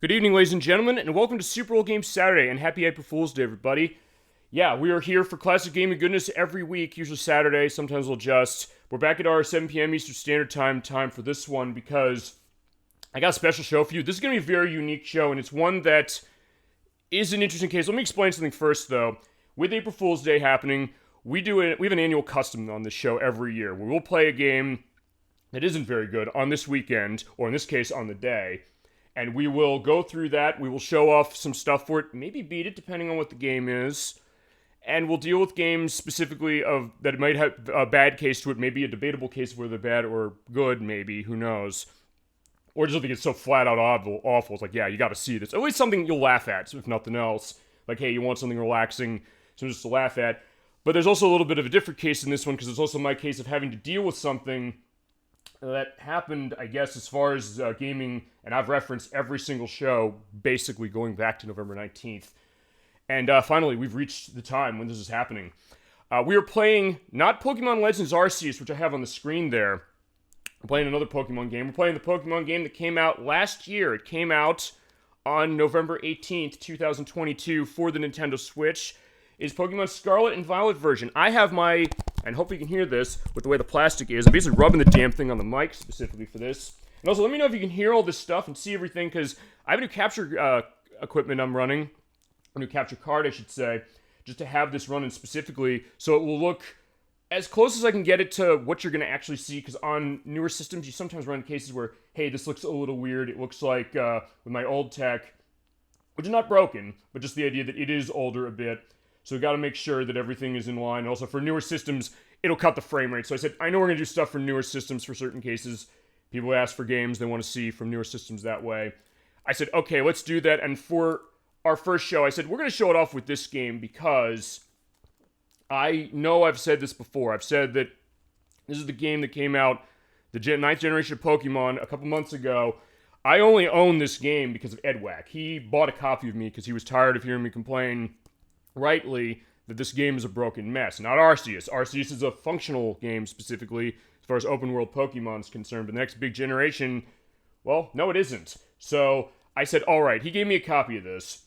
Good evening, ladies and gentlemen, and welcome to Super Bowl Game Saturday, and happy April Fool's Day, everybody. Yeah, we are here for Classic Gaming Goodness every week, usually Saturday, sometimes we'll adjust. We're back at our 7 p.m. Eastern Standard Time for this one because I got a special show for you. This is going to be a very unique show, and it's one that is an interesting case. Let me explain something first, though. With April Fool's Day happening, we have an annual custom on this show every year, where we'll play a game that isn't very good on this weekend, or in this case, on the day. And we will go through that. We will show off some stuff for it, maybe beat it, depending on what the game is. And we'll deal with games specifically that might have a bad case to it, maybe a debatable case of whether they're bad or good, maybe, who knows. Or just something that's so flat out awful. It's like, yeah, you gotta see this. At least something you'll laugh at, if nothing else. Like, hey, you want something relaxing, something just to laugh at. But there's also a little bit of a different case in this one, because it's also my case of having to deal with something that happened, I guess, as far as gaming, and I've referenced every single show, basically going back to November 19th. And finally, we've reached the time when this is happening. We are playing, not Pokemon Legends Arceus, which I have on the screen there. We're playing another Pokemon game. We're playing the Pokemon game that came out last year. It came out on November 18th, 2022 for the Nintendo Switch. It's Pokemon Scarlet and Violet version. I have my, and hopefully you can hear this with the way the plastic is. I'm basically rubbing the damn thing on the mic specifically for this. And also, let me know if you can hear all this stuff and see everything, because I have a new capture equipment I'm running, a new capture card, I should say, just to have this running specifically, so it will look as close as I can get it to what you're going to actually see, because on newer systems, you sometimes run cases where, hey, this looks a little weird. It looks like, with my old tech, which is not broken, but just the idea that it is older a bit. So we got to make sure that everything is in line. Also, for newer systems, it'll cut the frame rate. So I said, I know we're going to do stuff for newer systems for certain cases. People ask for games they want to see from newer systems that way. I said, okay, let's do that. And for our first show, I said, we're going to show it off with this game because I know I've said this before. I've said that this is the game that came out, the 9th generation of Pokemon, a couple months ago. I only own this game because of Edwack. He bought a copy of me because he was tired of hearing me complain, rightly, that this game is a broken mess. Not Arceus. Arceus is a functional game specifically as far as open world Pokemon is concerned. But the next big generation, well, no, it isn't. So I said, all right. He gave me a copy of this.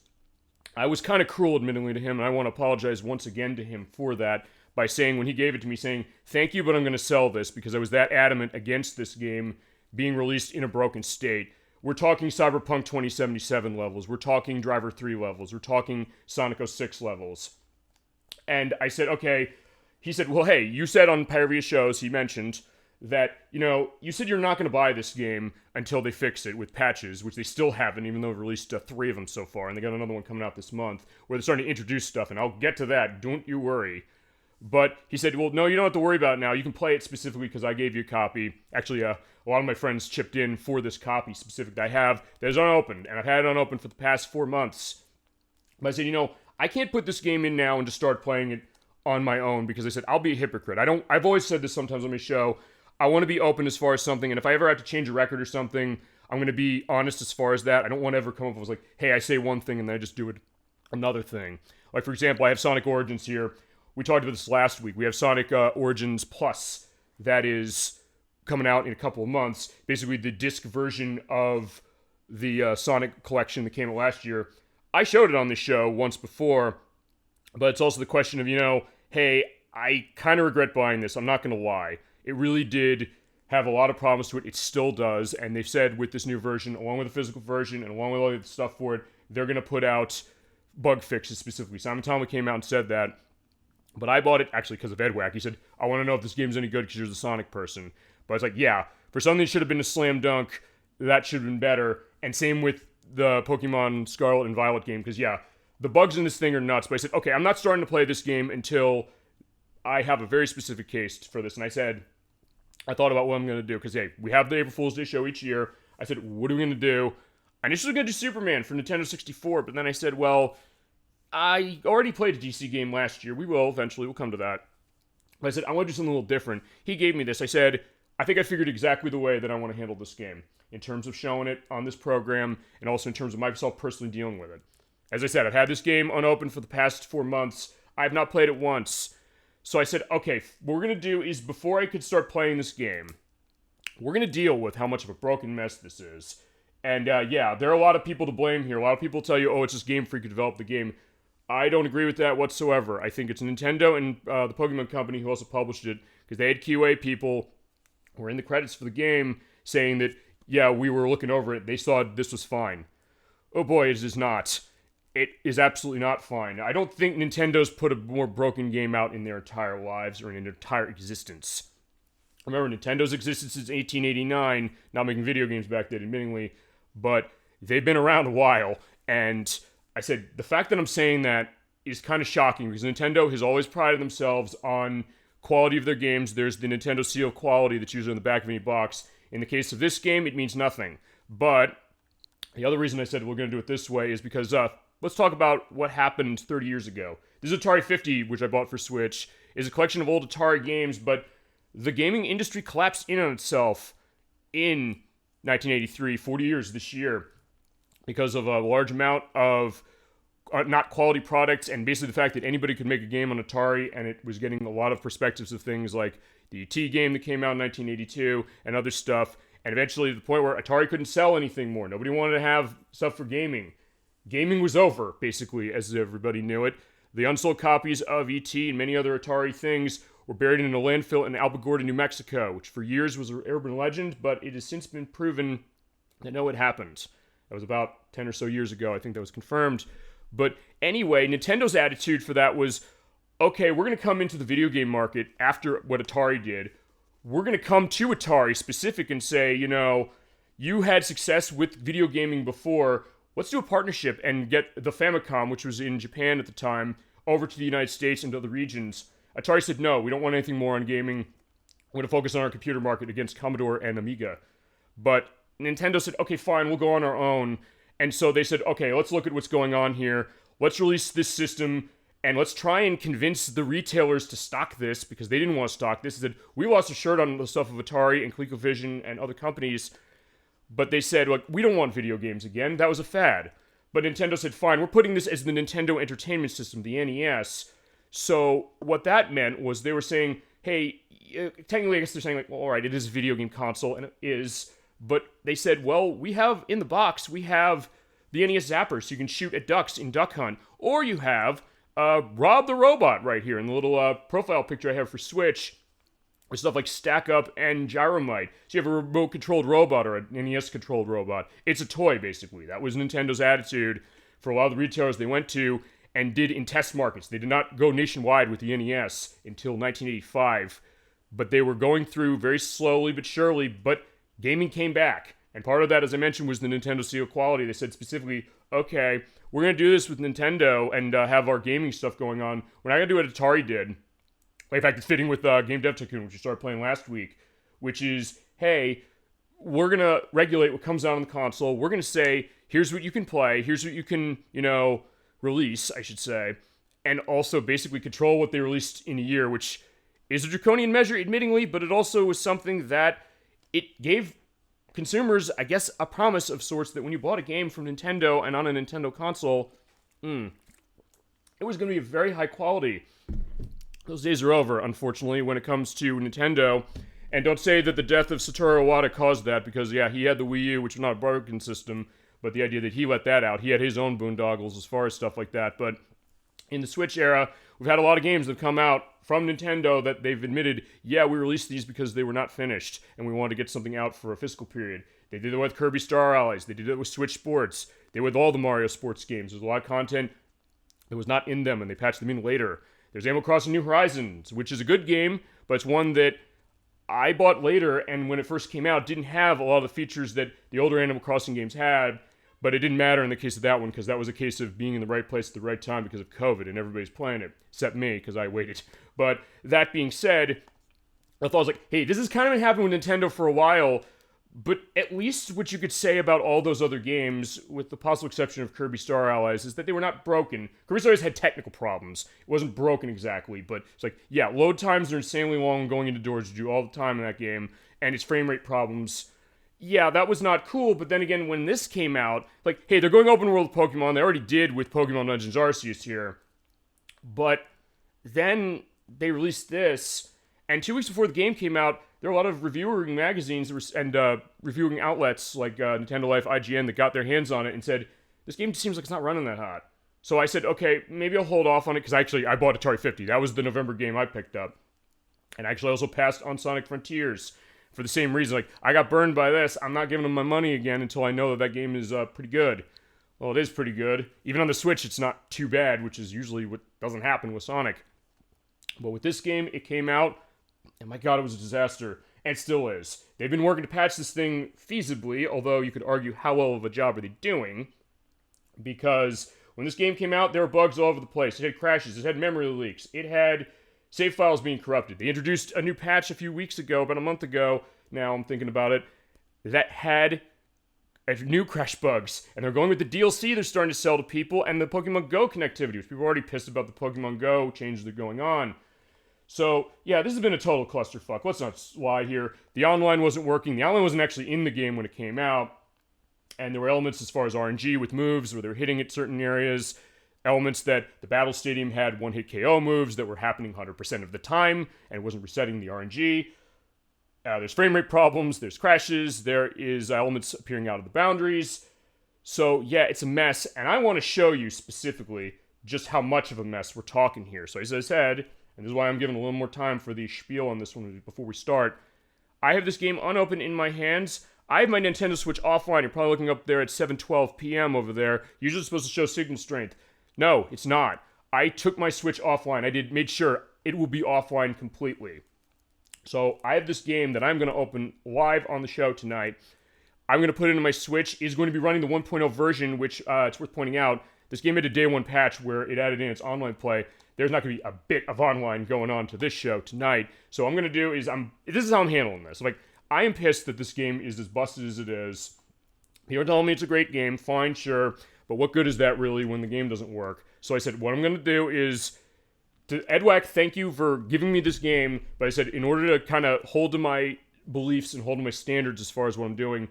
I was kind of cruel, admittedly, to him, and I want to apologize once again to him for that by saying, when he gave it to me, saying, thank you, but I'm going to sell this because I was that adamant against this game being released in a broken state. We're talking Cyberpunk 2077 levels. We're talking Driver 3 levels. We're talking Sonic 06 levels. And I said, okay. He said, well, hey, you said on previous shows, he mentioned, that, you said you're not going to buy this game until they fix it with patches, which they still haven't, even though they've released 3 of them so far. And they got another one coming out this month, where they're starting to introduce stuff, and I'll get to that. Don't you worry. But he said, well, no, you don't have to worry about it now. You can play it specifically because I gave you a copy. Actually, a lot of my friends chipped in for this copy specific that I have that is unopened, and I've had it unopened for the past 4 months. But I said, I can't put this game in now and just start playing it on my own, because I said, I'll be a hypocrite. I've always said this sometimes on my show. I want to be open as far as something, and if I ever have to change a record or something, I'm going to be honest as far as that. I don't want to ever come up with like, hey, I say one thing and then I just do it another thing. Like, for example, I have Sonic Origins here. We talked about this last week. We have Sonic Origins Plus that is coming out in a couple of months. Basically, the disc version of the Sonic collection that came out last year. I showed it on this show once before, but it's also the question of, hey, I kind of regret buying this. I'm not going to lie. It really did have a lot of problems to it. It still does. And they've said with this new version, along with the physical version and along with all the stuff for it, they're going to put out bug fixes specifically. Simon Tomlin came out and said that. But I bought it actually because of Edwack. He said, I want to know if this game's any good because you're the Sonic person. But I was like, yeah, for something that should have been a slam dunk, that should have been better. And same with the Pokemon Scarlet and Violet game, because yeah, the bugs in this thing are nuts. But I said, okay, I'm not starting to play this game until I have a very specific case for this. And I said, I thought about what I'm going to do, because hey, we have the April Fool's Day show each year. I said, what are we going to do? I initially was going to do Superman for Nintendo 64, but then I said, well, I already played a DC game last year. We will eventually. We'll come to that. But I said, I want to do something a little different. He gave me this. I said, I think I figured exactly the way that I want to handle this game in terms of showing it on this program and also in terms of myself personally dealing with it. As I said, I've had this game unopened for the past 4 months. I have not played it once. So I said, okay, what we're going to do is before I could start playing this game, we're going to deal with how much of a broken mess this is. And yeah, there are a lot of people to blame here. A lot of people tell you, oh, it's just Game Freak who developed the game. I don't agree with that whatsoever. I think it's Nintendo and the Pokemon Company who also published it, because they had QA people who were in the credits for the game saying that, yeah, we were looking over it. They saw this was fine. Oh boy, it is not. It is absolutely not fine. I don't think Nintendo's put a more broken game out in their entire lives or in their entire existence. Remember, Nintendo's existed since 1889, not making video games back then, admittingly, but they've been around a while, and I said, the fact that I'm saying that is kind of shocking, because Nintendo has always prided themselves on quality of their games. There's the Nintendo seal of quality that's usually on the back of any box. In the case of this game, it means nothing. But the other reason I said we're going to do it this way is because let's talk about what happened 30 years ago. This is Atari 50, which I bought for Switch, is a collection of old Atari games, but the gaming industry collapsed in on itself in 1983, 40 years this year, because of a large amount of not quality products, and basically the fact that anybody could make a game on Atari, and it was getting a lot of perspectives of things like the ET game that came out in 1982 and other stuff, and eventually to the point where Atari couldn't sell anything more. Nobody wanted to have stuff for gaming. Gaming was over, basically, as everybody knew it. The unsold copies of ET and many other Atari things were buried in a landfill in Alamogordo, New Mexico, which for years was an urban legend, but it has since been proven that no, it happened. That was about 10 or so years ago. I think that was confirmed. But anyway, Nintendo's attitude for that was, okay, we're going to come into the video game market after what Atari did. We're going to come to Atari specific and say, you know, you had success with video gaming before. Let's do a partnership and get the Famicom, which was in Japan at the time, over to the United States and other regions. Atari said, no, we don't want anything more on gaming. We're going to focus on our computer market against Commodore and Amiga. But Nintendo said, okay, fine, we'll go on our own. And so they said, okay, let's look at what's going on here. Let's release this system, and let's try and convince the retailers to stock this, because they didn't want to stock this. They said, we lost a shirt on the stuff of Atari and ColecoVision and other companies, but they said, look, we don't want video games again. That was a fad. But Nintendo said, fine, we're putting this as the Nintendo Entertainment System, the NES. So what that meant was they were saying, hey, technically I guess they're saying, like, well, all right, it is a video game console, and it is. But they said, well, we have, in the box, we have the NES Zapper, so you can shoot at ducks in Duck Hunt. Or you have Rob the Robot right here in the little profile picture I have for Switch, with stuff like Stack Up and Gyromite. So you have a remote-controlled robot or an NES-controlled robot. It's a toy, basically. That was Nintendo's attitude for a lot of the retailers they went to and did in test markets. They did not go nationwide with the NES until 1985. But they were going through very slowly but surely, but gaming came back, and part of that, as I mentioned, was the Nintendo seal quality. They said specifically, okay, we're going to do this with Nintendo and have our gaming stuff going on. We're not going to do what Atari did. In fact, it's fitting with Game Dev Tycoon, which we started playing last week, which is, hey, we're going to regulate what comes out on the console. We're going to say, here's what you can play, here's what you can, release, I should say, and also basically control what they released in a year, which is a draconian measure, admittingly, but it also was something that it gave consumers, I guess, a promise of sorts that when you bought a game from Nintendo and on a Nintendo console, it was going to be of very high quality. Those days are over, unfortunately, when it comes to Nintendo. And don't say that the death of Satoru Iwata caused that, because, yeah, he had the Wii U, which was not a broken system, but the idea that he let that out. He had his own boondoggles as far as stuff like that. But in the Switch era, we've had a lot of games that have come out from Nintendo that they've admitted, yeah, we released these because they were not finished, and we wanted to get something out for a fiscal period. They did it with Kirby Star Allies. They did it with Switch Sports. They did it with all the Mario sports games. There's a lot of content that was not in them, and they patched them in later. There's Animal Crossing New Horizons, which is a good game, but it's one that I bought later, and when it first came out, didn't have a lot of the features that the older Animal Crossing games had, but it didn't matter in the case of that one, because that was a case of being in the right place at the right time because of COVID, and everybody's playing it, except me, because I waited. But that being said, I thought I was like, hey, this has kind of been happening with Nintendo for a while, but at least what you could say about all those other games, with the possible exception of Kirby Star Allies, is that they were not broken. Kirby Star Allies had technical problems. It wasn't broken exactly, but it's like, yeah, load times are insanely long going into doors to do all the time in that game, and its frame rate problems. Yeah, that was not cool, but then again, when this came out, like, hey, they're going open world with Pokemon. They already did with Pokemon Legends Arceus here. But then they released this, and 2 weeks before the game came out, there are a lot of reviewing magazines and reviewing outlets like Nintendo Life, IGN that got their hands on it and said, this game seems like it's not running that hot. So I said, okay, maybe I'll hold off on it, because I bought Atari 50. That was the November game I picked up. And I actually also passed on Sonic Frontiers for the same reason. Like, I got burned by this. I'm not giving them my money again until I know that game is pretty good. Well, it is pretty good. Even on the Switch, it's not too bad, which is usually what doesn't happen with Sonic. But with this game, it came out, and my god, it was a disaster. And it still is. They've been working to patch this thing feasibly, although you could argue how well of a job are they doing. Because when this game came out, there were bugs all over the place. It had crashes, it had memory leaks, it had save files being corrupted. They introduced a new patch a few weeks ago, about a month ago, now I'm thinking about it, that had new crash bugs. And they're going with the DLC they're starting to sell to people, and the Pokemon Go connectivity, which people are already pissed about the Pokemon Go changes that are going on. So, yeah, this has been a total clusterfuck. Let's not lie here. The online wasn't working. The online wasn't actually in the game when it came out. And there were elements as far as RNG with moves where they were hitting at certain areas. Elements that the Battle Stadium had one-hit KO moves that were happening 100% of the time and wasn't resetting the RNG. There's frame rate problems. There's crashes. There is elements appearing out of the boundaries. So, yeah, it's a mess. And I want to show you specifically just how much of a mess we're talking here. So, as I said, and this is why I'm giving a little more time for the spiel on this one before we start, I have this game unopened in my hands. I have my Nintendo Switch offline. You're probably looking up there at 7:12 p.m. over there. Usually it's supposed to show signal strength. No, it's not. I took my Switch offline. Made sure it will be offline completely. So I have this game that I'm going to open live on the show tonight. I'm going to put it into my Switch. It's going to be running the 1.0 version, which it's worth pointing out. This game had a day one patch where it added in its online play. There's not going to be a bit of online going on to this show tonight. So what I'm going to do is, this is how I'm handling this. Like, I am pissed that this game is as busted as it is. People are telling me it's a great game. Fine, sure. But what good is that really when the game doesn't work? So I said, what I'm going to do is, to Edwack, thank you for giving me this game. But I said, in order to kind of hold to my beliefs and hold to my standards as far as what I'm doing,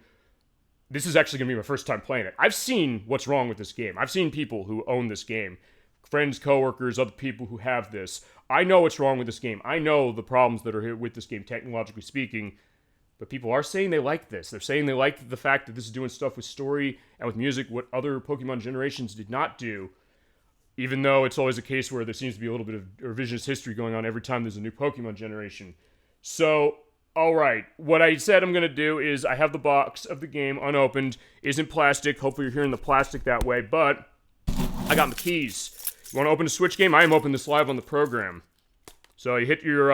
this is actually going to be my first time playing it. I've seen what's wrong with this game. I've seen people who own this game. Friends, coworkers, other people who have this. I know what's wrong with this game. I know the problems that are here with this game, technologically speaking. But people are saying they like this. They're saying they like the fact that this is doing stuff with story and with music, what other Pokemon generations did not do. Even though it's always a case where there seems to be a little bit of revisionist history going on every time there's a new Pokemon generation. So, alright. What I said I'm going to do is I have the box of the game unopened. Isn't plastic. Hopefully you're hearing the plastic that way. But I got my keys. You want to open a Switch game? I am opening this live on the program. So you hit your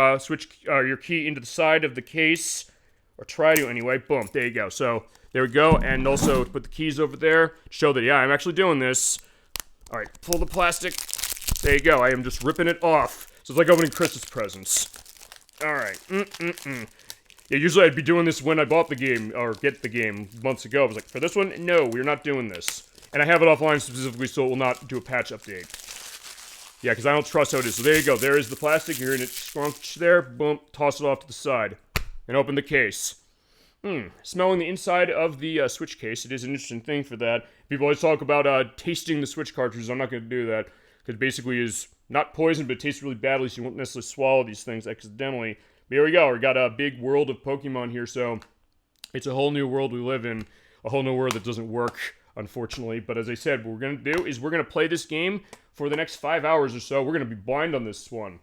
your key into the side of the case, or try to anyway. Boom, there you go. So there we go. And also to put the keys over there to show that, yeah, I'm actually doing this. All right, pull the plastic. There you go. I am just ripping it off. So it's like opening Christmas presents. All right. Yeah, usually I'd be doing this when I bought the game, or get the game months ago. I was like, for this one, no, we're not doing this. And I have it offline specifically so it will not do a patch update. Yeah, because I don't trust how it is. So there you go. There is the plastic. You're hearing it scrunch there. Boom. Toss it off to the side. And open the case. Smelling the inside of the Switch case. It is an interesting thing for that. People always talk about tasting the Switch cartridges. I'm not going to do that. Because it basically is not poison, but it tastes really badly, so you won't necessarily swallow these things accidentally. But here we go. We got a big world of Pokemon here, so it's a whole new world we live in. A whole new world that doesn't work, unfortunately. But as I said, what we're going to do is we're going to play this game for the next 5 hours or so. We're going to be blind on this one.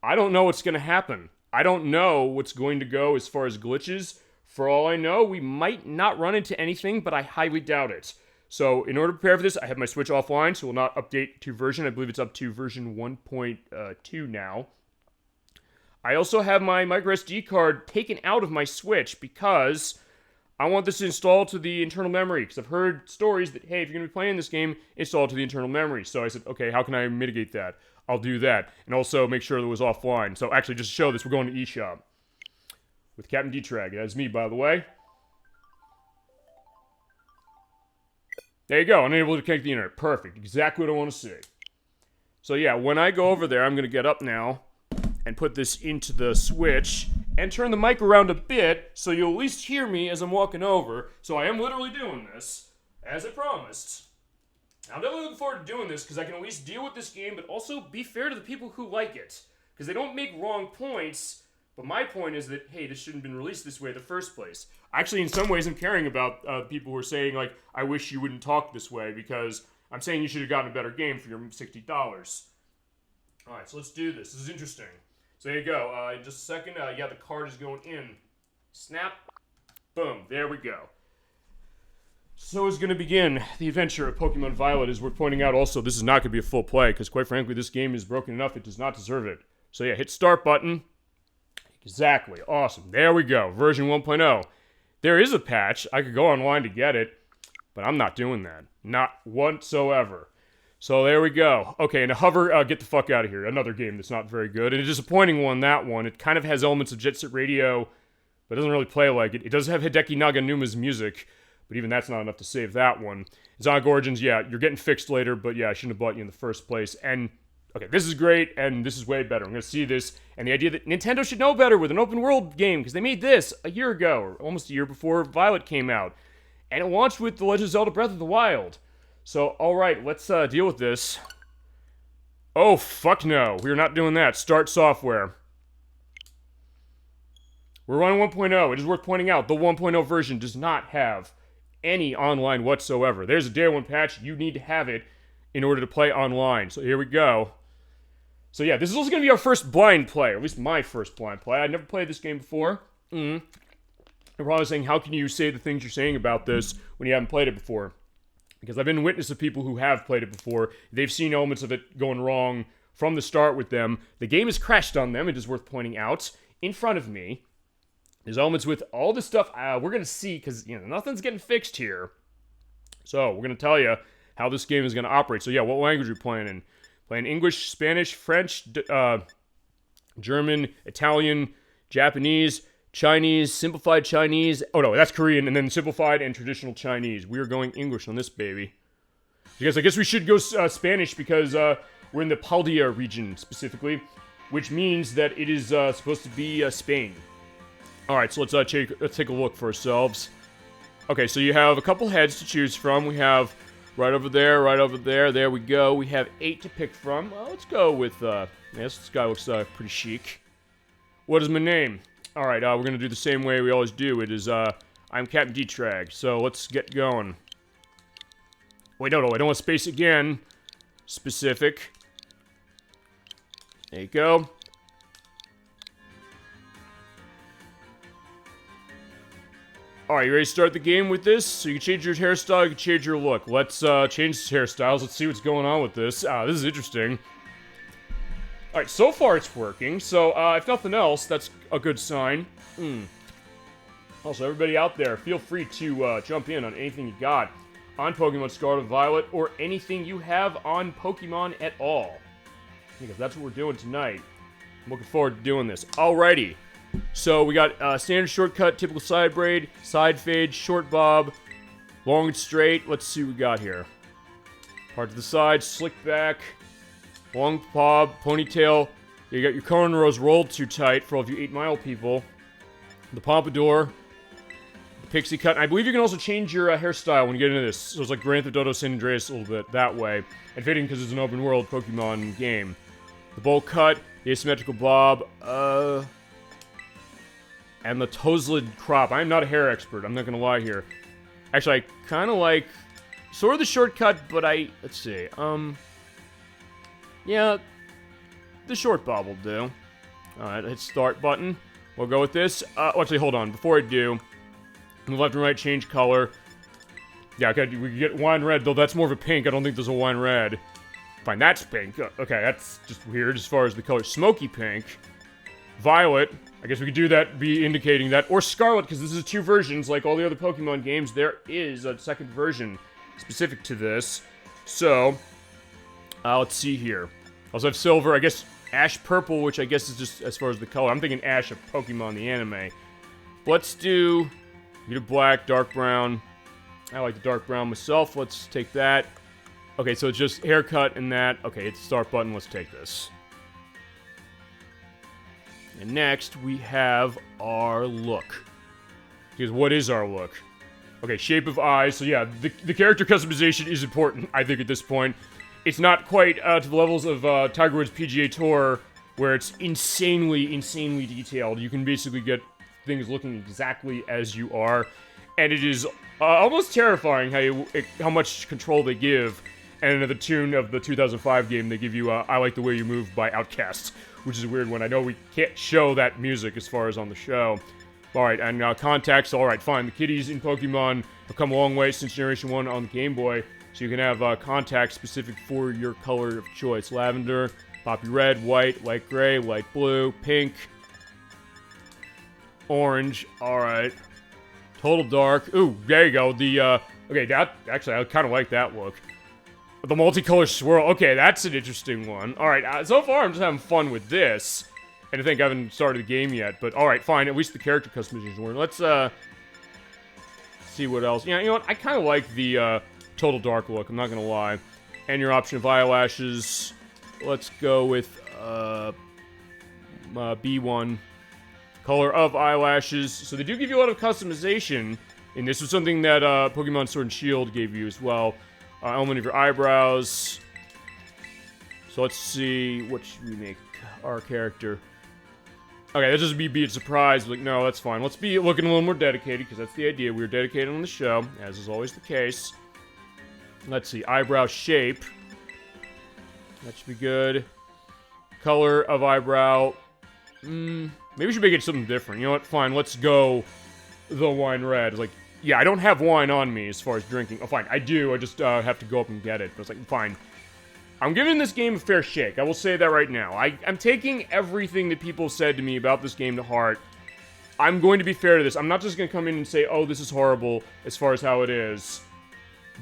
I don't know what's going to happen. I don't know what's going to go as far as glitches. For all I know, we might not run into anything, but I highly doubt it. So in order to prepare for this, I have my Switch offline, so we'll not update to version. I believe it's up to version 1.2 now. I also have my microSD card taken out of my Switch because I want this installed to the internal memory, because I've heard stories that, hey, if you're going to be playing this game, install it to the internal memory. So I said, okay, how can I mitigate that? I'll do that. And also make sure that it was offline. So actually, just to show this, we're going to eShop with Captain D-Trag. That's me, by the way. There you go. Unable to connect the internet. Perfect. Exactly what I want to see. So yeah, when I go over there, I'm going to get up now and put this into the Switch and turn the mic around a bit so you'll at least hear me as I'm walking over. So I am literally doing this, as I promised. I'm definitely looking forward to doing this because I can at least deal with this game, but also be fair to the people who like it. Because they don't make wrong points, But my point is that, hey, this shouldn't have been released this way in the first place. Actually, in some ways, I'm caring about people who are saying, like, I wish you wouldn't talk this way, because I'm saying you should have gotten a better game for your $60. Alright, so let's do this. This is interesting. So there you go. In just a second, yeah, the card is going in. Snap. Boom. There we go. So is going to begin the adventure of Pokemon Violet. As we're pointing out also, this is not going to be a full play, because quite frankly, this game is broken enough, it does not deserve it. So yeah, hit start button. Exactly. Awesome. There we go. Version 1.0. There is a patch. I could go online to get it, but I'm not doing that. Not whatsoever. So there we go. Okay, and a hover, get the fuck out of here. Another game that's not very good. And a disappointing one, that one. It kind of has elements of Jet Set Radio, but doesn't really play like it. It does have Hideki Naganuma's music, but even that's not enough to save that one. Sonic Origins, yeah, you're getting fixed later, but yeah, I shouldn't have bought you in the first place. And, okay, this is great, and this is way better. I'm going to see this, and the idea that Nintendo should know better with an open world game, because they made this a year ago, or almost a year before Violet came out. And it launched with The Legend of Zelda Breath of the Wild. So, alright, let's deal with this. Oh, fuck no. We are not doing that. Start software. We're running 1.0. It is worth pointing out, the 1.0 version does not have any online whatsoever. There's a day one patch. You need to have it in order to play online. So here we go. So yeah, this is also going to be our first blind play, or at least my first blind play. I'd never played this game before. You're probably saying, how can you say the things you're saying about this when you haven't played it before? Because I've been witness of people who have played it before. They've seen elements of it going wrong from the start with them. The game has crashed on them, it is worth pointing out. In front of me, there's elements with all the stuff we're going to see, because, you know, nothing's getting fixed here. So, we're going to tell you how this game is going to operate. So, yeah, what language are we playing in? Playing English, Spanish, French, German, Italian, Japanese, Chinese, simplified Chinese. Oh, no, that's Korean, and then simplified and traditional Chinese. We are going English on this baby. Because I guess we should go Spanish, because we're in the Paldea region, specifically, which means that it is supposed to be Spain. Alright, so let's take a look for ourselves. Okay, so you have a couple heads to choose from. We have right over there, there we go. We have 8 to pick from. Well, let's go with, yes, this guy looks pretty chic. What is my name? Alright, we're gonna do the same way we always do. It is, I'm Captain D-Trag, so let's get going. Wait, no, I don't want space again. Specific. There you go. Alright, you ready to start the game with this? So you can change your hairstyle, you can change your look. Let's change hairstyles, let's see what's going on with this. This is interesting. Alright, so far it's working, so if nothing else, that's a good sign. Also, everybody out there, feel free to jump in on anything you got on Pokemon Scarlet and Violet, or anything you have on Pokemon at all. Because that's what we're doing tonight. I'm looking forward to doing this. Alrighty. So we got standard shortcut, typical side braid, side fade, short bob, long and straight. Let's see what we got here. Part to the side, slick back, long bob, ponytail. You got your cornrows rolled too tight for all of you 8 Mile people. The pompadour, the pixie cut. And I believe you can also change your hairstyle when you get into this. So it's like Grand Theft Auto San Andreas a little bit that way. And fitting because it's an open world Pokemon game. The bowl cut, the asymmetrical bob, and the Toslid crop. I'm not a hair expert, I'm not gonna lie here. Actually, I kinda like sort of the shortcut, but let's see, yeah, the short bob will do. Alright, hit start button. We'll go with this. Actually, hold on, before I do, move left and right, change color. Yeah, okay, we can get wine red, though that's more of a pink. I don't think there's a wine red. Fine, that's pink. Okay, that's just weird as far as the color. Smoky pink. Violet. I guess we could do that, be indicating that. Or Scarlet, because this is 2 versions, like all the other Pokemon games. There is a second version specific to this. So, let's see here. Also have Silver, I guess Ash Purple, which I guess is just as far as the color. I'm thinking Ash of Pokemon, the anime. Let's do Black, Dark Brown. I like the Dark Brown myself. Let's take that. Okay, so it's just haircut and that. Okay, hit the start button. Let's take this. And next, we have our look. Because what is our look? Okay, shape of eyes. So yeah, the character customization is important, I think, at this point. It's not quite to the levels of Tiger Woods PGA Tour where it's insanely, insanely detailed. You can basically get things looking exactly as you are, and it is almost terrifying how much control they give. And to the tune of the 2005 game, they give you I Like the Way You Move by Outkast, which is a weird one. I know we can't show that music as far as on the show. Alright, and contacts, alright, fine. The kitties in Pokemon have come a long way since Generation 1 on the Game Boy, so you can have contacts specific for your color of choice. Lavender, poppy red, white, light gray, light blue, pink, orange, alright. Total dark. Ooh, there you go. Okay, actually, I kind of like that look. The multicolor swirl. Okay, that's an interesting one. Alright, so far I'm just having fun with this. And I think I haven't started the game yet, but alright, fine. At least the character customization work. Let's, see what else. Yeah, you know what? I kind of like the, total dark look. I'm not gonna lie. And your option of eyelashes. Let's go with, B1. Color of eyelashes. So they do give you a lot of customization. And this was something that, Pokemon Sword and Shield gave you as well. Element of your eyebrows. So let's see, what should we make our character? Okay, let's just be a surprise. Like, no, that's fine. Let's be looking a little more dedicated, because that's the idea. We're dedicated on the show, as is always the case. Let's see, eyebrow shape. That should be good. Color of eyebrow. Maybe we should make it something different. You know what? Fine, let's go the wine red. Like, yeah, I don't have wine on me as far as drinking. Oh, fine, I do. I just have to go up and get it. But it's like, fine. I'm giving this game a fair shake. I will say that right now. I'm taking everything that people said to me about this game to heart. I'm going to be fair to this. I'm not just going to come in and say, oh, this is horrible as far as how it is.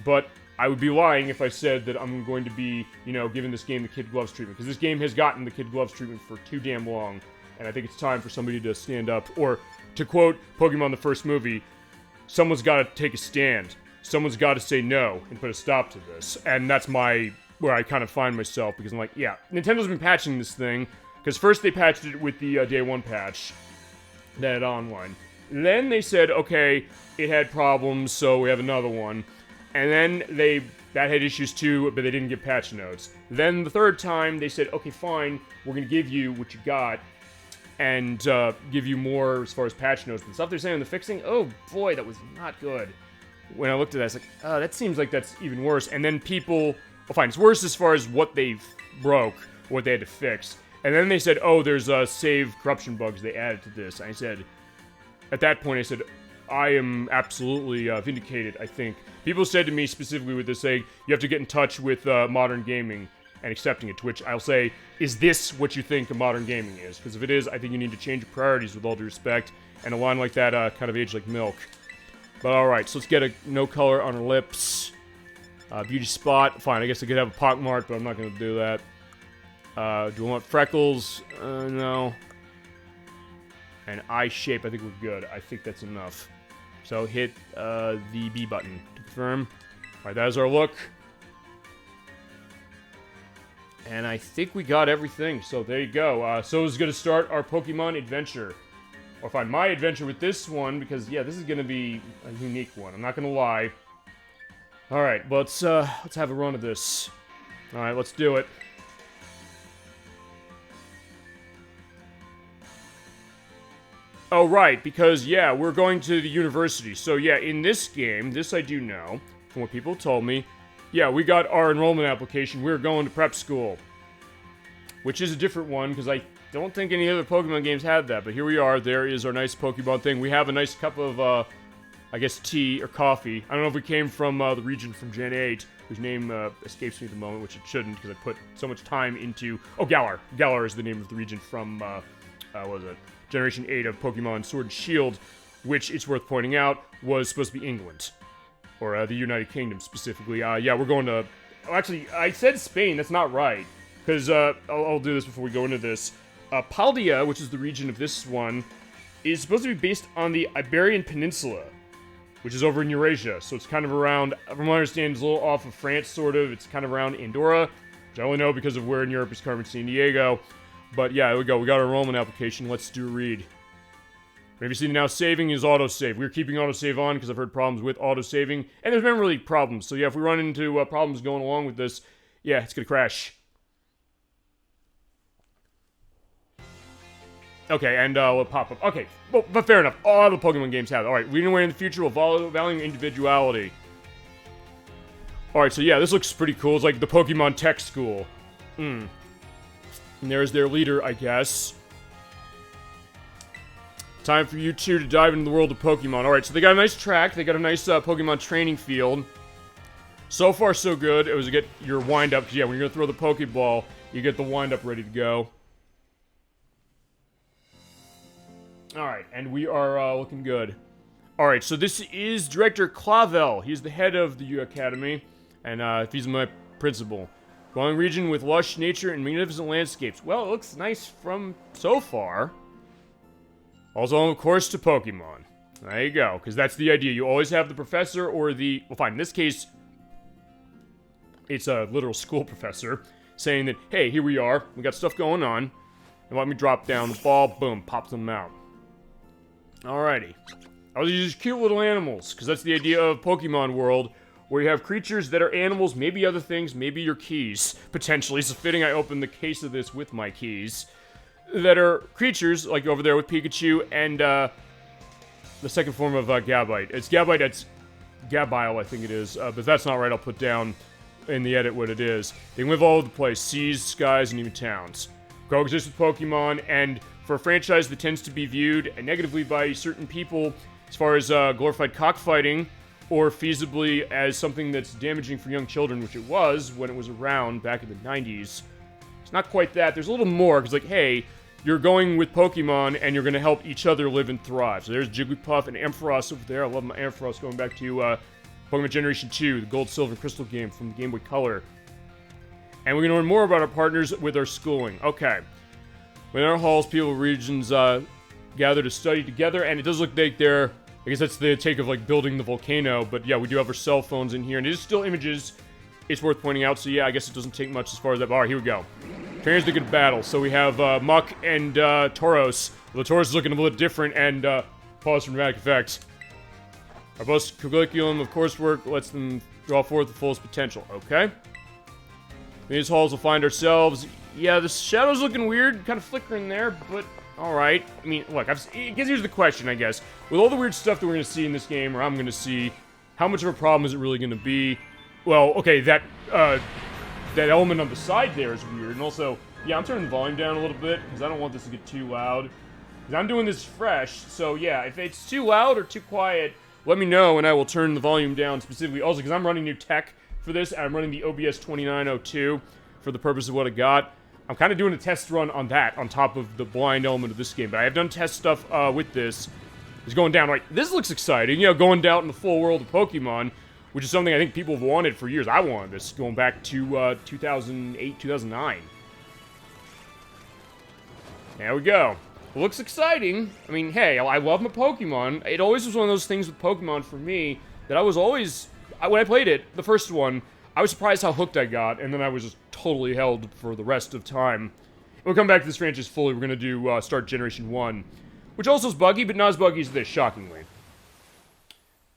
But I would be lying if I said that I'm going to be, you know, giving this game the kid gloves treatment. Because this game has gotten the kid gloves treatment for too damn long. And I think it's time for somebody to stand up. Or, to quote Pokemon the first movie, someone's got to take a stand. Someone's got to say no and put a stop to this. And that's where I kind of find myself, because I'm like, yeah, Nintendo's been patching this thing, because first they patched it with the Day 1 patch, that online. Then they said, okay, it had problems, so we have another one. And then that had issues too, but they didn't give patch notes. Then the third time, they said, okay, fine, we're gonna give you what you got, and give you more as far as patch notes. The stuff they're saying on the fixing, oh boy, that was not good. When I looked at that, I was like, oh, that seems like that's even worse. And then people, well, fine, it's worse as far as what they broke, what they had to fix. And then they said, oh, there's save corruption bugs they added to this. I said, at that point, I said, I am absolutely vindicated, I think. People said to me specifically with this saying, you have to get in touch with modern gaming and accepting it, to which I'll say, is this what you think of modern gaming is? Because if it is, I think you need to change your priorities with all due respect, and a line like that kind of aged like milk. But alright, so let's get a no color on her lips. Beauty spot, fine, I guess I could have a pockmark, but I'm not going to do that. Do I want freckles? No. And eye shape, I think we're good. I think that's enough. So hit the B button to confirm. Alright, that is our look. And I think we got everything, so there you go. So it's going to start our Pokemon adventure. Or fine, my adventure with this one, because, yeah, this is going to be a unique one. I'm not going to lie. Alright, let's have a run of this. Alright, let's do it. Oh, right, because, yeah, we're going to the university. So, yeah, in this game, this I do know, from what people told me, yeah, we got our enrollment application. We're going to prep school. Which is a different one, because I don't think any other Pokemon games had that. But here we are. There is our nice Pokemon thing. We have a nice cup of, I guess, tea or coffee. I don't know if we came from the region from Gen 8, whose name escapes me at the moment, which it shouldn't, because I put so much time into... Oh, Galar. Galar is the name of the region from, what was it? Generation 8 of Pokemon Sword and Shield, which, it's worth pointing out, was supposed to be England. Or the United Kingdom, specifically. Yeah, we're going to... Oh, actually, I said Spain. That's not right. Because, I'll do this before we go into this. Paldia, which is the region of this one, is supposed to be based on the Iberian Peninsula, which is over in Eurasia. So it's kind of around, from what I understand, it's a little off of France, sort of. It's kind of around Andorra, which I only know because of where in Europe is Carmen San Diego. But yeah, there we go. We got our enrollment application. Let's do a read. Have you seen now saving is autosave. We're keeping autosave on because I've heard problems with autosaving. And there's been really problems. So yeah, if we run into problems going along with this, yeah, it's going to crash. Okay, and we'll pop up. Okay, well, but fair enough. All the Pokemon games have it. Alright, leading the way in the future while valuing individuality. Alright, so yeah, this looks pretty cool. It's like the Pokemon Tech School. And there's their leader, I guess. Time for you two to dive into the world of Pokemon. Alright, so they got a nice track. They got a nice Pokemon training field. So far, so good. It was to get your wind-up. Yeah, when you're going to throw the Pokeball, you get the wind-up ready to go. Alright, and we are looking good. Alright, so this is Director Clavel. He's the head of the U Academy, and he's my principal. Growing region with lush nature and magnificent landscapes. Well, it looks nice from so far. Also, of course, to Pokemon. There you go, because that's the idea. You always have the professor or the... Well, fine, in this case, it's a literal school professor saying that, hey, here we are. We got stuff going on. And let me drop down the ball. Boom, pops them out. Alrighty. I'll use cute little animals, because that's the idea of Pokemon World, where you have creatures that are animals, maybe other things, maybe your keys, potentially. It's fitting I open the case of this with my keys. That are creatures, like over there with Pikachu, and the second form of Gabite. It's Gabite, that's Gabile, I think it is, but if that's not right, I'll put down in the edit what it is. They can live all over the place, seas, skies, and even towns. Coexist with Pokemon, and for a franchise that tends to be viewed negatively by certain people as far as glorified cockfighting, or feasibly as something that's damaging for young children, which it was when it was around back in the 90s. It's not quite that. There's a little more, because like, hey, you're going with Pokemon, and you're going to help each other live and thrive. So there's Jigglypuff and Ampharos over there. I love my Ampharos going back to Pokemon Generation 2, the Gold, Silver, and Crystal game from the Game Boy Color. And we're going to learn more about our partners with our schooling. Okay. Within our halls, people of regions gather to study together, and it does look like they're... I guess that's the take of, like, building the volcano, but yeah, we do have our cell phones in here, and it is still images. It's worth pointing out, so yeah, I guess it doesn't take much as far as that. Alright, here we go. Trainers to good battle. So we have Muck and Tauros. Well, the Tauros is looking a little bit different, and pause for dramatic effect. Our bus curriculum of coursework lets them draw forth the fullest potential. Okay. In these halls, we'll find ourselves. Yeah, the shadow's looking weird, kind of flickering there, but alright. I mean, look, I guess here's the question, I guess. With all the weird stuff that we're going to see in this game, or I'm going to see, how much of a problem is it really going to be? Well, okay, that element on the side there is weird, and also, yeah, I'm turning the volume down a little bit, because I don't want this to get too loud. Because I'm doing this fresh, so yeah, if it's too loud or too quiet, let me know, and I will turn the volume down specifically. Also, because I'm running new tech for this, and I'm running the OBS 2902 for the purpose of what I got. I'm kind of doing a test run on that, on top of the blind element of this game, but I have done test stuff with this. It's going down, right? This looks exciting, you know, going down in the full world of Pokemon, which is something I think people have wanted for years. I wanted this, going back to 2008, 2009. There we go. It looks exciting. I mean, hey, I love my Pokemon. It always was one of those things with Pokemon for me that I was always... When I played it, the first one, I was surprised how hooked I got, and then I was just totally held for the rest of time. We'll come back to this franchise fully. We're going to do start Generation 1, which also is buggy, but not as buggy as this, shockingly.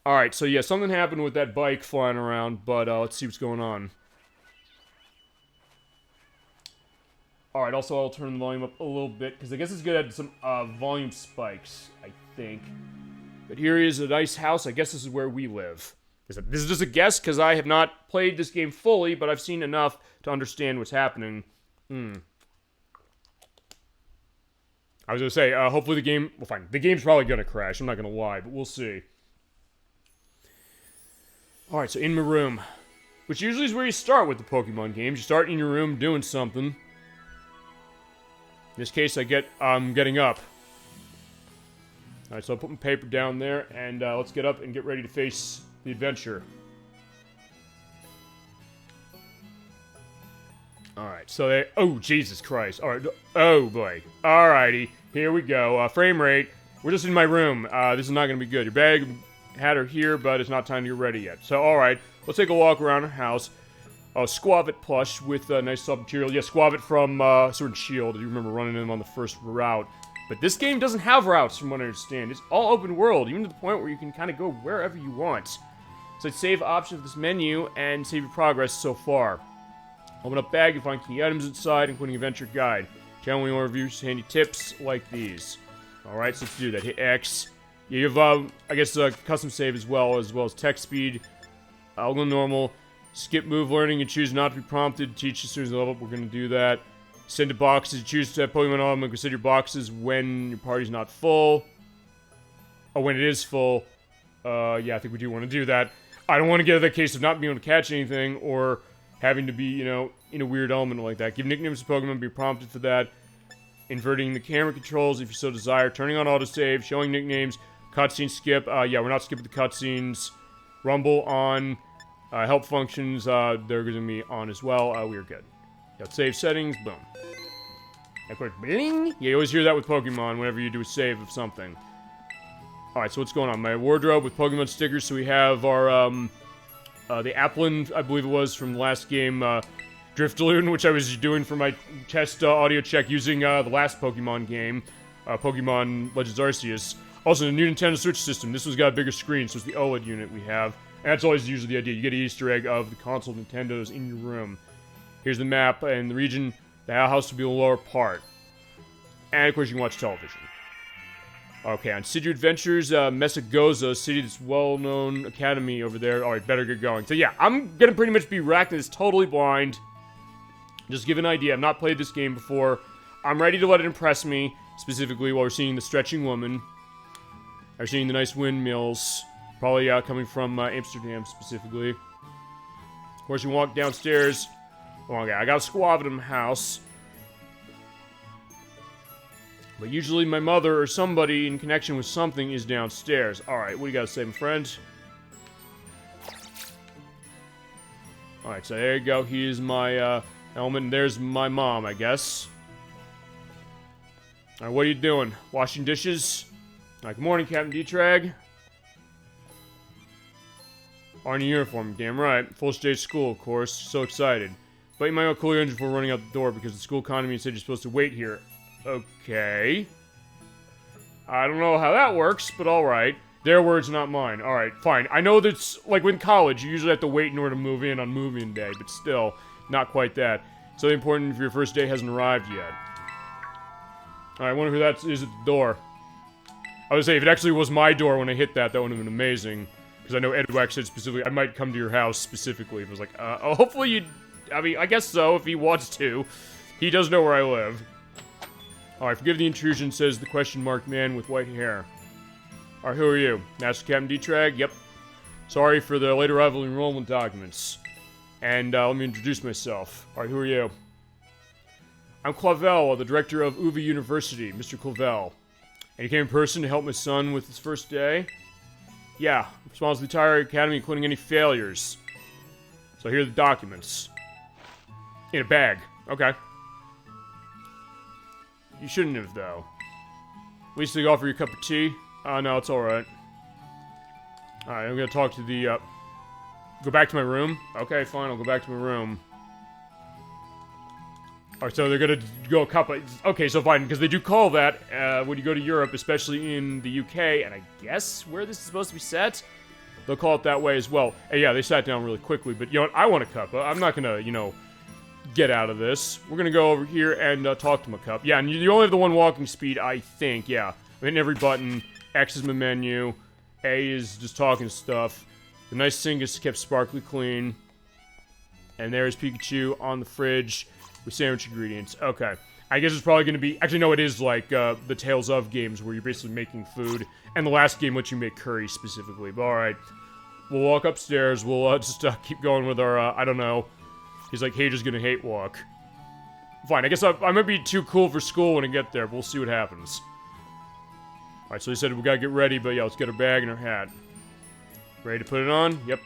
Alright, so yeah, something happened with that bike flying around, but let's see what's going on. Alright, also I'll turn the volume up a little bit, because I guess it's going to have some volume spikes, I think. But here is a nice house. I guess this is where we live. This is just a guess, because I have not played this game fully, but I've seen enough to understand what's happening. I was going to say, hopefully the game... Well, fine. The game's probably going to crash. I'm not going to lie, but we'll see. Alright, so in my room. Which usually is where you start with the Pokemon games. You start in your room doing something. In this case, I'm getting up. Alright, so I'll put my paper down there, and let's get up and get ready to face the adventure. Alright, so they... Oh, Jesus Christ. Alright, oh boy. Alrighty, here we go. Frame rate. We're just in my room. This is not going to be good. Your bag had her here, but it's not time to get ready yet. So, alright, let's take a walk around our house. Squavit plush with nice soft material. Yeah, Squavit from Sword and Shield. I do remember running them on the first route. But this game doesn't have routes, from what I understand. It's all open world, even to the point where you can kind of go wherever you want. So I'd save option of this menu and save your progress so far. Open up bag, you find key items inside, including adventure guide. Channel more reviews, handy tips like these. Alright, so let's do that. Hit X. Yeah, you have, I guess, custom save as well as text speed. I'll go normal. Skip move learning and choose not to be prompted. Teach as soon as you level up. We're going to do that. Send to boxes. Choose to have Pokemon on and consider your boxes when your party's not full. Oh, when it is full. Yeah, I think we do want to do that. I don't want to get to the case of not being able to catch anything or having to be, you know, in a weird element like that. Give nicknames to Pokemon, be prompted for that. Inverting the camera controls if you so desire. Turning on autosave. Showing nicknames. Cutscene skip. Yeah, we're not skipping the cutscenes. Rumble on. Help functions. They're going to be on as well. We're good. Got save settings. Boom. Of course, bling. Yeah, you always hear that with Pokemon whenever you do a save of something. Alright, so what's going on? My wardrobe with Pokemon stickers. So we have our, the Applin, I believe it was, from the last game, Drifloon, which I was doing for my test audio check using the last Pokemon game, Pokemon Legends Arceus. Also, the new Nintendo Switch system. This one's got a bigger screen, so it's the OLED unit we have. And that's always usually the idea. You get an Easter egg of the console Nintendos in your room. Here's the map and the region. The house will be the lower part. And, of course, you can watch television. Okay, on City Adventures, Mesagoza, city that's well-known academy over there. Alright, better get going. So yeah, I'm gonna pretty much be racking this totally blind. Just give an idea. I've not played this game before. I'm ready to let it impress me, specifically while we're seeing the stretching woman. We're seeing the nice windmills. Probably coming from Amsterdam, specifically. Of course, you walk downstairs. Oh, okay, I got a Squavadum house. But usually my mother or somebody in connection with something is downstairs. Alright, what do you gotta say, my friend? Alright, so there you go. Here's my element, and there's my mom, I guess. Alright, what are you doing? Washing dishes? Alright, good morning, Captain D-Trag. Aren't in uniform, damn right. Full day of school, of course. So excited. But you might want to cool your engine before running out the door because the school economy said you're supposed to wait here. Okay. I don't know how that works, but alright. Their words, not mine. Alright, fine. I know that's, like, in college, you usually have to wait in order to move in on move-in day, but still, not quite that. So important if your first day hasn't arrived yet. Alright, I wonder who that is at the door. I would say, if it actually was my door when I hit that, that would have been amazing. Because I know Edwax said specifically, I might come to your house specifically. If it was like, oh, hopefully you... I mean, I guess so, if he wants to. He does know where I live. Alright, forgive the intrusion, says the question-marked man with white hair. Alright, who are you? Master Captain D-Trag? Yep. Sorry for the late arrival enrollment documents. And, let me introduce myself. Alright, who are you? I'm Clavel, the director of Uva University, Mr. Clavel. And you came in person to help my son with his first day? Yeah, I'm responsible for the entire academy, including any failures. So here are the documents. In a bag. Okay. You shouldn't have, though. At least they offer you a cup of tea. No, it's alright. Alright, I'm gonna talk to the, Go back to my room? Okay, fine, I'll go back to my room. Alright, so they're gonna go a cup of... Okay, so fine, because they do call that, when you go to Europe, especially in the UK, and I guess where this is supposed to be set, they'll call it that way as well. And yeah, they sat down really quickly, but you know what? I want a cup. I'm not gonna, you know, get out of this. We're gonna go over here and talk to my cup. Yeah, and you only have the one walking speed, I think, yeah. I'm hitting every button. X is my menu. A is just talking stuff. The nice sink is kept sparkly clean. And there's Pikachu on the fridge with sandwich ingredients. Okay. I guess it's probably going to be... Actually, no, it is like the Tales of games where you're basically making food. And the last game lets you make curry specifically. But alright. We'll walk upstairs. We'll just keep going with our, I don't know. He's like, Hager's gonna hate walk. Fine, I guess I might be too cool for school when I get there, but we'll see what happens. Alright, so he said we gotta get ready, but yeah, let's get our bag and our hat. Ready to put it on? Yep.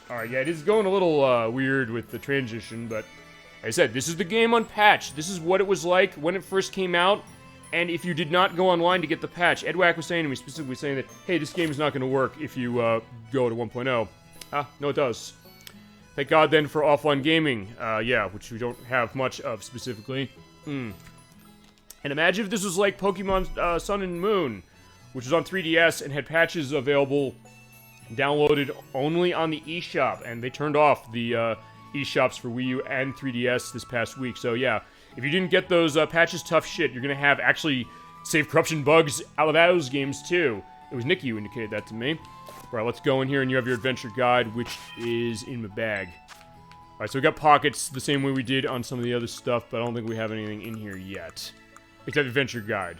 Alright, yeah, it is going a little weird with the transition, but like I said, this is the game unpatched. This is what it was like when it first came out, and if you did not go online to get the patch, Edwack was saying to me, specifically saying that, hey, this game is not gonna work if you go to 1.0. Ah, no it does. Thank God then for offline gaming, yeah, which we don't have much of specifically. And imagine if this was like Pokemon Sun and Moon, which was on 3DS and had patches available, downloaded only on the eShop, and they turned off the eShops for Wii U and 3DS this past week. So yeah, if you didn't get those patches, tough shit. You're gonna have actually save corruption bugs out of those games too. It was Nikki who indicated that to me. Alright, let's go in here and you have your adventure guide, which is in my bag. Alright, so we got pockets the same way we did on some of the other stuff, but I don't think we have anything in here yet. Except adventure guide.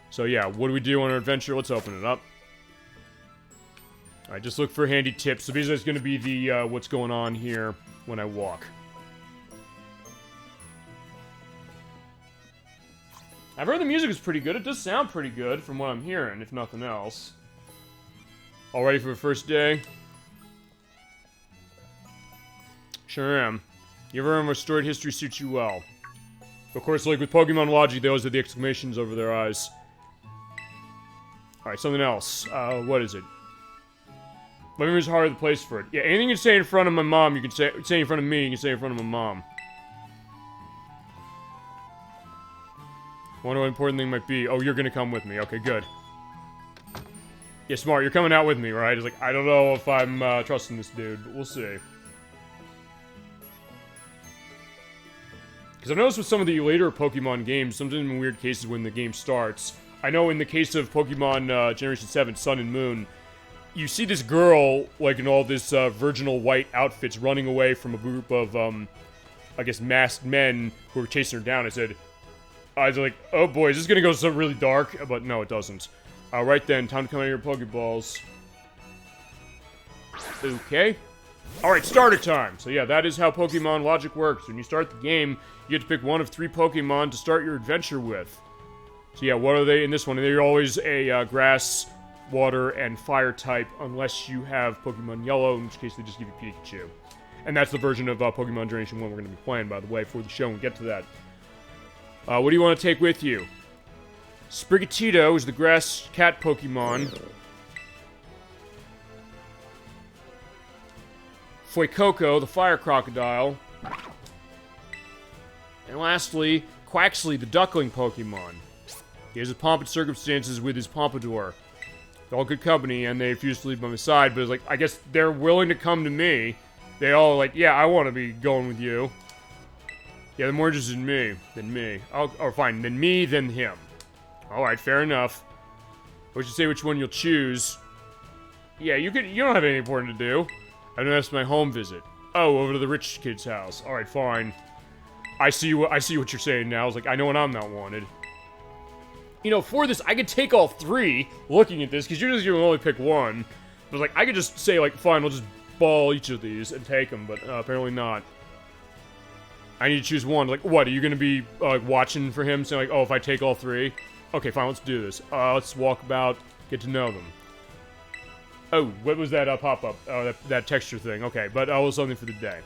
So yeah, what do we do on our adventure? Let's open it up. Alright, just look for handy tips. So basically it's going to be the, what's going on here when I walk. I've heard the music is pretty good. It does sound pretty good from what I'm hearing, if nothing else. All ready for the first day? Sure am. You ever remember storied history suits you well? Of course, like with Pokemon logic, they always have the exclamations over their eyes. Alright, something else. What is it? My memory's hard the place for it. Yeah, anything you can say in front of my mom, you can say in front of me, you can say in front of my mom. Wonder what important thing might be. Oh, you're gonna come with me. Okay, good. Yeah, smart. You're coming out with me, right? It's like, I don't know if I'm trusting this dude, but we'll see. Because I've noticed with some of the later Pokemon games, sometimes in weird cases when the game starts, I know in the case of Pokemon Generation 7, Sun and Moon, you see this girl, like in all this virginal white outfits, running away from a group of, I guess, masked men who were chasing her down. I was like, oh boy, is this gonna go something really dark? But no, it doesn't. Right then, time to come out of your Pokeballs. Okay. Alright, starter time. So yeah, that is how Pokemon logic works. When you start the game, you get to pick one of 3 Pokemon to start your adventure with. So yeah, what are they in this one? They're always a grass, water, and fire type, unless you have Pokemon Yellow, in which case they just give you Pikachu. And that's the version of Pokemon Generation 1 we're going to be playing, by the way, for the show, and get to that. What do you want to take with you? Sprigatito is the grass cat Pokemon. Fuecoco, the fire crocodile. And lastly, Quaxley, the duckling Pokemon. He has a pomp and circumstances with his Pompadour. They're all good company, and they refuse to leave by my side, but it's like, I guess they're willing to come to me. They all like, yeah, I want to be going with you. Yeah, they're more interested in me than me. Or fine, than me than him. Alright, fair enough. I should say which one you'll choose. Yeah, you don't have anything important to do. I know that's my home visit. Oh, over to the rich kid's house. Alright, fine. I see what you're saying now. I was like, I know when I'm not wanted. You know, for this, I could take all 3 looking at this, because usually you only pick one. But like, I could just say, like, fine, we'll just ball each of these and take them, but apparently not. I need to choose one. Like, what? Are you going to be, watching for him, saying, like, oh, if I take all 3? Okay, fine, let's do this. Let's walk about, get to know them. Oh, what was that pop-up? Oh, that texture thing. Okay, but it was something for the day.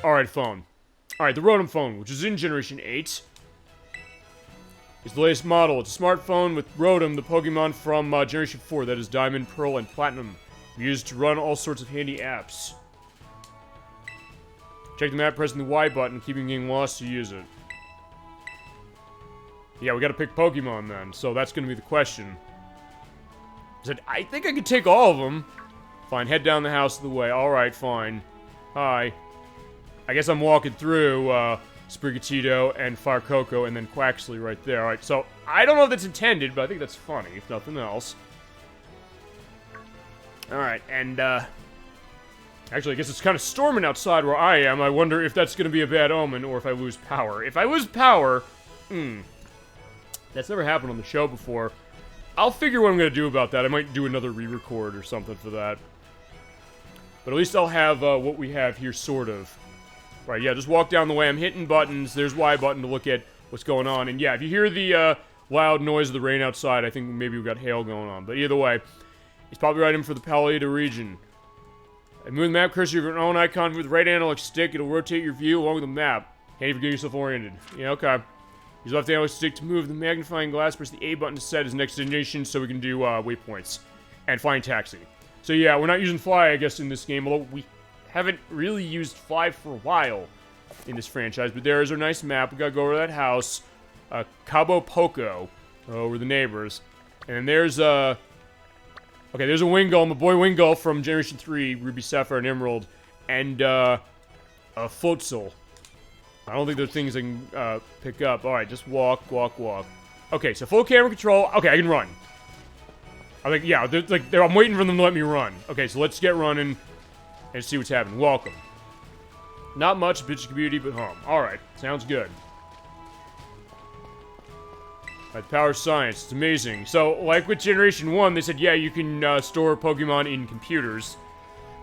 Alright, phone. Alright, the Rotom phone, which is in Generation 8. It's the latest model. It's a smartphone with Rotom, the Pokemon from Generation 4. That is Diamond, Pearl, and Platinum. Used to run all sorts of handy apps. Check the map pressing the Y button, keeping getting lost to use it. Yeah, we gotta pick Pokemon then, so that's gonna be the question. I think I could take all of them. Fine, head down the house of the way. Alright, fine. Hi. I guess I'm walking through, Sprigatito and Fuecoco and then Quaxley right there. Alright, so, I don't know if that's intended, but I think that's funny, if nothing else. Alright, and, actually, I guess it's kind of storming outside where I am. I wonder if that's gonna be a bad omen, or if I lose power. If I lose power, that's never happened on the show before. I'll figure what I'm gonna do about that. I might do another re-record or something for that. But at least I'll have, what we have here, sort of. Right, yeah, just walk down the way. I'm hitting buttons. There's Y button to look at what's going on. And yeah, if you hear the, loud noise of the rain outside, I think maybe we've got hail going on. But either way, it's probably right in for the Paleta region. And move the map cursor of your own icon with the right analog stick. It'll rotate your view along with the map. Handy for getting yourself oriented. Yeah, okay. Use left analog stick to move the magnifying glass. Press the A button to set his next destination so we can do waypoints. And flying taxi. So yeah, we're not using fly, I guess, in this game. Although we haven't really used fly for a while in this franchise. But there is our nice map. We gotta go over to that house. Cabo Poco. Over the neighbors. And then there's, Okay, there's a Wingull, my boy Wingull from Generation 3, Ruby, Sapphire, and Emerald. And, a Floatzel. I don't think they're things I can, pick up. Alright, just walk, walk, walk. Okay, so full camera control. Okay, I can run. I think, yeah, I'm waiting for them to let me run. Okay, so let's get running and see what's happening. Welcome. Not much, bitch community, but home. Alright, sounds good. Alright, power of science, it's amazing. So, like with Generation 1, they said, yeah, you can store Pokemon in computers.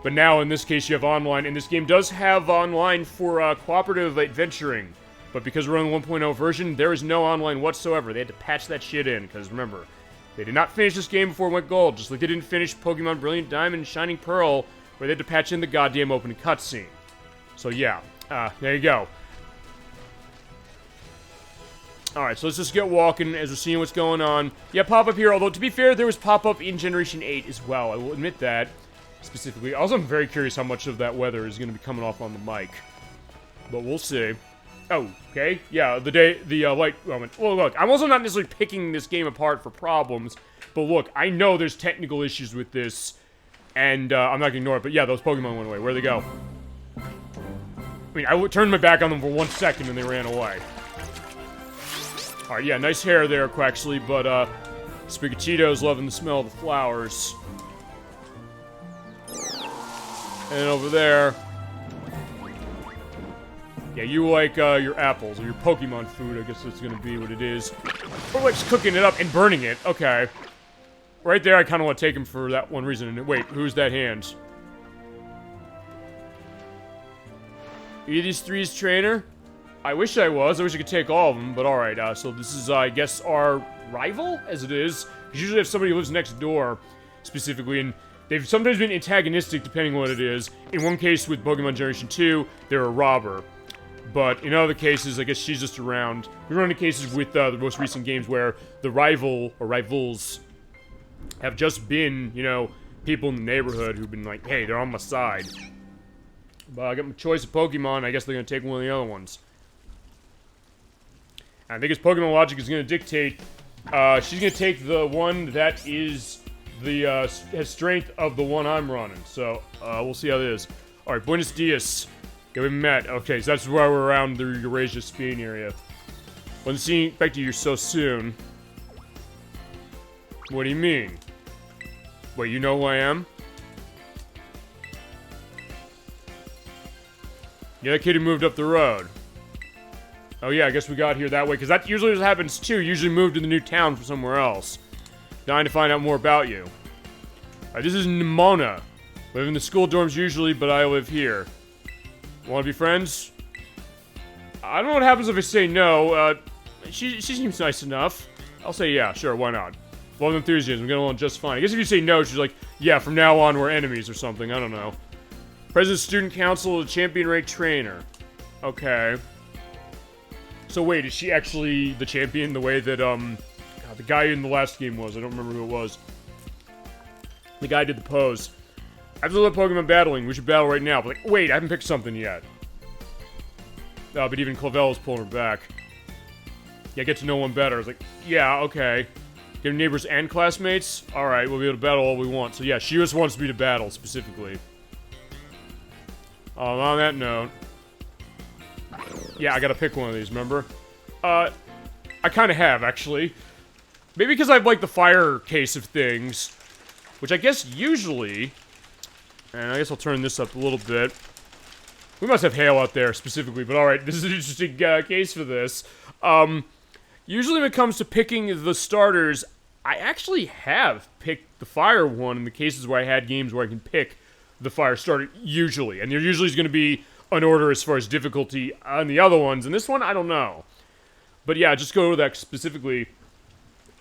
But now, in this case, you have online, and this game does have online for cooperative adventuring. But because we're on the 1.0 version, there is no online whatsoever. They had to patch that shit in, because remember, they did not finish this game before it went gold, just like they didn't finish Pokemon Brilliant Diamond and Shining Pearl, where they had to patch in the goddamn opening cutscene. So yeah, there you go. Alright, so let's just get walking as we're seeing what's going on. Yeah, pop-up here, although to be fair, there was pop-up in Generation 8 as well, I will admit that, specifically. Also, I'm very curious how much of that weather is going to be coming off on the mic. But we'll see. Oh, okay, yeah, the light moment. Well, look, I'm also not necessarily picking this game apart for problems, but look, I know there's technical issues with this, and I'm not gonna ignore it, but yeah, those Pokemon went away. Where'd they go? I mean, I turned my back on them for 1 second and they ran away. Alright, yeah, nice hair there, Quaxley, but, Spigachito's loving the smell of the flowers. And over there... Yeah, you like, your apples, or your Pokemon food, I guess that's gonna be what it is. Or likes cooking it up and burning it, okay. Right there, I kinda want to take him for that one reason. And wait, who's that hand? Are you these three's trainer? I wish I was. I wish I could take all of them, but alright, so this is, I guess, our rival, as it is. Because usually if somebody lives next door, specifically, and they've sometimes been antagonistic, depending on what it is. In one case with Pokemon Generation 2, they're a robber. But in other cases, I guess she's just around. We run into cases with, the most recent games where the rival, or rivals, have just been, you know, people in the neighborhood who've been like, hey, they're on my side. But I got my choice of Pokemon, I guess they're gonna take one of the other ones. And I think his Pokemon logic is gonna dictate, she's gonna take the one that is the, has strength of the one I'm running. So, we'll see how it is. Alright, Buenos Dias. Yeah, we met. Okay, so that's why we're around the Eurasia Spain area. Wasn't seeing expect you so soon. What do you mean? Wait, you know who I am? Yeah, that kid who moved up the road. Oh yeah, I guess we got here that way, because that usually what happens too. Usually move to the new town from somewhere else. Dying to find out more about you. Alright, this is Nimona. Live in the school dorms usually, but I live here. Wanna be friends? I don't know what happens if I say no. She seems nice enough. I'll say yeah, sure, why not? Love and enthusiasm, get along just fine. I guess if you say no, she's like, yeah, from now on we're enemies or something, I don't know. President Student Council, champion rank trainer. Okay. So wait, is she actually the champion the way that, God, the guy in the last game was? I don't remember who it was. The guy did the pose. I love Pokemon battling. We should battle right now. But like, wait, I haven't picked something yet. But even Clavel's pulling her back. Yeah, get to know one better. I was like, yeah, okay. Get neighbors and classmates? Alright, we'll be able to battle all we want. So yeah, she just wants me to battle, specifically. On that note... Yeah, I gotta pick one of these, remember? I kinda have, actually. Maybe because I like the fire case of things. Which I guess usually... And I guess I'll turn this up a little bit. We must have hail out there, specifically, but alright, this is an interesting case for this. Usually when it comes to picking the starters, I actually have picked the fire one in the cases where I had games where I can pick the fire starter, usually. And there usually is going to be an order as far as difficulty on the other ones, and this one, I don't know. But yeah, just go to that specifically.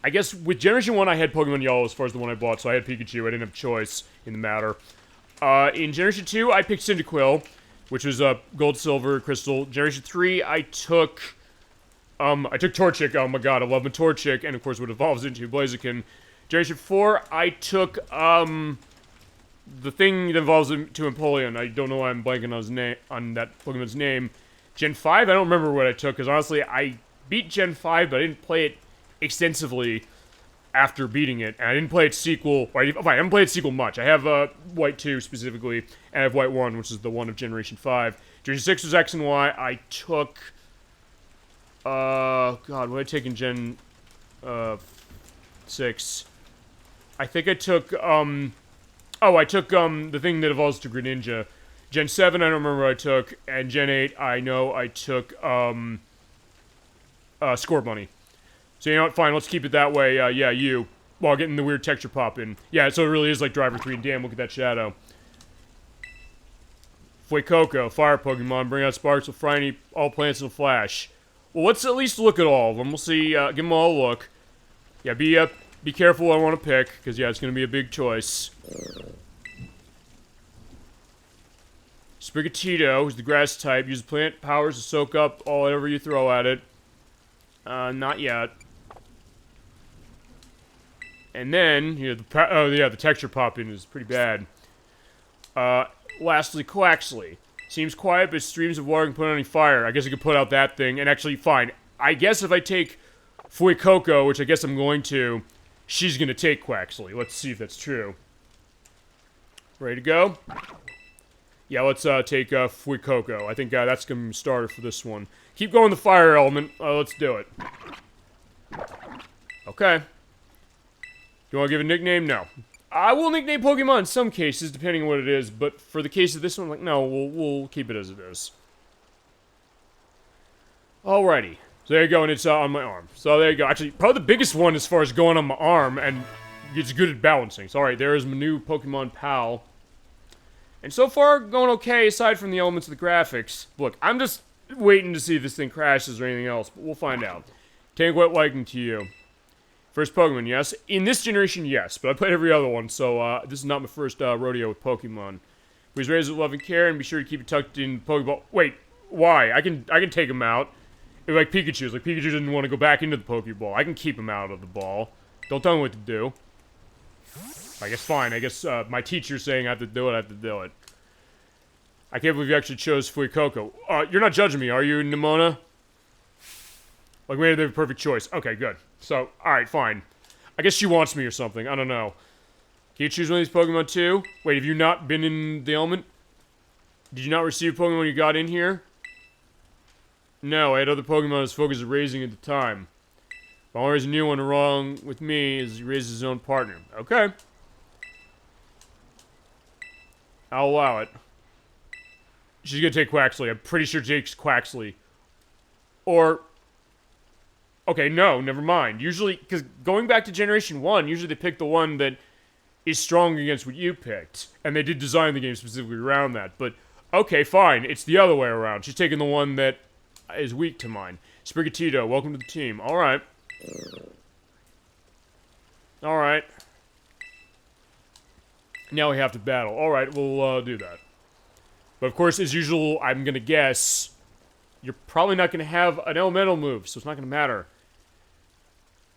I guess with Generation 1, I had Pokemon Yellow as far as the one I bought, so I had Pikachu. I didn't have choice in the matter. In Generation 2, I picked Cyndaquil, which was Gold, Silver, Crystal. Generation 3, I took Torchic. Oh my god, I love my Torchic, and of course what evolves into Blaziken. Generation 4, I took, the thing that evolves into Empoleon. I don't know why I'm blanking on his name, on that Pokemon's name. Gen 5, I don't remember what I took, because honestly, I beat Gen 5, but I didn't play it extensively. after beating it, and I didn't play its sequel. I haven't played its sequel much. I have White 2 specifically, and I have White 1, which is the one of Generation 5. Generation 6 was X and Y. I took... God, what did I take in Gen 6? I think I took, I took, the thing that evolves to Greninja. Gen 7, I don't remember what I took, and Gen 8, I know I took, Score Bunny. So, you know what, fine, let's keep it that way, yeah, you. While getting the weird texture pop in. Yeah, so it really is like Driver 3, and damn, look at that shadow. Fuecoco, Fire Pokemon, bring out sparks, will fry all plants in a flash. Well, let's at least look at all of them. We'll see, give them all a look. Yeah, be careful what I want to pick, because, yeah, it's going to be a big choice. Sprigatito, who's the grass type, uses plant powers to soak up all whatever you throw at it. Not yet. And then, you know, the texture pop-in is pretty bad. Lastly, Quaxley. Seems quiet, but streams of water can put on any fire. I guess I could put out that thing, and actually, fine. I guess if I take Fuecoco, which I guess I'm going to, she's gonna take Quaxley. Let's see if that's true. Ready to go? Yeah, let's take Fuecoco. I think that's gonna be a starter for this one. Keep going the fire element. Let's do it. Okay. You want to give a nickname? No. I will nickname Pokemon in some cases, depending on what it is, but for the case of this one, like, no, we'll keep it as it is. Alrighty. So there you go, and it's on my arm. So there you go. Actually, probably the biggest one as far as going on my arm, and it's good at balancing. So alright, there is my new Pokemon pal. And so far, going okay, aside from the elements of the graphics. Look, I'm just waiting to see if this thing crashes or anything else, but we'll find out. Tank Wet Liking to you. First Pokemon, yes. In this generation, yes, but I played every other one, so this is not my first rodeo with Pokemon. Please raise with love and care, and be sure to keep it tucked in Pokeball. Wait, why? I can take him out. Like Pikachu's. Like Pikachu didn't want to go back into the Pokeball. I can keep him out of the ball. Don't tell me what to do. I guess fine. I guess my teacher's saying I have to do it. I have to do it. I can't believe you actually chose Fuecoco. You're not judging me, are you, Nimona? Like, maybe they're the perfect choice. Okay, good. So, alright, fine. I guess she wants me or something. I don't know. Can you choose one of these Pokemon too? Wait, have you not been in the element? Did you not receive Pokemon when you got in here? No, I had other Pokemon his focus of raising at the time. The only reason new one wrong with me is he raises his own partner. Okay. I'll allow it. She's gonna take Quaxley. I'm pretty sure Jake's Quaxley. Or... okay, no, never mind. Usually, because going back to Generation 1, usually they pick the one that is strong against what you picked. And they did design the game specifically around that. But, okay, fine. It's the other way around. She's taking the one that is weak to mine. Sprigatito, welcome to the team. Alright. Alright. Now we have to battle. Alright, we'll do that. But of course, as usual, I'm gonna guess you're probably not gonna have an elemental move, so it's not gonna matter.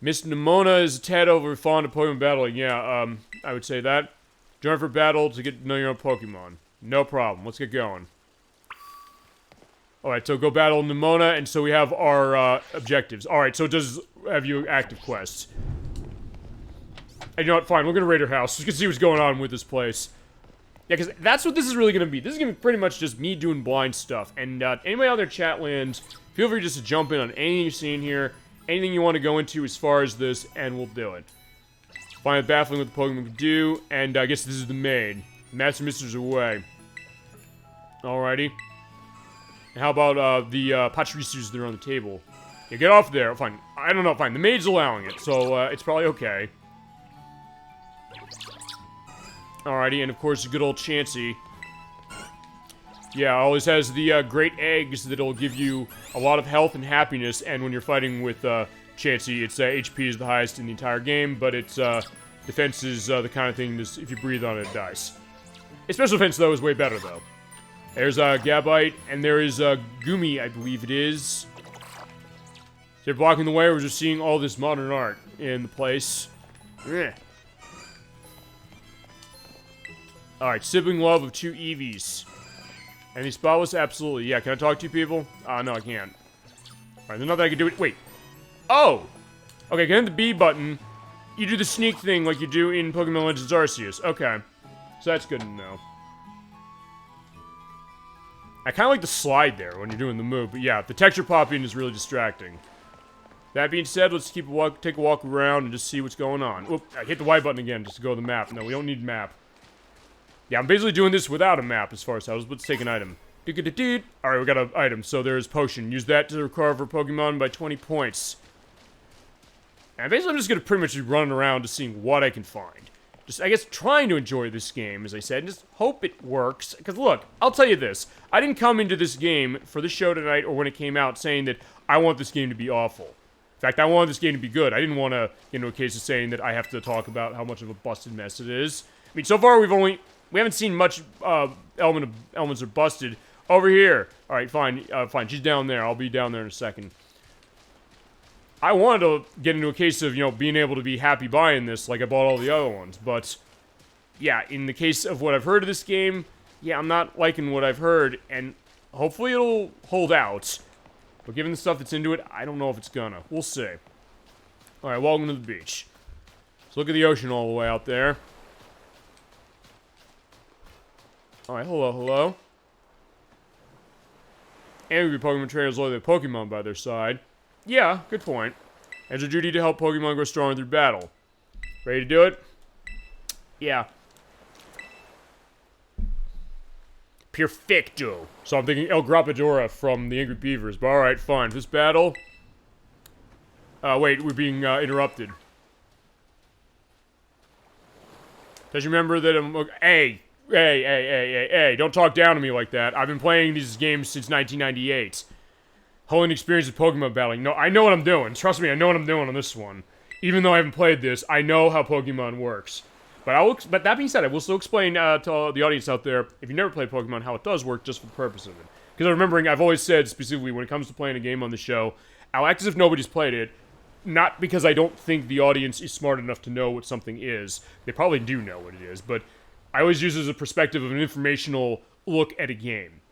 Miss Nimona is a tad over fond of Pokemon battling. Yeah, I would say that. Join for battle to get to know your own Pokemon. No problem. Let's get going. Alright, so go battle Nimona, and so we have our objectives. Alright, so it does have you active quests. And you know what, fine, we're gonna raid her house. Just gonna see what's going on with this place. Yeah, because that's what this is really gonna be. This is gonna be pretty much just me doing blind stuff. And anybody out there chat lands, feel free just to jump in on anything you're seeing here, anything you want to go into as far as this, and we'll do it. Find it baffling what the Pokemon can do, and I guess this is the maid. Master Mister's away. Alrighty. And how about the Pachirisus that are on the table? Yeah, get off there. Fine. I don't know, fine. The maid's allowing it, so it's probably okay. Alrighty, and of course, good old Chansey. Yeah, always has the great eggs that'll give you a lot of health and happiness, and when you're fighting with Chansey, its HP is the highest in the entire game, but its defense is the kind of thing that if you breathe on it, it dies. Its special defense, though, is way better, though. There's Gabite, and there is Gumi, I believe it is. They're blocking the way, we're just seeing all this modern art in the place. Yeah. Alright, sibling love of two Eevees. Any spotless? Absolutely. Yeah, can I talk to you people? No, I can't. Alright, there's nothing I can do. Wait. Oh! Okay, can I hit the B button, You do the sneak thing like you do in Pokemon Legends Arceus. Okay. So that's good to know. I kind of like the slide there when you're doing the move, but yeah, the texture popping is really distracting. That being said, let's take a walk around and just see what's going on. Oop, I hit the Y button again just to go to the map. No, we don't need map. Yeah, I'm basically doing this without a map as far as let's take an item. Alright, we got an item, so there's potion. Use that to recover Pokemon by 20 points. And basically I'm just gonna pretty much be running around just seeing what I can find. Just, I guess, trying to enjoy this game, as I said, and just hope it works. Because, look, I'll tell you this. I didn't come into this game for the show tonight or when it came out saying that I want this game to be awful. In fact, I wanted this game to be good. I didn't want to get into a case of saying that I have to talk about how much of a busted mess it is. I mean, so far we haven't seen much elements are busted. Over here. Alright, fine. Fine. She's down there. I'll be down there in a second. I wanted to get into a case of, being able to be happy buying this like I bought all the other ones. But, yeah, in the case of what I've heard of this game, yeah, I'm not liking what I've heard. And hopefully it'll hold out. But given the stuff that's into it, I don't know if it's gonna. We'll see. Alright, welcome to the beach. Let's look at the ocean all the way out there. Alright, hello. Angry Pokemon trainers loyal to Pokemon by their side. Yeah, good point. It's a duty to help Pokemon grow stronger through battle. Ready to do it? Yeah. Perfecto. So I'm thinking El Grappadora from the Angry Beavers. But alright, fine. This battle... wait, we're being interrupted. Does you remember that I'm... Hey, don't talk down to me like that. I've been playing these games since 1998. Holding experience with Pokemon battling. No, I know what I'm doing. Trust me, I know what I'm doing on this one. Even though I haven't played this, I know how Pokemon works. But that being said, I will still explain to the audience out there, if you never played Pokemon, how it does work just for the purpose of it. Because I'm remembering, I've always said, specifically, when it comes to playing a game on the show, I'll act as if nobody's played it. Not because I don't think the audience is smart enough to know what something is. They probably do know what it is, but... I always use it as a perspective of an informational look at a game.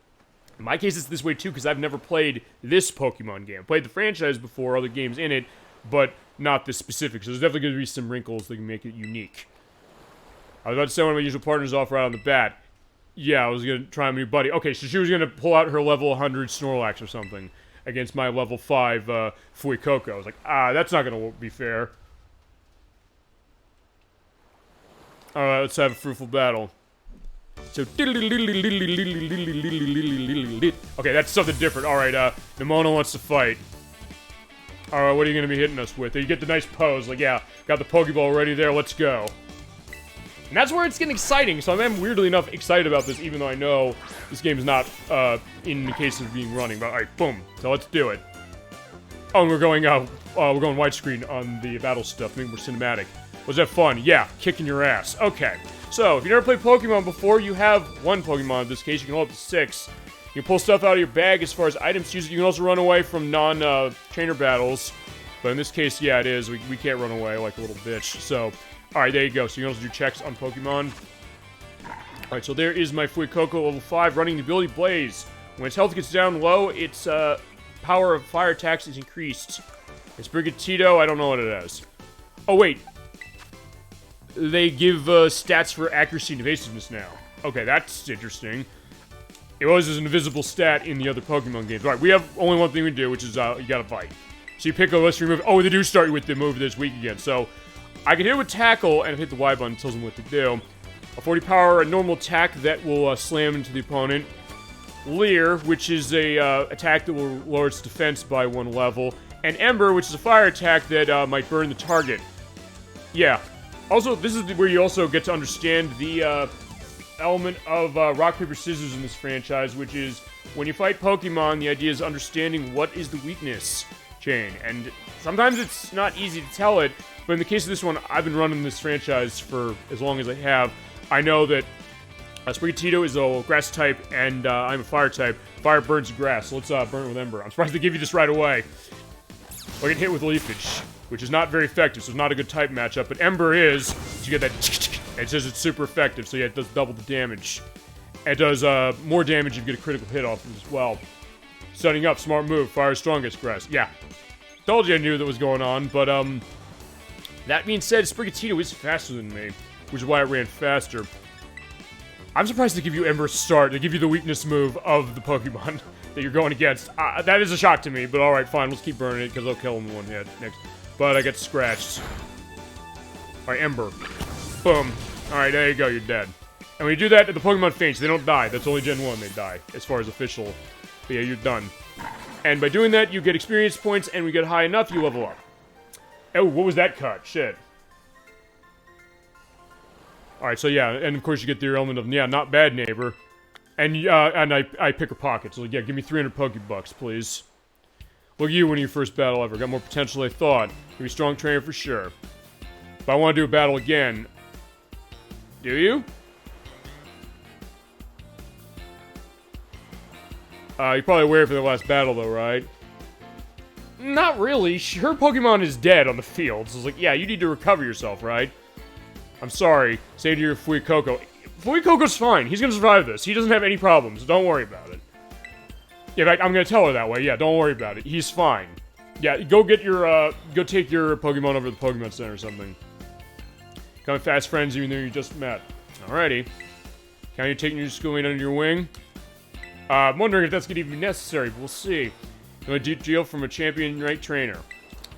In my case, it's this way too, because I've never played this Pokemon game. I played the franchise before, other games in it, but not this specific. So there's definitely going to be some wrinkles that can make it unique. I was about to say one of my usual partners off right on the bat. Yeah, I was going to try my new buddy. Okay, so she was going to pull out her level 100 Snorlax or something against my level 5 Fuecoco. I was like, that's not going to be fair. Alright, let's have a fruitful battle. So, okay, that's something different. Alright, Nimona wants to fight. Alright, what are you gonna be hitting us with? You get the nice pose, like, yeah, got the Pokeball ready there, let's go. And that's where it's getting exciting, so I'm weirdly enough excited about this, even though I know this game is not, in the case of being running. But, alright, boom. So let's do it. Oh, and we're going widescreen on the battle stuff, making more cinematic. Was that fun? Yeah, kicking your ass. Okay, so if you never played Pokemon before, you have one Pokemon in this case. You can hold up to 6. You can pull stuff out of your bag as far as items to use. You can also run away from non-trainer battles. But in this case, yeah, it is. We can't run away like a little bitch. So, alright, there you go. So you can also do checks on Pokemon. Alright, so there is my Fuecoco level 5 running the ability Blaze. When its health gets down low, its power of fire attacks is increased. It's Brigatito, I don't know what it is. Oh, wait. They give stats for accuracy and evasiveness now. Okay, that's interesting. It was as an invisible stat in the other Pokemon games. Alright, we have only one thing we do, which is you gotta fight. So you pick a list, remove. Oh, they do start you with the move this week again. So I can hit with Tackle and hit the Y button, tells them what to do. A 40 power, a normal attack that will slam into the opponent. Leer, which is a attack that will lower its defense by 1 level. And Ember, which is a fire attack that might burn the target. Yeah. Also, this is where you also get to understand the element of rock, paper, scissors in this franchise, which is when you fight Pokemon, the idea is understanding what is the weakness chain. And sometimes it's not easy to tell it, but in the case of this one, I've been running this franchise for as long as I have. I know that Sprigatito is a grass type, and I'm a fire type. Fire burns grass, so let's burn it with Ember. I'm surprised they give you this right away. Or get hit with Leafage, which is not very effective, so it's not a good type matchup. But Ember is, so you get that, and it says it's super effective, so yeah, it does double the damage. It does more damage if you get a critical hit off it as well. Setting up, smart move, fire strongest grass. Yeah. Told you I knew that was going on, but That being said, Sprigatito is faster than me, which is why it ran faster. I'm surprised they give you Ember Start. They give you the weakness move of the Pokemon that you're going against. That is a shock to me, but alright, fine. Let's keep burning it, because I'll kill him in one hit next. But I get scratched. Alright, Ember. Boom. Alright, there you go, you're dead. And when you do that, the Pokemon faints. They don't die. That's only Gen 1 they die, as far as official. But yeah, you're done. And by doing that, you get experience points, and when you get high enough, you level up. Oh, what was that cut? Shit. Alright, so yeah, and of course you get the element of, yeah, not bad, neighbor. And I pick a pocket, so like, yeah, give me 300 Pokebucks, please. Look at you winning your first battle ever. Got more potential than I thought. You're a strong trainer for sure. But I want to do a battle again. Do you? You're probably aware for the last battle, though, right? Not really. Her Pokemon is dead on the field, so it's like, yeah, you need to recover yourself, right? I'm sorry. Say to your Fuecoco. Fuecoco's fine. He's gonna survive this. He doesn't have any problems. Don't worry about it. Yeah, in fact, I'm gonna tell her that way. Yeah, don't worry about it. He's fine. Yeah, go get your, go take your Pokemon over to the Pokemon Center or something. Become fast friends even though you just met. Alrighty. Can you take your schooling under your wing? I'm wondering if that's gonna even be necessary, but we'll see. You want a deal from a champion-right trainer.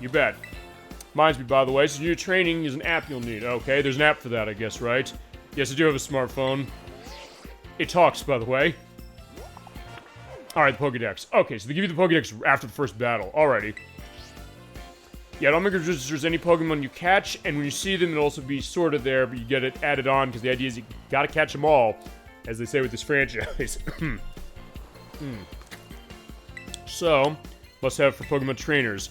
You bet. Reminds me, by the way, so your training is an app you'll need. Okay, there's an app for that, I guess, right? Yes, I do have a smartphone. It talks, by the way. Alright, the Pokedex. Okay, so they give you the Pokedex after the first battle. Alrighty. Yeah, don't make it just there's any Pokemon you catch, and when you see them, it'll also be sorted there, but you get it added on, because the idea is you gotta catch them all, as they say with this franchise. So, must have for Pokemon trainers.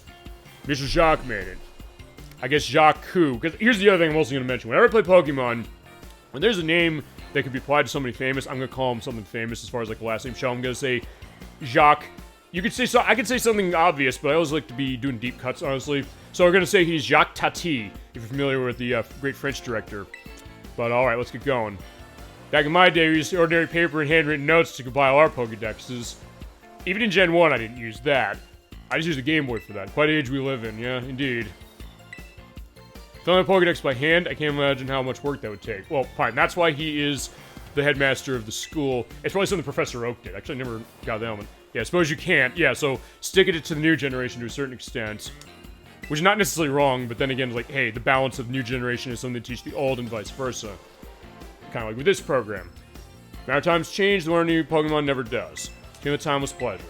Mr. Jacques made it. I guess Jacques Coup. Because here's the other thing I'm also going to mention. Whenever I play Pokemon, when there's a name that could be applied to somebody famous, I'm going to call him something famous as far as like the last name show. I'm going to say Jacques. You could say so. I could say something obvious, but I always like to be doing deep cuts, honestly. So we're going to say he's Jacques Tati, if you're familiar with the great French director. But alright, let's get going. Back in my day, we used ordinary paper and handwritten notes to compile our Pokedexes. Even in Gen 1, I didn't use that. I just used a Game Boy for that. Quite an age we live in, yeah, indeed. Filling a Pokedex by hand, I can't imagine how much work that would take. Well, fine, that's why he is the headmaster of the school. It's probably something Professor Oak did. Actually, I never got the element. Yeah, I suppose you can't. Yeah, so stick it to the new generation to a certain extent. Which is not necessarily wrong, but then again, like, hey, the balance of the new generation is something to teach the old and vice versa. Kind of like with this program. Now times change, the learning new Pokemon never does. Give it timeless pleasure.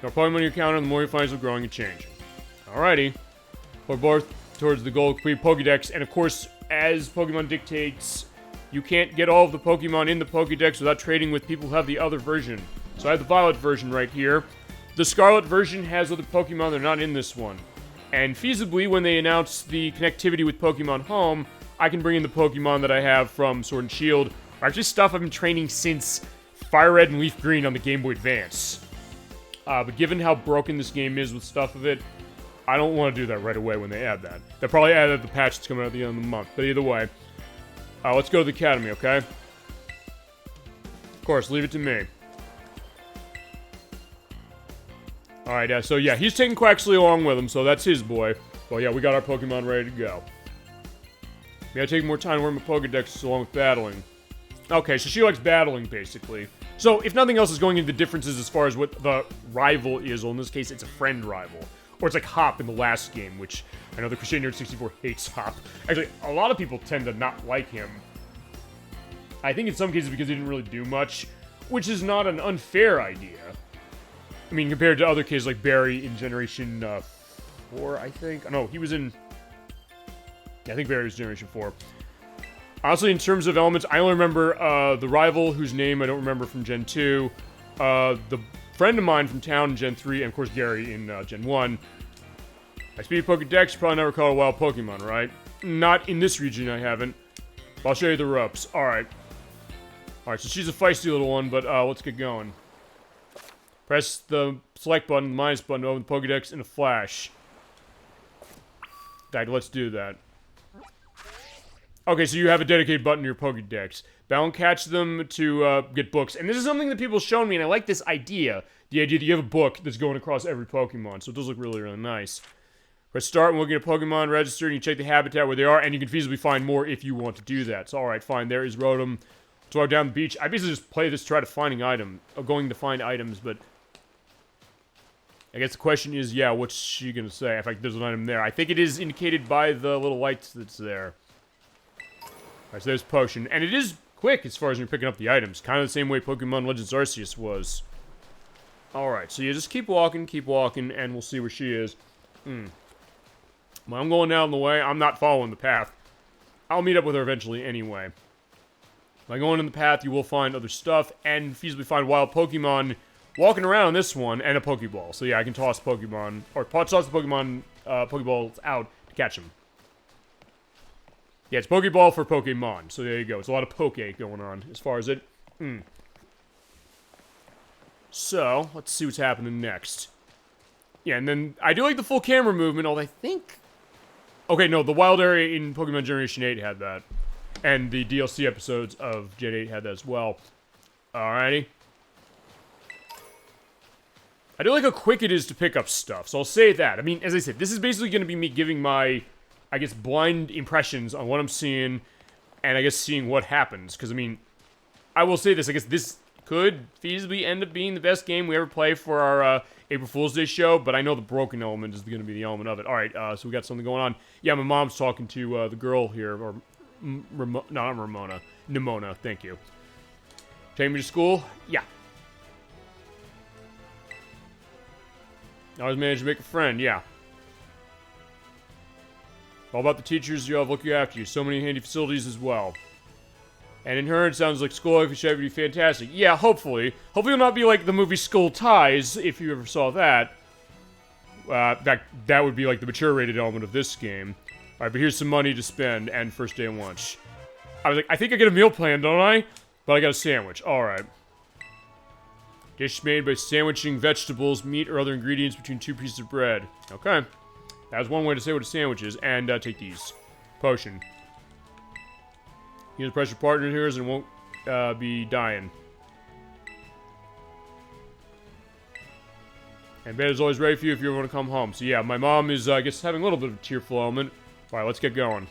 The more Pokemon you encounter, the more you find yourself growing and changing. Alrighty. We're both towards the goal of complete Pokedex, and of course, as Pokemon dictates, you can't get all of the Pokemon in the Pokedex without trading with people who have the other version. So I have the Violet version right here. The Scarlet version has other Pokemon that are not in this one. And feasibly, when they announce the connectivity with Pokemon Home, I can bring in the Pokemon that I have from Sword and Shield, or actually stuff I've been training since Fire Red and Leaf Green on the Game Boy Advance. But given how broken this game is with stuff of it, I don't want to do that right away when they add that. They'll probably add at the patch that's coming out at the end of the month. But either way, let's go to the Academy, okay? Of course, leave it to me. Alright, so yeah, he's taking Quaxley along with him, so that's his boy. Well, yeah, we got our Pokemon ready to go. We gotta take more time to learn my Pokedex along with battling. Okay, so she likes battling, basically. So, if nothing else is going into the differences as far as what the rival is, well, in this case, it's a friend rival. Or it's like Hop in the last game, which I know the Crusade Nerd 64 hates Hop. Actually, a lot of people tend to not like him. I think in some cases because he didn't really do much, which is not an unfair idea. I mean, compared to other cases like Barry in Generation 4, I think. No, he was in... Yeah, I think Barry was Generation 4. Honestly, in terms of elements, I only remember the rival, whose name I don't remember from Gen 2, the friend of mine from town in Gen 3, and of course Gary in Gen 1. I speed Pokedex, you probably never caught a wild Pokemon, right? Not in this region, I haven't. But I'll show you the ropes. Alright. Alright, so she's a feisty little one, but let's get going. Press the select button, the minus button to open the Pokedex in a flash. Right, let's do that. Okay, so you have a dedicated button to your Pokedex. Bound catch them to get books. And this is something that people have shown me, and I like this idea. The idea that you have a book that's going across every Pokemon. So it does look really, really nice. Press start and we'll get a Pokemon registered, and you check the habitat where they are, and you can feasibly find more if you want to do that. So, alright, fine, there is Rotom. So down the beach. I basically just play this to try to find going to find items, but I guess the question is, yeah, what's she gonna say? In fact, there's an item there. I think it is indicated by the little lights that's there. Alright, so there's Potion. And it is quick as far as you're picking up the items. Kind of the same way Pokemon Legends Arceus was. Alright, so you just keep walking, and we'll see where she is. Well, I'm going down the way. I'm not following the path. I'll meet up with her eventually anyway. By going in the path, you will find other stuff, and feasibly find wild Pokemon walking around on this one, and a Pokeball. So yeah, I can toss Pokemon, or toss the Pokemon, Pokeballs out to catch them. Yeah, it's Pokeball for Pokemon, so there you go. It's a lot of Poke going on, as far as it. So, let's see what's happening next. Yeah, and then, I do like the full camera movement, although I think... Okay, no, the wild area in Pokemon Generation 8 had that. And the DLC episodes of Gen 8 had that as well. Alrighty. I do like how quick it is to pick up stuff, so I'll say that. I mean, as I said, this is basically going to be me giving my, I guess, blind impressions on what I'm seeing, and I guess seeing what happens. Because, I mean, I will say this, I guess this could feasibly end up being the best game we ever play for our April Fool's Day show, but I know the broken element is going to be the element of it. Alright, so we got something going on. Yeah, my mom's talking to the girl here, or... not Ramona. Nimona, thank you. Take me to school? Yeah. I always managed to make a friend, yeah. All about the teachers you have looking after you. So many handy facilities as well. And in her, it sounds like school life should be fantastic. Yeah, hopefully. Hopefully it'll not be like the movie Skull Ties, if you ever saw that. In fact, that would be like the mature rated element of this game. Alright, but here's some money to spend, and first day of lunch. I was like, I think I get a meal plan, don't I? But I got a sandwich. Alright. Dish made by sandwiching vegetables, meat, or other ingredients between two pieces of bread. Okay. That's one way to say what a sandwich is. And, take these. Potion. He has a precious partner of yours and won't, be dying. And bed is always ready for you if you ever want to come home. So yeah, my mom is, I guess, having a little bit of a tearful element. Alright, let's get going.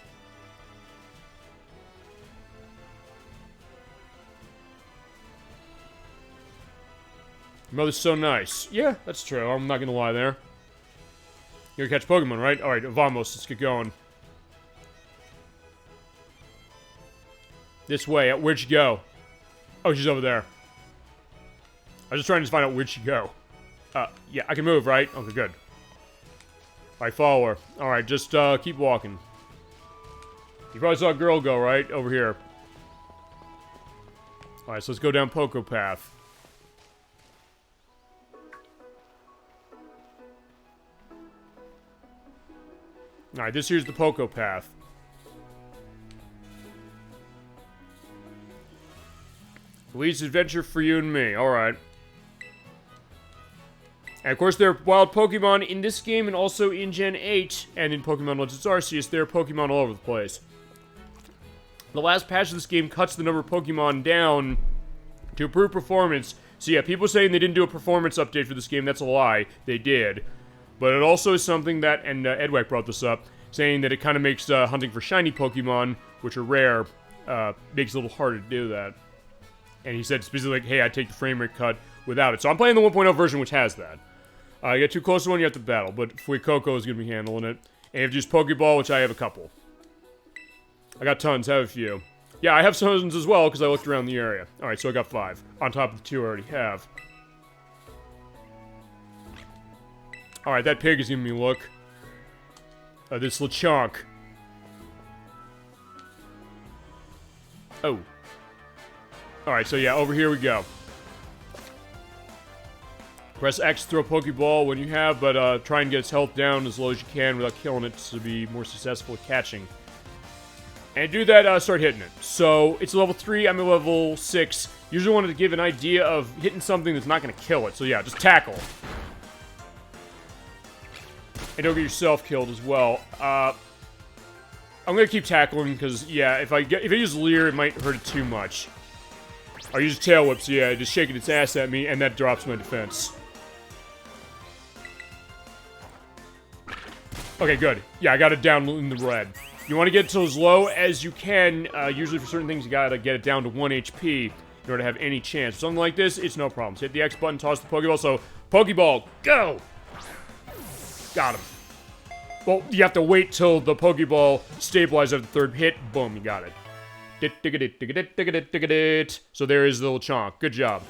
Your mother's so nice. Yeah, that's true. I'm not gonna lie there. You're gonna catch Pokemon, right? Alright, vamos. Let's get going. This way. Where'd she go? Oh, she's over there. I was just trying to find out where'd she go. Yeah, I can move, right? Okay, good. Alright, follow her. Alright, just, keep walking. You probably saw a girl go, right? Over here. Alright, so let's go down Poco Path. Alright, this here's the Poco Path. Leads adventure for you and me. Alright. And of course, there are wild Pokemon in this game and also in Gen 8 and in Pokemon Legends Arceus. There are Pokemon all over the place. The last patch of this game cuts the number of Pokemon down to improve performance. So yeah, people saying they didn't do a performance update for this game, that's a lie. They did. But it also is something that, and Edwick brought this up, saying that it kind of makes hunting for shiny Pokemon, which are rare, makes it a little harder to do that. And he said specifically, like, hey, I'd take the frame rate cut without it. So I'm playing the 1.0 version, which has that. You get too close to one, you have to battle. But Fuecoco is going to be handling it. And you have to use Pokeball, which I have a couple. I got tons, have a few. Yeah, I have tons as well, because I looked around the area. Alright, so I got 5. On top of the 2 I already have. Alright, that pig is giving me a look. This Lechonk. Oh. Alright, so yeah, over here we go. Press X to throw a Pokeball when you have, but try and get its health down as low as you can without killing it to be more successful at catching. And do that, start hitting it. So, it's level 3, I'm at level 6. Usually wanted to give an idea of hitting something that's not going to kill it. So yeah, just tackle. And don't get yourself killed as well. I'm going to keep tackling, because, yeah, if I use Leer, it might hurt it too much. I'll use Tail Whips, yeah, just shaking its ass at me, and that drops my defense. Okay, good. Yeah, I got it down in the red. You want to get to as low as you can. Usually for certain things, you gotta get it down to 1 HP in order to have any chance. For something like this, it's no problem. So hit the X button, toss the Pokeball. So, Pokeball, go! Got him. Well, you have to wait till the Pokeball stabilizes at the third hit. Boom, you got it. So there is the little chonk. Good job.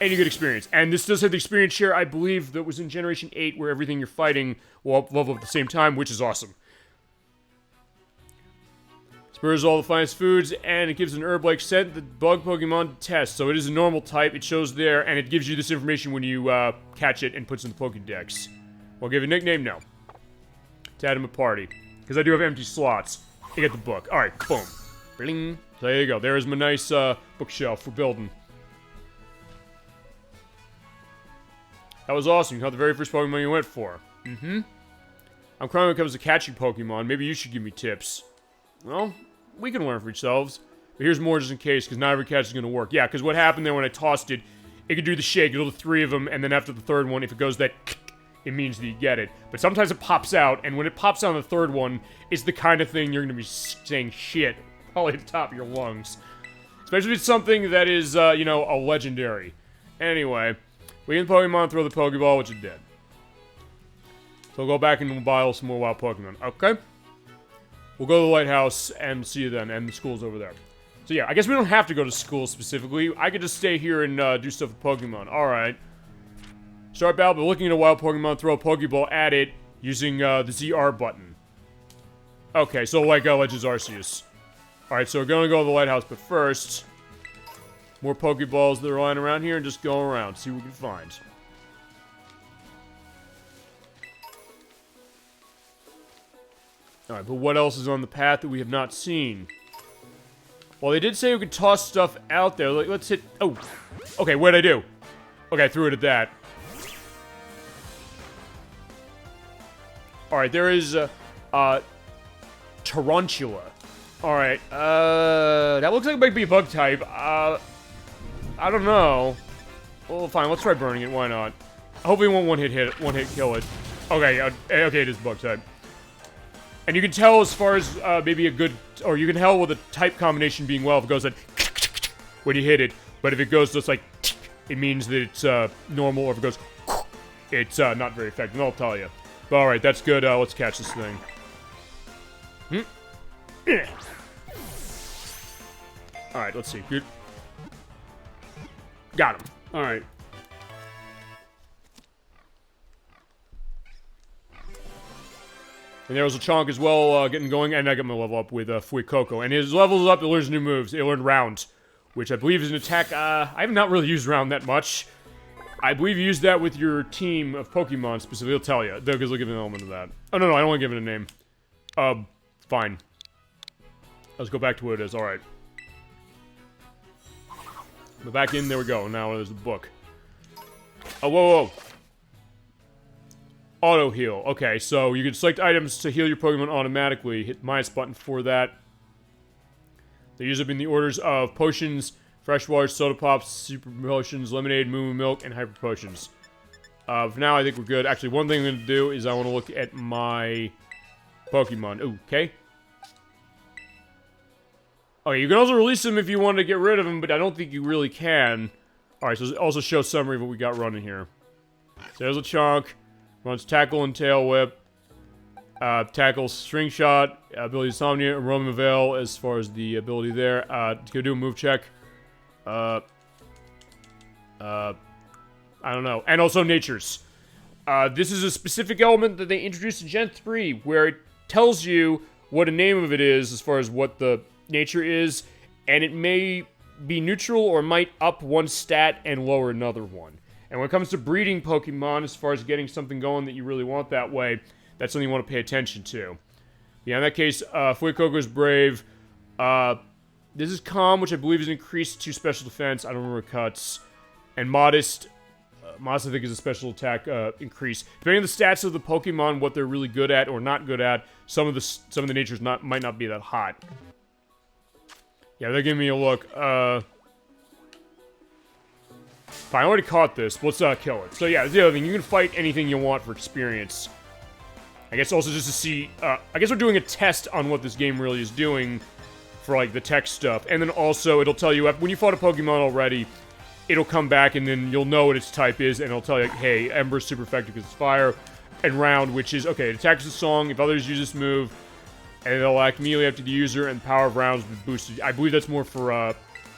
And you get experience. And this does have the experience share, I believe, that was in Generation 8, where everything you're fighting will level up at the same time, which is awesome. Spurs all the finest foods, and it gives an herb-like scent that bug Pokemon test. So it is a normal type, it shows there, and it gives you this information when you catch it and puts it in the Pokedex. I'll give it a nickname? No. To add him a party. Because I do have empty slots. You get the book. Alright, boom. Bling. So there you go. There is my nice bookshelf for building. That was awesome. You caught the very first Pokemon you went for. I'm crying when it comes to catching Pokemon. Maybe you should give me tips. Well, we can learn for ourselves. But here's more just in case, because not every catch is going to work. Yeah, because what happened there when I tossed it, it could do the shake, it'll do 3 of them, and then after the third one, if it goes that, it means that you get it. But sometimes it pops out, and when it pops out on the third one, it's the kind of thing you're going to be saying shit probably at the top of your lungs. Especially if it's something that is, you know, a legendary. Anyway, we can Pokemon throw the Pokeball, which it did. So we'll go back and we'll battle some more wild Pokemon. Okay? We'll go to the lighthouse and see you then, and the school's over there. So yeah, I guess we don't have to go to school specifically. I could just stay here and do stuff with Pokemon. Alright. Start battle by looking at a wild Pokemon, throw a Pokeball at it using the ZR button. Okay, so like Legends Arceus. Alright, so we're gonna go to the lighthouse, but first, more Pokeballs that are lying around here and just go around, see what we can find. Alright, but what else is on the path that we have not seen? Well, they did say we could toss stuff out there. Like, let's hit... Oh! Okay, what'd I do? Okay, I threw it at that. Alright, there is Tarantula. Alright, that looks like it might be a bug type. I don't know. Well, fine, let's try burning it, why not? Hopefully it won't one hit kill it. Okay, okay, it is bug type. And you can tell as far as maybe a good, or you can tell with a type combination being well if it goes like when you hit it, but if it goes just like it means that it's normal, or if it goes it's not very effective. I'll tell you. But all right, that's good. Let's catch this thing. All right, let's see. Good. Got him. All right. And there was a Chonk as well, getting going, and I got my level up with Fuecoco. And his levels up, it learns new moves. It learned Round, which I believe is an attack, I have not really used Round that much. I believe you use that with your team of Pokemon specifically. I'll tell you, because they'll give an element of that. Oh, no, I don't want to give it a name. Fine. Let's go back to what it is, alright. But back in, there we go. Now there's the book. Oh, whoa. Auto heal. Okay, so you can select items to heal your Pokemon automatically. Hit the minus button for that. They use up in the orders of potions, fresh water, soda pops, super potions, lemonade, moo milk, and hyper potions. For now, I think we're good. Actually, one thing I'm going to do is I want to look at my Pokemon. Ooh, okay. Okay, you can also release them if you want to get rid of them, but I don't think you really can. Alright, so it also shows summary of what we got running here. So there's a Chonk. Runs Tackle and Tail Whip. Tackle String Shot. Ability Insomnia and Roaming Veil as far as the ability there. Go do a move check. I don't know. And also Natures. This is a specific element that they introduced in Gen 3 where it tells you what a name of it is as far as what the nature is. And it may be neutral or might up one stat and lower another one. And when it comes to breeding Pokemon, as far as getting something going that you really want that way, that's something you want to pay attention to. Yeah, in that case, Fuecoco is Brave. This is Calm, which I believe is increased to Special Defense. I don't remember cuts. And Modest. Modest, I think, is a special attack increase. Depending on the stats of the Pokemon, what they're really good at or not good at, some of the natures might not be that hot. Yeah, they're giving me a look. Fine, I already caught this. Let's kill it. So yeah, the other thing, you can fight anything you want for experience. I guess also just to see, I guess we're doing a test on what this game really is doing for, like, the tech stuff. And then also, it'll tell you, when you fought a Pokemon already, it'll come back and then you'll know what its type is, and it'll tell you, like, hey, Ember's super effective because it's fire, and Round, which is, okay, it attacks the song if others use this move, and it'll act immediately after the user, and the power of Rounds will be boosted. I believe that's more for,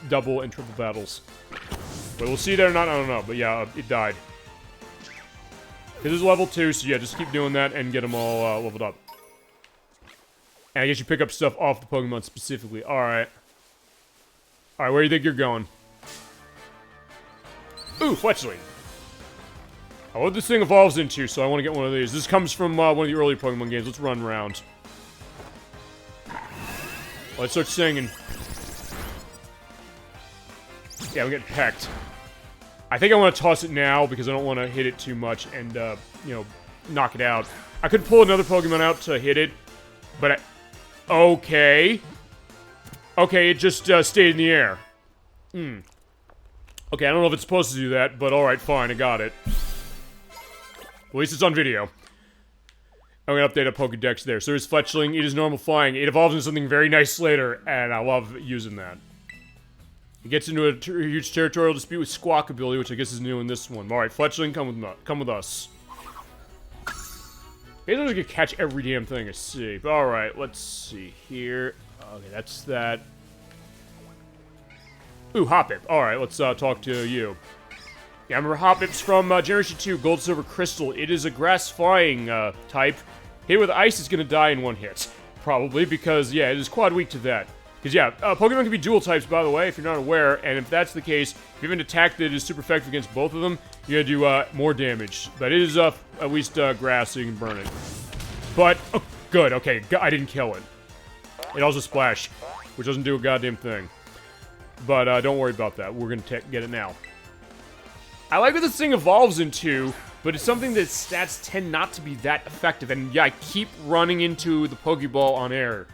double and triple battles. But we'll see that or not, I don't know, but yeah, it died. This is level 2, so yeah, just keep doing that and get them all, leveled up. And I guess you pick up stuff off the Pokemon specifically. Alright. Alright, where do you think you're going? Ooh, Fletchling. I love what this thing evolves into, so I want to get one of these. This comes from one of the earlier Pokemon games. Let's run around. Let's start singing. Yeah, we get pecked. I think I want to toss it now because I don't want to hit it too much and, you know, knock it out. I could pull another Pokemon out to hit it, but okay. Okay, it just stayed in the air. Okay, I don't know if it's supposed to do that, but alright, fine, I got it. At least it's on video. I'm gonna update a Pokedex there. So there's Fletchling, it is normal flying. It evolves into something very nice later, and I love using that. It gets into a huge territorial dispute with Squawk ability, which I guess is new in this one. Alright, Fletchling, come with us. Maybe I'm just gonna catch every damn thing I see. But alright, let's see here. Okay, that's that. Ooh, Hoppip. Alright, let's talk to you. Yeah, I remember Hoppip's from Generation 2, Gold, Silver, Crystal. It is a grass-flying type. Hit with ice, it's gonna die in one hit. Probably, because, yeah, it is quad weak to that. Because, yeah, Pokemon can be dual types, by the way, if you're not aware, and if that's the case, if you have an attack that is super effective against both of them, you're gonna do more damage. But it is, at least, grass, so you can burn it. But, oh, good, okay, I didn't kill it. It also Splash, which doesn't do a goddamn thing. But, don't worry about that, we're gonna get it now. I like what this thing evolves into, but it's something that stats tend not to be that effective, and yeah, I keep running into the Pokeball on air.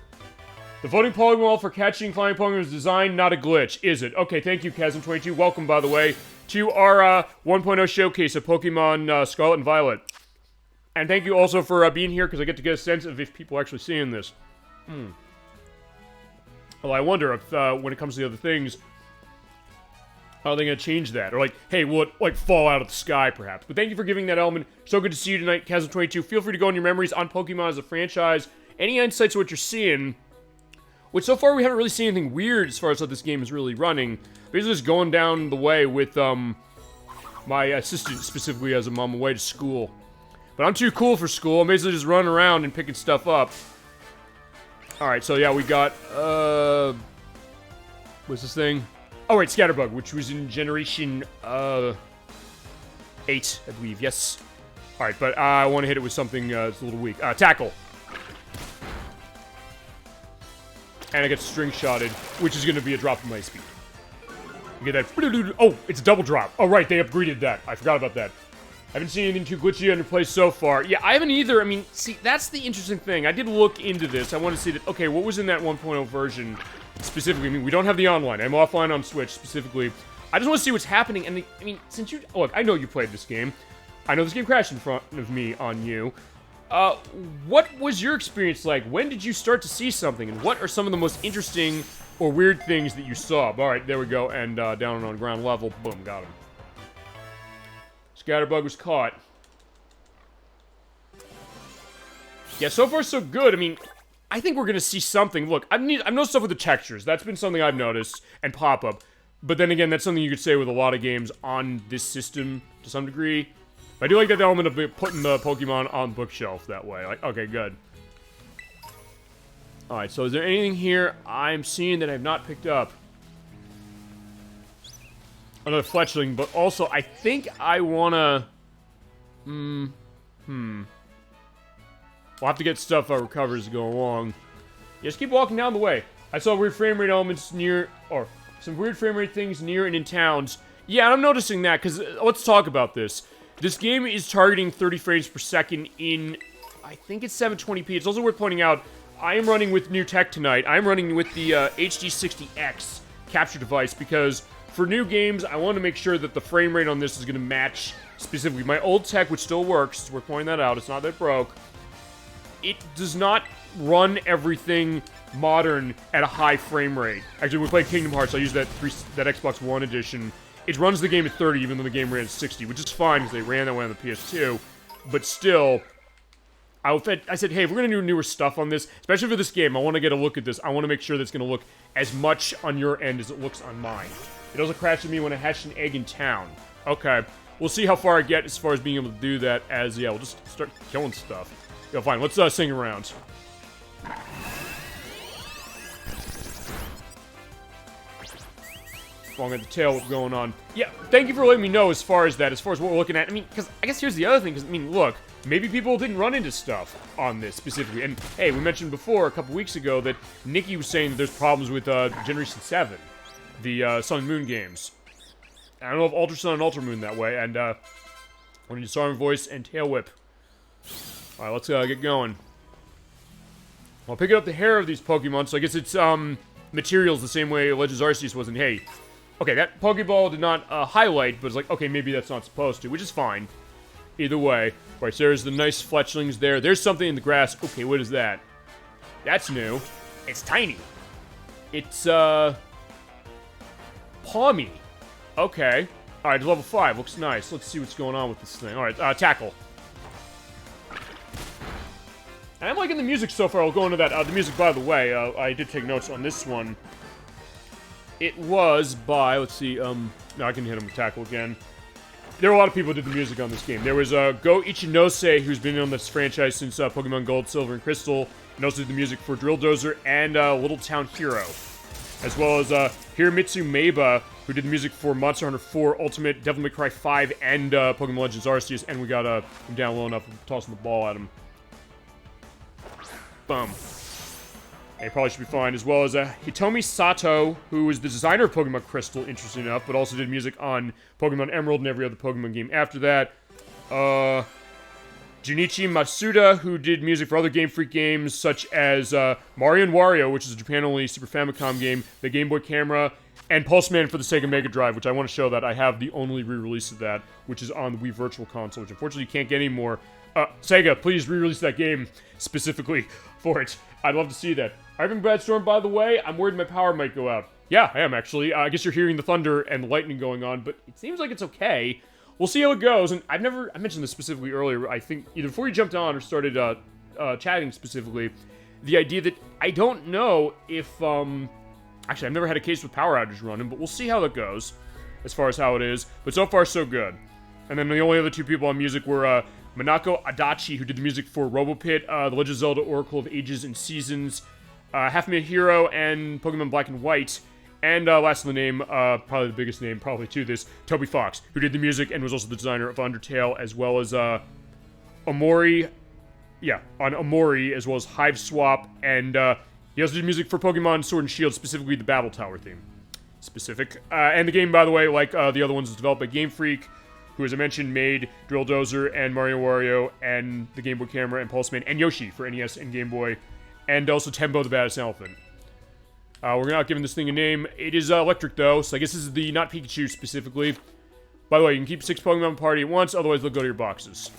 The floating Pokeball for catching flying Pokemon is designed, not a glitch, is it? Okay, thank you, Chasm22. Welcome, by the way, to our 1.0 showcase of Pokemon Scarlet and Violet. And thank you also for being here, because I get to get a sense of if people are actually seeing this. Well, I wonder if, when it comes to the other things, how are they going to change that? Or like, hey, will it, like, fall out of the sky, perhaps? But thank you for giving that element. So good to see you tonight, Chasm22. Feel free to go on your memories on Pokemon as a franchise. Any insights on what you're seeing? Which, so far, we haven't really seen anything weird as far as how this game is really running. Basically just going down the way with, my assistant, specifically as I'm on my way to school. But I'm too cool for school. I'm basically just running around and picking stuff up. Alright, so yeah, we got, what's this thing? Oh, right, Scatterbug, which was in Generation, 8, I believe, yes. Alright, but I want to hit it with something that's a little weak. Tackle. And I get String Shotted, which is going to be a drop in my speed. You get that. Oh, it's a double drop. Oh, right, they upgraded that. I forgot about that. I haven't seen anything too glitchy on your place so far. Yeah, I haven't either. I mean, see, that's the interesting thing. I did look into this. I want to see that, okay, what was in that 1.0 version specifically? I mean, we don't have the online. I'm offline on Switch specifically. I just want to see what's happening. And, I mean, since you... Look, I know you played this game. I know this game crashed in front of me on you. What was your experience like? When did you start to see something? And what are some of the most interesting or weird things that you saw? Alright, there we go. And down on ground level. Boom, got him. Scatterbug was caught. Yeah, so far so good. I mean, I think we're gonna see something. Look, I've noticed stuff with the textures. That's been something I've noticed. And pop-up. But then again, that's something you could say with a lot of games on this system to some degree. I do like that element of putting the Pokemon on the bookshelf that way. Like, okay, good. Alright, so is there anything here I'm seeing that I've not picked up? Another Fletchling, but also, I think I wanna... We'll have to get stuff recovered as we go along. Yeah, just keep walking down the way. I saw weird frame rate elements near... Or, some weird frame rate things near and in towns. Yeah, I'm noticing that, because let's talk about this. This game is targeting 30 frames per second in, I think it's 720p. It's also worth pointing out, I am running with new tech tonight. I'm running with the HD60X capture device because for new games, I want to make sure that the frame rate on this is going to match specifically my old tech, which still works. We're pointing that out. It's not that it broke. it does not run everything modern at a high frame rate. Actually, when we play Kingdom Hearts, I use that Xbox One edition. It runs the game at 30, even though the game ran at 60, which is fine, because they ran that way on the PS2. But still, I said, hey, if we're going to do newer stuff on this, especially for this game, I want to get a look at this. I want to make sure that it's going to look as much on your end as it looks on mine. It also crashed with me when I hatched an egg in town. Okay, we'll see how far I get as far as being able to do that as, yeah, we'll just start killing stuff. Yo, fine, let's sing around. Long at the tail, what's going on. Yeah, thank you for letting me know as far as that, as far as what we're looking at. I mean, because I guess here's the other thing, because, I mean, look, maybe people didn't run into stuff on this specifically. And, hey, we mentioned before, a couple weeks ago, that Nikki was saying that there's problems with Generation 7, the Sun and Moon games. I don't know if Ultra Sun and Ultra Moon that way, and, we need Soaring Voice and Tail Whip. Alright, let's get going. Well, picking up the hair of these Pokemon, so I guess it's, materials the same way Legends Arceus was, and hey, okay, that Pokeball did not highlight, but it's like, okay, maybe that's not supposed to, which is fine. Either way. Right, so there's the nice fletchlings there. There's something in the grass. Okay, what is that? That's new. It's tiny. It's, Palmy. Okay. Alright, level 5. Looks nice. Let's see what's going on with this thing. Alright, tackle. I'm liking the music so far. I'll go into that. The music, by the way, I did take notes on this one. It was by, let's see, no, I can hit him with tackle again. There were a lot of people who did the music on this game. There was Go Ichinose, who's been on this franchise since Pokemon Gold, Silver, and Crystal, and also did the music for Drill Dozer and Little Town Hero. As well as Hiromitsu Meiba, who did the music for Monster Hunter 4, Ultimate, Devil May Cry 5, and Pokemon Legends Arceus, and we got him down low enough, tossing the ball at him. Boom. And he probably should be fine, as well as Hitomi Sato, who is the designer of Pokemon Crystal, interesting enough, but also did music on Pokemon Emerald and every other Pokemon game after that. Junichi Masuda, who did music for other Game Freak games, such as Mario & Wario, which is a Japan-only Super Famicom game, the Game Boy Camera, and Pulseman for the Sega Mega Drive, which I want to show that I have the only re-release of that, which is on the Wii Virtual Console, which unfortunately you can't get anymore. Sega, please re-release that game specifically for it. I'd love to see that. Ivan Bad Storm, by the way, I'm worried my power might go out. Yeah, I am, actually. I guess you're hearing the thunder and the lightning going on, but it seems like it's okay. We'll see how it goes, and I mentioned this specifically earlier, I think, either before you jumped on or started chatting specifically, the idea that I don't know if, actually, I've never had a case with power outage running, but we'll see how that goes, as far as how it is, but so far, so good. And then the only other two people on music were, Minako Adachi, who did the music for Robopit, The Legend of Zelda Oracle of Ages and Seasons, Half a Minute Hero, and Pokemon Black and White. And last in the name, probably the biggest name probably to this, Toby Fox, who did the music and was also the designer of Undertale, as well as Omori, yeah, on Omori, as well as Hive Swap, and he also did music for Pokemon Sword and Shield, specifically the Battle Tower theme. And the game, by the way, like the other ones, is developed by Game Freak, who, as I mentioned, made Drill Dozer and Mario Wario and the Game Boy Camera and Pulseman and Yoshi for NES and Game Boy, and also Tembo the Badass Elephant. We're not giving this thing a name. It is electric, though, so I guess this is the not Pikachu specifically. By the way, you can keep 6 Pokemon party at once, otherwise they'll go to your boxes.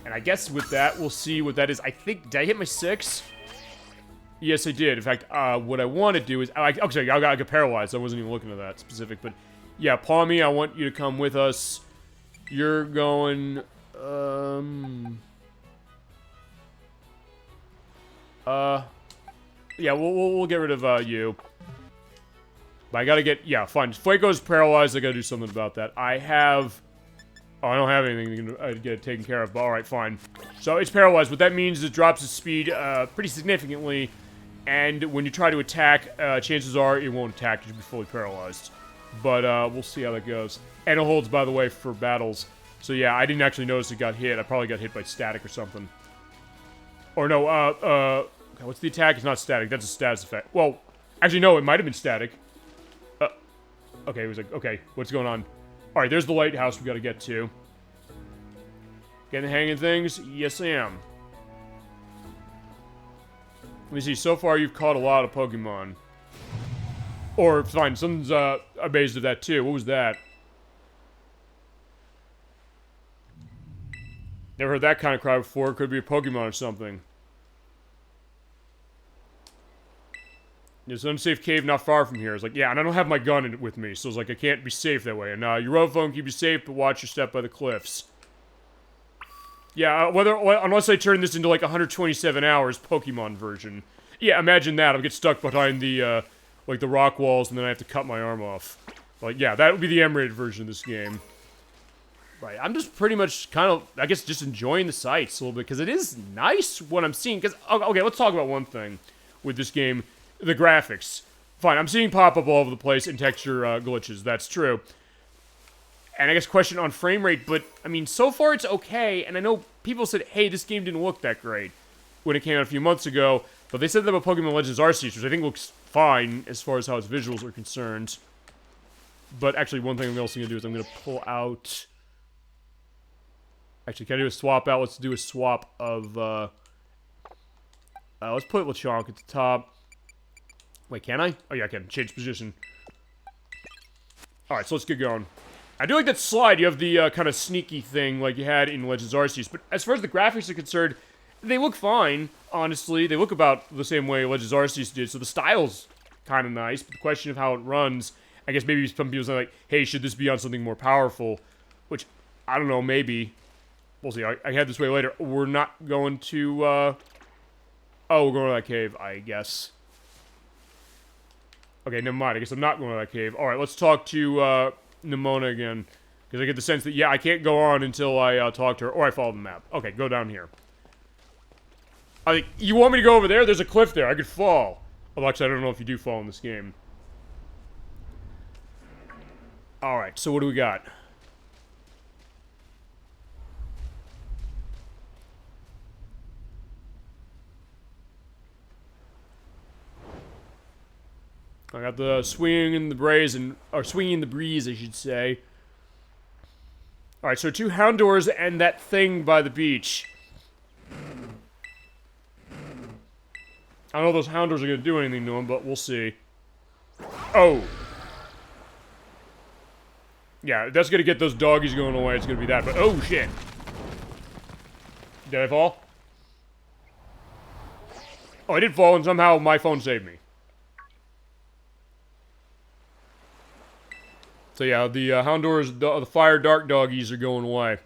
And I guess with that, we'll see what that is. I think, did I hit my 6? Yes, I did. In fact, what I want to do is... Okay, I got paralyzed. I wasn't even looking at that specific, but... Yeah, Palmy, I want you to come with us. You're going... Yeah, we'll get rid of, you. But I gotta get... Yeah, fine. Fuego's paralyzed. I gotta do something about that. I have... Oh, I don't have anything to get it taken care of, but alright, fine. So, it's paralyzed. What that means is it drops its speed, pretty significantly. And when you try to attack, chances are it won't attack because you'll be fully paralyzed. But, we'll see how that goes. And it holds, by the way, for battles. So, yeah, I didn't actually notice it got hit. I probably got hit by static or something. Or, no, what's the attack? It's not static. That's a status effect. Well, actually, no, it might have been static. Okay, it was like, okay, what's going on? Alright, there's the lighthouse we gotta get to. Getting the hang of things? Yes, I am. Let me see. So far, you've caught a lot of Pokemon. Or, fine, someone's, amazed at that, too. What was that? Never heard that kind of cry before. Could be a Pokemon or something. There's an unsafe cave not far from here. It's like, yeah, and I don't have my gun with me, so it's like I can't be safe that way. And your road phone keep you safe, but watch your step by the cliffs. Yeah, unless I turn this into like 127 hours Pokemon version. Yeah, imagine that. I'll get stuck behind the, like the rock walls, and then I have to cut my arm off. Like, yeah, that would be the M-rated version of this game. Right, I'm just pretty much kind of, I guess, just enjoying the sights a little bit, because it is nice what I'm seeing. Because, okay, let's talk about one thing with this game. The graphics. Fine, I'm seeing pop-up all over the place and texture glitches. That's true. And I guess question on frame rate, but, I mean, so far it's okay, and I know people said, hey, this game didn't look that great when it came out a few months ago, but they said that about Pokemon Legends Arceus, which I think looks fine as far as how its visuals are concerned. But actually, one thing I'm also going to do is I'm going to pull out... Actually, can I do a swap out? Let's do a swap of, let's put Lechonk at the top. Wait, can I? Oh, yeah, I can. Change position. Alright, so let's get going. I do like that slide. You have the, kind of sneaky thing like you had in Legends Arceus. But as far as the graphics are concerned, they look fine, honestly. They look about the same way Legends Arceus did, so the style's kind of nice. But the question of how it runs, I guess maybe some people say, like, hey, should this be on something more powerful? Which, I don't know, maybe. We'll see. I head this way later. We're not going to, oh, we're going to that cave, I guess. Okay, never mind. I guess I'm not going to that cave. Alright, let's talk to, Nimona again. Because I get the sense that, yeah, I can't go on until I, talk to her. Or I follow the map. Okay, go down here. I think, you want me to go over there? There's a cliff there. I could fall. Well, actually, I don't know if you do fall in this game. Alright, so what do we got? I got the swinging in the breeze, or swinging in the breeze, I should say. Alright, so 2 Houndours and that thing by the beach. I don't know if those Houndours are going to do anything to him, but we'll see. Oh! Yeah, that's going to get those doggies going away. It's going to be that, but oh shit! Did I fall? Oh, I did fall, and somehow my phone saved me. So yeah, the Houndours, the Fire Dark doggies are going away.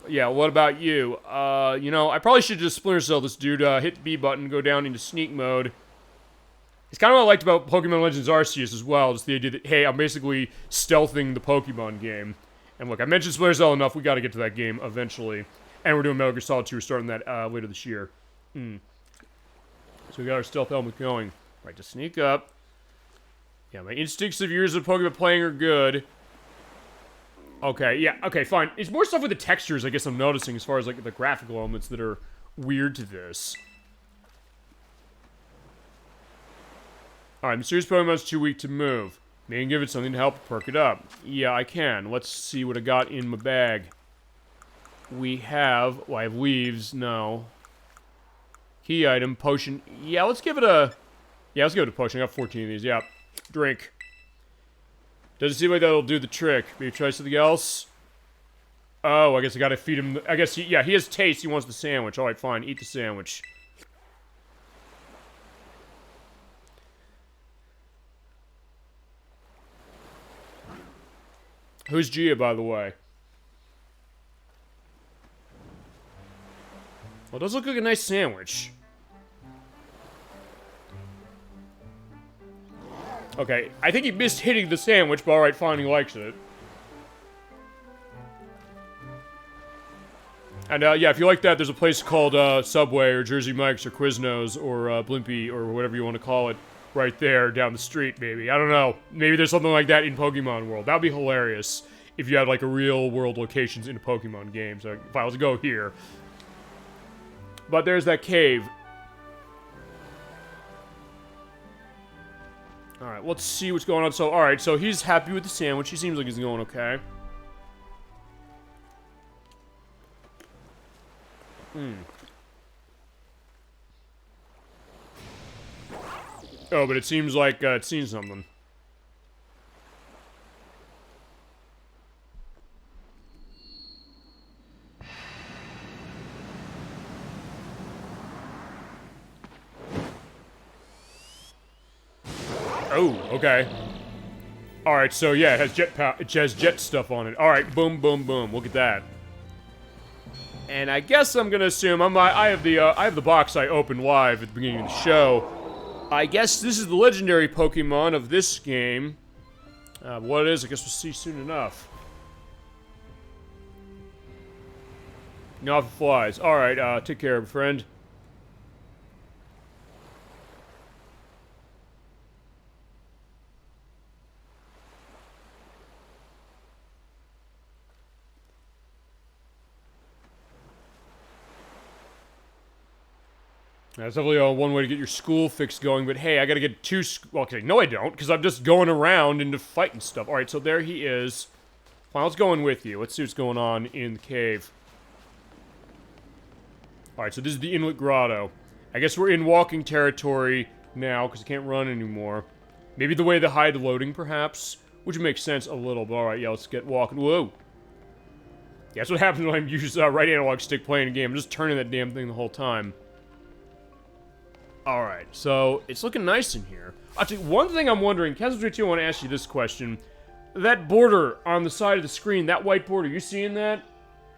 Yeah, what about you? You know, I probably should just Splinter Cell this dude, hit the B button, go down into sneak mode. It's kind of what I liked about Pokemon Legends Arceus as well, just the idea that, hey, I'm basically stealthing the Pokemon game. And look, I mentioned Splinter Cell enough, we gotta get to that game eventually. And we're doing Metal Gear Solid 2, we're starting that, later this year. So we got our stealth element going. Right, to sneak up. Yeah, my instincts of years of Pokemon playing are good. Okay, yeah, okay, fine. It's more stuff with the textures, I guess I'm noticing, as far as, like, the graphical elements that are weird to this. Alright, mysterious Pokemon's too weak to move. Maybe give it something to help perk it up. Yeah, I can. Let's see what I got in my bag. We have... Well, I have leaves. No. Key item. Potion. Yeah, let's give it a... Yeah, let's give it a potion. I got 14 of these. Yeah. Drink. Doesn't seem like that'll do the trick. Maybe try something else? Oh, I guess I gotta feed him... I guess, yeah, he has taste. He wants the sandwich. Alright, fine. Eat the sandwich. Who's Gia, by the way? Well, it does look like a nice sandwich. Okay, I think he missed hitting the sandwich, but alright, fine, he likes it. And, yeah, if you like that, there's a place called, Subway, or Jersey Mike's, or Quiznos, or, Blimpie, or whatever you want to call it, right there, down the street, maybe. I don't know. Maybe there's something like that in Pokemon World. That would be hilarious if you had, like, a real-world locations in a Pokemon game. So, if I was to go here. But there's that cave. Alright, let's see what's going on. So, alright, so he's happy with the sandwich. He seems like he's going okay. Oh, but it seems like, it's seen something. Oh, okay. Alright, so yeah, it has jet stuff on it. Alright, boom, boom, boom. Look at that. And I guess I'm gonna assume I have the box I opened live at the beginning of the show. I guess this is the legendary Pokemon of this game. What it is, I guess we'll see soon enough. Now it flies. Alright, take care, friend. That's definitely one way to get your school fix going, but hey, I gotta get two well, okay, no I don't, because I'm just going around into fighting stuff. Alright, so there he is. Fine, let's go in with you. Let's see what's going on in the cave. Alright, so this is the Inlet Grotto. I guess we're in walking territory now, because I can't run anymore. Maybe the way the hide loading, perhaps? Which makes sense a little, but alright, yeah, let's get walking. Whoa! Yeah, that's what happens when I use right analog stick playing a game. I'm just turning that damn thing the whole time. Alright, so it's looking nice in here. Actually, one thing I'm wondering, Kazuma2, I want to ask you this question. That border on the side of the screen, that white border, you seeing that?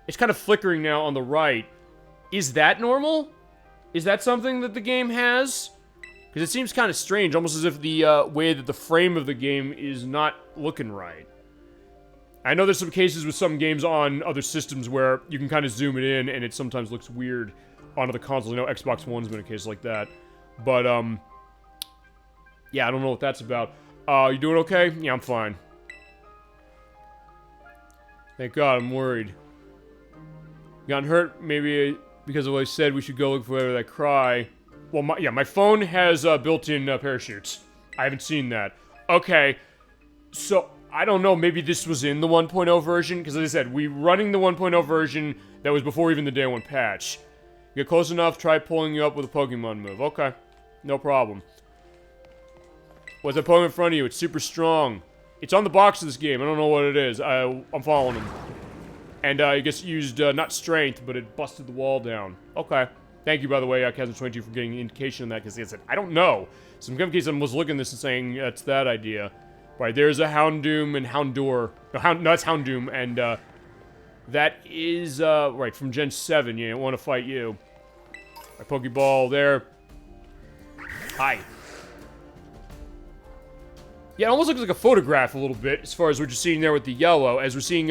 It's kind of flickering now on the right. Is that normal? Is that something that the game has? Because it seems kind of strange, almost as if the way that the frame of the game is not looking right. I know there's some cases with some games on other systems where you can kind of zoom it in and it sometimes looks weird onto the console. I know Xbox One's been a case like that. But, yeah, I don't know what that's about. You doing okay? Yeah, I'm fine. Thank God, I'm worried. Gotten hurt, maybe because of what I said, we should go look for that cry. Well, my phone has, built-in, parachutes. I haven't seen that. Okay, so, I don't know, maybe this was in the 1.0 version, because as I said, we running the 1.0 version that was before even the day one patch. Get close enough, try pulling you up with a Pokemon move. Okay. No problem. What's that Pokemon in front of you? It's super strong. It's on the box of this game. I don't know what it is. I'm following him. And, I guess it used, not strength, but it busted the wall down. Okay. Thank you, by the way, Kazuma22, for getting an indication on that, because I said, I don't know. So in some case, I was looking at this and saying, that's that idea. Right, there's a Houndoom and Houndour. No, that's Houndoom, and, that is, right, from Gen 7. Yeah, I want to fight you. My Pokeball there. Hi. Yeah, it almost looks like a photograph a little bit, as far as what you're seeing there with the yellow, as we're seeing,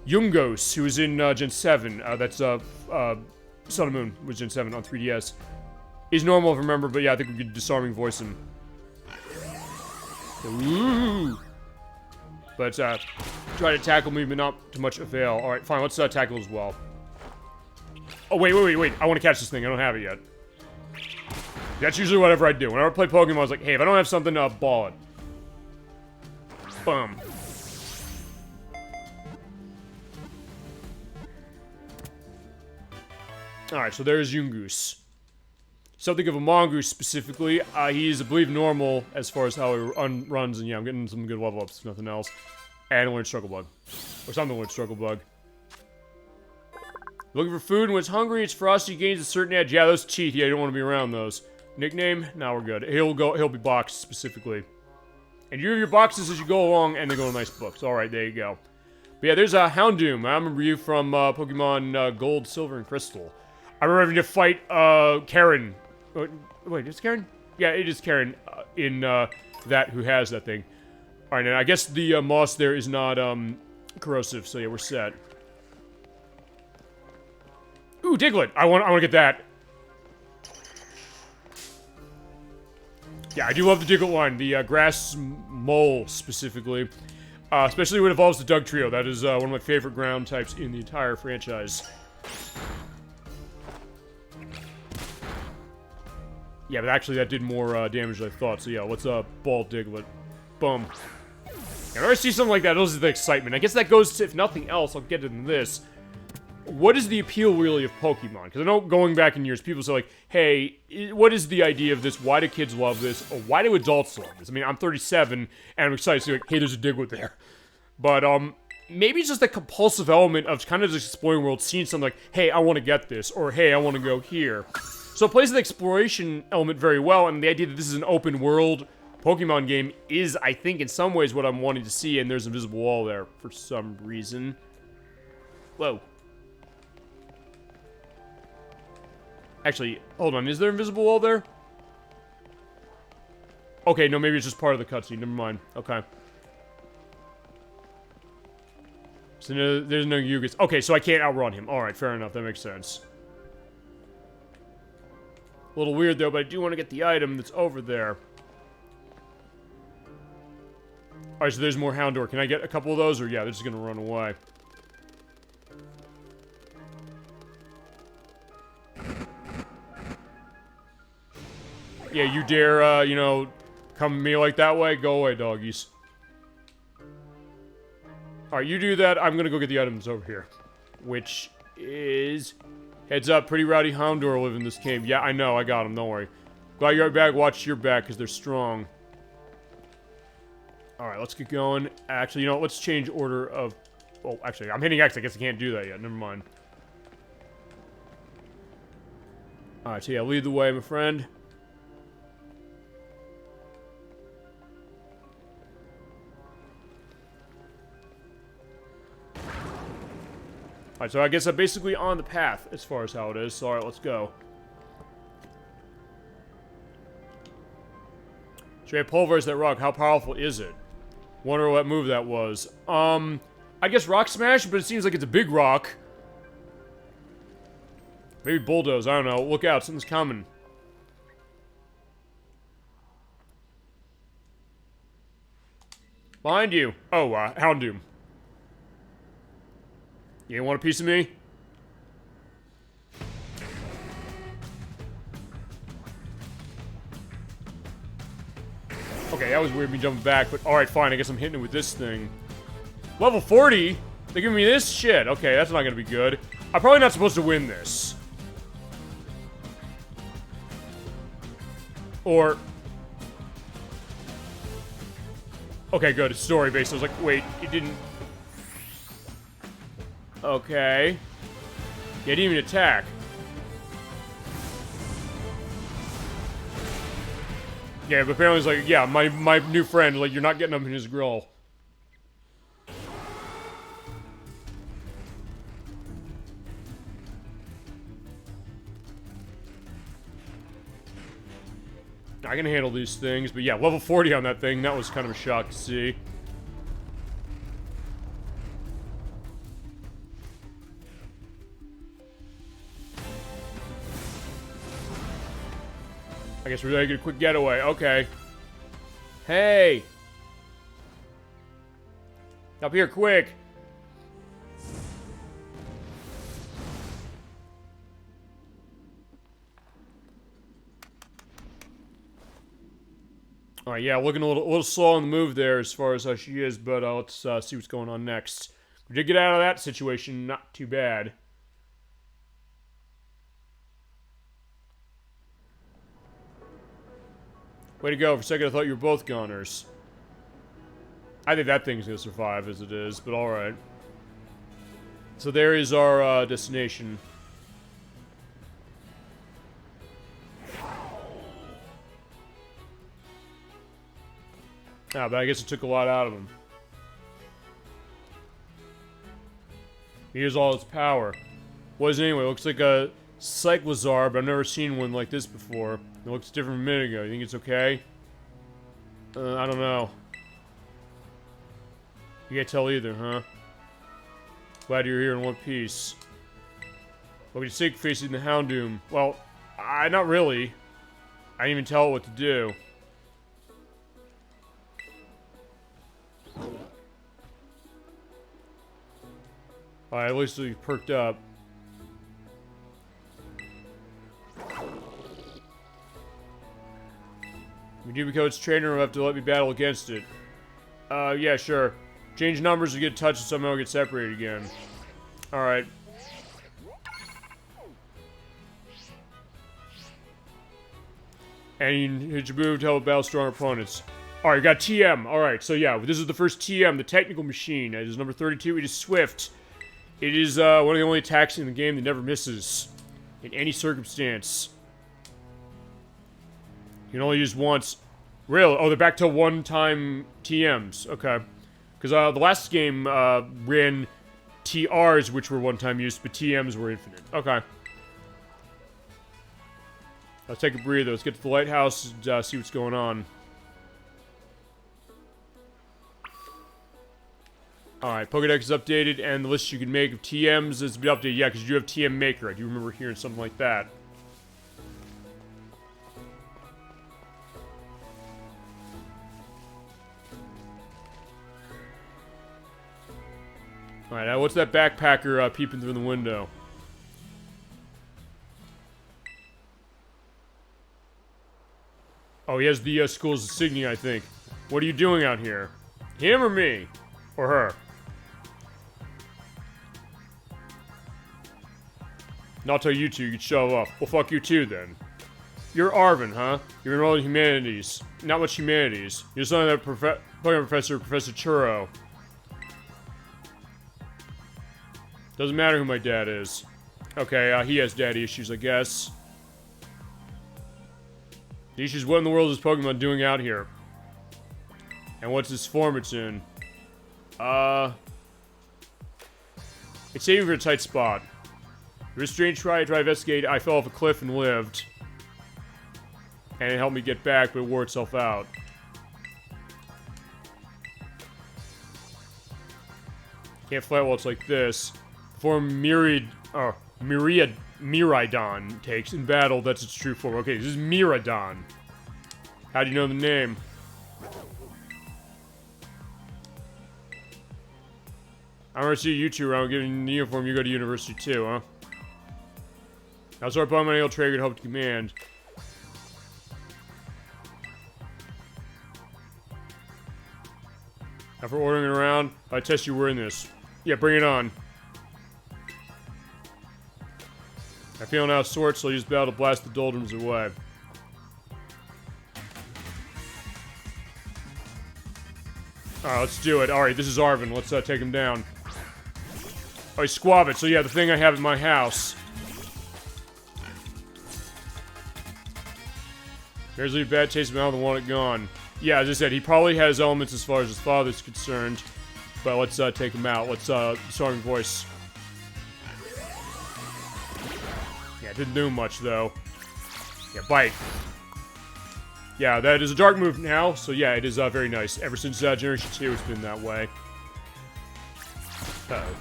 Yungos, who is in, Gen 7. That's, Sun and Moon was Gen 7 on 3DS. He's normal, if I remember, but yeah, I think we could disarming voice him. Ooh. But, try to tackle me, but not to much avail. Alright, fine, let's, tackle as well. Oh, wait. I want to catch this thing. I don't have it yet. That's usually whatever I do. Whenever I play Pokemon, I was like, hey, if I don't have something, ball it. Boom. Alright, so there's Yungoos. Something of a Mongoose, specifically. He's, I believe, normal as far as how he runs, and yeah, I'm getting some good level ups, if nothing else. And I learned Struggle Bug. Or something to learn Struggle Bug. Looking for food, and when it's hungry, it's frosty, gains a certain edge. Yeah, those teeth, yeah, you don't want to be around those. Nickname? Now we're good. He'll be boxed, specifically. And you have your boxes as you go along, and they go in nice books. Alright, there you go. But yeah, there's a Houndoom. I remember you from, Pokemon, Gold, Silver, and Crystal. I remember having to fight, Karen. Wait, is Karen? Yeah, it is Karen, in, that who has that thing. Alright, and I guess the, moss there is not, corrosive, so yeah, we're set. Ooh, Diglett! I want to get that. Yeah, I do love the Diglett line, the, grass mole, specifically. Especially when it evolves to Doug Trio. That is, one of my favorite ground types in the entire franchise. Yeah, but actually that did more, damage than I thought, so yeah, let's, ball Diglett. Boom. Whenever I see something like that, those are the excitement. I guess that goes to, if nothing else, I'll get into this. What is the appeal, really, of Pokemon? Because I know going back in years, people say, like, hey, what is the idea of this? Why do kids love this? Or why do adults love this? I mean, I'm 37, and I'm excited to see, like, hey, there's a Diglett there. But, maybe it's just a compulsive element of kind of just exploring the world, seeing something like, hey, I want to get this, or hey, I want to go here. So it plays the exploration element very well, and the idea that this is an open world Pokemon game is, I think, in some ways what I'm wanting to see, and there's an invisible wall there for some reason. Whoa. Actually, hold on, is there an invisible wall there? Okay, no, maybe it's just part of the cutscene, never mind. Okay. So there's no Yugas. Okay, so I can't outrun him. Alright, fair enough, that makes sense. A little weird though, but I do want to get the item that's over there. Alright, so there's more Houndour. Can I get a couple of those, or yeah, they're just gonna run away? Yeah, you dare, you know, come at me like that way? Go away, doggies. Alright, you do that. I'm gonna go get the items over here. Which is... Heads up, pretty rowdy Houndour live in this cave. Yeah, I know, I got them, don't worry. Glad you're back, watch your back, because they're strong. Alright, let's get going. Actually, you know what, let's change order of... Oh, actually, I'm hitting X, I guess I can't do that yet, never mind. Alright, so yeah, lead the way, my friend. Alright, so I guess I'm basically on the path as far as how it is. So, alright, let's go. Should I pulverize that rock? How powerful is it? Wonder what move that was. I guess Rock Smash, but it seems like it's a big rock. Maybe Bulldoze, I don't know. Look out, something's coming. Behind you. Oh, Houndoom. You want a piece of me? Okay, that was weird me jumping back, but alright, fine, I guess I'm hitting it with this thing. Level 40? They're giving me this shit. Okay, that's not gonna be good. I'm probably not supposed to win this. Or... Okay, good, it's story-based. I was like, wait, it didn't... Okay. Yeah, it didn't even attack. Yeah, but apparently it's like, yeah, my new friend, like, you're not getting him in his grill. I can handle these things, but yeah, level 40 on that thing, that was kind of a shock to see. I guess we're making a quick getaway. Okay. Hey! Up here, quick! Alright, yeah, looking a little slow on the move there as far as how she is, but let's see what's going on next. We did get out of that situation, not too bad. Way to go, for a second I thought you were both goners. I think that thing's gonna survive as it is, but alright. So there is our destination. Ah, but I guess it took a lot out of him. Here's all its power. What is it anyway? It looks like a Cyclozar, but I've never seen one like this before. It looks different from a minute ago. You think it's okay? I don't know. You can't tell either, huh? Glad you're here in one piece. What would you say facing the Houndoom? Well, not really. I didn't even tell it what to do. Alright, at least we perked up. If you do become its trainer, you'll have to let me battle against it. Yeah, sure. Change numbers to get touched and somehow get separated again. Alright. And you hit your move to help battle strong opponents. Alright, you got TM. Alright, so yeah, this is the first TM, the technical machine. It is number 32. It is Swift. It is one of the only attacks in the game that never misses. In any circumstance. You can only use once. Really? Oh, they're back to one-time TMs. Okay. Because the last game ran TRs, which were one-time use, but TMs were infinite. Okay. Let's take a breather. Let's get to the lighthouse and see what's going on. Alright, Pokedex is updated, and the list you can make of TMs has been updated. Yeah, because you do have TM Maker. I do remember hearing something like that. Alright, now what's that backpacker peeping through the window? Oh, he has the school's insignia, I think. What are you doing out here? Him or me? Or her? Not till you two could show up. Well, fuck you too, then. You're Arvin, huh? You're enrolled in humanities. Not much humanities. You're son of that Professor Churro. Doesn't matter who my dad is. Okay, he has daddy issues, I guess. The issues, what in the world is Pokemon doing out here? And what's this form it's in? It's aiming for a tight spot. There was a strange try to investigate. I fell off a cliff and lived. And it helped me get back, but it wore itself out. Can't fight while it's like this. The form Miraidon takes in battle, that's its true form. Okay, this is Miraidon. How do you know the name? I want to see you two around giving the uniform. You go to university too, huh? I'll start buying my old trade and hope to command. After ordering it around, I test you were in this. Yeah, bring it on. I'm feeling out of sorts, so I'll use battle to blast the doldrums away. Alright, let's do it. Alright, this is Arvin. Let's take him down. Oh, he's Squabbit. So yeah, the thing I have in my house. There's a bad taste of mouth and want it gone. Yeah, as I said, he probably has elements as far as his father's concerned. But let's take him out. Let's starting voice. Yeah, didn't do much though. Yeah, bite. Yeah, that is a dark move now, so yeah, it is very nice. Ever since Generation 2, it's been that way. Uh-oh.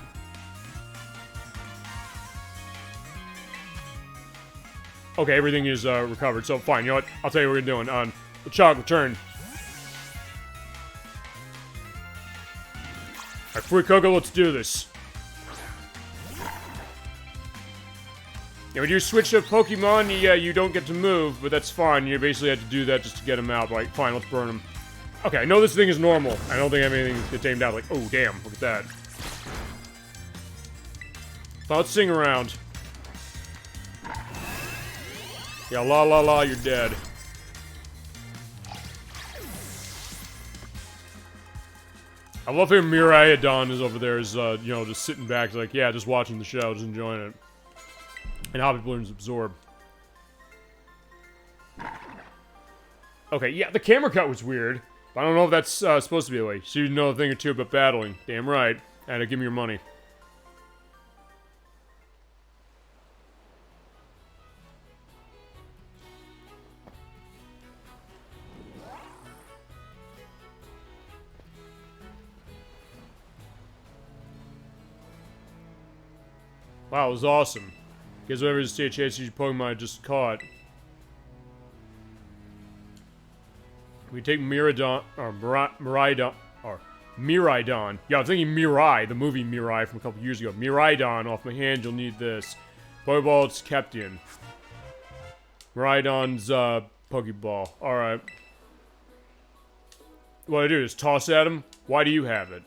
Okay, everything is recovered, so fine. You know what? I'll tell you what we're doing. LeChonk, return. Alright, Free Coco, let's do this. Yeah, when you switch to Pokemon, you don't get to move, but that's fine. You basically have to do that just to get him out. Like, fine, let's burn him. Okay, I know this thing is normal. I don't think I have anything to tame down. Like, oh, damn, look at that. So let's sing around. Yeah, la la la, you're dead. I love how Miraidon is over there, is, you know, just sitting back, like, yeah, just watching the show, just enjoying it. And Hobby Balloons absorb. Okay, yeah, the camera cut was weird. But I don't know if that's supposed to be the way. So you know a thing or two about battling. Damn right. And give me your money. Wow, it was awesome. Gives whatever is a chance you Pokemon I just caught. We take Miraidon, or Miraidon, or Miraidon. Yeah, I'm thinking Mirai, the movie Mirai from a couple years ago. Miraidon off my hand, you'll need this. Pokeball, it's kept in. Miraidon's, Pokeball. Alright. What I do is toss at him. Why do you have it?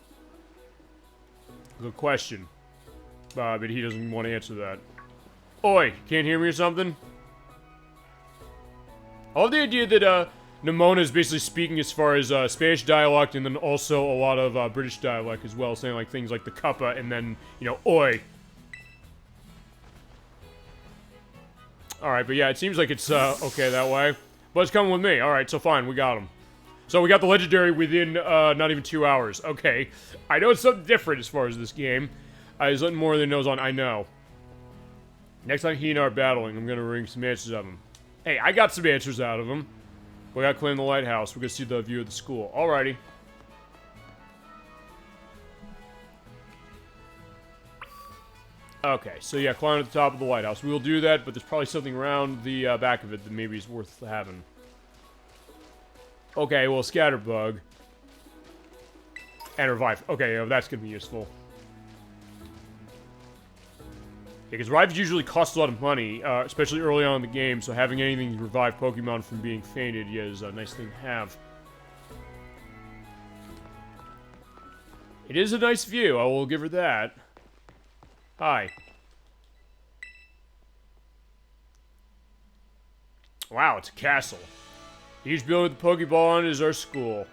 Good question. But he doesn't want to answer that. Oi, can't hear me or something? I love the idea that, Nimona is basically speaking as far as, Spanish dialect and then also a lot of, British dialect as well, saying, like, things like the cuppa and then, you know, oi. Alright, but yeah, it seems like it's, okay that way. But it's coming with me. Alright, so fine, we got him. So we got the legendary within not even 2 hours. Okay. I know it's something different as far as this game. He's letting more than knows on. I know. Next time he and I are battling, I'm gonna wring some answers out of him. Hey, I got some answers out of him. We gotta claim the lighthouse. We're gonna see the view of the school. Alrighty. Okay, so yeah, climb to the top of the lighthouse. We will do that, but there's probably something around the back of it that maybe is worth having. Okay, well, Scatterbug. And Revive. Okay, yeah, that's gonna be useful. Yeah, because Revives usually cost a lot of money, especially early on in the game, so having anything to revive Pokemon from being fainted is a nice thing to have. It is a nice view, I will give her that. Hi. Wow, it's a castle. The huge building with the Pokeball on it is our school.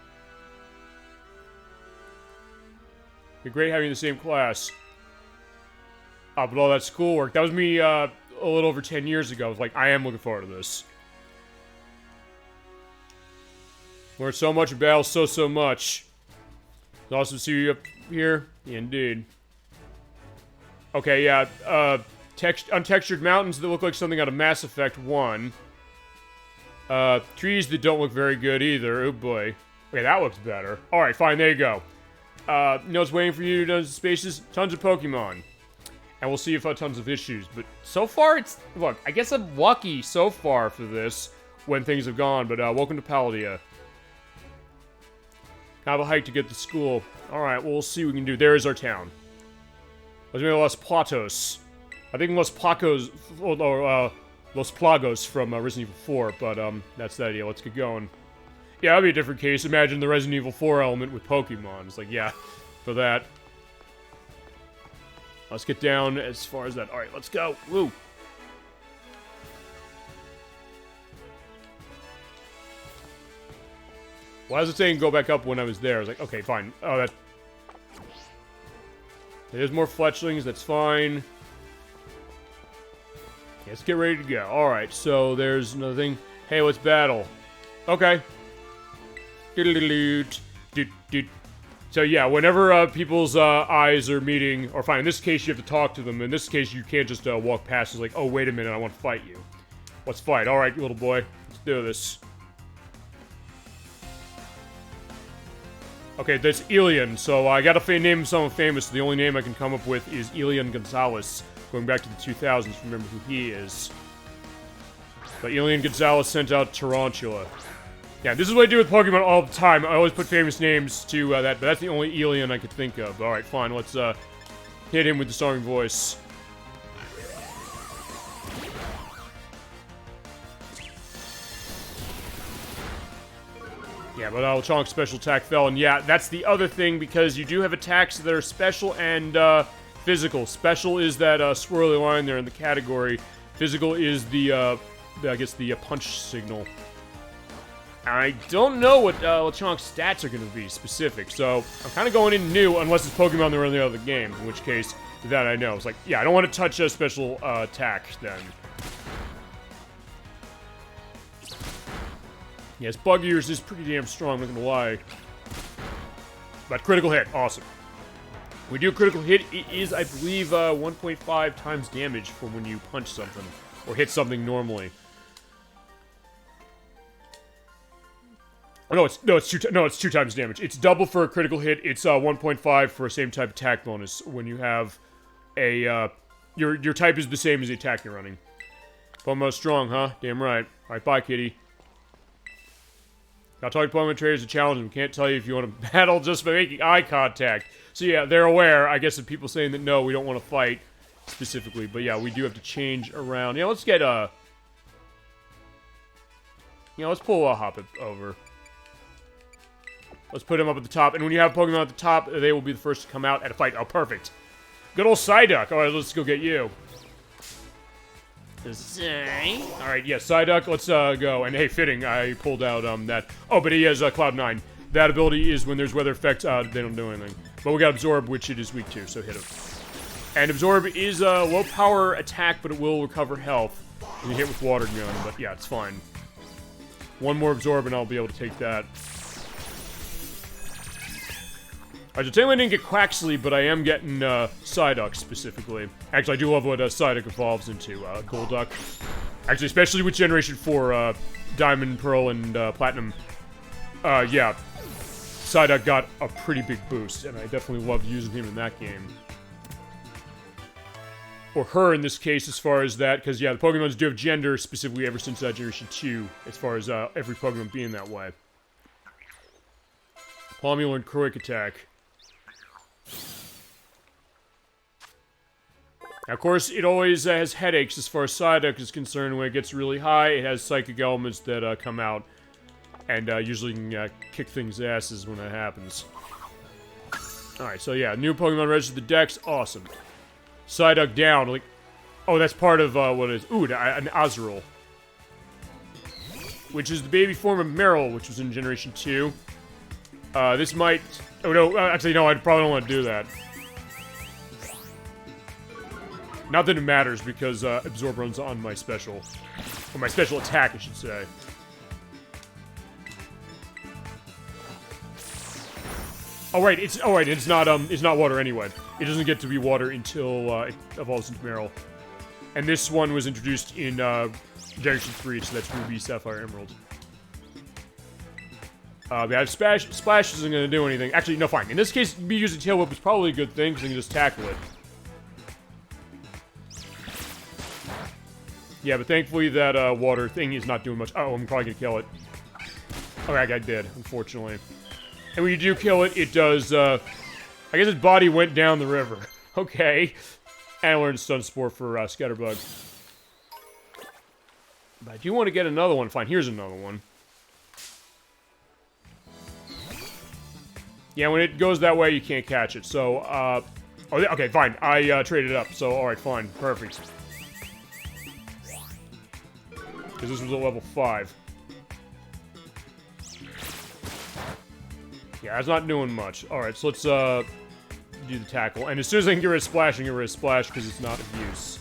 It'd be great having you in the same class. But all that schoolwork, that was me a little over 10 years ago. I was like, I am looking forward to this. Learned so much about so much. It's awesome to see you up here. Yeah, indeed. Okay, yeah, untextured mountains that look like something out of Mass Effect 1. Trees that don't look very good either. Oh boy. Okay, that looks better. Alright, fine, there you go. You know what's waiting for you in spaces? Tons of Pokemon. And we'll see if tons of issues. But so far, it's... Look, I guess I'm lucky so far for this when things have gone. But welcome to Paldea. Kind of a hike to get to school. Alright, well, we'll see what we can do. There is our town. Let's make Los Platos. I think Los Placos... or, Los Plagos from Resident Evil 4. But, that's the idea. Let's get going. Yeah, that'd be a different case. Imagine the Resident Evil 4 element with Pokemon. It's like, yeah, for that. Let's get down as far as that. Alright, let's go. Woo! Why was it saying go back up when I was there? I was like, okay, fine. Oh, that... There's more fletchlings, that's fine. Yeah, let's get ready to go. Alright, so there's another thing. Hey, let's battle. Okay. So yeah, whenever people's eyes are meeting, or fine, in this case you have to talk to them. In this case, you can't just walk past. It's like, oh, wait a minute, I want to fight you. Let's fight. All right, little boy, let's do this. Okay, that's Elian. So I gotta name someone famous. The only name I can come up with is Elian Gonzalez, going back to the 2000s. Remember who he is. But Elian Gonzalez sent out Tarantula. Yeah, this is what I do with Pokemon all the time. I always put famous names to that, but that's the only Elian I could think of. Alright, fine, let's hit him with the song voice. Yeah, but Lechonk special attack fell, and yeah, that's the other thing, because you do have attacks that are special and physical. Special is that swirly line there in the category. Physical is the, I guess, the punch signal. I don't know what Lechonk's stats are going to be specific, so I'm kind of going in new, unless it's Pokemon that are in the other game, in which case, that I know. It's like, yeah, I don't want to touch a special attack, then. Yes, Bug Ears is pretty damn strong, I'm not going to lie. But critical hit, awesome. When we do a critical hit, it is, I believe, 1.5 times damage from when you punch something, or hit something normally. Oh, it's two times damage. It's double for a critical hit. It's 1.5 for a same type attack bonus when you have a your type is the same as the attack you're running. Pokemon strong, huh? Damn right. All right, bye, kitty. Now talking to Pokemon trainers is a challenge. We can't tell you if you want to battle just by making eye contact. So yeah, they're aware. I guess of people saying that no, we don't want to fight specifically, but yeah, we do have to change around. Yeah, let's get let's pull a Hoppip over. Let's put him up at the top, and when you have Pokemon at the top, they will be the first to come out at a fight. Oh, perfect. Good old Psyduck. Alright, let's go get you. Alright, yeah, Psyduck, let's go. And hey, fitting, I pulled out that. Oh, but he has Cloud 9. That ability is when there's weather effects, they don't do anything. But we got Absorb, which it is weak to, so hit him. And Absorb is a low power attack, but it will recover health. When you hit with Water Gun, but yeah, it's fine. One more Absorb, and I'll be able to take that. Alright, so technically I didn't get Quaxley, but I am getting Psyduck specifically. Actually, I do love what Psyduck evolves into, Golduck. Actually, especially with Generation 4, Diamond, Pearl, and Platinum. Yeah, Psyduck got a pretty big boost, and I definitely loved using him in that game. Or her in this case, as far as that, because, yeah, the Pokemons do have gender, specifically ever since Generation 2, as far as every Pokemon being that way. Palmy learned Quick Attack. Now, of course, it always has headaches as far as Psyduck is concerned. When it gets really high, it has psychic elements that come out, and usually can kick things' asses when that happens. Alright, so yeah, new Pokemon registered the Dex, awesome. Psyduck down, like, oh, that's part of what is, ooh, an Azurill. Which is the baby form of Meryl, which was in Generation 2. This might, oh no, actually no, I probably don't want to do that. Not that it matters, because Absorb runs on my special. Or my special attack, I should say. Oh right, it's not water anyway. It doesn't get to be water until it evolves into Meryl. And this one was introduced in Generation 3, so that's Ruby, Sapphire, Emerald. Yeah, Splash isn't going to do anything. Actually, no, fine. In this case, me using Tail Whip is probably a good thing, because I can just tackle it. Yeah, but thankfully that water thing is not doing much. Oh, I'm probably going to kill it. Okay, I did, unfortunately. And when you do kill it, it does, I guess its body went down the river. Okay. And I learned Stun Spore for Scatterbug. But I do want to get another one. Fine, here's another one. Yeah, when it goes that way, you can't catch it. So, oh, okay, fine. I traded it up. So, alright, fine. Perfect. Because this was a level 5. Yeah, it's not doing much. Alright, so let's, do the tackle. And as soon as I can get rid of Splash, I can get rid of Splash, because it's not of use.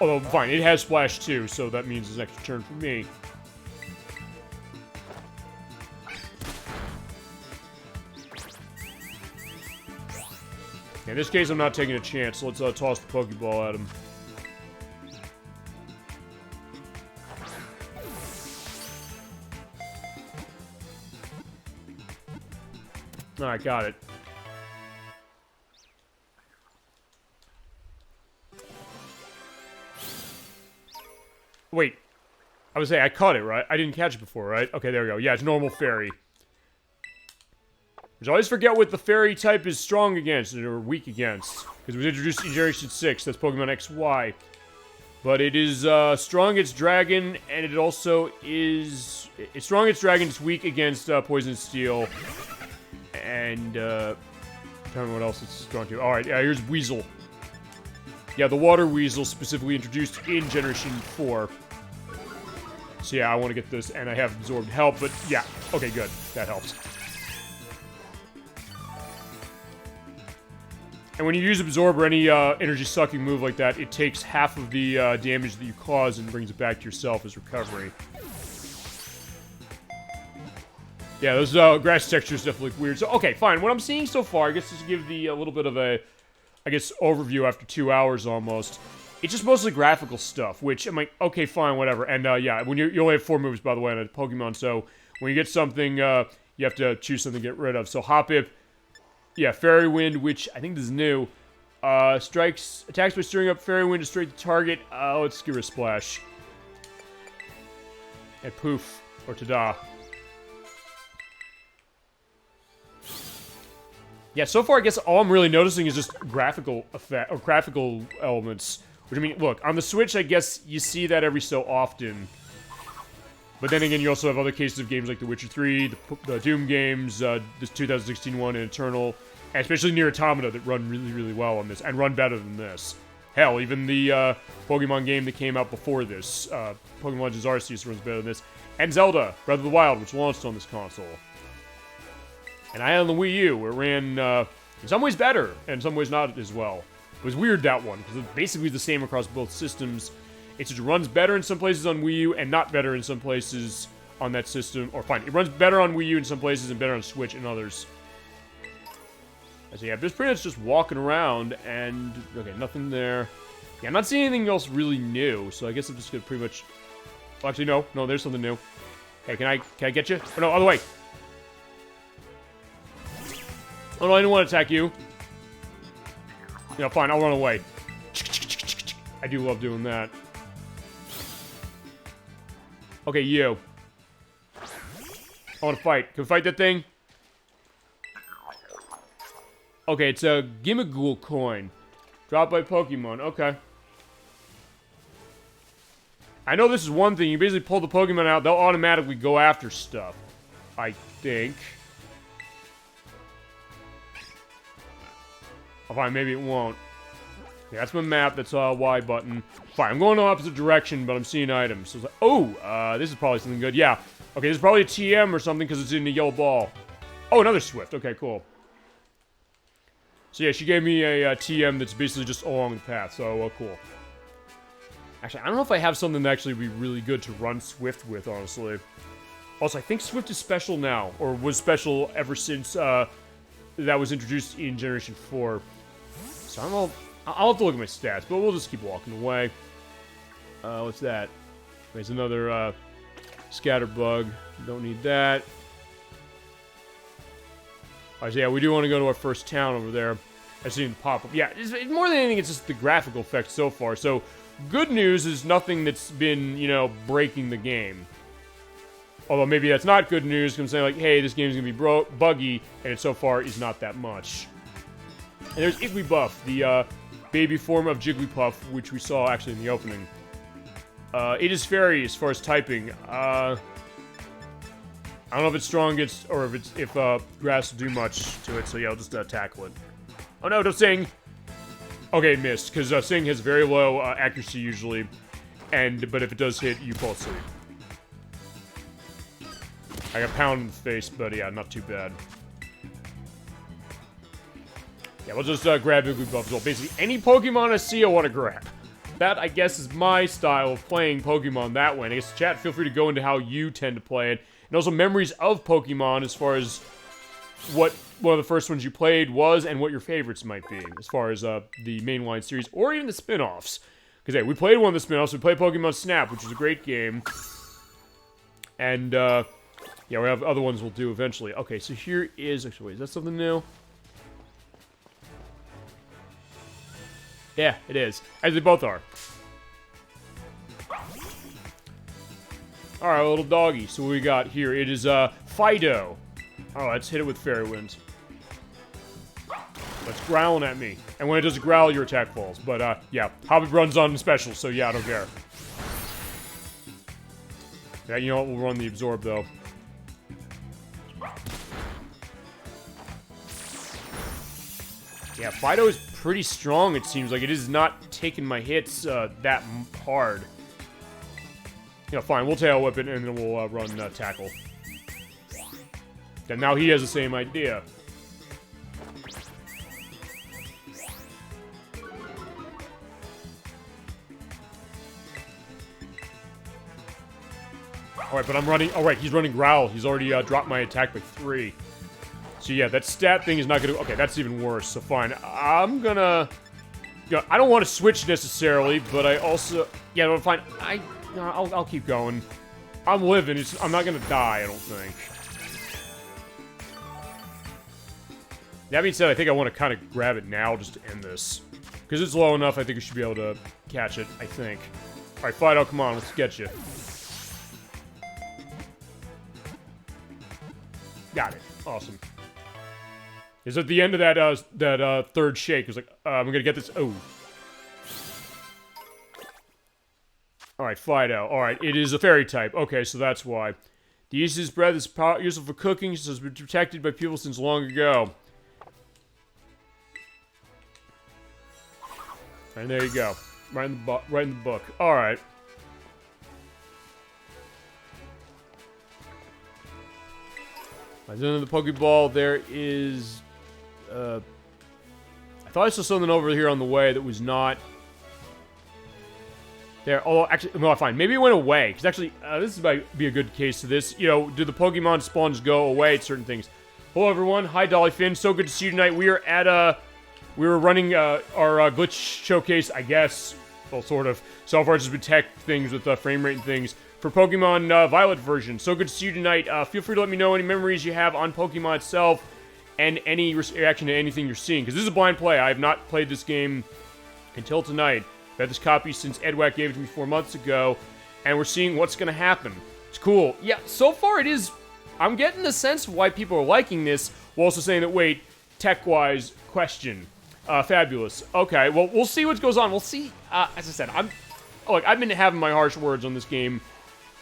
Although, fine, it has Splash too, so that means it's an extra turn for me. In this case, I'm not taking a chance, so let's toss the Pokeball at him. Alright, got it. Wait. I was saying, I caught it, right? I didn't catch it before, right? Okay, there we go. Yeah, it's normal fairy. Which I always forget what the fairy type is strong against, or weak against. Because it was introduced in Generation 6, that's Pokemon XY. But it is strong against Dragon, and it also is... It's strong against Dragon, it's weak against Poison Steel. And, tell me what else it's strong to. Alright, yeah, here's Weasel. Yeah, the Water Weasel, specifically introduced in Generation 4. So yeah, I want to get this, and I have Absorbed Help, but yeah. Okay, good. That helps. And when you use Absorb or any energy-sucking move like that, it takes half of the damage that you cause and brings it back to yourself as recovery. Yeah, those grass textures definitely look weird. So, okay, fine. What I'm seeing so far, I guess just to give the a little bit of a, I guess, overview after 2 hours almost. It's just mostly graphical stuff, which I'm like, okay, fine, whatever. And yeah, when you only have 4 moves, by the way, on a Pokemon, so when you get something, you have to choose something to get rid of. So Hoppip, yeah, Fairy Wind, which I think this is new. Attacks by stirring up Fairy Wind to straight the target. Let's give her a Splash. And Poof, or Tada. Yeah, so far I guess all I'm really noticing is just graphical effect, or graphical elements. Which, I mean, look, on the Switch, I guess you see that every so often. But then again, you also have other cases of games like The Witcher 3, the Doom games, this 2016 one, and Eternal, and especially Nier Automata that run really, really well on this, and run better than this. Hell, even the Pokemon game that came out before this, Pokemon Legends Arceus, runs better than this, and Zelda, Breath of the Wild, which launched on this console. And I had on the Wii U, where it ran, in some ways better, and in some ways not as well. It was weird, that one, because it's basically the same across both systems. It just runs better in some places on Wii U, and not better in some places on that system. Or fine, it runs better on Wii U in some places, and better on Switch in others. So yeah, just pretty much just walking around, and okay, nothing there. Yeah, I'm not seeing anything else really new, so I guess I'm just gonna pretty much. Oh, actually, no, there's something new. Hey, can I get you? Oh no, other way. Oh no, I didn't want to attack you. Yeah, fine, I'll run away. I do love doing that. Okay, you. I want to fight. Can we fight that thing? Okay, it's a Gimmighoul coin. Dropped by Pokemon. Okay. I know this is one thing. You basically pull the Pokemon out, they'll automatically go after stuff. I think. Oh, fine, maybe it won't. Yeah, that's my map. That's a Y button. Fine, I'm going the opposite direction, but I'm seeing items. So it's like, oh, this is probably something good. Yeah. Okay, this is probably a TM or something because it's in the yellow ball. Oh, another Swift. Okay, cool. So yeah, she gave me a TM that's basically just along the path. So, cool. Actually, I don't know if I have something that actually would be really good to run Swift with, honestly. Also, I think Swift is special now, or was special ever since that was introduced in Generation 4. So I don't know. I'll have to look at my stats, but we'll just keep walking away. What's that? There's another Scatterbug. Don't need that. Alright, so yeah, we do want to go to our first town over there. I've seen it pop up. Yeah, more than anything, it's just the graphical effects so far. So, good news is nothing that's been, you know, breaking the game. Although maybe that's not good news, because I'm saying, like, hey, this game's going to be buggy, and it so far is not that much. And there's Igglybuff, the baby form of Jigglypuff, which we saw actually in the opening. It is fairy as far as typing. I don't know if it's strong against, or if grass will do much to it, so yeah, I'll just tackle it. Oh no, don't sing! Okay, missed, because sing has very low accuracy usually, but if it does hit, you fall asleep. I got pounded in the face, but yeah, not too bad. Yeah, we'll just grab Igglybuff as well. Basically, any Pokemon I see, I want to grab. That, I guess, is my style of playing Pokemon that way. And I guess, chat, feel free to go into how you tend to play it. And also memories of Pokemon as far as what one of the first ones you played was and what your favorites might be as far as the mainline series or even the spin-offs. Because, hey, we played one of the spin-offs. We played Pokemon Snap, which is a great game. And, yeah, we have other ones we'll do eventually. Okay, so here is... Actually, wait, is that something new? Yeah, it is. As they both are. Alright, little doggy. So what we got here? It is, Fido. Oh, let's hit it with Fairy Winds. It's growling at me. And when it does growl, your attack falls. But, yeah. Hobbit runs on special, so yeah, I don't care. Yeah, you know what? We'll run the Absorb, though. Yeah, Fido is pretty strong, it seems like. It is not taking my hits that hard. Yeah, fine. We'll Tail Whip it, and then we'll run Tackle. And now he has the same idea. Alright, but I'm running... Alright, he's running Growl. He's already dropped my attack by 3. So yeah, that stat thing is not gonna... Okay, that's even worse, so fine. I'm gonna... Yeah, I don't want to switch necessarily, but I also... Yeah, no, fine. I'll keep going. I'm living. I'm not gonna die, I don't think. That being said, I think I want to kind of grab it now just to end this. Because it's low enough, I think we should be able to catch it, I think. Alright, Fido, come on, let's get you. Got it. Awesome. Is at the end of that third shake. It was like, I'm gonna get this. Oh. Alright, Fido. Alright, it is a fairy type. Okay, so that's why. The use of his breath is useful for cooking, so it's been protected by people since long ago. And there you go. Right in the book. Alright. At the end of the Pokeball, there is... I thought I saw something over here on the way that was not... there. Oh, actually, no, fine. Maybe it went away. Because actually, this might be a good case to this. You know, do the Pokemon spawns go away at certain things? Hello, everyone. Hi, Dolly Finn. So good to see you tonight. We are at, we were running, our, glitch showcase, I guess. Well, sort of. So far, it's just been tech things with, frame rate and things. For Pokemon, Violet version. So good to see you tonight. Feel free to let me know any memories you have on Pokemon itself and any reaction to anything you're seeing. Because this is a blind play. I have not played this game until tonight. I've had this copy since Edwack gave it to me 4 months ago. And we're seeing what's going to happen. It's cool. Yeah, so far it is... I'm getting the sense of why people are liking this, while also saying that, wait, tech-wise, question. Fabulous. Okay, well, we'll see what goes on. We'll see. As I said, I've been having my harsh words on this game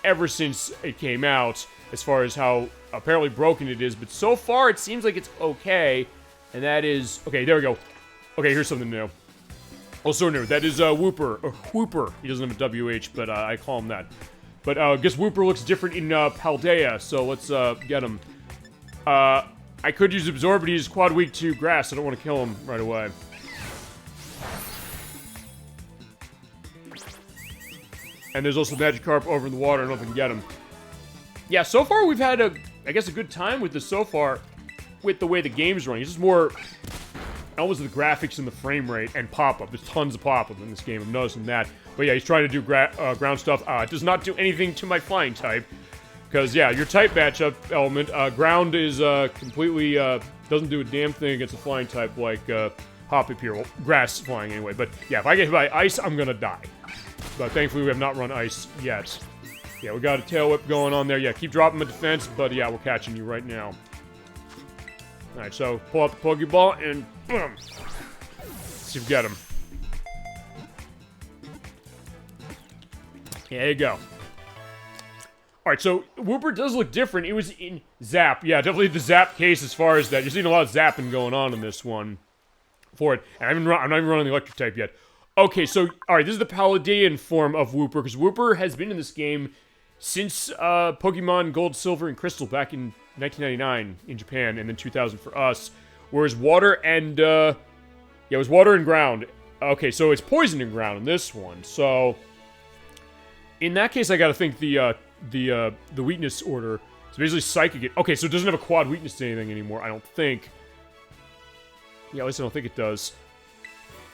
ever since it came out, as far as how apparently broken it is, but so far it seems like it's okay, and that is... Okay, there we go. Okay, here's something new. Also new. That is Whooper. Or Whooper. He doesn't have a WH, but I call him that. But I guess Whooper looks different in Paldea, so let's get him. I could use Absorb, but he's quad weak to grass. I don't want to kill him right away. And there's also Magikarp over in the water. I don't know if I can get him. Yeah, so far we've had, I guess, a good time with this so far, with the way the game's running. It's just more... almost the graphics and the frame rate and pop-up. There's tons of pop-up in this game. I'm noticing that. But yeah, he's trying to do ground stuff. It does not do anything to my flying type. Because, yeah, your type matchup element, ground is completely, doesn't do a damn thing against a flying type like Hoppip here. Well, grass flying anyway. But yeah, if I get hit by ice, I'm gonna die. But thankfully we have not run ice yet. Yeah, we got a tail whip going on there. Yeah, keep dropping the defense, but yeah, we're catching you right now. Alright, so pull out the Pokeball and boom! See if we get him. Yeah, there you go. Alright, so Whooper does look different. It was in Zap. Yeah, definitely the Zap case as far as that. You're seeing a lot of zapping going on in this one for it. And I'm not even running the electric type yet. Okay, so, alright, this is the Paldean form of Whooper, because Whooper has been in this game since Pokemon Gold, Silver, and Crystal back in 1999 in Japan, and then 2000 for us. Whereas water and, yeah, it was water and ground. Okay, so it's poison and ground in this one. So, in that case, I gotta think the weakness order. So basically Psychic. Okay, so it doesn't have a quad weakness to anything anymore, I don't think. Yeah, at least I don't think it does.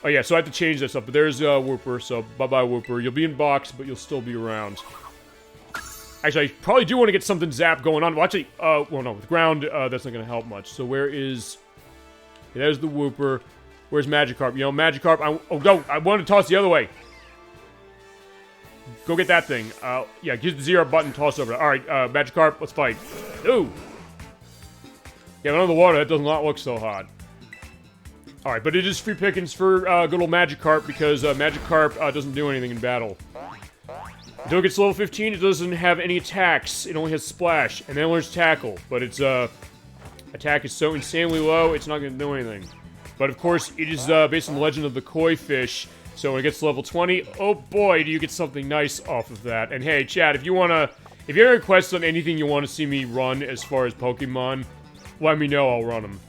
Oh yeah, so I have to change that stuff. But there's Whooper, so bye-bye Whooper. You'll be in box, but you'll still be around. Actually, I probably do want to get something Zap going on. Well, actually, well, no, with ground, that's not going to help much. So where is... Yeah, there's the Whooper. Where's Magikarp? You know, Magikarp... oh, no, I wanted to toss the other way. Go get that thing. Yeah, use the zero button, toss over. Alright, Magikarp, let's fight. Ooh! Yeah, but on the water, that does not look so hot. Alright, but it is free pickings for good old Magikarp, because Magikarp doesn't do anything in battle. Until it gets level 15, it doesn't have any attacks. It only has Splash, and then it learns Tackle. But its attack is so insanely low, it's not going to do anything. But of course, it is based on the legend of the koi fish. So when it gets to level 20, oh boy, do you get something nice off of that. And hey, chat, if you have any requests on anything you want to see me run as far as Pokemon, let me know, I'll run them.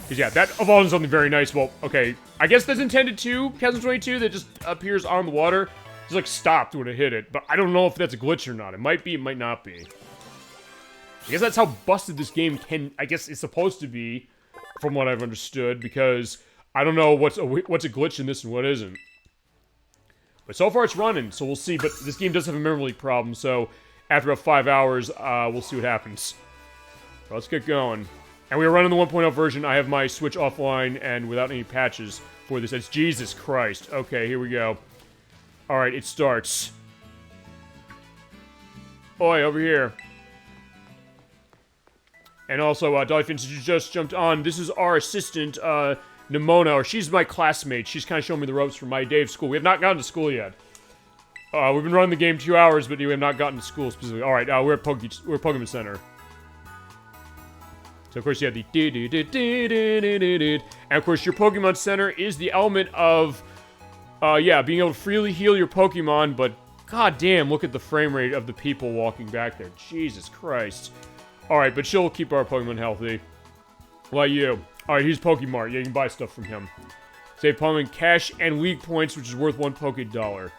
Because yeah, that evolves into something very nice. Well, okay, I guess that's intended to, 2022, that just appears on the water. Just like stopped when it hit it, but I don't know if that's a glitch or not. It might be, it might not be. I guess that's how busted this game I guess it's supposed to be, from what I've understood, because I don't know what's a glitch in this and what isn't. But so far it's running, so we'll see. But this game does have a memory leak problem, so after about 5 hours, we'll see what happens. So let's get going. And we are running the 1.0 version. I have my Switch offline and without any patches for this. It's Jesus Christ. Okay, here we go. Alright, it starts. Oi, over here. And also, Dollyfin, since you just jumped on, this is our assistant, Nimona, or she's my classmate. She's kind of showing me the ropes for my day of school. We have not gotten to school yet. We've been running the game 2 hours, but we have not gotten to school specifically. Alright, we're at Pokemon Center. So, of course, you have the and, of course, your Pokemon Center is the element of... yeah, being able to freely heal your Pokemon, but goddamn, look at the frame rate of the people walking back there. Jesus Christ. Alright, but she'll keep our Pokemon healthy. Like you. Alright, here's Pokemart. Yeah, you can buy stuff from him. Save Pokemon cash and league points, which is worth 1 Poké-Dollar.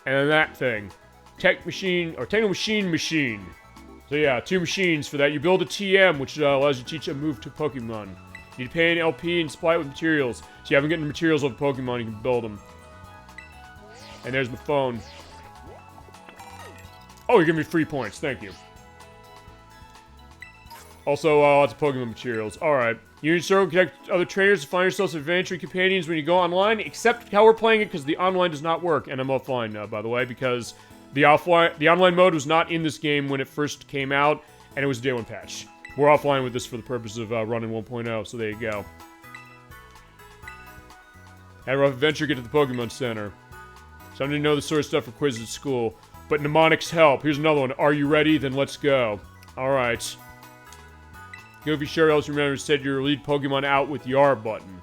And then that thing. Tech Machine, or Techno Machine. So yeah, 2 machines for that. You build a TM, which allows you to teach a move to Pokemon. You need to pay an LP and supply it with materials. So you haven't gotten the materials of Pokemon, you can build them. And there's my phone. Oh, you're giving me free points. Thank you. Also, lots of Pokemon materials. Alright. You need to start connect other trainers to find yourself some adventure companions when you go online, except how we're playing it, because the online does not work. And I'm offline, by the way, because the online mode was not in this game when it first came out, and it was a day 1 patch. We're offline with this for the purpose of running 1.0, so there you go. Had a rough adventure, get to the Pokemon Center. Somebody know the sort of stuff for quizzes at school. But mnemonics help. Here's another one. Are you ready? Then let's go. Alright. Goofy sure else remember set your lead Pokemon out with the R button.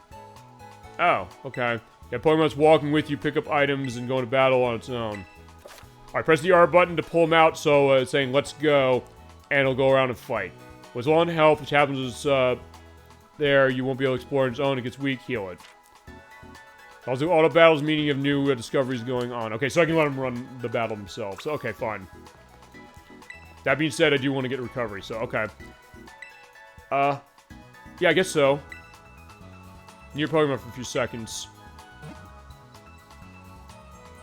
Oh, okay. Yeah, Pokemon's walking with you, pick up items, and go into battle on its own. Alright, press the R button to pull them out, so it's saying let's go, and it'll go around and fight. With one health, which happens is, there, you won't be able to explore on its own. It gets weak, heal it. Also, auto battles, meaning of new discoveries going on. Okay, so I can let them run the battle themselves. Okay, fine. That being said, I do want to get recovery, so okay. Yeah, I guess so. Near Pokemon for a few seconds.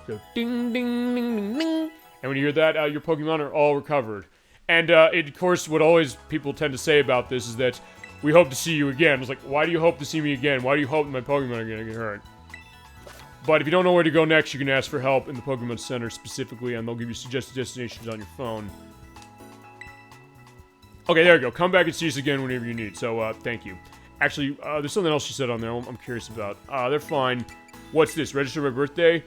Go ding, ding, ding, ding, ding. And when you hear that, your Pokemon are all recovered. And, of course, what always people tend to say about this is that we hope to see you again. It's like, why do you hope to see me again? Why do you hope my Pokemon are gonna get hurt? But if you don't know where to go next, you can ask for help in the Pokemon Center specifically, and they'll give you suggested destinations on your phone. Okay, there you go. Come back and see us again whenever you need. So, thank you. Actually, there's something else she said on there I'm curious about. They're fine. What's this? Register my birthday?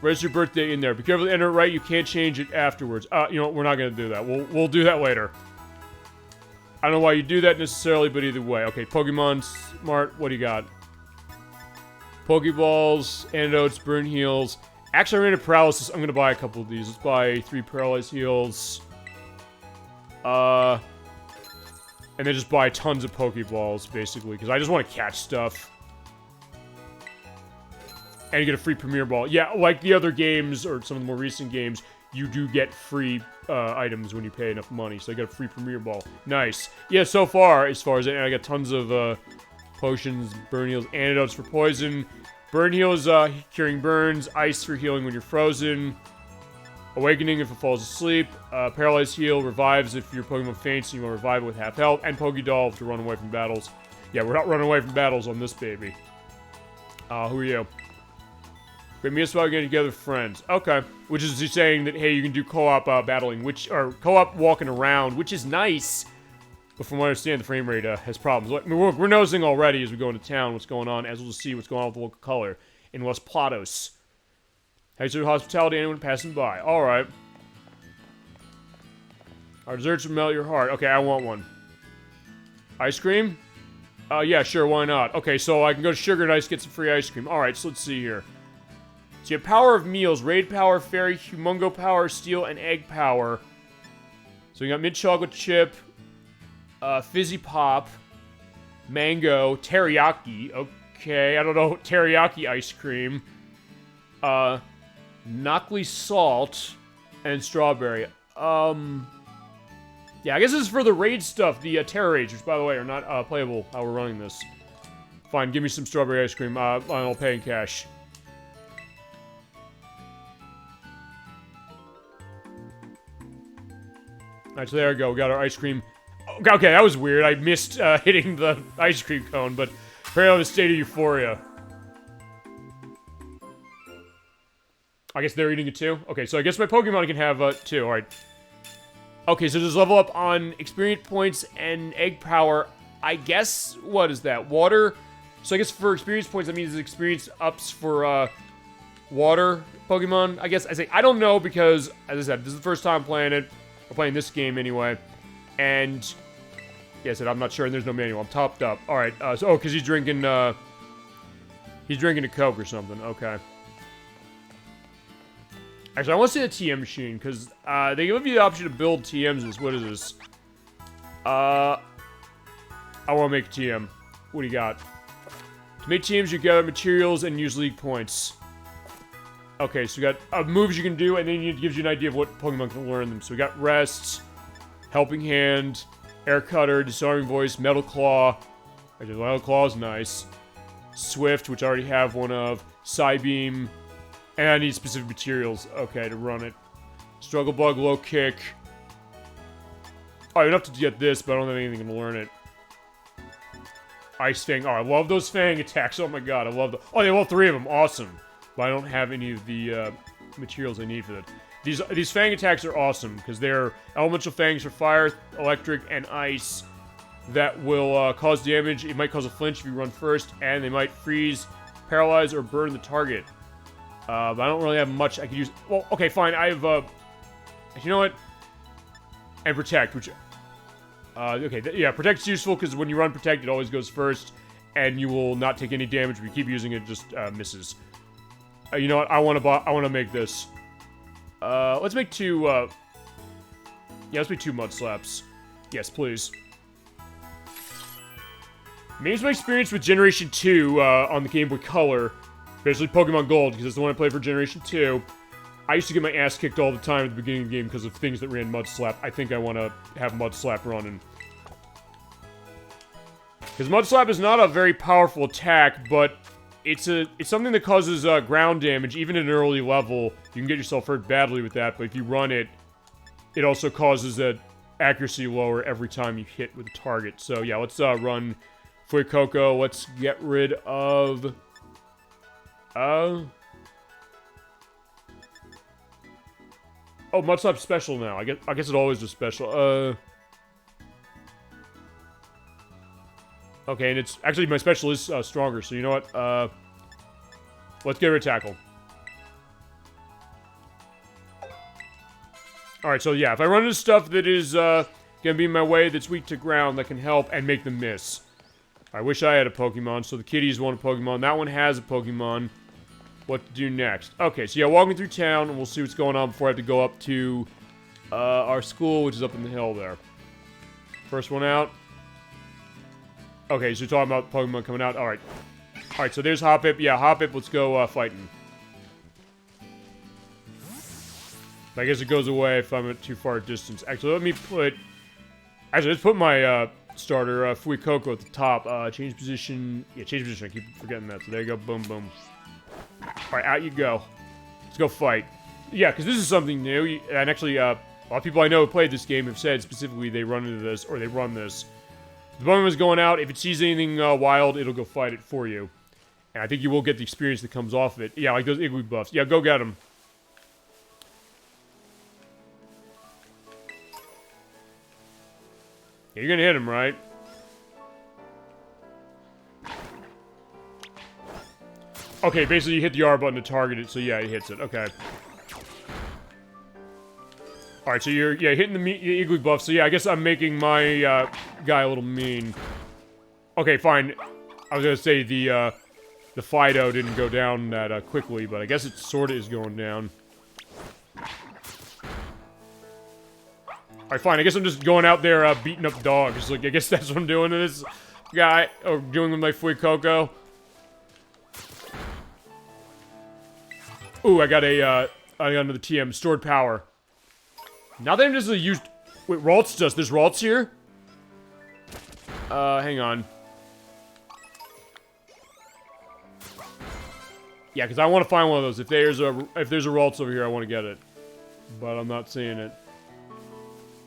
Register your birthday in there. Be careful to enter it right. You can't change it afterwards. You know what? We're not going to do that. We'll do that later. I don't know why you do that necessarily, but either way. Okay, Pokemon Smart. What do you got? Pokeballs, antidotes, burn heals. Actually, I ran into paralysis. I'm going to buy a couple of these. Let's buy 3 paralyzed heals. And then just buy tons of Pokeballs, basically, because I just want to catch stuff. And you get a free Premier Ball. Yeah, like the other games, or some of the more recent games, you do get free items when you pay enough money. So I got a free Premier Ball. Nice. Yeah, so far, as I got tons of potions, burn heals, antidotes for poison. Burn heals, curing burns. Ice for healing when you're frozen. Awakening if it falls asleep. Paralyzed heal revives if your Pokemon faints and you want to revive it with half health. And Pokédoll to run away from battles. Yeah, we're not running away from battles on this baby. Who are you? Great meal spot getting together with friends. Okay. Which is saying that, hey, you can do co-op battling, or co-op walking around, which is nice. But from what I understand, the frame rate has problems. I mean, we're noticing already as we go into town what's going on, as we'll just see what's going on with the local color in Los Platos. How you hospitality to anyone passing by. Alright. Our desserts will melt your heart. Okay, I want one. Ice cream? Yeah, sure, why not? Okay, so I can go to Sugar and Ice, get some free ice cream. Alright, so let's see here. So you have Power of Meals, Raid Power, Fairy, Humongo Power, Steel, and Egg Power. So you got Mint Chocolate Chip, Fizzy Pop, Mango, Teriyaki. Okay, I don't know, Teriyaki Ice Cream. Knockley Salt, and Strawberry. Yeah, I guess this is for the raid stuff, the Terror Raids, which, by the way, are not playable how we're running this. Fine, give me some strawberry ice cream. I'll pay in cash. Alright, so there we go. We got our ice cream. Okay, that was weird. I missed hitting the ice cream cone, but apparently I'm in a state of euphoria. I guess they're eating it too? Okay, so I guess my Pokemon can have two. Alright. Okay, so just level up on experience points and egg power. I guess, what is that? Water? So I guess for experience points, that means experience ups for water Pokemon. I guess I don't know because, as I said, this is the first time playing it. We're playing this game anyway. And, yeah, I said I'm not sure, and there's no manual. I'm topped up. Alright, so, because he's drinking a Coke or something. Okay. Actually, I want to say the TM machine, because they give you the option to build TMs. What is this? I want to make a TM. What do you got? To make TMs, you gather materials and use league points. Okay, so we got moves you can do, and then it gives you an idea of what Pokemon can learn them. So we got Rest, Helping Hand, Air Cutter, Disarming Voice, Metal Claw. Actually, Metal Claw is nice. Swift, which I already have one of. Psybeam. And I need specific materials, okay, to run it. Struggle Bug, Low Kick. Alright, enough to get this, but I don't have anything to learn it. Ice Fang. Oh, I love those Fang attacks. Oh my god, I love them. Oh, they have all 3 of them. Awesome. But I don't have any of the materials I need for that. These Fang attacks are awesome, because they're elemental Fangs for fire, electric, and ice that will cause damage. It might cause a flinch if you run first, and they might freeze, paralyze, or burn the target. But I don't really have much I could use. Well, okay, fine. I have, you know what? And Protect, which... okay, yeah, Protect's useful, because when you run Protect, it always goes first, and you will not take any damage. If you keep using it, it just misses. You know what? I want to make this. Let's make 2, yeah, let's make 2 Mud Slaps. Yes, please. Mainly my experience with Generation 2, on the Game Boy Color. Basically Pokemon Gold, because it's the one I played for Generation 2. I used to get my ass kicked all the time at the beginning of the game because of things that ran Mud Slap. I think I want to have Mud Slap running. Because Mud Slap is not a very powerful attack, but it's something that causes ground damage, even at an early level. You can get yourself hurt badly with that, but if you run it, it also causes that accuracy lower every time you hit with a target. So yeah, let's run Fuecoco. Let's get rid of... Oh, Mud Slap's special now. I guess it always was special. Okay, and it's... Actually, my special is stronger, so you know what? Let's get rid of Tackle. Alright, so yeah, if I run into stuff that is gonna be in my way that's weak to ground, that can help and make them miss. I wish I had a Pokemon, so the kitties want a Pokemon. That one has a Pokemon. What to do next? Okay, so yeah, walking through town, and we'll see what's going on before I have to go up to our school, which is up in the hill there. First one out. Okay, so you're talking about Pokemon coming out. Alright. Alright, so there's Hoppip. Yeah, Hoppip, let's go fighting. I guess it goes away if I'm at too far a distance. Actually, let me put... Actually, let's put my starter, Fuecoco, at the top. Change position. Yeah, change position. I keep forgetting that. So there you go. Boom, boom. Alright, out you go. Let's go fight. Yeah, because this is something new. And actually, a lot of people I know who played this game have said specifically they run into this, or they run this. The Pokemon's going out. If it sees anything wild, it'll go fight it for you. And I think you will get the experience that comes off of it. Yeah, like those Igloo buffs. Yeah, go get them. Yeah, you're gonna hit him, right? Okay, basically you hit the R button to target it, so yeah, it hits it. Okay. Alright, so you're, yeah, hitting the Igloo buff, so yeah, I guess I'm making my, guy a little mean. Okay, fine. I was gonna say the Fido didn't go down that, quickly, but I guess it sorta is going down. Alright, fine, I guess I'm just going out there, beating up dogs. Like, I guess that's what I'm doing to this guy, or doing with my Fuecoco. Ooh, I got another TM, stored power. Now that I'm just used... Wait, Ralts does. There's Ralts here? Hang on. Yeah, because I want to find one of those. If there's a Ralts over here, I want to get it. But I'm not seeing it.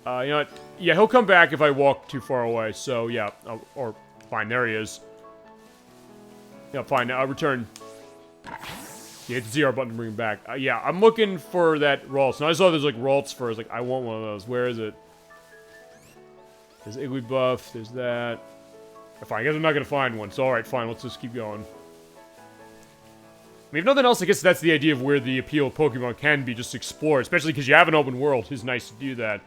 You know what? Yeah, he'll come back if I walk too far away. So, yeah. Or, fine, there he is. Yeah, fine. I'll return. Yeah, hit the ZR button to bring him back. Yeah, I'm looking for that Ralts. Now, I saw there's, like, Ralts first. Like, I want one of those. Where is it? There's Igloo buff. There's that. Fine, I guess I'm not gonna find one. So, alright, fine. Let's just keep going. I mean, if nothing else, I guess that's the idea of where the appeal of Pokemon can be. Just explore. Especially because you have an open world. It's nice to do that.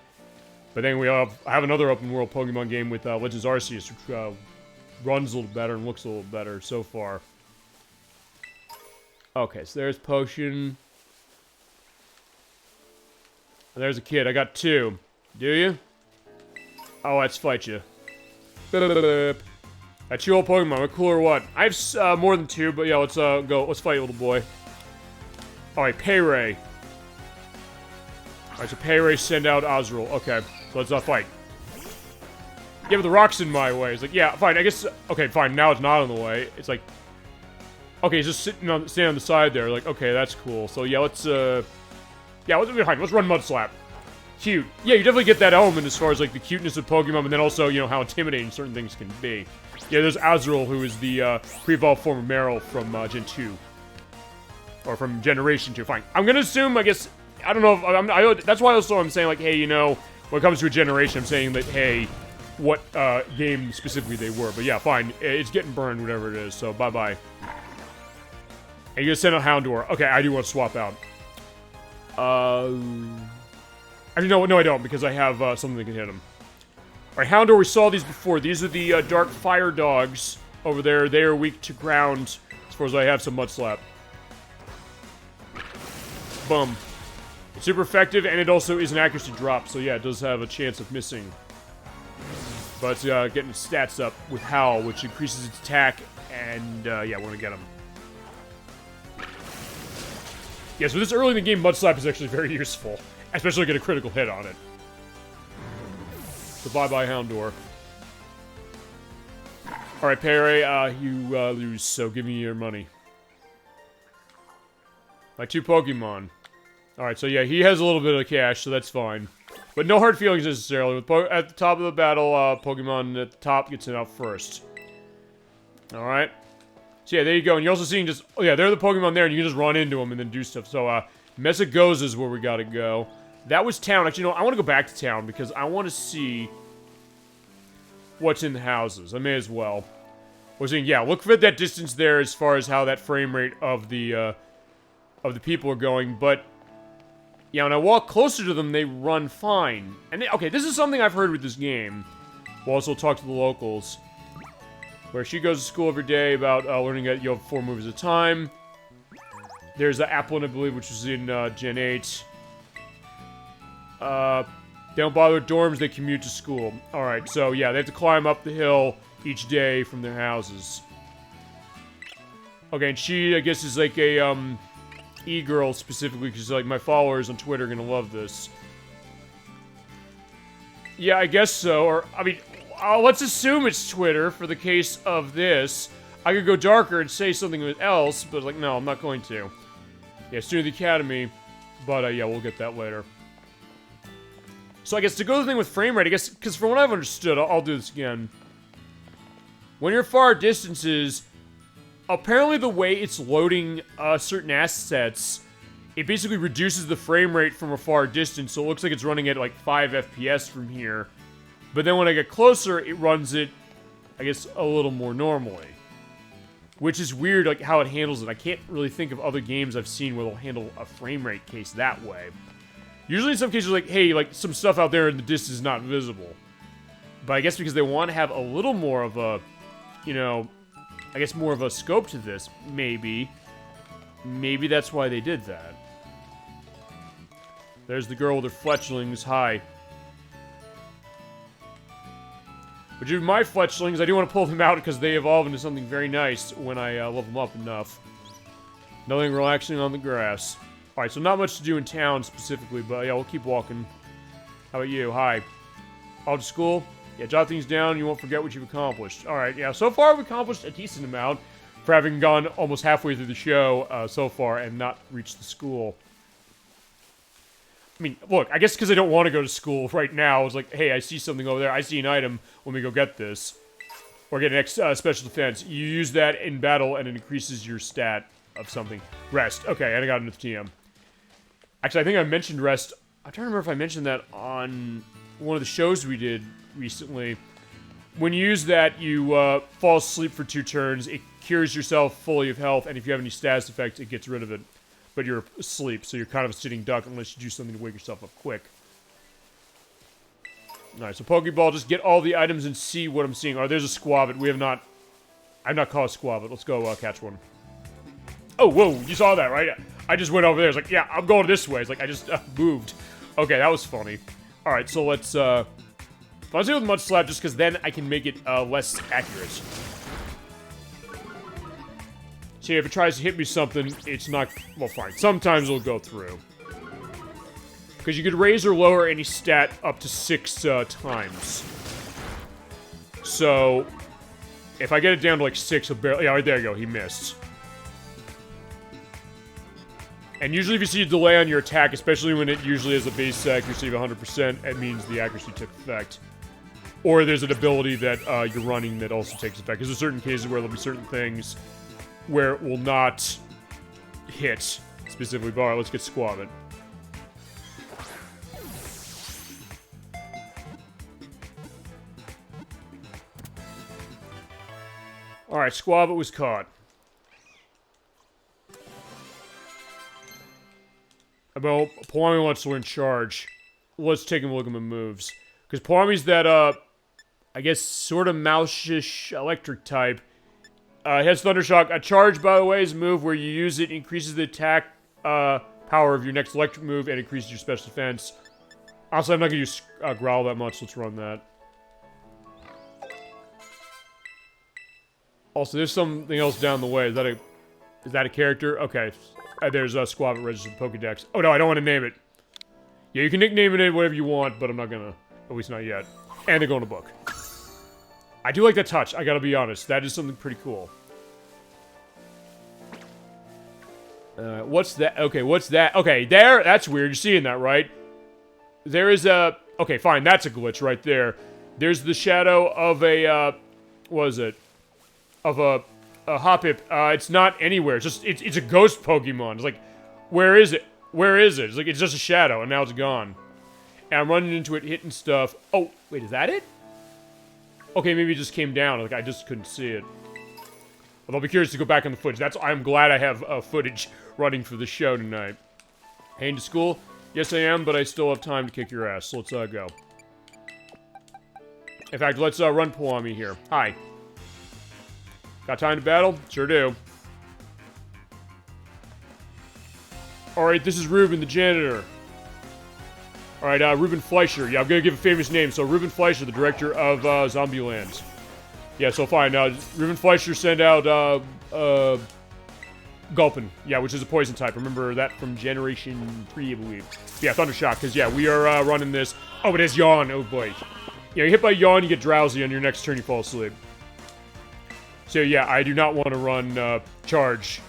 But then we have another open world Pokemon game with Legends Arceus, which runs a little better and looks a little better so far. Okay, so there's Potion. There's a kid. I got 2. Do you? Oh, let's fight you. That's your old Pokemon. Am I cool or what? I have more than 2, but yeah, let's go. Let's fight, little boy. Alright, Payray. Alright, so Payray send out Azrael. Okay. So let's fight. Yeah, but the rock's in my way. It's like, yeah, fine, I guess... Okay, fine, now it's not in the way. It's like... Okay, he's just standing on the side there. Like, okay, that's cool. So, yeah, let's, Yeah, let's run Mud Slap. Cute. Yeah, you definitely get that element as far as, like, the cuteness of Pokemon, but then also, you know, how intimidating certain things can be. Yeah, there's Azrael, who is the, pre-evolved form of Meryl from, Gen 2. Or from Generation 2. Fine. I'm gonna assume, I guess... I don't know if... that's why also I'm saying, like, hey, you know, when it comes to a generation, I'm saying that, hey... what game specifically they were. But yeah, fine. It's getting burned, whatever it is. So bye-bye. And you're gonna send a Houndour. Okay, I do want to swap out. Actually, no, I don't, because I have something that can hit him. Alright, Houndour, we saw these before. These are the Dark Fire Dogs over there. They are weak to ground, as far as I have some Mud Slap. Boom. It's super effective, and it also is an accuracy drop, so yeah, it does have a chance of missing. But it's getting its stats up with Howl, which increases its attack, and yeah, we're gonna get him. Yeah, so this early in the game, Mud Slap is actually very useful. Especially get a critical hit on it. So bye-bye, Houndour. Alright, Pere, you lose, so give me your money. My 2 Pokemon. Alright, so yeah, he has a little bit of cash, so that's fine. But no hard feelings necessarily. At the top of the battle, Pokemon at the top gets it out first. Alright. So yeah, there you go. And you're also seeing just... Oh yeah, there are the Pokemon there, and you can just run into them and then do stuff. So, Messagoza is where we gotta go. That was town. Actually, no, I want to go back to town because I want to see what's in the houses. I may as well. We're saying, yeah, look for that distance there as far as how that frame rate of the people are going. But, yeah, when I walk closer to them, they run fine. And, okay, this is something I've heard with this game. We'll also talk to the locals. Where she goes to school every day about learning that you have 4 moves at a time. There's the Applin, I believe, which was in Gen 8. They don't bother with dorms, they commute to school. Alright, so yeah, they have to climb up the hill each day from their houses. Okay, and she, I guess, is like a, e-girl specifically, because, like, my followers on Twitter are gonna love this. Yeah, I guess so, or, I mean, let's assume it's Twitter for the case of this. I could go darker and say something else, but, like, no, I'm not going to. Yeah, student of the Academy, but, yeah, we'll get that later. So I guess to go to the thing with frame rate, I guess, because from what I've understood, I'll do this again. When you're far distances, apparently the way it's loading certain assets, it basically reduces the frame rate from a far distance, so it looks like it's running at like 5 FPS from here. But then when I get closer, it runs it, I guess, a little more normally. Which is weird, like, how it handles it. I can't really think of other games I've seen where they'll handle a frame rate case that way. Usually in some cases, like, hey, like, some stuff out there in the distance is not visible. But I guess because they want to have a little more of a, you know, I guess more of a scope to this, maybe. Maybe that's why they did that. There's the girl with her fletchlings. Hi. Would you be my fletchlings? I do want to pull them out because they evolve into something very nice when I level them up enough. Nothing relaxing on the grass. Alright, so not much to do in town specifically, but yeah, we'll keep walking. How about you? Hi. All to school? Yeah, jot things down, you won't forget what you've accomplished. Alright, yeah, so far we've accomplished a decent amount for having gone almost halfway through the show so far and not reached the school. I mean, look, I guess because I don't want to go to school right now, it's like, hey, I see something over there, I see an item, let me go get this. Or get an special defense. You use that in battle and it increases your stat of something. Rest. Okay, and I got enough TM. Actually, I think I mentioned rest. I'm trying to remember if I mentioned that on one of the shows we did recently. When you use that, you fall asleep for 2 turns. It cures yourself fully of health, and if you have any status effects, it gets rid of it. But you're asleep, so you're kind of a sitting duck unless you do something to wake yourself up quick. Alright, so Pokeball, just get all the items and see what I'm seeing. Oh, there's a Squabit. We have not... I've not caught a Squabit. Let's go catch one. Oh, whoa, you saw that, right? I just went over there. It's like, yeah, I'm going this way. It's like, I just moved. Okay, that was funny. Alright, so let's, I'll do with Mud Slap just because then I can make it, less accurate. See, if it tries to hit me something, it's not... Well, fine. Sometimes it'll go through. Because you could raise or lower any stat up to 6 times. So, if I get it down to like 6, he'll barely... Yeah, right, there you go. He missed. And usually if you see a delay on your attack, especially when it usually has a base accuracy of 100%, it means the accuracy took effect. Or there's an ability that you're running that also takes effect. Because there's certain cases where there'll be certain things where it will not hit specifically. But alright, let's get Squab it. Alright, Squab it was caught. Well, Poami wants to learn Charge. Let's take a look at my moves. Because Poami's that, I guess, sort of mouse-ish electric type. It has Thundershock. A Charge, by the way, is a move where you use it, increases the attack power of your next electric move, and increases your special defense. Honestly, I'm not going to use Growl that much. Let's run that. Also, there's something else down the way. Is that a character? Okay. There's a Squab at registered Pokedex. Oh, no, I don't want to name it. Yeah, you can nickname it whatever you want, but I'm not gonna. At least not yet. And they go in a book. I do like that touch, I gotta be honest. That is something pretty cool. What's that? Okay, what's that? Okay, there, that's weird. You're seeing that, right? There is a... Okay, fine, that's a glitch right there. There's the shadow of a, what is it? Of a Hoppip. It's not anywhere. It's a ghost Pokemon. It's like, where is it? Where is it? It's like, it's just a shadow, and now it's gone. And I'm running into it, hitting stuff. Oh, wait, is that it? Okay, maybe it just came down. Like, I just couldn't see it. But I'll be curious to go back on the footage. I'm glad I have footage running for the show tonight. Heading to school? Yes, I am, but I still have time to kick your ass. So let's go. In fact, let's run Poami here. Hi. Got time to battle? Sure do. Alright, this is Ruben, the janitor. Alright, Ruben Fleischer. Yeah, I'm gonna give a famous name. So, Ruben Fleischer, the director of Zombieland. Yeah, so fine. Ruben Fleischer sent out, Gulpin. Yeah, which is a poison type. Remember that from Generation 3, I believe. Yeah, Thundershock, because, yeah, we are running this. Oh, it has Yawn. Oh, boy. Yeah, you hit by Yawn, you get drowsy. On your next turn, you fall asleep. So, yeah, I do not want to run, Charge.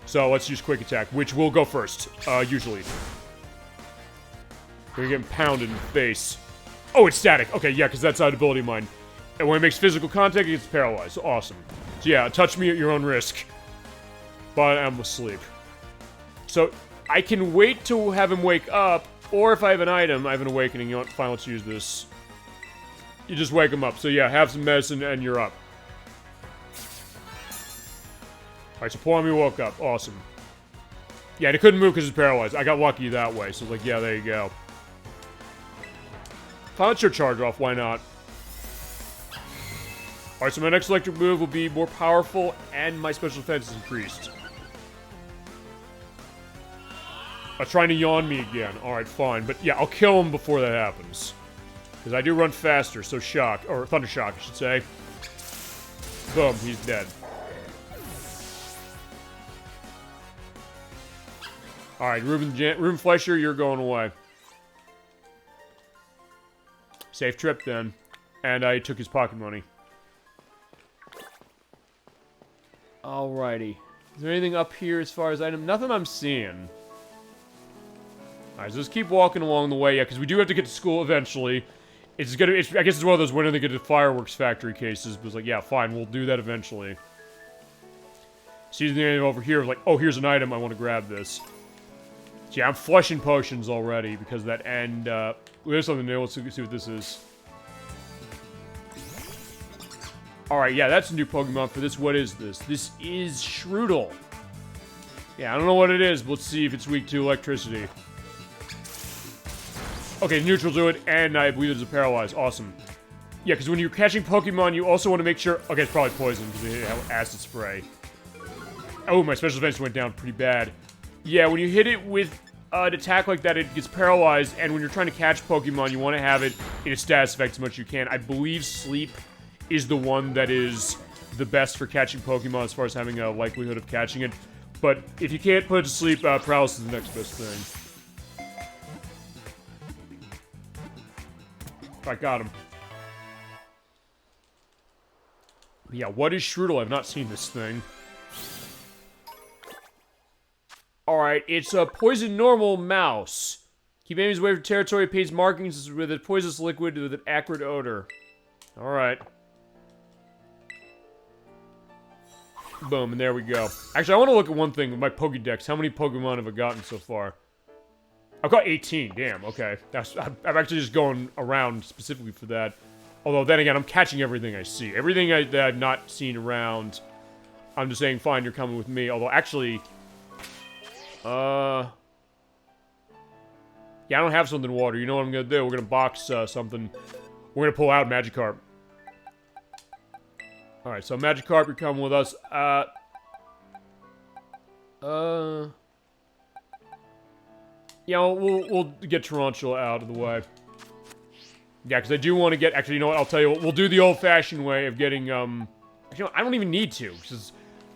So, let's use Quick Attack, which will go first, usually. We're getting pounded in the face. Oh, it's static. Okay, yeah, because that's an ability of mine. And when it makes physical contact, it gets paralyzed. Awesome. So yeah, touch me at your own risk. But I'm asleep. So, I can wait to have him wake up, or if I have an item, I have an awakening. You know what? Fine, let's use this. You just wake him up. So yeah, have some medicine and you're up. Alright, so Poami woke up. Awesome. Yeah, and it couldn't move because it's paralyzed. I got lucky that way. So like, yeah, there you go. Fine, let's your charge off. Why not? Alright, so my next electric move will be more powerful, and my special defense is increased. Trying to yawn me again. Alright, fine. But yeah, I'll kill him before that happens. Because I do run faster, so Shock. Or Thunder Shock, I should say. Boom, he's dead. Alright, Ruben Fleischer, you're going away. Safe trip, then. And I took his pocket money. Alrighty. Is there anything up here as far as item? Nothing I'm seeing. Alright, so let's keep walking along the way, yeah, because we do have to get to school eventually. I guess it's one of those when do they get to fireworks factory cases, but it's like, yeah, fine, we'll do that eventually. See the anything over here, like, oh, here's an item, I want to grab this. So yeah, I'm flushing potions already, because that end, there's something new, let's see what this is. Alright, yeah, that's a new Pokemon for this. What is this? This is Shroodle. Yeah, I don't know what it is, but let's see if it's weak to electricity. Okay, neutral to it, and I believe it's a paralyzed. Awesome. Yeah, because when you're catching Pokemon, you also want to make sure... Okay, it's probably poison, because they have acid spray. Oh, my special defense went down pretty bad. Yeah, when you hit it with an attack like that, it gets paralyzed, and when you're trying to catch Pokemon, you want to have it in its status effect as much as you can. I believe Sleep is the one that is the best for catching Pokemon as far as having a likelihood of catching it. But if you can't put it to sleep, Paralysis is the next best thing. I got him. Yeah, what is Shroodle? I've not seen this thing. Alright, it's a poison normal mouse. Keep enemies away from territory, paints markings with a poisonous liquid with an acrid odor. Alright. Boom, and there we go. Actually, I want to look at one thing with my Pokédex. How many Pokemon have I gotten so far? I've got 18. Damn, okay. I'm actually just going around specifically for that. Although, then again, I'm catching everything I see. Everything that I've not seen around, I'm just saying, fine, you're coming with me. Although, actually... Yeah, I don't have something water. You know what I'm gonna do? We're gonna box something. We're gonna pull out Magikarp. Alright, so Magikarp, you're coming with us. Yeah, we'll get Tarantula out of the way. Yeah, because I do want to get... Actually, you know what? I'll tell you what. We'll do the old-fashioned way of getting, You know, I don't even need to, because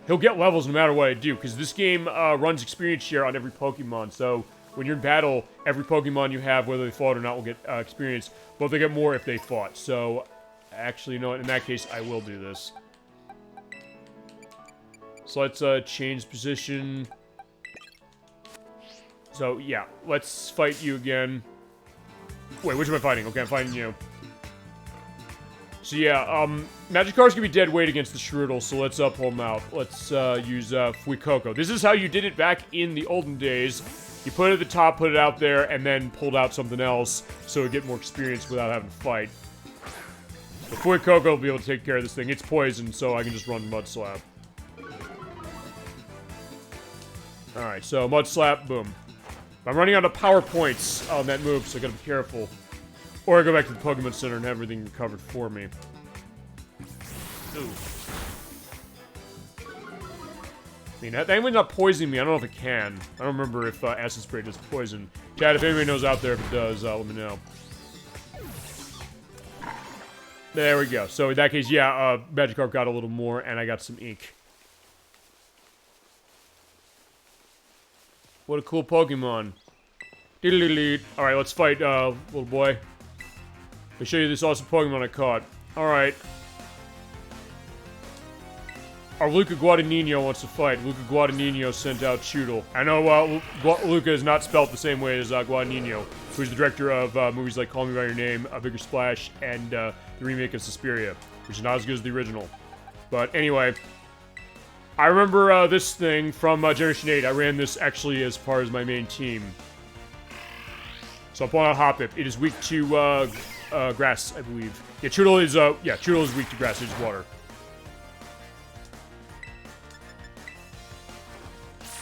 he'll get levels no matter what I do, because this game runs experience share on every Pokemon, so when you're in battle, every Pokemon you have, whether they fought or not, will get experience, but they get more if they fought. So, actually, you know what? In that case, I will do this. So let's change position. So, yeah, let's fight you again. Wait, which am I fighting? Okay, I'm fighting you. So yeah, Magikarp's gonna be dead weight against the Shroodle, so let's pull him out. Let's use Fuecoco. This is how you did it back in the olden days. You put it at the top, put it out there, and then pulled out something else so you get more experience without having to fight. The Fuecoco will be able to take care of this thing. It's poison, so I can just run Mud Slap. Alright, so Mud Slap, boom. I'm running out of power points on that move, so I gotta be careful. Or I go back to the Pokemon Center and have everything recovered for me. Ooh. I mean, that thing not poisoning me. I don't know if it can. I don't remember if Acid Spray does poison. Chad, if anybody knows out there if it does, let me know. There we go. So in that case, yeah, Magikarp got a little more, and I got some ink. What a cool Pokemon. Alright, let's fight, little boy. Let me show you this awesome Pokemon I caught. Alright. Our Luca Guadagnino wants to fight. Luca Guadagnino sent out Shroodle. I know, Luca is not spelt the same way as Guadagnino, who's the director of movies like Call Me By Your Name, A Bigger Splash, and the remake of Suspiria, which is not as good as the original. But anyway, I remember this thing from Generation 8. I ran this actually as part of my main team. So I'm pulling out Hoppip. It is weak to grass, I believe. Yeah, Shroodle is weak to grass. It's water.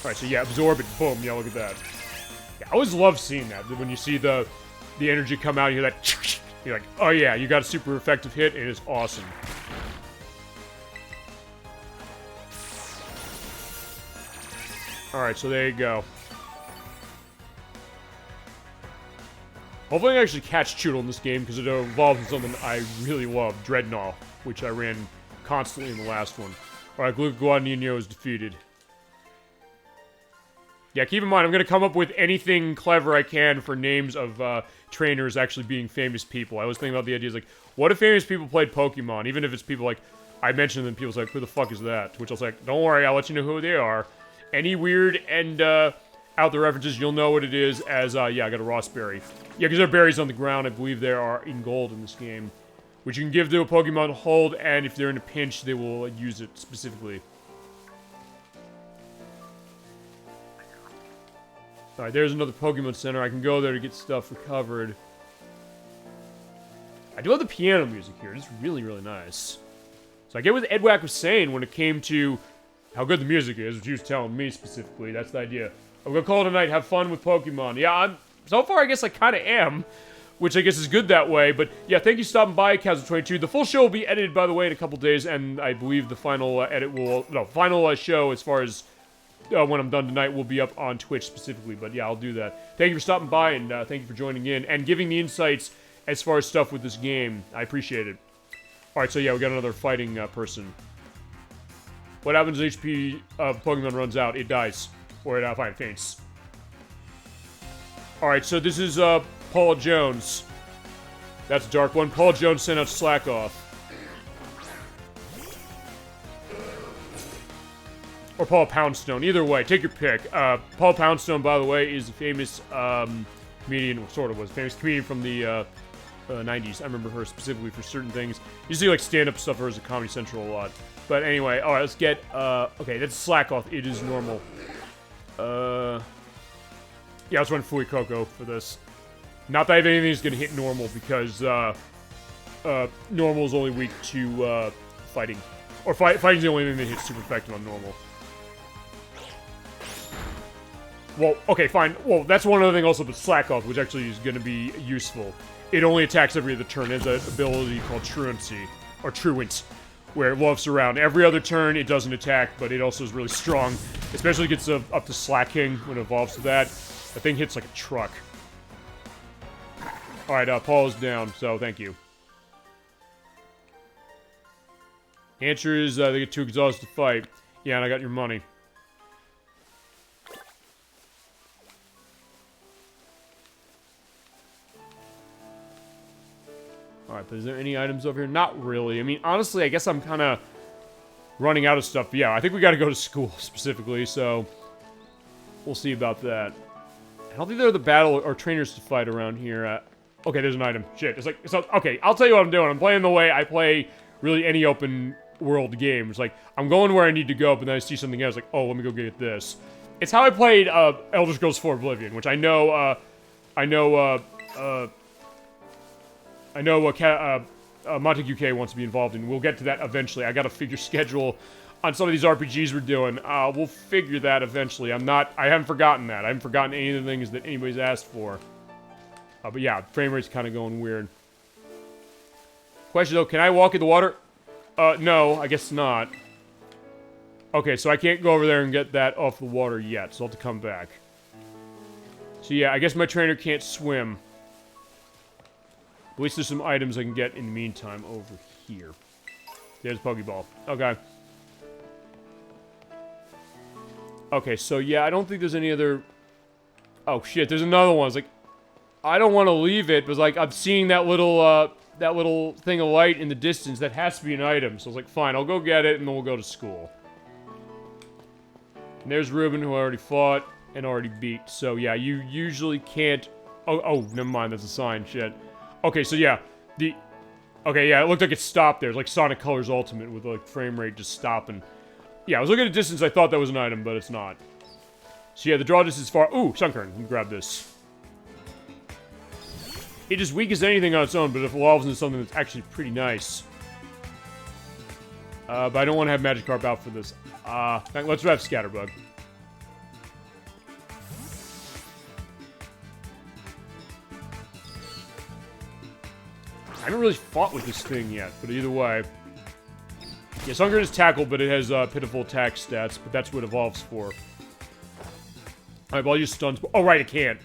Alright, so yeah, absorb it. Boom. Yeah, look at that. Yeah, I always love seeing that. When you see the energy come out, you hear that. You're like, oh yeah, you got a super effective hit. It is awesome. Alright, so there you go. Hopefully I can actually catch Shroodle in this game, because it evolves into something I really love, Dreadnought, which I ran constantly in the last one. Alright, Luca Guadagnino is defeated. Yeah, keep in mind, I'm going to come up with anything clever I can for names of trainers actually being famous people. I was thinking about the ideas like, what if famous people played Pokemon? Even if it's people like, I mentioned them, people's like, who the fuck is that? To which I was like, don't worry, I'll let you know who they are. Any weird and out there references, you'll know what it is as, yeah, I got a Rossberry. Yeah, because there are berries on the ground. I believe there are in gold in this game, which you can give to a Pokemon to hold, and if they're in a pinch, they will use it specifically. Alright, there's another Pokemon Center. I can go there to get stuff recovered. I do love the piano music here. It's really, really nice. So I get what Edwack was saying when it came to how good the music is, which he was telling me specifically. That's the idea. I'm gonna call it a night, have fun with Pokemon. Yeah, so far I guess I kind of am, which I guess is good that way. But yeah, thank you for stopping by, Kazoo22. The full show will be edited, by the way, in a couple days, and I believe the final final show as far as when I'm done tonight will be up on Twitch specifically. But yeah, I'll do that. Thank you for stopping by, and thank you for joining in and giving the insights as far as stuff with this game. I appreciate it. Alright, so yeah, we got another fighting person. What happens if HP Pokemon runs out? It dies. Or it faints. Alright, so this is Paul Jones. That's a dark one. Paul Jones sent out Slack Off. Or Paul Poundstone. Either way, take your pick. Paul Poundstone, by the way, is a famous comedian, or sort of was a famous comedian from the 90s. I remember her specifically for certain things. Usually like stand-up stuff for her as a Comedy Central a lot. But anyway, alright, let's get, okay, that's Slack Off. It is normal. Yeah, let's run Fui Coco for this. Not that I have anything that's gonna hit normal, because, normal is only weak to, fighting. Or fighting's the only thing that hits super effective on normal. Well, okay, fine. Well, that's one other thing also, but Slack Off, which actually is gonna be useful. It only attacks every other turn. It has an ability called Truancy, or Truant, where it lofts around. Every other turn, it doesn't attack, but it also is really strong. Especially gets up to Slacking when it evolves to that. That thing hits like a truck. Alright, Paul is down, so thank you. Answer is, they get too exhausted to fight. Yeah, and I got your money. Alright, but is there any items over here? Not really. I mean, honestly, I guess I'm kind of running out of stuff. But yeah, I think we got to go to school, specifically, so we'll see about that. I don't think there are the battle or trainers to fight around here. Okay, there's an item. Shit, it's like, so, okay, I'll tell you what I'm doing. I'm playing the way I play really any open world game. It's like, I'm going where I need to go, but then I see something else, like, oh, let me go get this. It's how I played, Elder Scrolls 4 Oblivion, which I know Montague K wants to be involved in. We'll get to that eventually. I gotta figure schedule on some of these RPGs we're doing. We'll figure that eventually. I haven't forgotten that. I haven't forgotten any of the things that anybody's asked for. But yeah, frame rate's kind of going weird. Question though, can I walk in the water? No, I guess not. Okay, so I can't go over there and get that off the water yet, so I'll have to come back. So yeah, I guess my trainer can't swim. At least there's some items I can get in the meantime over here. There's Pokeball. Okay. Okay, so yeah, I don't think there's any other... Oh shit, there's another one. It's like, I don't want to leave it, but like, I'm seeing that little thing of light in the distance. That has to be an item. So I was like, fine, I'll go get it, and then we'll go to school. And there's Ruben, who I already fought and already beat. So yeah, you usually can't... Oh, never mind, that's a sign. Shit. Okay, so yeah, okay, yeah, it looked like it stopped there. It's like Sonic Colors Ultimate with, like, frame rate just stopping. Yeah, I was looking at distance, I thought that was an item, but it's not. So yeah, the draw distance is far... Ooh, Sunkern, let me grab this. It is weak as anything on its own, but it evolves into something that's actually pretty nice. But I don't want to have Magikarp out for this. Let's have Scatterbug. I haven't really fought with this thing yet, but either way. Yeah, Sunkern is Tackle, but it has pitiful attack stats, but that's what it evolves for. Alright, well, I'll use Stun Spore. Oh, right, it can't.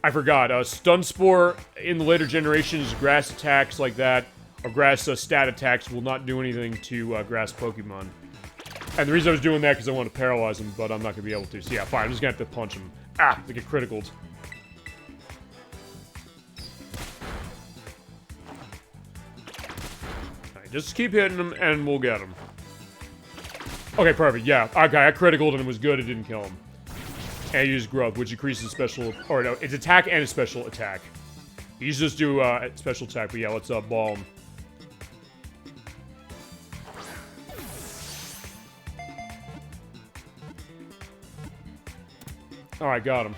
I forgot. Stun Spore in the later generations, grass attacks like that, or grass stat attacks will not do anything to grass Pokemon. And the reason I was doing that because I want to paralyze them, but I'm not going to be able to. So yeah, fine, I'm just going to have to punch them. Ah, they get criticaled. Just keep hitting them, and we'll get them. Okay, perfect, yeah. Okay, I criticaled, and it was good, it didn't kill him. And I used Grub, which increases special... Or no, it's attack and a special attack. You just do special attack, but yeah, let's ball him. Alright, got him.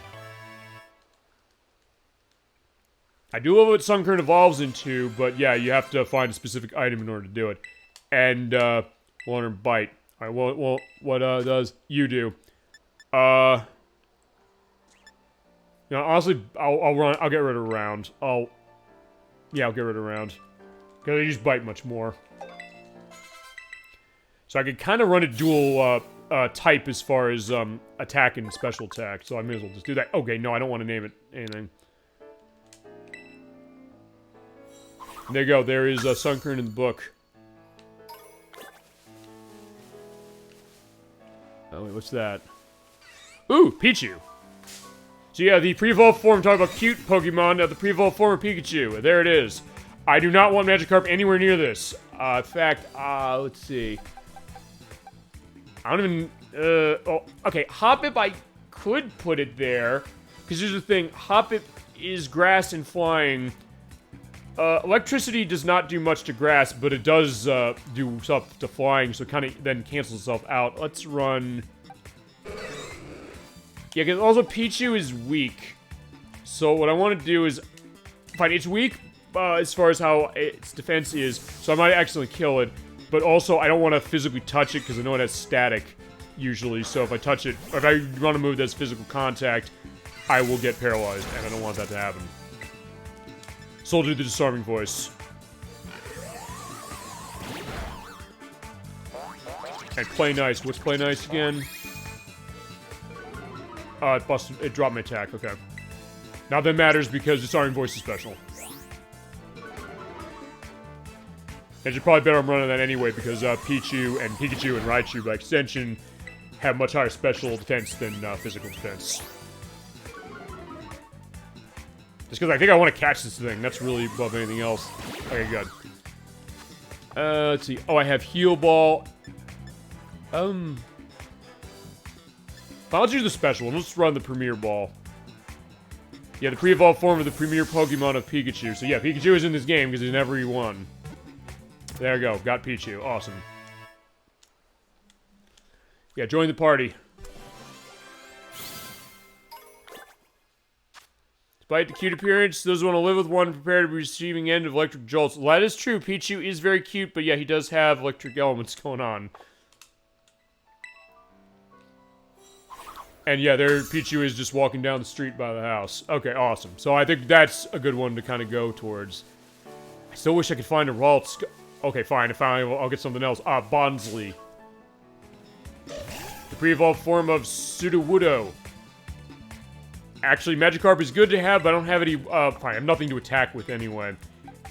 I do love what Sunkern evolves into, but yeah, you have to find a specific item in order to do it. And, learn Bite. Alright, well, what, does you do? You know, honestly, I'll get rid of Round. I'll get rid of Round. Because I use Bite much more. So I could kind of run a dual, type as far as, attack and special attack, so I may as well just do that. Okay, no, I don't want to name it anything. There you go, there is Sunkern in the book. Oh, wait, what's that? Ooh, Pichu! So yeah, the pre-evolved form, talking about cute Pokemon, the pre-evolved form of Pikachu. There it is. I do not want Magikarp anywhere near this. In fact, let's see. I don't even, oh, okay, Hoppip, I could put it there. Because here's the thing, Hoppip is grass and flying. Electricity does not do much to grass, but it does, do stuff to flying, so it kind of then cancels itself out. Let's run... Yeah, because also Pichu is weak. So what I want to do is... Fine, it's weak, as far as how its defense is, so I might accidentally kill it. But also, I don't want to physically touch it, because I know it has static, usually. So if I touch it, or if I run a move that's physical contact, I will get paralyzed, and I don't want that to happen. So I'll do the disarming voice. And play nice. What's play nice again? It dropped my attack, okay. Now that matters because disarming voice is special. And you're probably better I'm running that anyway because Pichu and Pikachu and Raichu by extension have much higher special defense than physical defense. Just because I think I want to catch this thing. That's really above anything else. Okay, good. Let's see. Oh, I have Heal Ball. I'll do the special one. Let's run the Premier Ball. Yeah, the pre-evolved form of the premier Pokemon of Pikachu. So yeah, Pikachu is in this game because he's in every one. There we go. Got Pichu. Awesome. Yeah, join the party. Despite the cute appearance, those who want to live with one prepare to be receiving end of electric jolts. Well, that is true. Pichu is very cute, but yeah, he does have electric elements going on. And yeah, there Pichu is just walking down the street by the house. Okay, awesome. So I think that's a good one to kind of go towards. I still wish I could find a Ralts. Okay, fine. I'll get something else. Bonsly. The pre-evolved form of Sudowoodo. Actually, Magikarp is good to have, but I don't have any, fine, I have nothing to attack with anyway.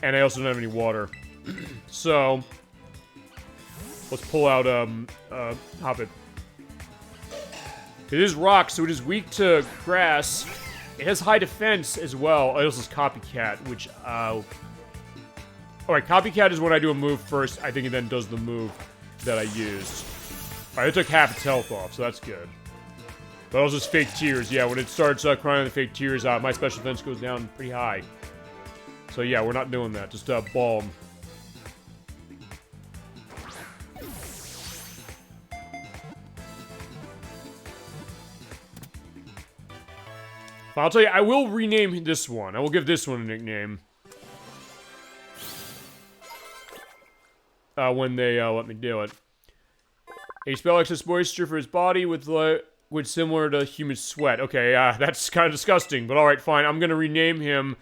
And I also don't have any water. So, let's pull out, Hoppip. It is rock, so it is weak to grass. It has high defense as well. It also has Copycat, which, alright, Copycat is when I do a move first. I think it then does the move that I used. Alright, it took half its health off, so that's good. But also it's fake tears. Yeah, when it starts crying the fake tears, my special defense goes down pretty high. So yeah, we're not doing that. Just Balm. I'll tell you, I will rename this one. I will give this one a nickname. When they let me do it. A spell excess moisture for his body with similar to human sweat. Okay, that's kind of disgusting, but alright, fine. I'm gonna rename him.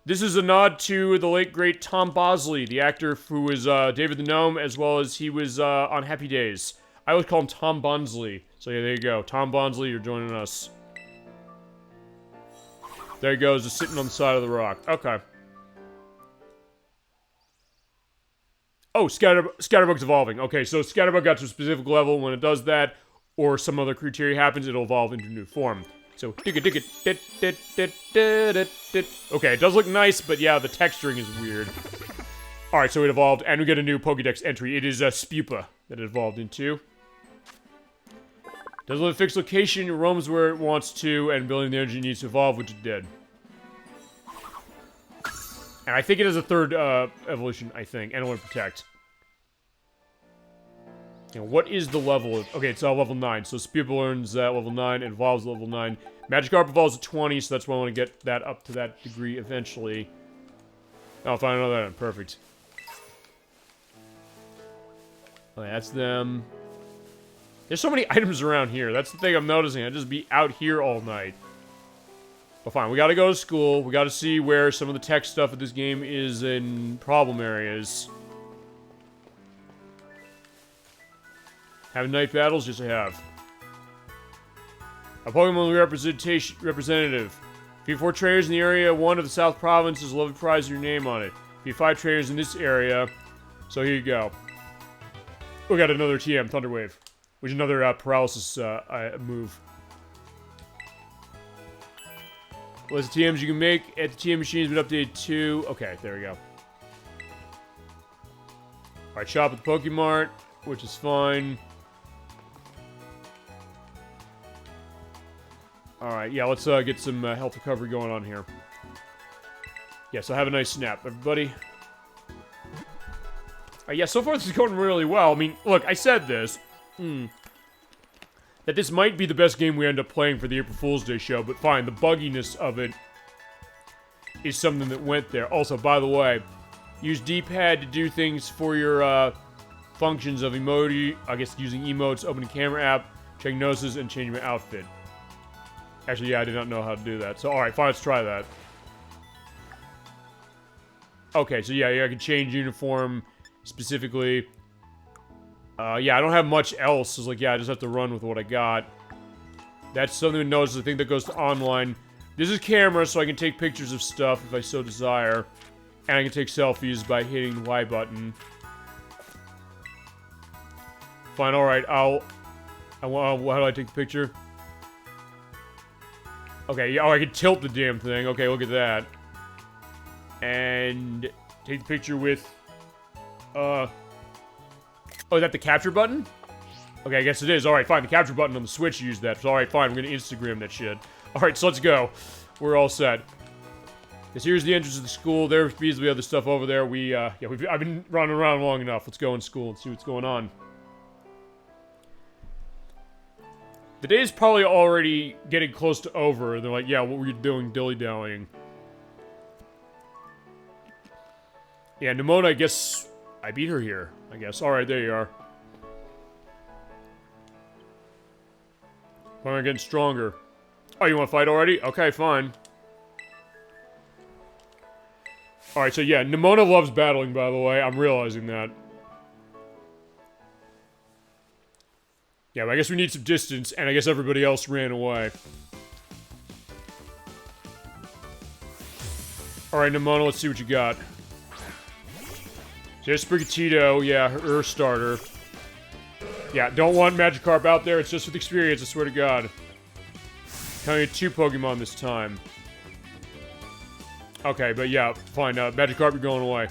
This is a nod to the late, great Tom Bosley, the actor who was David the Gnome, as well as he was on Happy Days. I always call him Tom Bonsley. So yeah, there you go. Tom Bonsley, you're joining us. There he goes, just sitting on the side of the rock. Okay. Oh, Scatterbug's evolving. Okay, so Scatterbug got to a specific level. When it does that, or some other criteria happens, it'll evolve into a new form. So, okay, it does look nice, but yeah, the texturing is weird. Alright, so it evolved, and we get a new Pokédex entry. It is a Spupa that it evolved into. Doesn't live a fixed location, it roams where it wants to, and building the energy needs to evolve, which it did. And I think it has a third evolution, I think, and I want to protect. You know, what is the level of... Okay, it's level 9, so Spupa learns level 9, it evolves at level 9. Magikarp evolves at 20, so that's why I want to get that up to that degree eventually. Oh, if I know that, perfect. Okay, that's them. There's so many items around here. That's the thing I'm noticing. I'd just be out here all night. But fine, we gotta go to school. We gotta see where some of the tech stuff of this game is in problem areas. Have night battles? Yes, I have. A Pokemon representative. If you have 4 trainers in the area 1 of the South Province, there's a level prize with your name on it. If you have 5 trainers in this area, so here you go. We got another TM, Thunderwave. Which is another paralysis move. List of TMs you can make at the TM machine has been updated to... Okay, there we go. Alright, shop at the Pokemart, which is fine. Alright, yeah, let's get some health recovery going on here. Yeah, so have a nice snap, everybody. Yeah, so far this is going really well. I mean, look, I said this. That this might be the best game we end up playing for the April Fool's Day show, but fine, the bugginess of it is something that went there. Also, by the way, use D-pad to do things for your functions of emoji. I guess using emotes, opening camera app, checking noses, and changing my outfit. Actually, yeah, I did not know how to do that. So, alright, fine, let's try that. Okay, so yeah, I can change uniform specifically. Yeah, I don't have much else. It's like, yeah, I just have to run with what I got. That's something to notice. I think that goes to online. This is camera, so I can take pictures of stuff if I so desire. And I can take selfies by hitting the Y button. Fine, alright, how do I take the picture? Okay, yeah, oh, I can tilt the damn thing. Okay, look at that. And take the picture with, oh, is that the capture button? Okay, I guess it is. Alright, fine, the capture button on the Switch used that. So, alright, fine, we're gonna Instagram that shit. Alright, so let's go. We're all set. Because here's the entrance of the school. There's the other stuff over there. I've been running around long enough. Let's go in school and see what's going on. The day is probably already getting close to over. They're like, yeah, what were you doing dilly-dallying? Yeah, Nimona, I guess I beat her here, I guess. Alright, there you are. I'm getting stronger. Oh, you want to fight already? Okay, fine. Alright, so yeah, Nimona loves battling, by the way. I'm realizing that. Yeah, but I guess we need some distance, and I guess everybody else ran away. Alright, Nimona, let's see what you got. There's Sprigatito, yeah, her starter. Yeah, don't want Magikarp out there, it's just with experience, I swear to God. Can I get 2 Pokemon this time? Okay, but yeah, fine, Magikarp, you're going away.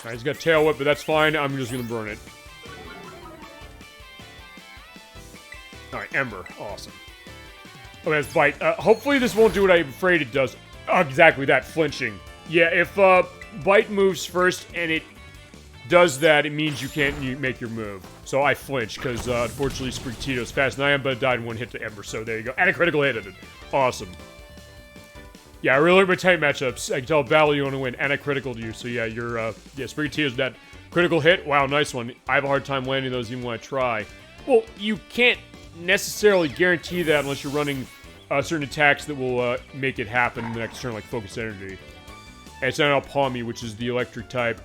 Alright, he's got Tail Whip, but that's fine, I'm just gonna burn it. Alright, Ember. Awesome. Okay, that's Bite. Hopefully this won't do what I'm afraid it does. Oh, exactly that, flinching. Yeah, if Bite moves first and it does that, it means you can't make your move. So I flinch, because unfortunately Sprigatito's faster than I am, but it died in 1 hit to Ember, so there you go. And a critical hit at it. Awesome. Yeah, I really like my type matchups. I can tell battle you want to win, and I critical you, so yeah, you're, yeah, Sprigatito's that critical hit. Wow, nice one. I have a hard time landing those even when I try. Well, you can't necessarily guarantee that unless you're running certain attacks that will make it happen the next turn, like Focus Energy. And it's not Palmy, which is the electric type.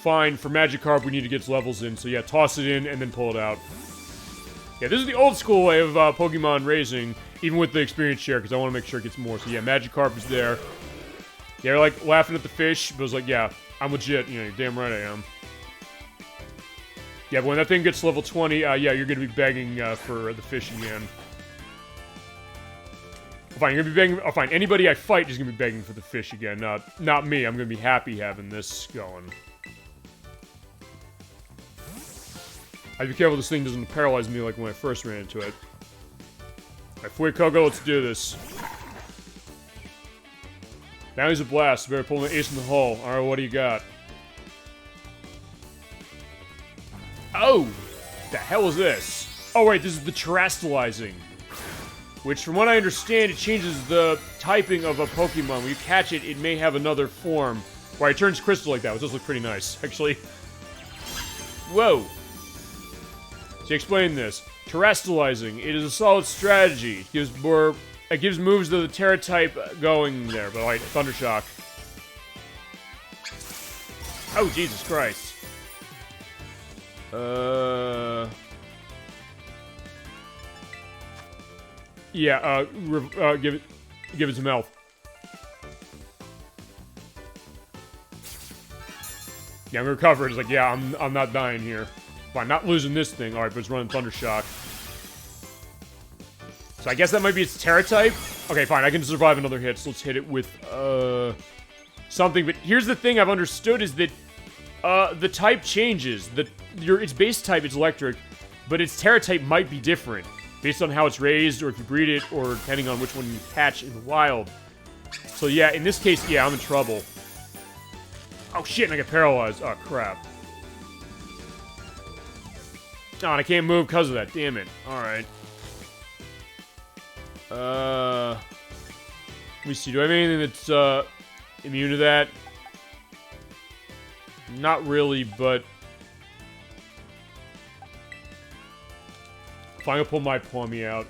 Fine, for Magikarp we need to get its levels in, so yeah, toss it in and then pull it out. Yeah, this is the old school way of Pokemon raising, even with the experience share, because I want to make sure it gets more. So yeah, Magikarp is there. Yeah, they're like laughing at the fish, but I was like, yeah, I'm legit, you know, you're damn right I am. Yeah, but when that thing gets level 20, yeah, you're gonna be begging for the fish again. Fine, you're gonna be begging. Oh, fine. Anybody I fight is gonna be begging for the fish again. Not me. I'm gonna be happy having this going. I'd be careful this thing doesn't paralyze me like when I first ran into it. Alright, Fuecoco, let's do this. Bounty's a blast. Better pull an ace in the hole. Alright, what do you got? Oh! The hell is this? Oh, wait, this is the terastallizing. Which, from what I understand, it changes the typing of a Pokemon. When you catch it, it may have another form. Where it turns crystal like that, which does look pretty nice, actually. Whoa! So explain this. Terastallizing. It is a solid strategy. It gives moves to the Terra type going there, but like Thundershock. Oh, Jesus Christ. Yeah, give it some health. Yeah, I'm gonna recover it. It's like, yeah, I'm not dying here. Fine, not losing this thing. Alright, but it's running Thunder Shock. So I guess that might be its Terra type. Okay, fine, I can survive another hit, so let's hit it with, something. But here's the thing I've understood is that, the type changes. Its base type is electric, but its Terra type might be different, based on how it's raised, or if you breed it, or depending on which one you catch in the wild. So yeah, in this case, yeah, I'm in trouble. Oh shit, and I get paralyzed. Oh, crap. Oh, and I can't move because of that. Damn it. Alright. Let me see. Do I have anything that's, immune to that? Not really, but... If I'm gonna pull my Plummy out.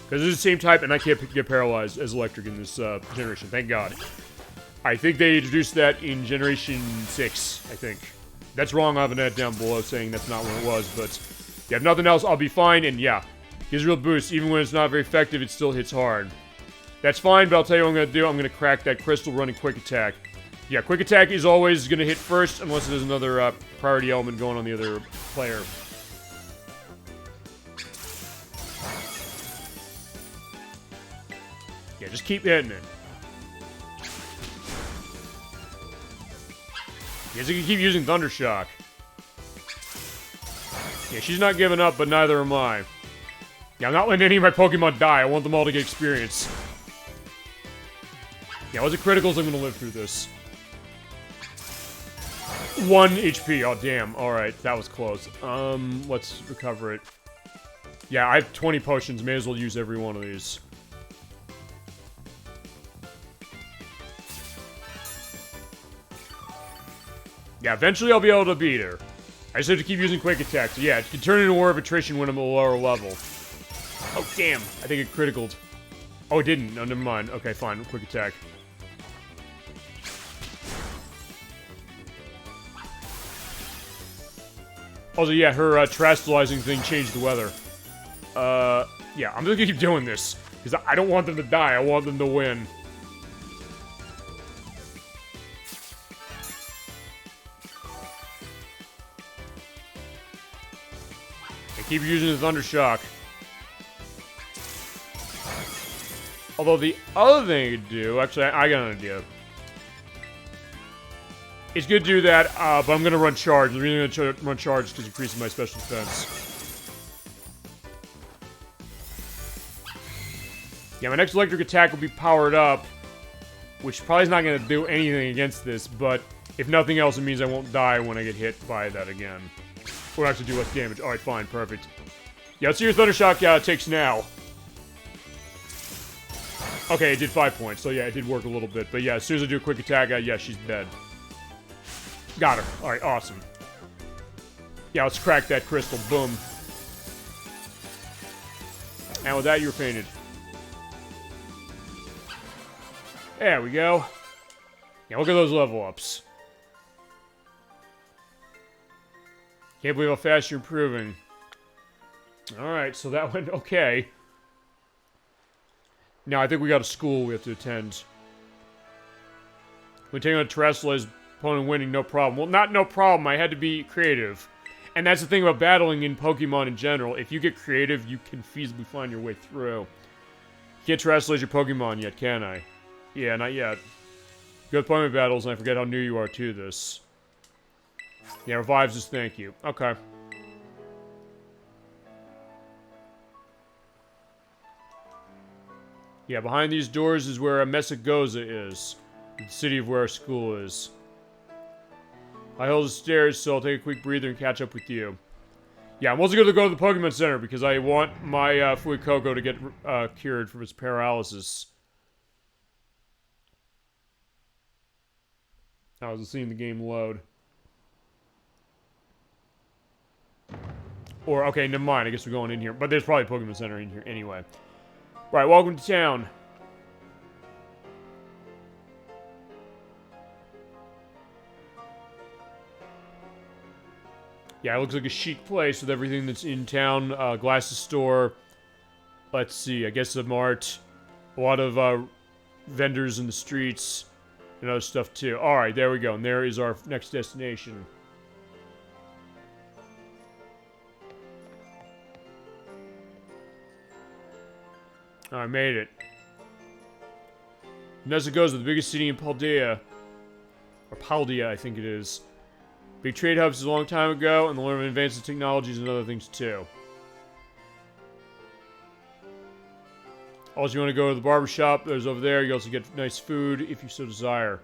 Because it's the same type, and I can't get paralyzed as electric in this, generation. Thank God. I think they introduced that in Generation 6, I think. That's wrong, I have a net down below saying that's not what it was, but... Yeah, if nothing else, I'll be fine, and yeah. Gives a real boost. Even when it's not very effective, it still hits hard. That's fine, but I'll tell you what I'm gonna do. I'm gonna crack that crystal running Quick Attack. Yeah, Quick Attack is always gonna hit first, unless there's another, priority element going on the other player. Yeah, just keep hitting it. Guess you can keep using Thunder Shock. Yeah, she's not giving up, but neither am I. Yeah, I'm not letting any of my Pokemon die. I want them all to get experience. Yeah, what's the criticals? I'm gonna live through this. 1 HP. Oh, damn. Alright, that was close. Let's recover it. Yeah, I have 20 potions. May as well use every one of these. Yeah, eventually I'll be able to beat her. I just have to keep using Quick Attack. So yeah, it can turn into War of Attrition when I'm at a lower level. Oh, damn. I think it criticaled. Oh, it didn't. No, never mind. Okay, fine. Quick Attack. Also, yeah, her terrestrializing thing changed the weather. Yeah, I'm just gonna keep doing this. Because I don't want them to die. I want them to win. Keep using the Thunder Shock. Although the other thing you could do, actually, I got an idea. It's good to do that, but I'm gonna run Charge. The reason I'm gonna run Charge is because it increases my special defense. Yeah, my next electric attack will be powered up, which probably is not gonna do anything against this, but if nothing else, it means I won't die when I get hit by that again. Or actually do less damage. Alright, fine, perfect. Yeah, let's see your Thunder Shock takes now. Okay, it did 5 points, so yeah, it did work a little bit. But yeah, as soon as I do a Quick Attack, yeah, she's dead. Got her. Alright, awesome. Yeah, let's crack that crystal. Boom. And with that, you're fainted. There we go. Yeah, look at those level ups. Can't believe how fast you're improving. Alright, so that went okay. Now, I think we got a school we have to attend. We take on a terrestrialized opponent winning, no problem. Well, not no problem, I had to be creative. And that's the thing about battling in Pokemon in general. If you get creative, you can feasibly find your way through. Can't terrestrialize your Pokemon yet, can I? Yeah, not yet. Good opponent battles, and I forget how new you are to this. Yeah, revives us, thank you. Okay. Yeah, behind these doors is where Messagoza is. The city of where our school is. I hold the stairs, so I'll take a quick breather and catch up with you. Yeah, I'm also going to go to the Pokemon Center because I want my Fuecoco to get cured from its paralysis. I was seeing the game load. Or, okay, never mind. I guess we're going in here. But there's probably a Pokemon Center in here anyway. Right, welcome to town. Yeah, it looks like a chic place with everything that's in town. Glasses store. Let's see, I guess a mart. A lot of vendors in the streets. and other stuff too. Alright, there we go. And there is our next destination. I made it. And as it goes, the biggest city in Paldea. Or Paldea, I think it is. Big trade hubs is a long time ago, and the learning of advanced technologies and other things too. Also, you want to go to the barber shop, there's over there. You also get nice food if you so desire.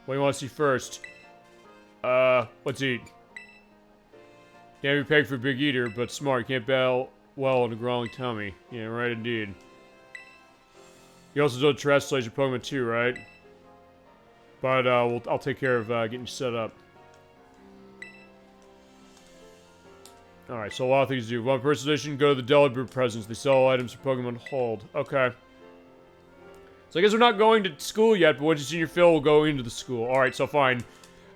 What do you want to see first? Let's eat. Can't be pegged for a big eater, but smart. Can't battle well in a growling tummy. Yeah, right indeed. You also don't terrestrialize your Pokemon too, right? But, I'll take care of, getting you set up. Alright, so a lot of things to do. One personalization, go to the Delibird presence. They sell items for Pokemon Hold. Okay. So I guess we're not going to school yet, but once you see your fill, we'll go into the school. Alright, so fine.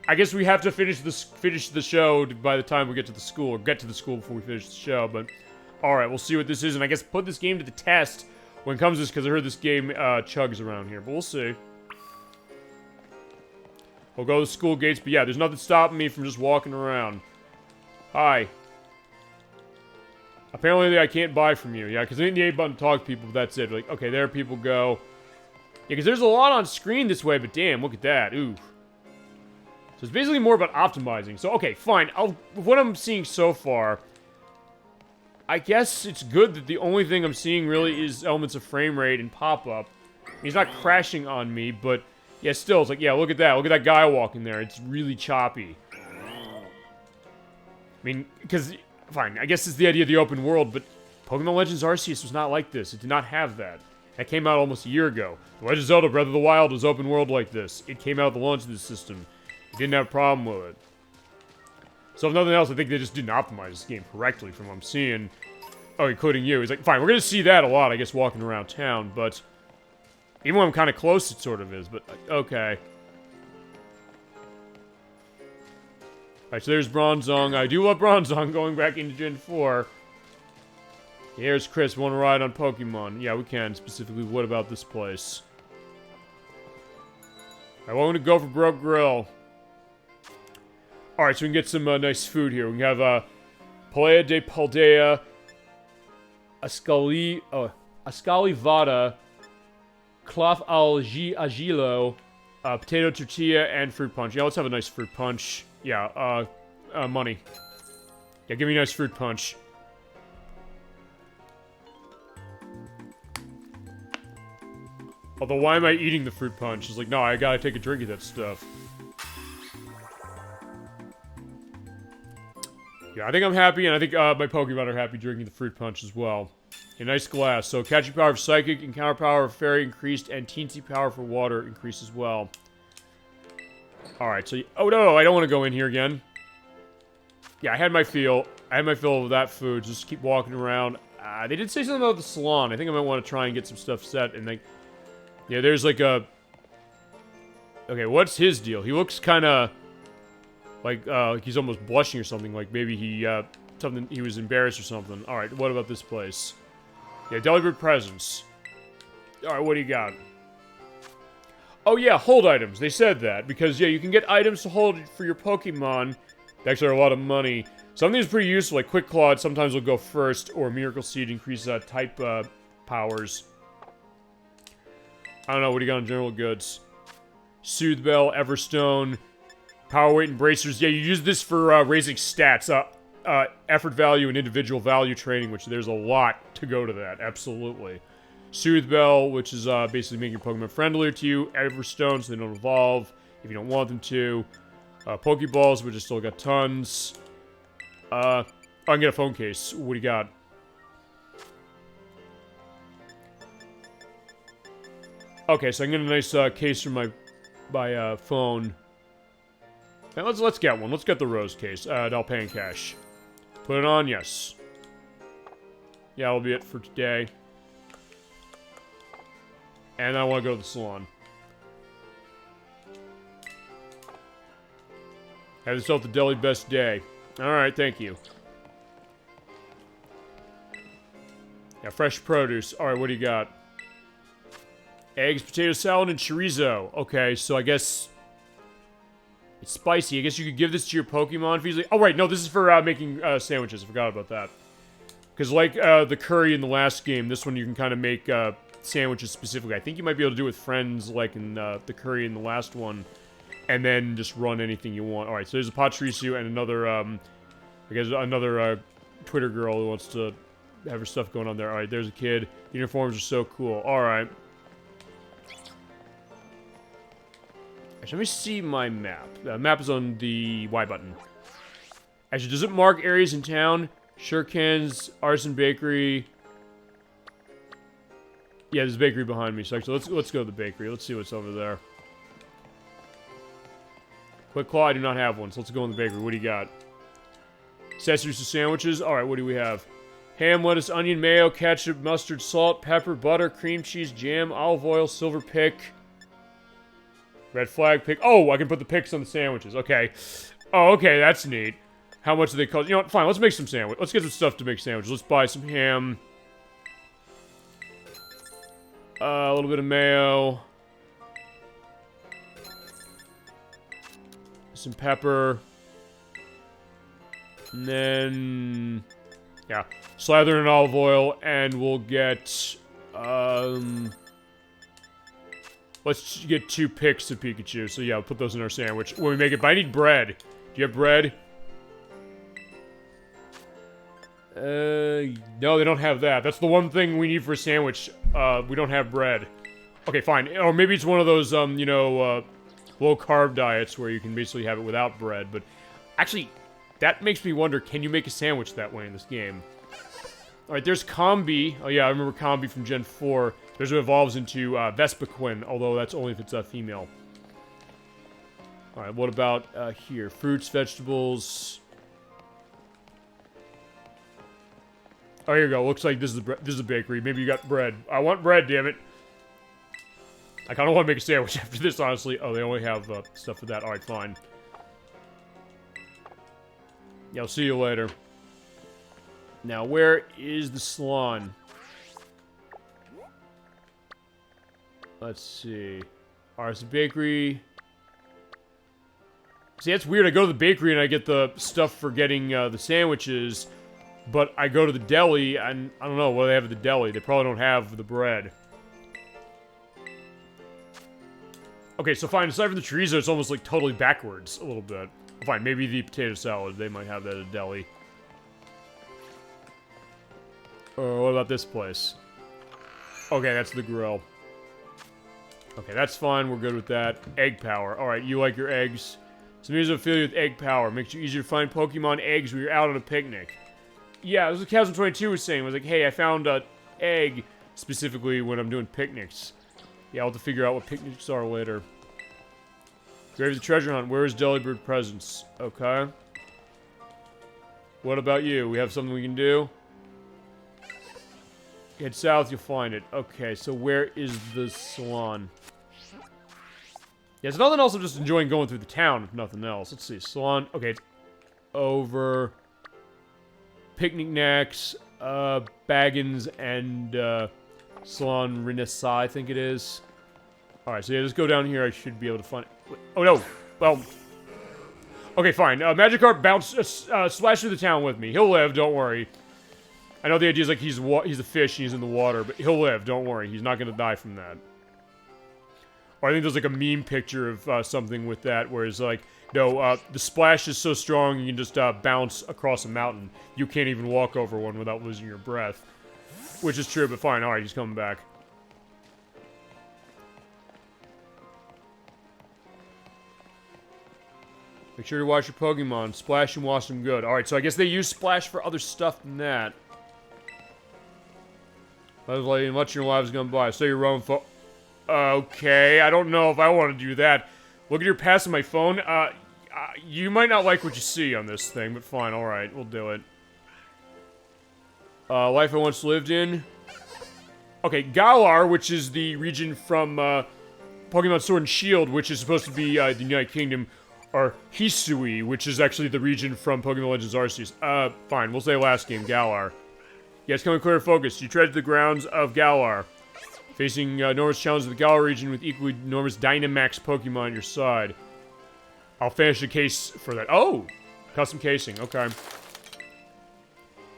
I guess we have to finish the show by the time we get to the school, or get to the school before we finish the show, but... Alright, we'll see what this is, and I guess put this game to the test when it comes to this, because I heard this game, chugs around here, but we'll see. We'll go to the school gates, but yeah, there's nothing stopping me from just walking around. Hi. Apparently I can't buy from you, yeah, because I need the A button to talk to people, but that's it. Like, okay, there people go. Yeah, because there's a lot on screen this way, but damn, look at that, ooh. So it's basically more about optimizing. So, okay, fine. What I'm seeing so far, I guess it's good that the only thing I'm seeing really is elements of frame rate and pop-up. He's not crashing on me, but yeah, still, it's like, yeah, look at that. Look at that guy walking there. It's really choppy. I mean, because, fine, I guess it's the idea of the open world, but Pokemon Legends Arceus was not like this. It did not have that. That came out almost a year ago. The Legend of Zelda Breath of the Wild was open world like this. It came out at the launch of the system. Didn't have a problem with it. So if nothing else, I think they just didn't optimize this game correctly from what I'm seeing. Oh, including you. He's like, fine, we're gonna see that a lot, I guess, walking around town, but... Even when I'm kind of close, it sort of is, but... Okay. Alright, so there's Bronzong. I do love Bronzong going back into Gen 4. Here's Chris. Want to ride on Pokemon? Yeah, we can. Specifically, what about this place? I want to go for Broke Grill. Alright, so we can get some nice food here. We can have Palea de Paldea, Ascali Vada, Cloth al Agilo, Potato Tortilla, and Fruit Punch. Yeah, let's have a nice Fruit Punch. Yeah, money. Yeah, give me a nice Fruit Punch. Although, why am I eating the Fruit Punch? It's like, no, I gotta take a drink of that stuff. Yeah, I think I'm happy, and I think my Pokemon are happy drinking the Fruit Punch as well. A nice glass. So, catching power for Psychic, Encounter power for Fairy increased, and Teensy power for Water increased as well. Alright, so... Oh, no, I don't want to go in here again. Yeah, I had my fill. I had my fill of that food. Just keep walking around. They did say something about the salon. I think I might want to try and get some stuff set, and like... Yeah, there's like a... Okay, what's his deal? He looks kind of... like he's almost blushing or something. Like, maybe he, he was embarrassed or something. Alright, what about this place? Yeah, Delibird Presence. Alright, what do you got? Oh yeah, hold items. They said that. Because, yeah, you can get items to hold for your Pokemon. They actually are a lot of money. Some of these are pretty useful, like Quick Claw sometimes will go first, or Miracle Seed increases type, powers. I don't know, what do you got on General Goods? Soothe Bell, Everstone... Power Weight and Bracers. Yeah, you use this for raising stats. Effort value and individual value training, which there's a lot to go to that. Absolutely. Soothe Bell, which is basically making your Pokemon friendlier to you. Everstone, so they don't evolve if you don't want them to. Pokeballs, which I still got tons. I can get a phone case. What do you got? Okay, so I can get a nice case from my phone. Now let's get one. Let's get the rose case. I'll pay in cash. Put it on, yes. Yeah, that'll be it for today. And I want to go to the salon. Have yourself the deli best day. Alright, thank you. Yeah, fresh produce. Alright, what do you got? Eggs, potato salad, and chorizo. Okay, so I guess... It's spicy. I guess you could give this to your Pokemon easily. Oh, right, no, this is for making sandwiches. I forgot about that. Because like the curry in the last game, this one you can kind of make sandwiches specifically. I think you might be able to do it with friends, like in the curry in the last one. And then just run anything you want. Alright, so there's a Pachirisu and another, I guess another Twitter girl who wants to have her stuff going on there. Alright, there's a kid. Uniforms are so cool. Alright. Actually, let me see my map. The map is on the Y button. Actually, does it mark areas in town? Shurikens, Artisan Bakery. Yeah, there's a bakery behind me. So actually, let's go to the bakery. Let's see what's over there. Quick Claw, I do not have one, so let's go in the bakery. What do you got? Accessories to sandwiches. Alright, what do we have? Ham, lettuce, onion, mayo, ketchup, mustard, salt, pepper, butter, cream cheese, jam, olive oil, silver pick. Red flag pick. Oh, I can put the picks on the sandwiches. Okay. Oh, okay, that's neat. How much do they cost? You know what? Fine, let's make some sandwich. Let's get some stuff to make sandwiches. Let's buy some ham. A little bit of mayo. Some pepper. And then... yeah. Slather in olive oil, and we'll get... let's get 2 picks of Pikachu. So yeah, we'll put those in our sandwich when we make it. But I need bread. Do you have bread? No, they don't have that. That's the one thing we need for a sandwich. We don't have bread. Okay, fine. Or maybe it's one of those, you know, low-carb diets where you can basically have it without bread. But actually, that makes me wonder, can you make a sandwich that way in this game? Alright, there's Combi. Oh yeah, I remember Combi from Gen 4. There's what evolves into Vespiquen, although that's only if it's a female. Alright, what about here? Fruits, vegetables... oh, here you go. Looks like this is a bakery. Maybe you got bread. I want bread, damn it. I kind of want to make a sandwich after this, honestly. Oh, they only have stuff for that. Alright, fine. Yeah, I'll see you later. Now, where is the salon? Let's see. Alright, it's a bakery. See, that's weird. I go to the bakery and I get the stuff for getting the sandwiches. But I go to the deli, and I don't know what they have at the deli. They probably don't have the bread. Okay, so fine. Aside from the chorizo, it's almost like totally backwards a little bit. Fine, maybe the potato salad. They might have that at a deli. What about this place? Okay, that's the grill. Okay, that's fine. We're good with that. Egg power. Alright, you like your eggs. Some music affiliated with egg power. Makes it easier to find Pokemon eggs when you're out on a picnic. Yeah, this is what Chasm22 was saying. It was like, hey, I found an egg specifically when I'm doing picnics. Yeah, I'll have to figure out what picnics are later. Grave the treasure hunt. Where is Delibird presence? Okay. What about you? We have something we can do? Head south, you'll find it. Okay, so where is the salon? Yeah, it's nothing else. I'm just enjoying going through the town, if nothing else. Let's see. Salon. Okay, it's over... Picnic Knacks, Baggins, and, Salon Renaissance, I think it is. Alright, so yeah, just go down here. I should be able to find it. Oh, no. Well. Okay, fine. Magikarp splash through the town with me. He'll live, don't worry. I know the idea is like he's a fish and he's in the water, but he'll live, don't worry. He's not gonna die from that. Or I think there's like a meme picture of something with that, where it's like, no, the splash is so strong you can just bounce across a mountain. You can't even walk over one without losing your breath. Which is true, but fine. Alright, he's coming back. Make sure to watch your Pokemon. Splash and wash them good. Alright, so I guess they use Splash for other stuff than that. Much your lives gone by. So you're roaming okay, I don't know if I want to do that. Look at your pass on my phone. You might not like what you see on this thing, but fine, alright, we'll do it. Life I once lived in. Okay, Galar, which is the region from, Pokemon Sword and Shield, which is supposed to be, the United Kingdom, or Hisui, which is actually the region from Pokemon Legends Arceus. Fine, we'll say last game, Galar. Yes, coming clear focus. You tread the grounds of Galar. Facing enormous challenges of the Galar region with equally enormous Dynamax Pokemon on your side. I'll finish the case for that. Oh! Custom casing. Okay.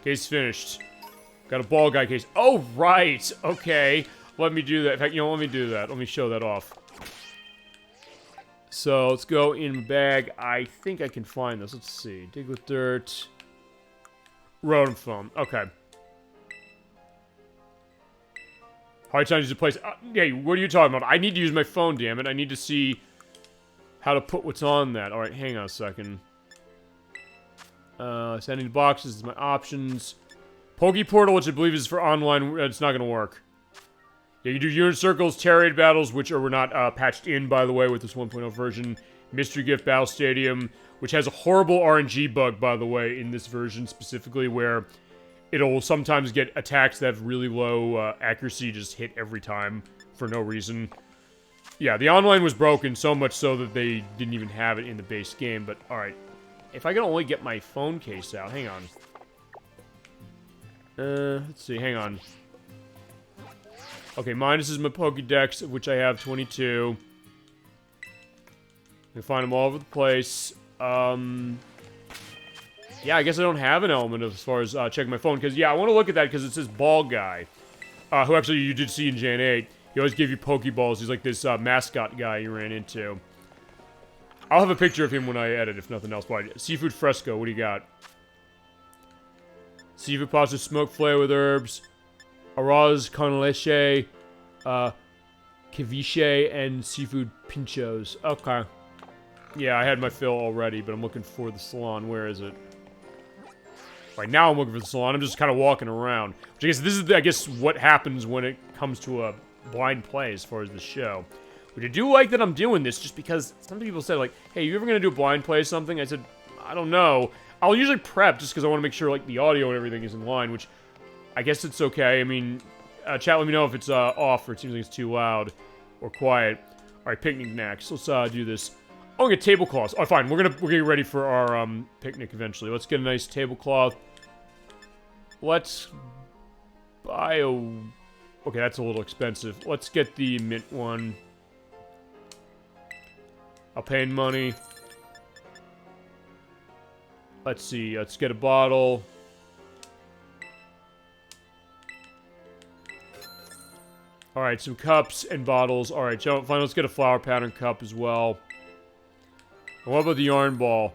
Case finished. Got a ball guy case. Oh, right! Okay. Let me do that. In fact, you know, let me do that. Let me show that off. So, let's go in bag. I think I can find this. Let's see. Dig with dirt. Rotom foam. Okay. How many times does it place? Hey, what are you talking about? I need to use my phone, damn it. I need to see how to put what's on that. Alright, hang on a second. Sending the boxes is my options. Pokeportal, which I believe is for online, it's not going to work. Yeah, you do unit circles, terrain battles, which were not patched in, by the way, with this 1.0 version. Mystery Gift Battle Stadium, which has a horrible RNG bug, by the way, in this version specifically, where it'll sometimes get attacks that have really low accuracy just hit every time for no reason. Yeah, the online was broken, so much so that they didn't even have it in the base game, but alright. If I can only get my phone case out, hang on. Let's see, hang on. Okay, minus is my Pokédex, of which I have 22. I can find them all over the place. Yeah, I guess I don't have an element as far as checking my phone, because, yeah, I want to look at that because it says Ball Guy, who actually you did see in Gen 8. He always gave you Pokeballs. He's like this mascot guy you ran into. I'll have a picture of him when I edit, if nothing else. But seafood fresco, what do you got? Seafood pasta, smoked filet with herbs, arroz con leche, ceviche, and seafood pinchos. Okay. Yeah, I had my fill already, but I'm looking for the salon. Where is it? Right now I'm looking for the salon. I'm just kind of walking around. Which I guess this is, I guess, what happens when it comes to a blind play as far as the show. But I do like that I'm doing this just because some people said, like, hey, you ever gonna do a blind play or something? I said, I don't know. I'll usually prep just because I want to make sure, like, the audio and everything is in line, which I guess it's okay. I mean, chat, let me know if it's off or it seems like it's too loud or quiet. Alright, picnic next. Let's do this. Oh, we get tablecloths. Oh, fine. We're getting ready for our picnic eventually. Let's get a nice tablecloth. Let's buy a... Okay, that's a little expensive. Let's get the mint one. I'll pay in money. Let's see. Let's get a bottle. Alright, some cups and bottles. Alright, so fine. Let's get a flower pattern cup as well. And what about the yarn ball?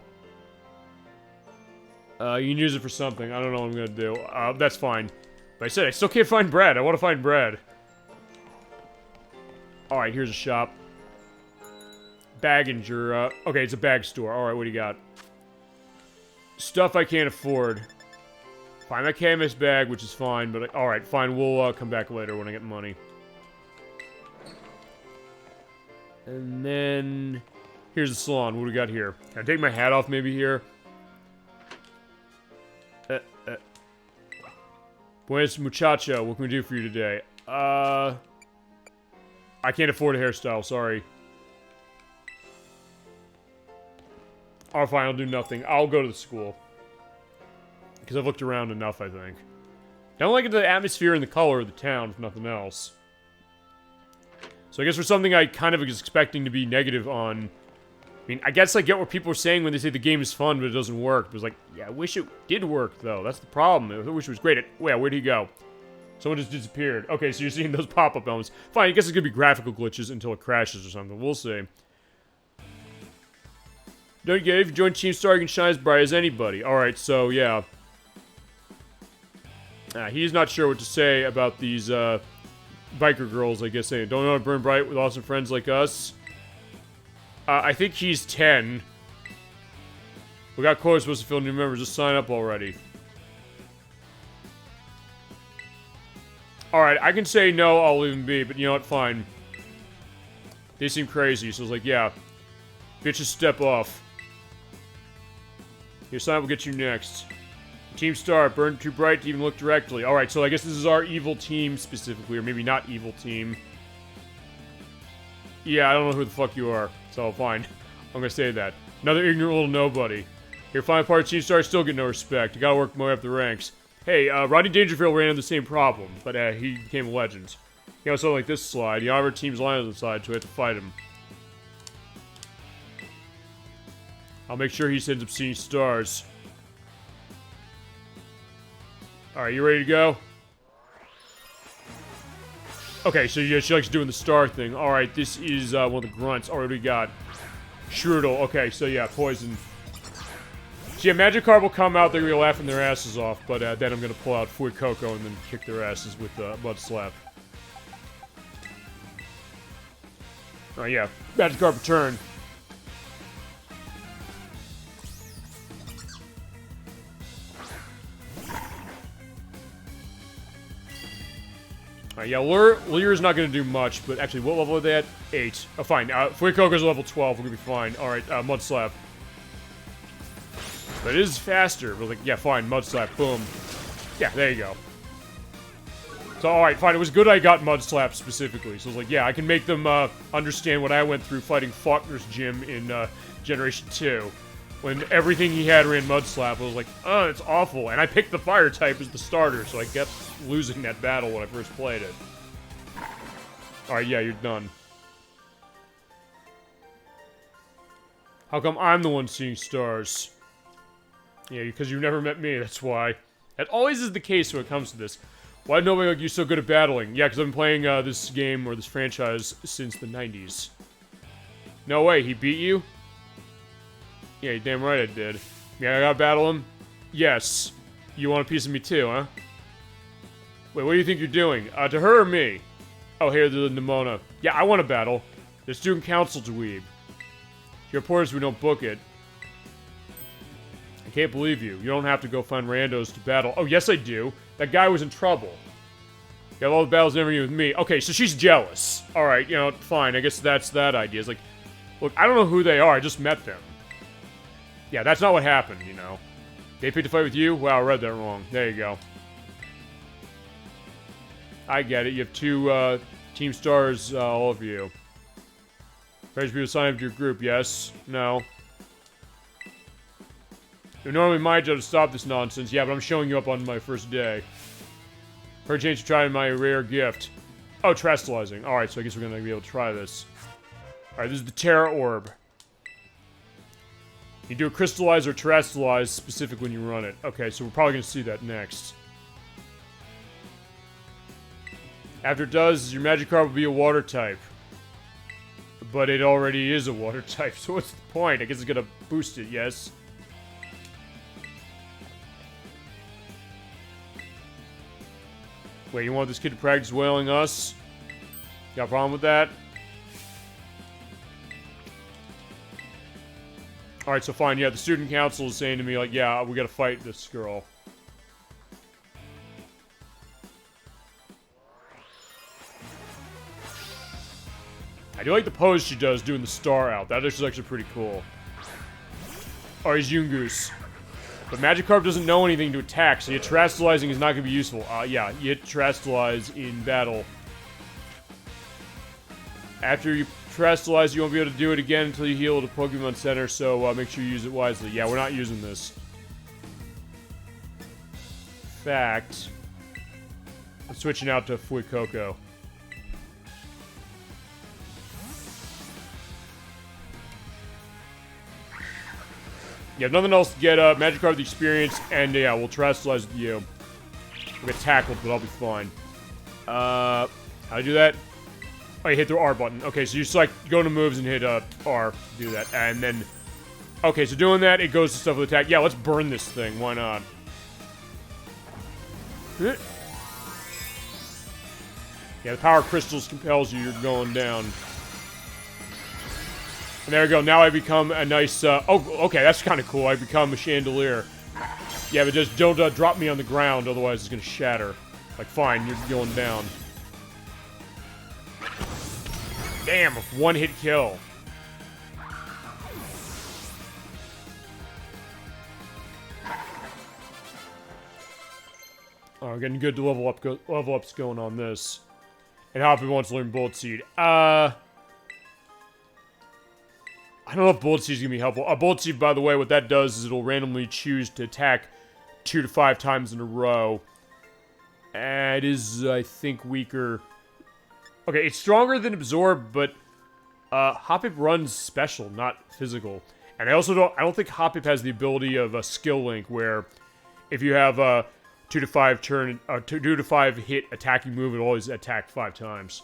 You can use it for something. I don't know what I'm gonna do. That's fine. But I said I still can't find bread. I want to find bread. Alright, here's a shop. Bagginger. Okay, it's a bag store. Alright, what do you got? Stuff I can't afford. Find that canvas bag, which is fine, but... Alright, fine. We'll come back later when I get money. And then... Here's the salon. What do we got here? Can I take my hat off maybe here? Buenas muchacho, what can we do for you today? I can't afford a hairstyle, sorry. Oh, fine, I'll do nothing. I'll go to the school. Because I've looked around enough, I think. I don't like the atmosphere and the color of the town, if nothing else. So I guess for something I kind of was expecting to be negative on... I mean, I guess I get what people are saying when they say the game is fun, but it doesn't work. It was like, yeah, I wish it did work, though. That's the problem. I wish it was great. Where'd he go? Someone just disappeared. Okay, so you're seeing those pop-up elements. Fine, I guess it's gonna be graphical glitches until it crashes or something. We'll see. Don't get it. If you join Team Star, you can shine as bright as anybody. Alright, so, yeah. He's not sure what to say about these, biker girls, I guess, saying, don't know how to burn bright with awesome friends like us. I think he's 10. We got quotas supposed to fill new members. Just sign up already. Alright, I can say no, I'll leave him be, but you know what, fine. They seem crazy, so I was like, yeah. Bitches step off. Your sign up will get you next. Team Star, burn too bright to even look directly. Alright, so I guess this is our evil team specifically, or maybe not evil team. Yeah, I don't know who the fuck you are, so fine. I'm gonna say that. Another ignorant little nobody. Your fine part, Team Star, still get no respect. You gotta work my way up the ranks. Hey, Rodney Dangerfield ran into the same problem, but he became a legend. He has something like this slide. The other team's line on the side, so we have to fight him. I'll make sure he sends up seeing stars. Alright, you ready to go? Okay, so yeah, she likes doing the star thing. Alright, this is one of the grunts. Alright, what do we got? Strudel. Okay, so yeah, poison. So yeah, Magikarp will come out, they're gonna be laughing their asses off, but then I'm gonna pull out Fuecoco and then kick their asses with Mud Slap. Oh yeah, Magikarp return. Alright, yeah, Leer's not gonna do much, but actually, what level are they at? 8. Oh, fine. Fuecoco's level 12, we're gonna be fine. Alright, Mud Slap. But it is faster. But like, yeah, fine, Mud Slap, boom. Yeah, there you go. So, alright, fine, it was good I got Mud Slap specifically. So I was like, yeah, I can make them understand what I went through fighting Faulkner's gym in Generation 2. When everything he had ran Mud Slap, I was like, oh, it's awful. And I picked the fire type as the starter, so I kept losing that battle when I first played it. Alright, yeah, you're done. How come I'm the one seeing stars? Yeah, because you've never met me, that's why. That always is the case when it comes to this. Why did nobody like you so good at battling? Yeah, because I've been playing this game, or this franchise, since the 90s. No way, he beat you? Yeah, you're damn right I did. Yeah, I gotta battle him? Yes. You want a piece of me too, huh? Wait, what do you think you're doing? To her or me? Oh, here, the Nimona. Yeah, I want to battle. The student council dweeb. Your reporters, we don't book it. I can't believe you. You don't have to go find randos to battle. Oh, yes I do. That guy was in trouble. You have all the battles and everything with me. Okay, so she's jealous. Alright, you know, fine. I guess that's that idea. It's like, look, I don't know who they are. I just met them. Yeah, that's not what happened, you know. They picked a fight with you? Wow, I read that wrong. There you go. I get it. You have 2 team stars, all of you. Ready for you to sign up to your group, yes? No. It would normally my job to stop this nonsense. Yeah, but I'm showing you up on my first day. For a chance to try my rare gift. Oh, Terastallizing. Alright, so I guess we're gonna be able to try this. Alright, this is the Terra Orb. You do a crystallize or terastallize specific when you run it. Okay, so we're probably gonna see that next. After it does, your Magikarp will be a water type. But it already is a water type, so what's the point? I guess it's gonna boost it, yes? Wait, you want this kid to practice wailing us? Got a problem with that? Alright, so fine, yeah, the student council is saying to me, like, yeah, we gotta fight this girl. I do like the pose she does doing the star out. That is actually pretty cool. Alright, he's Yungoos. But Magikarp doesn't know anything to attack, so Terastallizing is not going to be useful. Yeah, you hit Terastallize in battle. After you Terastallize, you won't be able to do it again until you heal at a Pokemon Center, so make sure you use it wisely. Yeah, we're not using this. Fact. I'm switching out to Fuecoco. You have nothing else to get up. Magikarp the experience, and yeah, we'll Terastallize with you. We'll get tackled, but I'll be fine. How do I do that? Oh, you hit the R button. Okay, so you just like go to moves and hit R to do that, and then. Okay, so doing that, it goes to stuff with attack. Yeah, let's burn this thing. Why not? Yeah, the power crystals compels you. You're going down. And there we go. Now I become a nice, oh, okay, that's kind of cool. I become a chandelier. Yeah, but just don't drop me on the ground, otherwise it's going to shatter. Like, fine, you're going down. Damn, a one-hit kill. Oh, we're getting good level ups going on this. And Hoppy wants to learn Bullet Seed. I don't know if Bullet Seed is going to be helpful. Bullet Seed, by the way, what that does is it'll randomly choose to attack 2 to 5 times in a row. And it is, I think, weaker. Okay, it's stronger than Absorb, but Hoppip runs special, not physical. And I don't think Hoppip has the ability of a skill link where if you have a 2 to 5 turn, 2 to 5 hit attacking move, it'll always attack 5 times.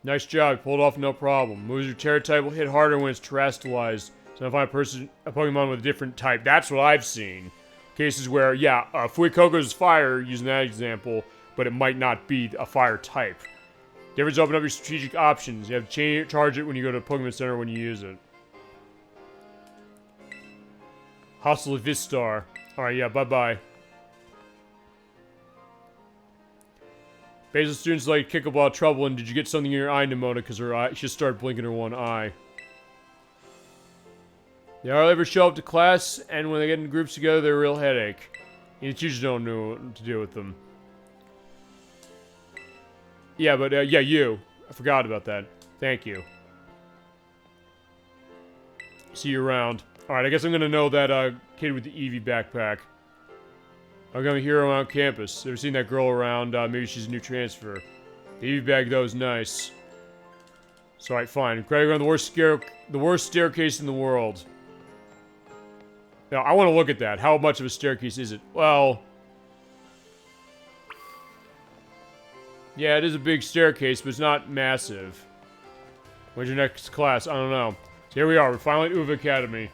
Nice job, pulled off no problem. Moves your Terra type will hit harder when it's terrestrialized. So if I find a Pokemon with a different type, that's what I've seen. Cases where, yeah, Fuecoco is fire, using that example, but it might not be a fire type. Difference open up your strategic options. You have to charge it when you go to the Pokemon Center when you use it. Hostile Vistar. Alright, yeah, bye-bye. Basal students like kick a ball of trouble, and did you get something in your eye, Nimona? Because her eye, she just started blinking her one eye. They hardly ever show up to class, and when they get in groups together, they're a real headache. And the teachers don't know what to do with them. Yeah, but, yeah, you. I forgot about that. Thank you. See you around. Alright, I guess I'm gonna know that, kid with the Eevee backpack. I'm gonna hear her around campus. Ever seen that girl around? Maybe she's a new transfer. The Eevee bag, though, is nice. So, alright, fine. Craig on the worst staircase in the world. Now, I want to look at that. How much of a staircase is it? Well... yeah, it is a big staircase, but it's not massive. When's your next class? I don't know. So here we are. We're finally at Uva Academy.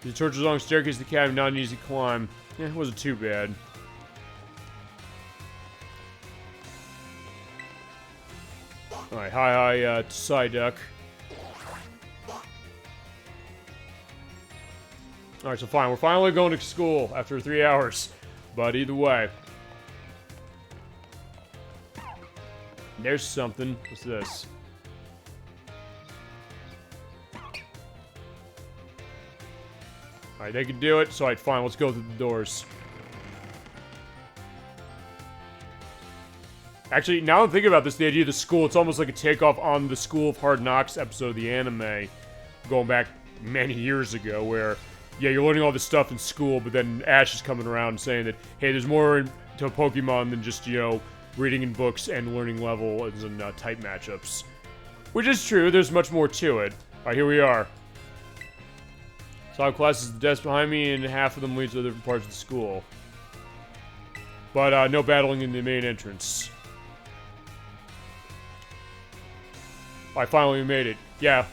The tortuous long staircase to the academy, not an easy climb. Yeah, it wasn't too bad. Alright, hi, Psyduck. Alright, so fine. We're finally going to school after 3 hours. But either way. There's something. What's this? Alright, they can do it. So, alright, fine. Let's go through the doors. Actually, now I'm thinking about this, the idea of the school, it's almost like a takeoff on the School of Hard Knocks episode of the anime. Going back many years ago, where, yeah, you're learning all this stuff in school, but then Ash is coming around and saying that, hey, there's more to Pokemon than just, you know, reading in books and learning levels and type matchups. Which is true, there's much more to it. Alright, here we are. Science class is the desk behind me, and half of them leads to different parts of the school. But, no battling in the main entrance. I finally made it. Yeah.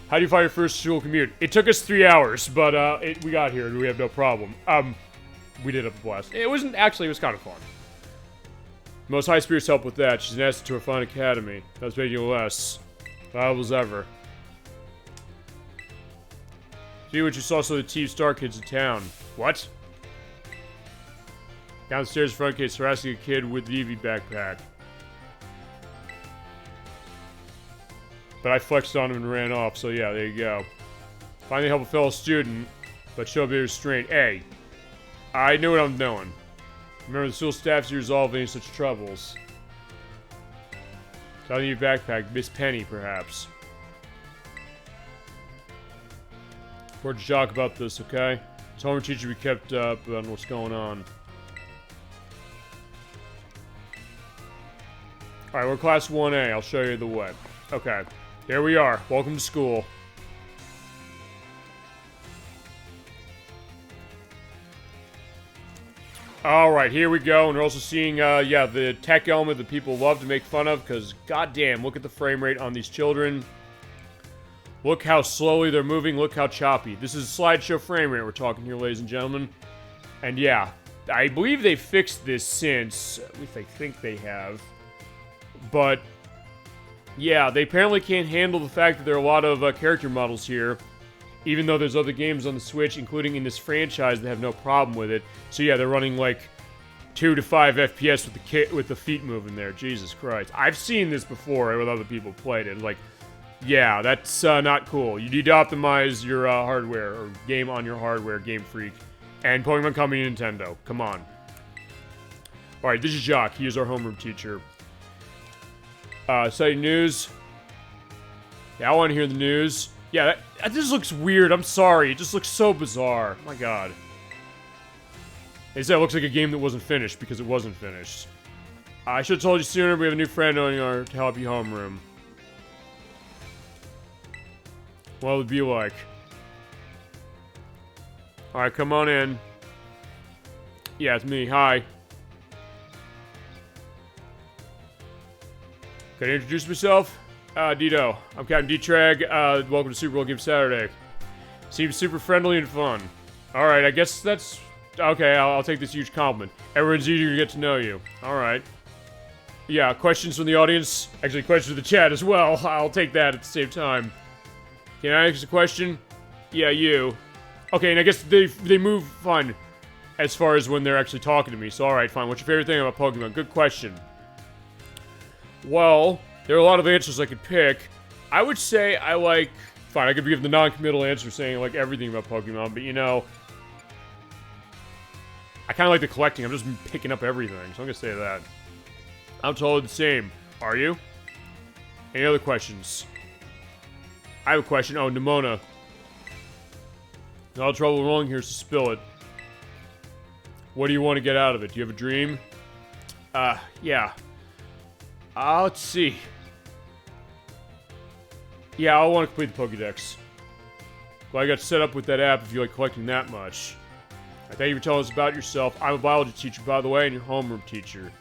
How do you find your first school commute? It took us 3 hours, but, we got here, and we have no problem. We did have a blast. It was kind of fun. Most high spirits help with that. She's an asset to her fine academy. That's making you less valuable as ever. See what you saw, so the Team Star kids in town. What? Downstairs, front case, harassing a kid with the Eevee backpack. But I flexed on him and ran off, so yeah, there you go. Finally help a fellow student, but show a bit of restraint. Hey, I knew what I'm doing. Remember, the school staff's to resolve any such troubles. Something in your backpack, Miss Penny, perhaps. Report to Jacques about this, okay? His homework teacher be kept up on what's going on. Alright, we're class 1A. I'll show you the way. Okay. Here we are. Welcome to school. Alright, here we go. And we're also seeing, yeah, the tech element that people love to make fun of, because, goddamn, look at the frame rate on these children. Look how slowly they're moving. Look how choppy. This is slideshow frame rate we're talking here, ladies and gentlemen. And yeah, I believe they fixed this since, at least I think they have. But, yeah, they apparently can't handle the fact that there are a lot of character models here. Even though there's other games on the Switch, including in this franchise, that have no problem with it. So yeah, they're running like 2 to 5 FPS with the feet moving there. Jesus Christ. I've seen this before with other people played it. Like, yeah, that's not cool. You need to optimize your hardware, or game on your hardware, Game Freak. And Pokemon Company Nintendo. Come on. Alright, this is Jock. He is our homeroom teacher. Exciting news. Yeah, I want to hear the news. Yeah, that just looks weird. I'm sorry. It just looks so bizarre. My god. They said it looks like a game that wasn't finished because it wasn't finished. I should have told you sooner. We have a new friend on our to help you homeroom. What would it be like? Alright, come on in. Yeah, it's me. Hi. Can I introduce myself? Dito. I'm Captain D-Trag. Welcome to Super Bowl Game Saturday. Seems super friendly and fun. Alright, I guess that's... Okay, I'll take this huge compliment. Everyone's eager to get to know you. Alright. Yeah, questions from the audience? Actually, questions from the chat as well. I'll take that at the same time. Can I ask a question? Yeah, you. Okay, and I guess they move fun as far as when they're actually talking to me. So, alright, fine. What's your favorite thing about Pokemon? Good question. Well, there are a lot of answers I could pick. I would say I like... Fine, I could give the non-committal answer saying I like everything about Pokemon, but you know... I kind of like the collecting. I'm just picking up everything, so I'm gonna say that. I'm totally the same. Are you? Any other questions? I have a question. Oh, Nimona. No trouble rolling here, so spill it. What do you want to get out of it? Do you have a dream? Yeah. Let's see. Yeah, I want to complete the Pokédex. Well, I got set up with that app if you like collecting that much. Thank you for telling us about yourself. I'm a biology teacher, by the way, and your homeroom teacher.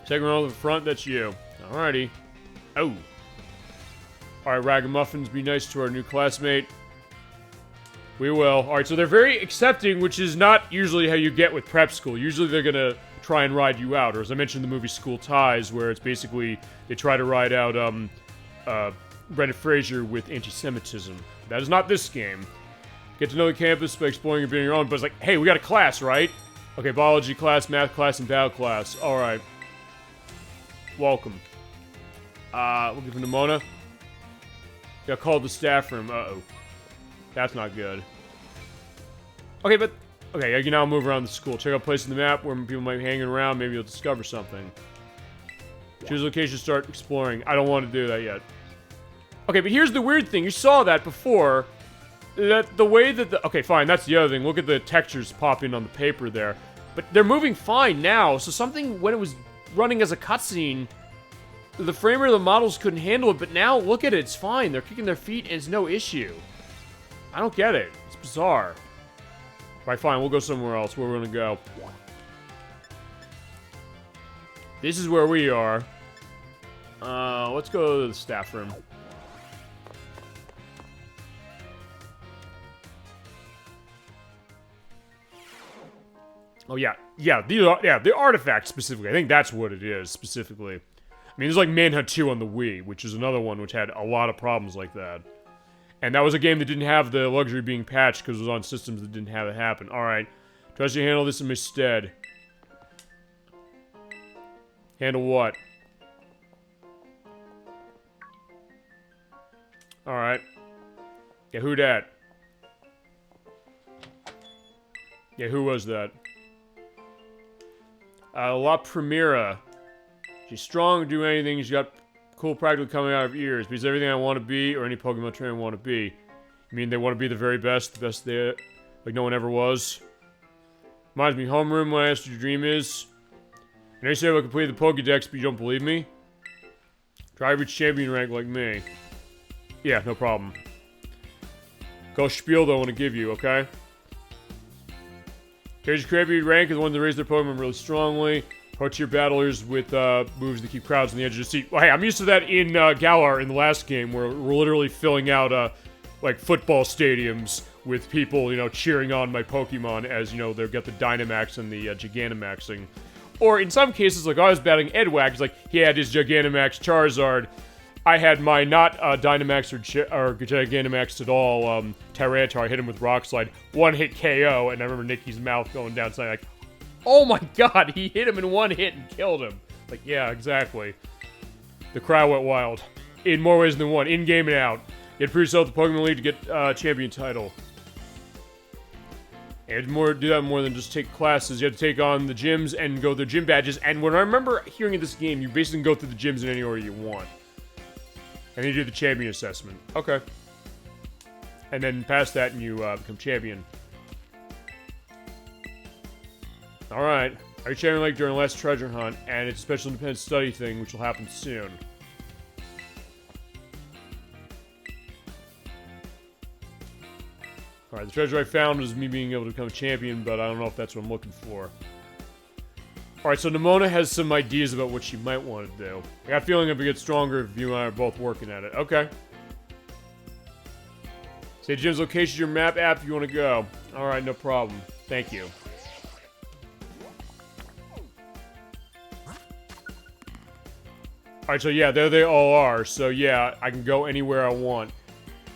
Second row in the front, that's you. Alrighty. Oh. Alright, Ragamuffins, be nice to our new classmate. We will. Alright, so they're very accepting, which is not usually how you get with prep school. Usually they're gonna try and ride you out, or as I mentioned in the movie School Ties, where it's basically, they try to ride out, Brendan Fraser with anti-Semitism. That is not this game. Get to know the campus by exploring and being your own, but it's like, hey, we got a class, right? Okay, biology class, math class, and battle class. Alright. Welcome. Looking for Nimona. Got called the staff room. Uh-oh. That's not good. Okay, but... Okay, you can now move around the school. Check out places in the map where people might be hanging around. Maybe you'll discover something. Choose a location, start exploring. I don't want to do that yet. Okay, but here's the weird thing. You saw that before... That the way that the... Okay, fine, that's the other thing. Look at the textures popping on the paper there. But they're moving fine now, so something, when it was running as a cutscene, the frame rate of the models couldn't handle it, but now, look at it, it's fine. They're kicking their feet, and it's no issue. I don't get it. It's bizarre. Right, fine, we'll go somewhere else. Where we're gonna go. This is where we are. Let's go to the staff room. Oh, yeah. Yeah, the artifacts specifically. I think that's what it is, specifically. I mean, there's like Manhunt 2 on the Wii, which is another one which had a lot of problems like that. And that was a game that didn't have the luxury of being patched because it was on systems that didn't have it happen. Alright. Trust you handle this in my stead. Handle what? Alright. Yeah, who dat? Yeah, who was that? La Primera. She's strong, do anything. She's got cool practical coming out of her ears. Because everything I want to be, or any Pokemon trainer want to be. I mean, they want to be the very best, the best they, like no one ever was. Reminds me, homeroom when I asked what your dream is. I know you said I completed the Pokédex, but you don't believe me? Try to reach champion rank like me. Yeah, no problem. Go spiel though I want to give you, okay? Here's your champion rank is the ones that raise their Pokemon really strongly. Approach your battlers with moves that keep crowds on the edge of the seat. Well, hey, I'm used to that in Galar in the last game, where we're literally filling out like football stadiums with people, you know, cheering on my Pokemon as, you know, they've got the Dynamax and the Gigantamaxing. Or in some cases, like I was battling Edwax, like he had his Gigantamax Charizard. I had my not Dynamax or Gigantamax at all, Tyranitar. I hit him with Rock Slide. One hit KO, and I remember Nikki's mouth going down saying like, oh my god, he hit him in one hit and killed him. Like, yeah, exactly. The crowd went wild. In more ways than one, in-game and out. You had to prove yourself the Pokemon League to get champion title. And do that more than just take classes. You have to take on the gyms and go through gym badges. And when I remember hearing in this game, you basically go through the gyms in any order you want. And then you do the champion assessment. Okay. And then past that, and you become champion. Alright. Are you champion like during the last treasure hunt? And it's a special independent study thing, which will happen soon. Alright, the treasure I found was me being able to become a champion, but I don't know if that's what I'm looking for. Alright, so Nimona has some ideas about what she might want to do. I got a feeling if it gets stronger if you and I are both working at it. Okay. Say gym's location, your map app if you want to go. Alright, no problem. Thank you. Alright, so yeah, there they all are. So yeah, I can go anywhere I want.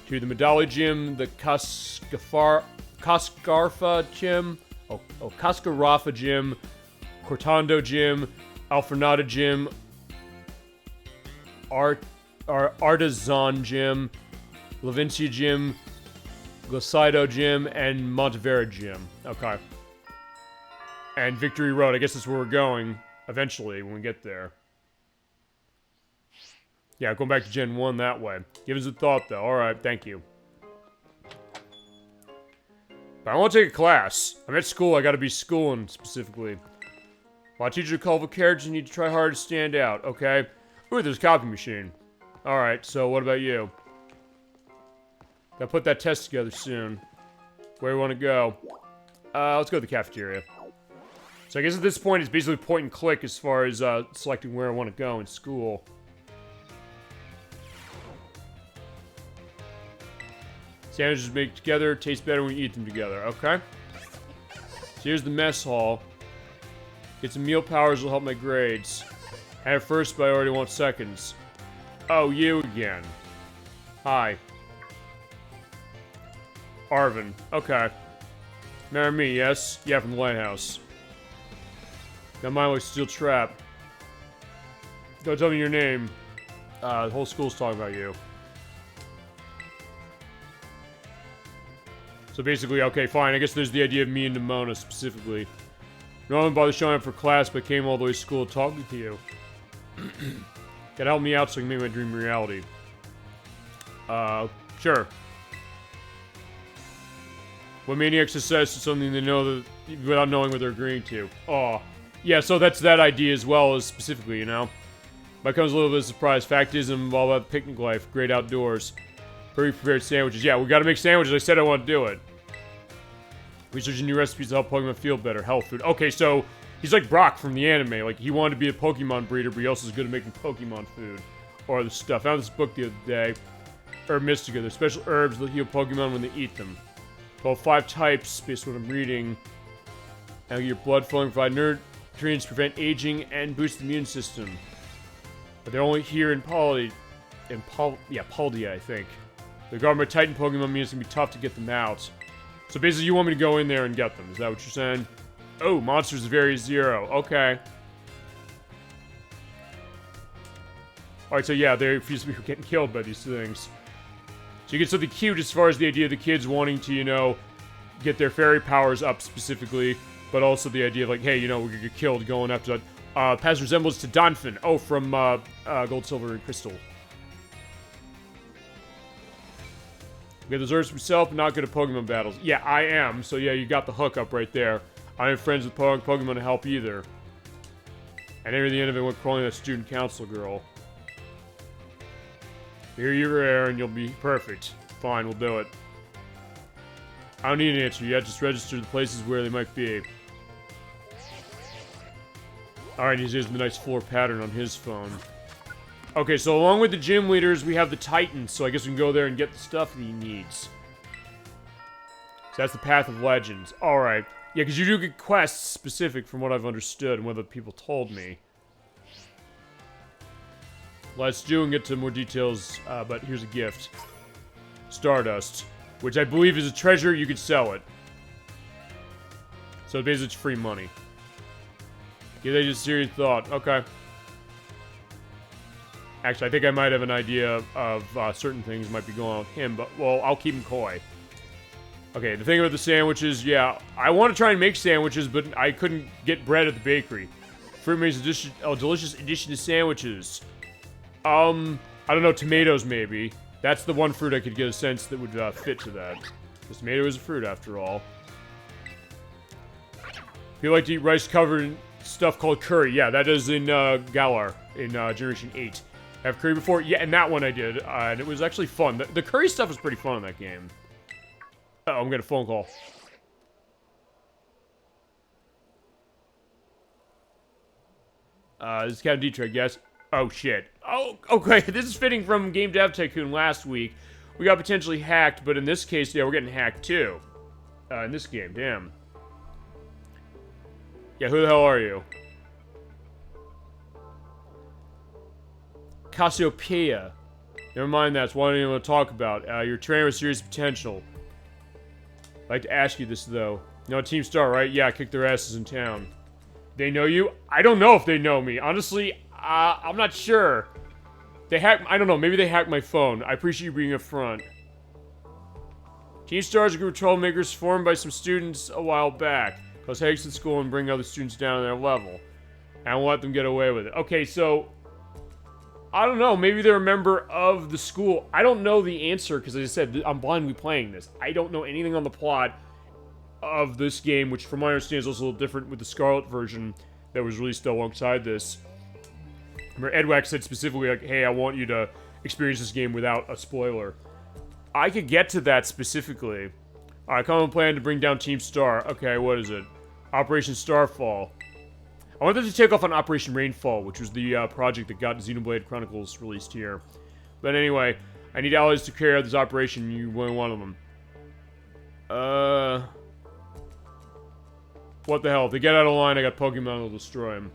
To the Medali Gym, the Cascarfa Gym, Cascarafa Gym, Cortando Gym, Alfornada Gym, Artisan Gym, Lavincia Gym, Glasido Gym, and Montevera Gym. Okay. And Victory Road, I guess that's where we're going, eventually, when we get there. Yeah, going back to Gen 1 that way. Give us a thought, though. Alright, thank you. But I want to take a class. I'm at school, I gotta be schooling, specifically. While I teach you to call vocabulary, you need to try hard to stand out, okay? Ooh, there's a copy machine. Alright, so what about you? Gotta put that test together soon. Where do we want to go? Let's go to the cafeteria. So I guess at this point, it's basically point and click as far as selecting where I want to go in school. Sandwiches make together, taste better when you eat them together. Okay. So here's the mess hall. Get some meal powers will help my grades. I have first, but I already want seconds. Oh, you again. Hi. Arvin. Okay. Marry me, yes? Yeah, from the lighthouse. Got mine like steel trap. Don't tell me your name. The whole school's talking about you. So basically, okay, fine. I guess there's the idea of me and Nimona specifically. No one bothered showing up for class, but came all the way to school talking to you. Gotta help me out so I can make my dream reality. Sure. What maniacs assess is something they know that without knowing what they're agreeing to. Aw. Yeah, so that's that idea as well as specifically, you know? Might comes a little bit of a surprise. Fact is, I'm all about picnic life, great outdoors. Pre-prepared sandwiches. Yeah, we gotta make sandwiches. I said I want to do it. Researching new recipes to help Pokemon feel better. Health food. Okay, so he's like Brock from the anime. Like, he wanted to be a Pokemon breeder, but he also is good at making Pokemon food. Or other stuff. I found this book the other day. Herb Mystica. They're special herbs that heal Pokemon when they eat them. Called 5 types, based on what I'm reading. Now get your blood flowing, provide nutrients, prevent aging, and boost the immune system. But they're only here in Paldia, I think. The Gardener Titan Pokemon means it's gonna be tough to get them out. So basically you want me to go in there and get them, is that what you're saying? Oh, monsters of Area 0, okay. Alright, so yeah, they refuse to be getting killed by these things. So you get something cute as far as the idea of the kids wanting to, you know, get their fairy powers up specifically, but also the idea of like, hey, you know, we're gonna get killed going after that. Past resemblance to Donphin. Oh, from Gold, Silver, and Crystal. We have herbs himself, but not good at Pokemon battles. Yeah, I am. So yeah, you got the hook up right there. I am friends with Pokemon to help either. And near the end of it went crawling that student council girl. Here you're rare and you'll be perfect. Fine, we'll do it. I don't need an answer yet, just register the places where they might be. Alright, he's using the nice floor pattern on his phone. Okay, so along with the gym leaders, we have the Titans, so I guess we can go there and get the stuff that he needs. So that's the Path of Legends. Alright. Yeah, because you do get quests specific from what I've understood and what other people told me. Let's do and get to more details, but here's a gift. Stardust. Which I believe is a treasure, you could sell it. So basically it's free money. Give that just serious thought. Okay. Actually, I think I might have an idea of certain things might be going on with him, but, well, I'll keep him coy. Okay, the thing about the sandwiches, yeah, I want to try and make sandwiches, but I couldn't get bread at the bakery. Fruit makes a delicious addition to sandwiches. I don't know, tomatoes maybe. That's the one fruit I could get a sense that would fit to that. Because tomato is a fruit, after all. People like to eat rice covered in stuff called curry. Yeah, that is in Galar, in Generation 8. Have curry before? Yeah, and that one I did. And it was actually fun. The curry stuff was pretty fun in that game. Uh-oh, I'm getting a phone call. This is Captain Dietrich, I guess. Oh, shit. Oh, okay, this is fitting from Game Dev Tycoon last week. We got potentially hacked, but in this case, yeah, we're getting hacked too. In this game, damn. Yeah, who the hell are you? Cassiopeia. Never mind that, it's what I didn't want to talk about. You're a trainer with serious potential. I'd like to ask you this, though. You know Team Star, right? Yeah, I kicked their asses in town. They know you? I don't know if they know me. Honestly, I'm not sure. They hacked... I don't know. Maybe they hacked my phone. I appreciate you being upfront. Team Star is a group of troublemakers formed by some students a while back. Cause headaches at school and bring other students down to their level. And I won't let them get away with it. Okay, so... I don't know. Maybe they're a member of the school. I don't know the answer, because as I said, I'm blindly playing this. I don't know anything on the plot of this game, which from my understanding is also a little different with the Scarlet version that was released alongside this. Remember, Edwax said specifically, like, hey, I want you to experience this game without a spoiler. I could get to that specifically. Alright, common plan to bring down Team Star. Okay, what is it? Operation Starfall. I wanted to take off on Operation Rainfall, which was the project that got Xenoblade Chronicles released here. But anyway, I need allies to carry out this operation. You were one of them. What the hell? If they get out of line, I got Pokemon to destroy them.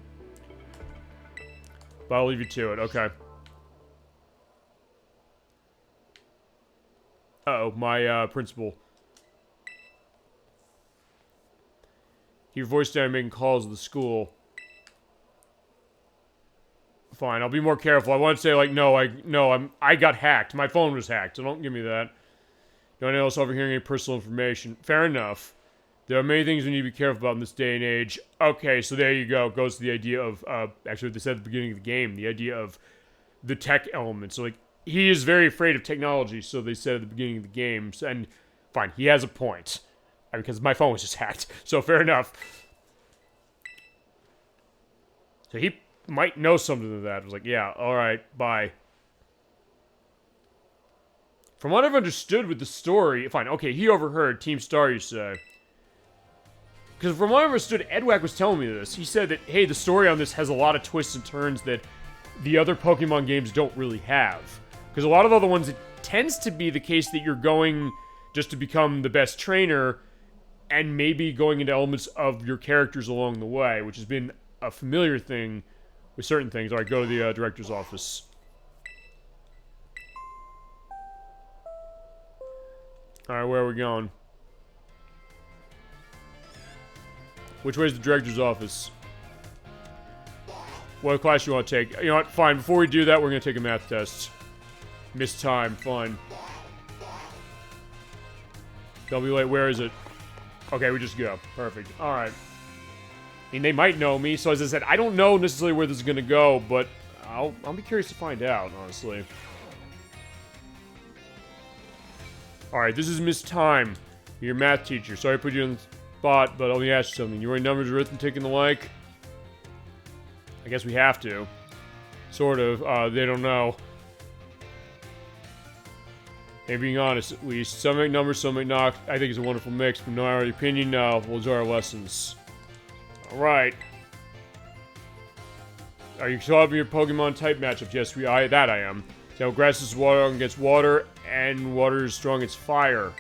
But I'll leave you to it. Okay. Uh-oh, my principal. Keep your voice down making calls to the school. Fine, I'll be more careful. I want to say, like, I got hacked. My phone was hacked, so don't give me that. No one else overhearing any personal information. Fair enough. There are many things we need to be careful about in this day and age. Okay, so there you go. Goes to the idea of, actually what they said at the beginning of the game, the idea of the tech element. So, like, he is very afraid of technology, so they said at the beginning of the game. And, fine, he has a point. Because my phone was just hacked. So, fair enough. So he might know something to that. I was like, yeah, alright, bye. From what I've understood with the story... Fine, okay, he overheard Team Star, you say. Because from what I understood, Edwack was telling me this. He said that, hey, the story on this has a lot of twists and turns that the other Pokemon games don't really have. Because a lot of other ones, it tends to be the case that you're going just to become the best trainer and maybe going into elements of your characters along the way, which has been a familiar thing with certain things. Alright, go to the director's office. Alright, where are we going? Which way is the director's office? What class you want to take? You know what, fine. Before we do that, we're going to take a math test. Missed time, fine. Don't be late, where is it? Okay, we just go. Perfect. Alright. I mean, they might know me, so as I said, I don't know necessarily where this is going to go, but I'll be curious to find out, honestly. Alright, this is Miss Time, your math teacher. Sorry to put you on the spot, but let me ask you something. You write numbers, arithmetic, and the like? I guess we have to. Sort of. They don't know. Hey, being honest, at least. Some make numbers, some make not. I think it's a wonderful mix, but no matter the opinion, we'll do our lessons. Alright. Are you still having your Pokemon type matchups? Yes, I am. So grass is water against water, and water is strong against fire.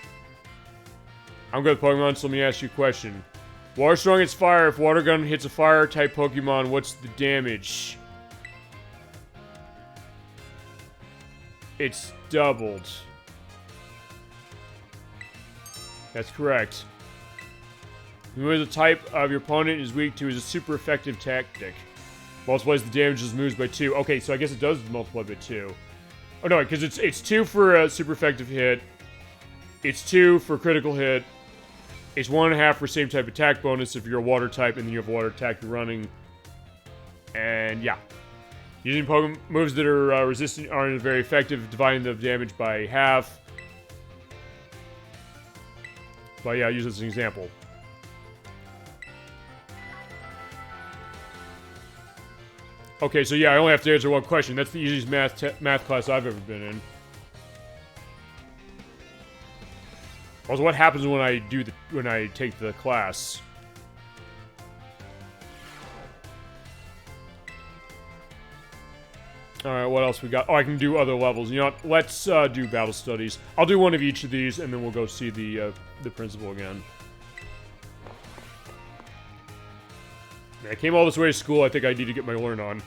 I'm good at Pokemon, so let me ask you a question. Water strong against fire. If water gun hits a fire type Pokemon, what's the damage? It's doubled. That's correct. Remember the type of your opponent is weak to is a super effective tactic. Multiplies the damages moves by 2. Okay, so I guess it does multiply by 2. Oh no, because it's 2 for a super effective hit. It's 2 for critical hit. It's 1.5 for same type attack bonus if you're a water type and then you have a water attack you're running. And yeah. Using Pokemon moves that are resistant aren't very effective, dividing the damage by half. But yeah, I'll use this as an example. Okay, so yeah, I only have to answer one question. That's the easiest math class I've ever been in. Also, what happens when I take the class? Alright, what else we got? Oh, I can do other levels. You know what? Let's do battle studies. I'll do one of each of these, and then we'll go see the principal again. I came all this way to school. I think I need to get my learn on.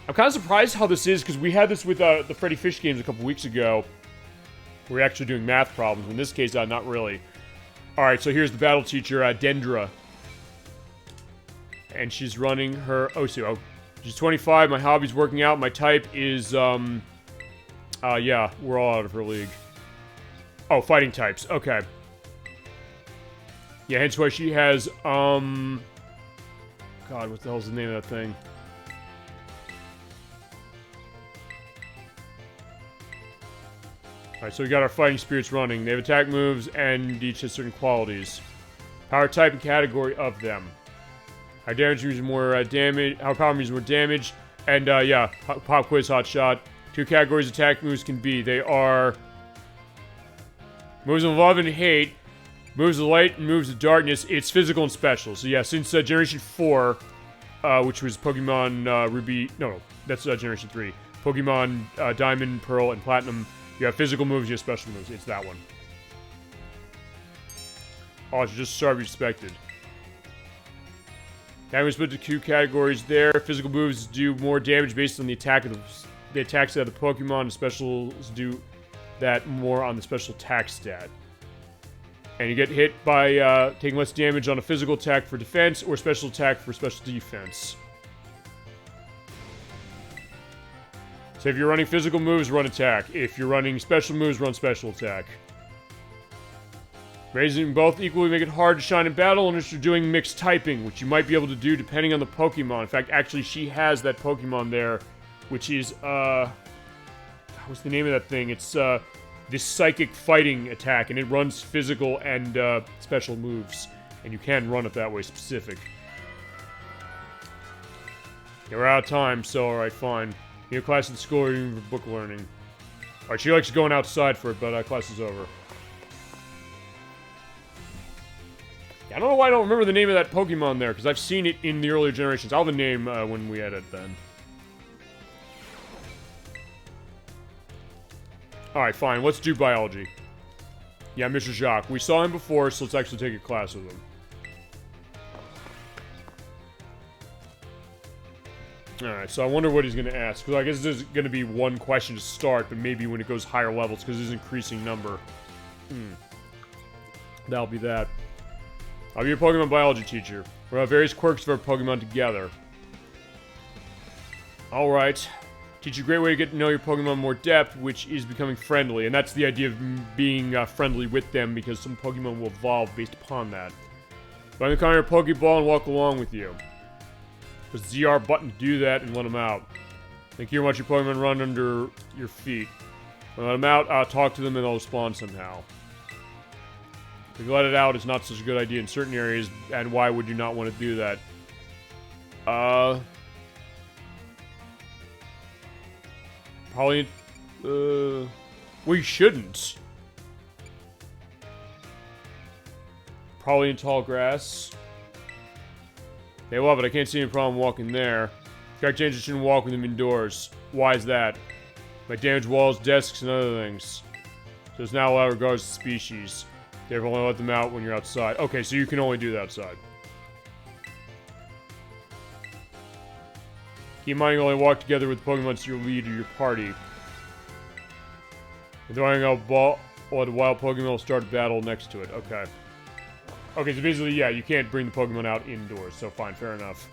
I'm kind of surprised how this is, because we had this with the Freddy Fish games a couple weeks ago. We're actually doing math problems. In this case, not really. Alright, so here's the battle teacher, Dendra. And she's running her Osu. Oh, she's 25. My hobby's working out. My type is, yeah, we're all out of her league. Oh, fighting types. Okay. Yeah, hence why she has, God, what the hell's the name of that thing? Alright, so we got our fighting spirits running. They have attack moves and each has certain qualities. Power type and category of them. How damage means more damage. How power means more damage. And yeah, pop quiz, hot shot. 2 categories attack moves can be. They are moves of love and hate, moves of light, and moves of darkness. It's physical and special. So yeah, since Generation 4, which was Pokemon Ruby, no, that's Generation 3. Pokemon Diamond, Pearl, and Platinum. You have physical moves, you have special moves. It's that one. Oh, it's just sharp expected. Damage split to 2 categories there. Physical moves do more damage based on the attack of the attacks of the Pokemon. And specials do that more on the special attack stat. And you get hit by taking less damage on a physical attack for defense or special attack for special defense. So if you're running physical moves, run attack. If you're running special moves, run special attack. Raising both equally make it hard to shine in battle unless you're doing mixed typing, which you might be able to do depending on the Pokemon. In fact, actually, she has that Pokemon there, which is, what's the name of that thing? It's, this psychic fighting attack, and it runs physical and, special moves. And you can run it that way, specific. Yeah, we're out of time, so alright, fine. You have class at school or even for book learning. Alright, she likes going outside for it, but class is over. Yeah, I don't know why I don't remember the name of that Pokemon there, because I've seen it in the earlier generations. I'll have the name when we edit then. Alright, fine. Let's do biology. Yeah, Mr. Jacques. We saw him before, so let's actually take a class with him. Alright, so I wonder what he's going to ask. Because I guess there's going to be one question to start, but maybe when it goes higher levels, because it's an increasing number. That'll be that. I'll be your Pokemon biology teacher. We'll have various quirks of our Pokemon together. Alright. Teach you a great way to get to know your Pokemon more depth, which is becoming friendly. And that's the idea of being friendly with them, because some Pokemon will evolve based upon that. Find the kind of your Pokeball and walk along with you. Press the ZR button to do that and let them out. Think here, watch your Pokemon run under your feet. When let them out, talk to them and they'll respond somehow. If you let it out, it's not such a good idea in certain areas, and why would you not want to do that? Probably, we shouldn't. Probably in tall grass. They love it. I can't see any problem walking there. Correct changes shouldn't walk with them indoors. Why is that? Might damage walls, desks, and other things. So it's now allowed regardless of species. They've only let them out when you're outside. Okay, so you can only do that outside. Keep in mind you only walk together with Pokemon to your lead or your party. If throwing out a ball, or the wild Pokemon will start a battle next to it. Okay. Okay, so basically, yeah, you can't bring the Pokemon out indoors, so fine, fair enough.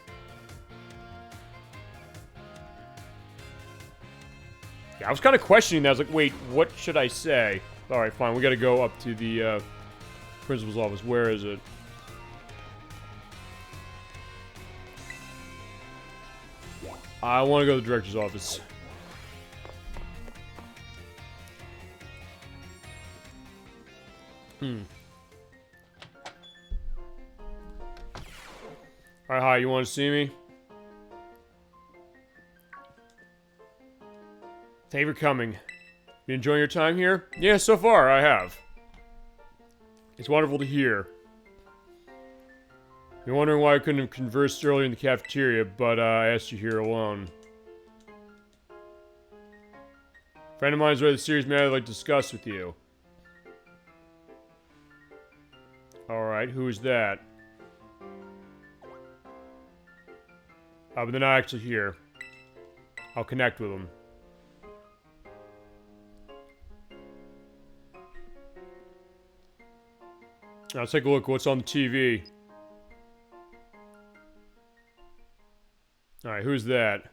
Yeah, I was kind of questioning that. I was like, wait, what should I say? Alright, fine. We gotta go up to the principal's office. Where is it? I want to go to the director's office. Alright, hi. You want to see me? Thank you for coming. You enjoying your time here? Yeah, so far, I have. It's wonderful to hear. You're wondering why I couldn't have conversed earlier in the cafeteria, but I asked you here alone. A friend of mine is read a serious matter I'd like to discuss with you. Alright, who is that? But they're not actually here. I'll connect with them. Now, let's take a look at what's on the TV. Alright, who's that?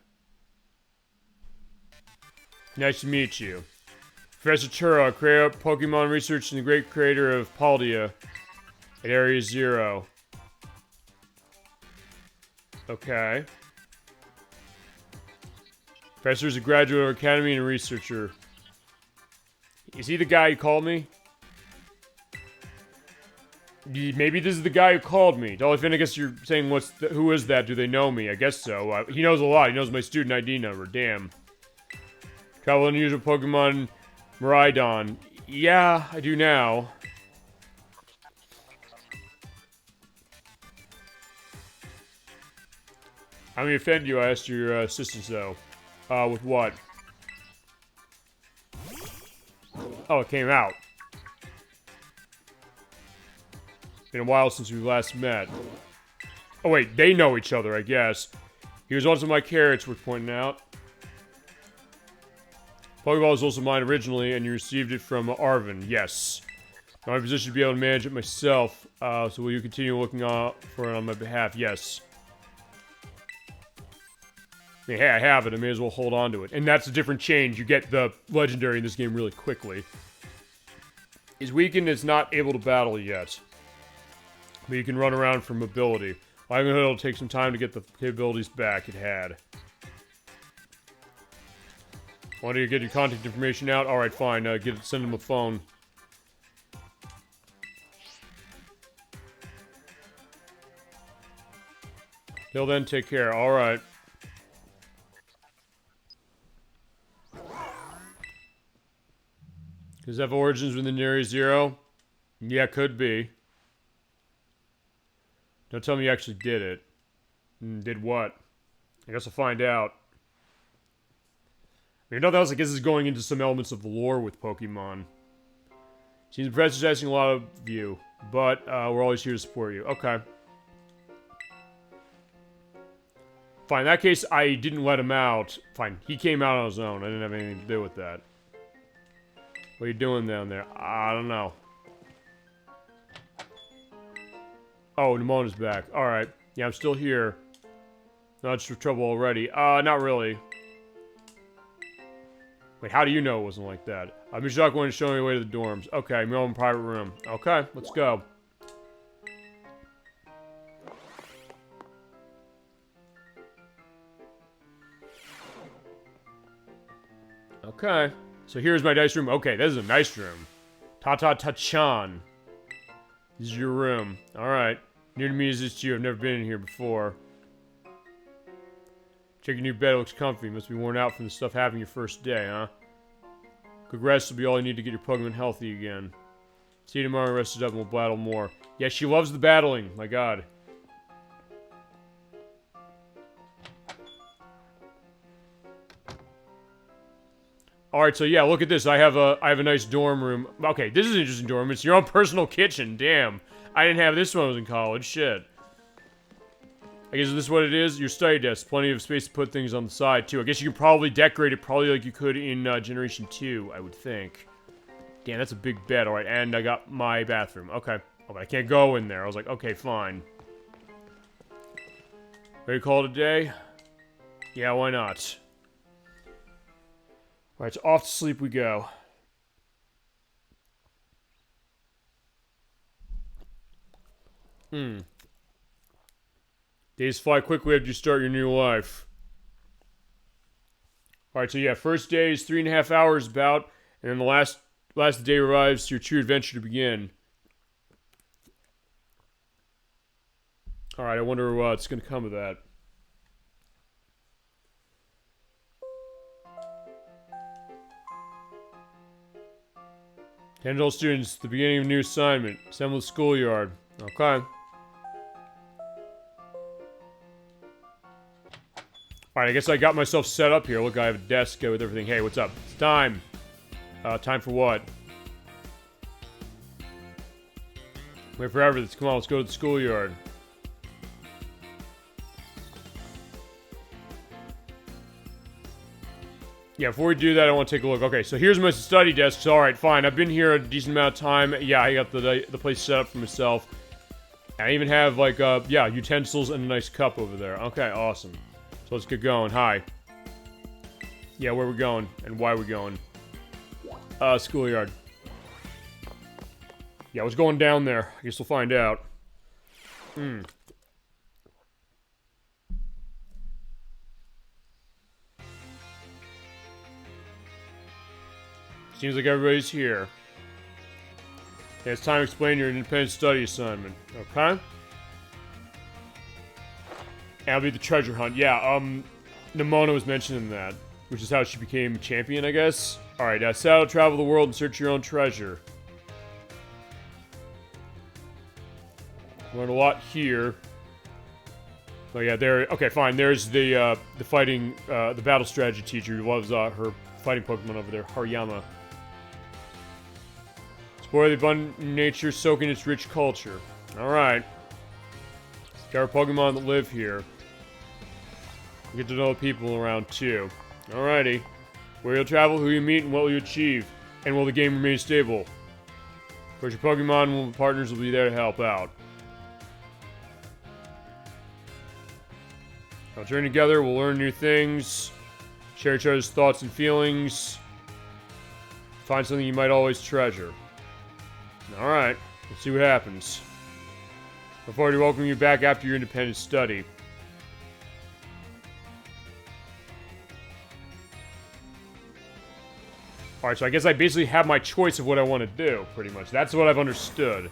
Nice to meet you. Professor Turok, creator of Pokemon research and the great creator of Paldea at Area Zero. Okay. Professor is a graduate of our academy and a researcher. Is he the guy who called me? Maybe this is the guy who called me. Dolphin, I guess you're saying who is that? Do they know me? I guess so. He knows a lot. He knows my student ID number. Damn. Travel unusual Pokemon Miraidon. Yeah, I do now. How many offend you? I asked your assistant so. With what? Oh, it came out. Been a while since we last met. Oh wait, they know each other, I guess. He was once in my care, it's worth pointing out. Pokeball was also mine originally, and you received it from Arvin. Yes. My position to be able to manage it myself. So will you continue looking for it on my behalf? Yes. I mean, hey, I have it. I may as well hold on to it. And that's a different change. You get the legendary in this game really quickly. Is weakened, it's not able to battle yet. But you can run around for mobility. Livelihood will take some time to get the capabilities back it had. Want to get your contact information out? Alright, fine. Send him a phone. Till then, take care. Alright. Does it have origins within Area Zero? Yeah, could be. Don't tell me you actually did it. Did what? I guess I'll find out. I mean, nothing else, I guess, is going into some elements of the lore with Pokemon. Seems the professor's asking a lot of you, but we're always here to support you. Okay. Fine, in that case, I didn't let him out. Fine, he came out on his own. I didn't have anything to do with that. What are you doing down there? I don't know. Oh, Nemona's back. Alright. Yeah, I'm still here. Not just for trouble already. Not really. Wait, how do you know it wasn't like that? Mishak wanted to show me the way to the dorms. Okay, meet in private room. Okay, let's go. Okay. So here's my dice room. Okay, this is a nice room. Ta-ta-ta-chan. This is your room. Alright. New to me as this to you. I've never been in here before. Check your new bed. It looks comfy. Must be worn out from the stuff happening your first day, huh? Good rest will be all you need to get your Pokemon healthy again. See you tomorrow. Rest it up and we'll battle more. Yeah, she loves the battling. My god. Alright, so yeah, look at this. I have a nice dorm room. Okay, this is an interesting dorm. It's your own personal kitchen. Damn. I didn't have this when I was in college. Shit. I guess this is what it is. Your study desk. Plenty of space to put things on the side, too. I guess you can probably decorate it probably like you could in Generation 2, I would think. Damn, that's a big bed. Alright, and I got my bathroom. Okay. Okay, I can't go in there. I was like, okay, fine. Ready to call it a day? Yeah, why not? Alright, so off to sleep we go. Days fly quickly after you start your new life. Alright, so yeah, first day is 3.5 hours about, and then the last day arrives your true adventure to begin. Alright, I wonder what's going to come of that. Attend all students, the beginning of a new assignment. Assemble the schoolyard. Okay. Alright, I guess I got myself set up here. Look, I have a desk with everything. Hey, what's up? It's time. Time for what? Wait forever. Come on, let's go to the schoolyard. Yeah, before we do that, I want to take a look. Okay, so here's my study desk. Alright, fine. I've been here a decent amount of time. Yeah, I got the place set up for myself. I even have, like, yeah, utensils and a nice cup over there. Okay, awesome. So let's get going. Hi. Yeah, where are we going? And why are we going? Schoolyard. Yeah, what's going down there? I guess we'll find out. Seems like everybody's here. Yeah, it's time to explain your independent study assignment. Okay? That'll be the treasure hunt. Yeah, Nimona was mentioning that, which is how she became champion, I guess. Alright, set out to travel the world and search your own treasure. Learn a lot here. Oh yeah, there. Okay, fine. There's the fighting, the battle strategy teacher who loves her fighting Pokemon over there, Hariyama. Explore the abundant nature, soak in its rich culture. Alright. Discover Pokemon that live here. Get to know the people around too. Alrighty. Where you'll travel, who you meet, and what will you achieve. And will the game remain stable? Of course, your Pokemon partners will be there to help out. I'll journey together, we'll learn new things, share each other's thoughts and feelings, find something you might always treasure. Alright, let's see what happens. Look forward to welcoming you back after your independent study. Alright, so I guess I basically have my choice of what I want to do, pretty much. That's what I've understood.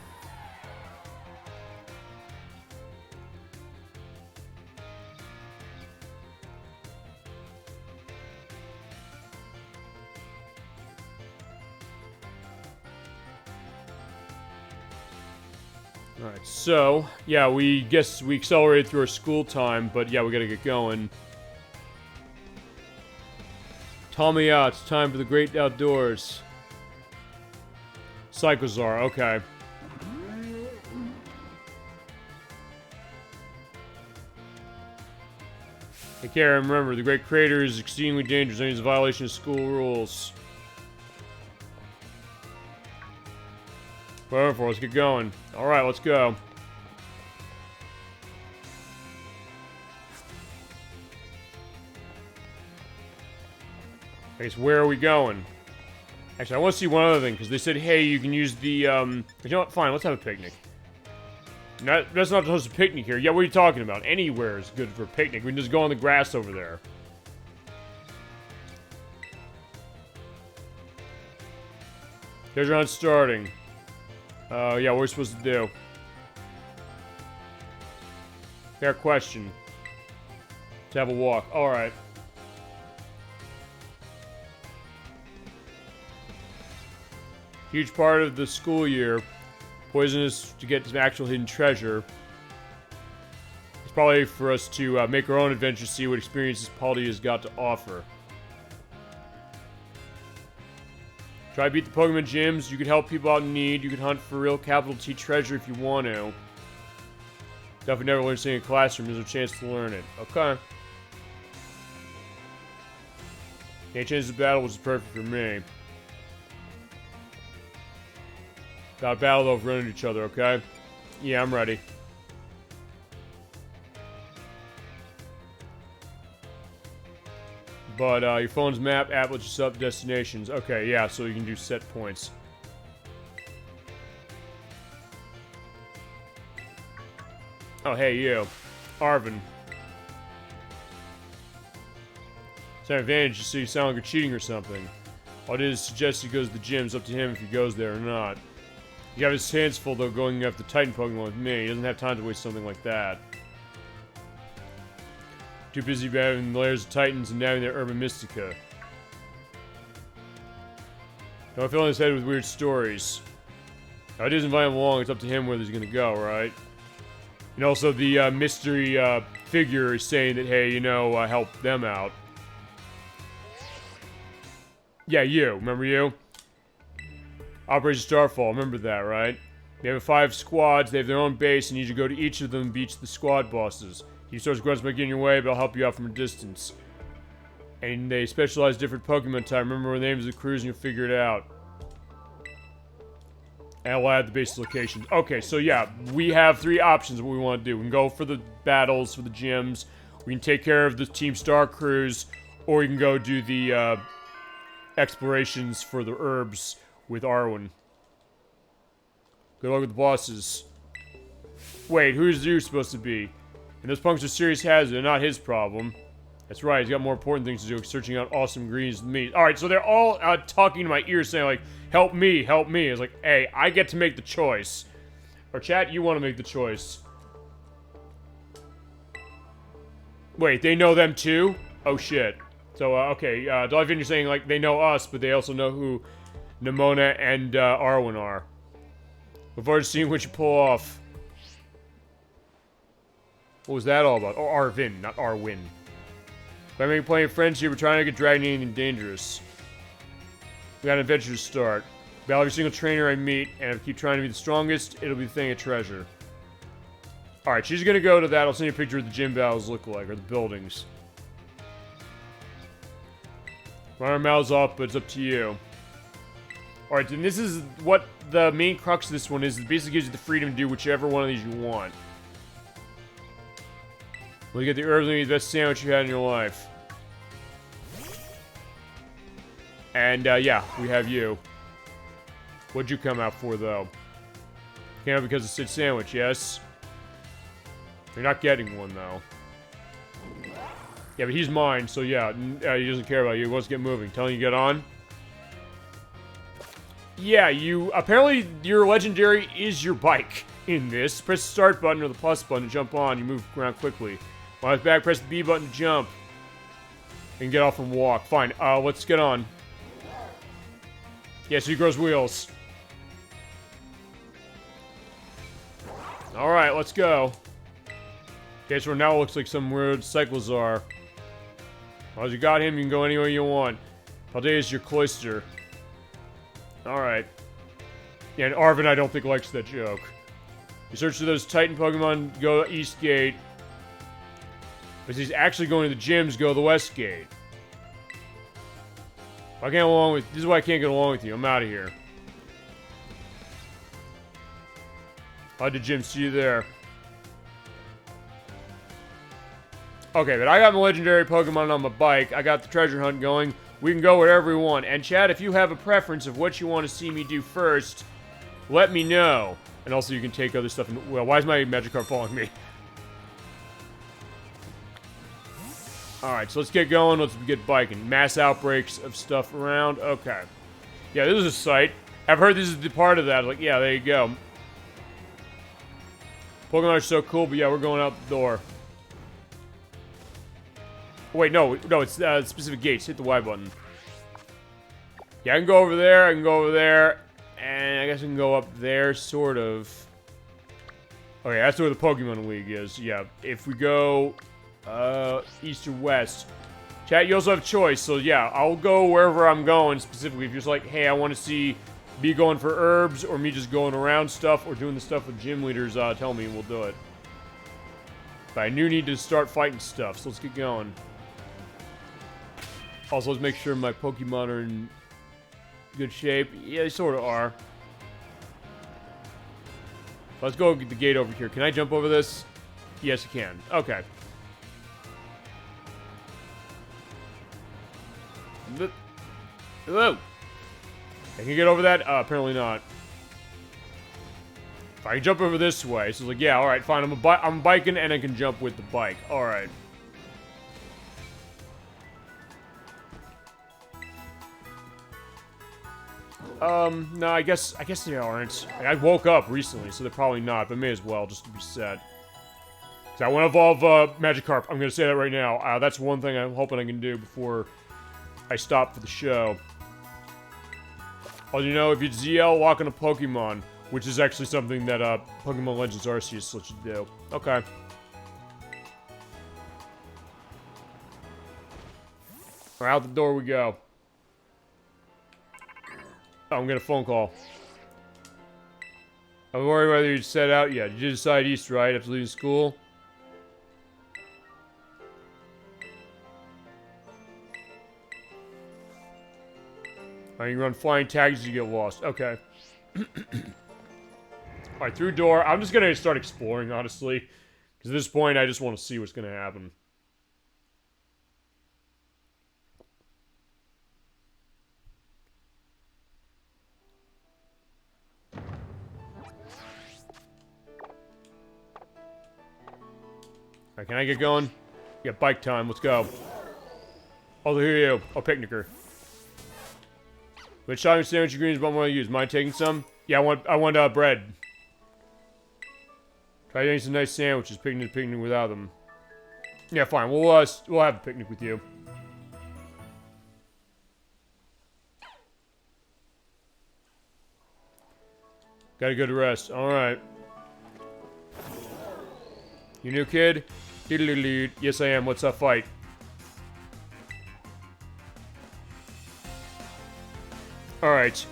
Alright, so, yeah, we guess we accelerated through our school time, but yeah, we gotta get going. Tamiya, it's time for the great outdoors. Psychozar, okay. Take care, and remember, the great creator is exceedingly dangerous and is a violation of school rules. Whatever, let's get going. Alright, let's go. I guess, where are we going? Actually, I want to see one other thing, because they said, hey, you can use the, you know what? Fine, let's have a picnic. That's not supposed to picnic here. Yeah, what are you talking about? Anywhere is good for a picnic. We can just go on the grass over there. Treasure hunt starting. Yeah, what are we supposed to do? Fair question. Let's have a walk. Alright. Huge part of the school year. Poisonous to get some actual hidden treasure. It's probably for us to make our own adventure, see what experiences Paldia has got to offer. Try to beat the Pokemon gyms. You can help people out in need. You can hunt for real capital T treasure if you want to. Definitely never learn something in a classroom. There's a chance to learn it. Okay. Any chance of battle was perfect for me. Got a battle though, running each other, okay? Yeah, I'm ready. But, your phone's map app lets you set up destinations. Okay, yeah, so you can do set points. Oh, hey, you. Arvin. It's an advantage so you sound like you're cheating or something. All I did is suggest he goes to the gym. It's up to him if he goes there or not. He got his hands full, though, going after Titan Pokemon with me. He doesn't have time to waste something like that. Too busy battling the layers of Titans and navigating their urban mystica. Don't fill his head with weird stories. I didn't invite him along. It's up to him where he's gonna go, right? And also, the mystery figure is saying that, hey, you know, help them out. Yeah, you. Remember you? Operation Starfall. Remember that, right? They have 5 squads. They have their own base, and you need to go to each of them and beat the squad bosses. You start grunts by getting in your way, but I'll help you out from a distance. And they specialize different Pokemon type. Remember the names of the crews, and you'll figure it out. And I'll add the base locations. Okay, so yeah, we have 3 options of what we want to do. We can go for the battles, for the gyms. We can take care of the Team Star crews, or we can go do the explorations for the herbs with Arwen. Good luck with the bosses. Wait, who's you supposed to be? And those punks are serious hazards. They're not his problem. That's right, he's got more important things to do, searching out awesome ingredients than me. Alright, so they're all talking to my ears saying, like, help me, help me. It's like, hey, I get to make the choice. Or chat, you want to make the choice. Wait, they know them too? Oh, shit. So, okay, Dolphin, saying, like, they know us, but they also know who Nimona and Arwen are. Look forward to seeing what you pull off. What was that all about? Oh, Arvin, not Arwin. By making plenty of friends here, we're trying to get dragged into anything dangerous. We got an adventure to start. Battle every single trainer I meet, and if I keep trying to be the strongest, it'll be the thing of treasure. Alright, she's gonna go to that. I'll send you a picture of the gym battles look like, or the buildings. Run our mouths off, but it's up to you. Alright, then this is what the main crux of this one is. It basically gives you the freedom to do whichever one of these you want. Well, you get the herbs and the best sandwich you had in your life. And, yeah, we have you. What'd you come out for, though? Came out because of Sid's sandwich, yes? You're not getting one, though. Yeah, but he's mine, so yeah, he doesn't care about you. He wants to get moving. Tell him you get on? Yeah, apparently your legendary is your bike in this. Press the start button or the plus button to jump on. You move around quickly. While it's back, press the B button to jump. And get off and walk. Fine, let's get on. Yeah, so he grows wheels. Alright, let's go. Okay, so now it looks like some weird Cyclozar. Well, as you got him, you can go anywhere you want. Paldea is your cloister. Alright. Yeah, and Arvin, I don't think, likes that joke. You search for those Titan Pokemon, go East Gate. But he's actually going to the gyms, go to the West Gate. I can't along with. This is why I can't get along with you. I'm out of here. How'd the gym see you there? Okay, but I got my legendary Pokemon on my bike. I got the treasure hunt going. We can go wherever we want. And Chad, if you have a preference of what you want to see me do first, let me know. And also, you can take other stuff. Well, why is my Magikarp following me? Alright, so let's get going. Let's get biking. Mass outbreaks of stuff around. Okay. Yeah, this is a site. I've heard this is the part of that. Like, yeah, there you go. Pokemon are so cool, but yeah, we're going out the door. Wait, no, it's specific gates. Hit the Y button. Yeah, I can go over there, I can go over there, and I guess I can go up there, sort of. Okay, that's where the Pokemon League is. Yeah, if we go east or west. Chat, you also have choice, so yeah, I'll go wherever I'm going specifically. If you're just like, hey, I want to see me going for herbs, or me just going around stuff, or doing the stuff with gym leaders, tell me and we'll do it. But I do need to start fighting stuff, so let's get going. Also, let's make sure my Pokemon are in good shape. Yeah, they sort of are. Let's go get the gate over here. Can I jump over this? Yes, I can. Okay. Hello. Can you get over that? Apparently not. I can jump over this way. So like, yeah, alright, fine. I'm biking and I can jump with the bike. Alright. No, I guess they aren't. I woke up recently, so they're probably not, but may as well, just to be set. So I want to evolve, Magikarp. I'm gonna say that right now. That's one thing I'm hoping I can do before I stop for the show. Well, you know, if you ZL, lock on a Pokemon, which is actually something that, Pokemon Legends Arceus lets you do. Okay. Alright, out the door we go. Oh, I'm getting a phone call. I'm worried whether you set out yet. You did decide east, right? After leaving school? Alright, you run flying tags as you get lost. Okay. Alright, through door. I'm just gonna start exploring, honestly. Because at this point, I just want to see what's gonna happen. Alright, can I get going? Yeah, bike time. Let's go. Oh, here you. Oh, picnicker. Which shopping sandwich ingredients do I want to use? Mind taking some? Yeah, I want bread. Try getting some nice sandwiches. Picnic without them. Yeah, fine. We'll have a picnic with you. Got a good rest. All right. You new kid? Yes, I am. What's that fight? Alright.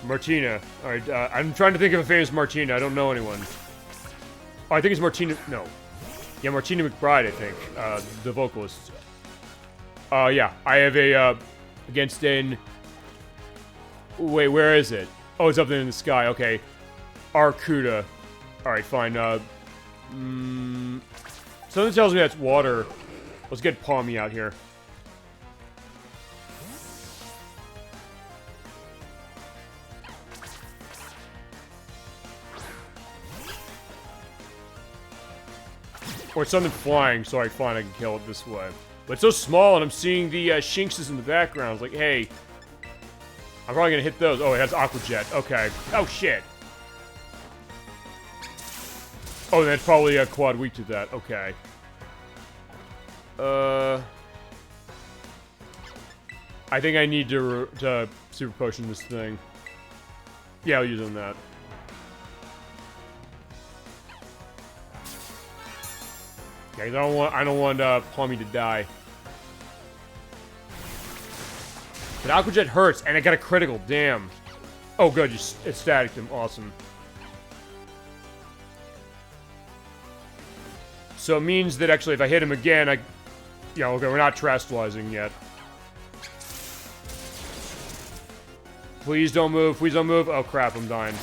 Martina. Alright, I'm trying to think of a famous Martina. I don't know anyone. Oh, I think it's Martina... No. Yeah, Martina McBride, I think. The vocalist. Yeah. I have a, against an... Wait, where is it? Oh, it's up there in the sky. Okay. Arcuda. Alright, fine. Something tells me that's water. Let's get Palmy out here. Or it's something flying, so I find I can kill it this way. But it's so small, and I'm seeing the Shinxes in the background. It's like, hey, I'm probably gonna hit those. Oh, it has Aqua Jet. Okay. Oh, shit. Oh, that's probably a quad weak to that. Okay. I think I need to super potion this thing. Yeah, I'll use it on that. Yeah, I don't want Palmy to die. But Aqua Jet hurts, and I got a critical. Damn. Oh, good. It staticked him. Awesome. So it means that actually if I hit him again, yeah, okay, we're not Trastalizing yet. Please don't move, please don't move. Oh crap, I'm dying.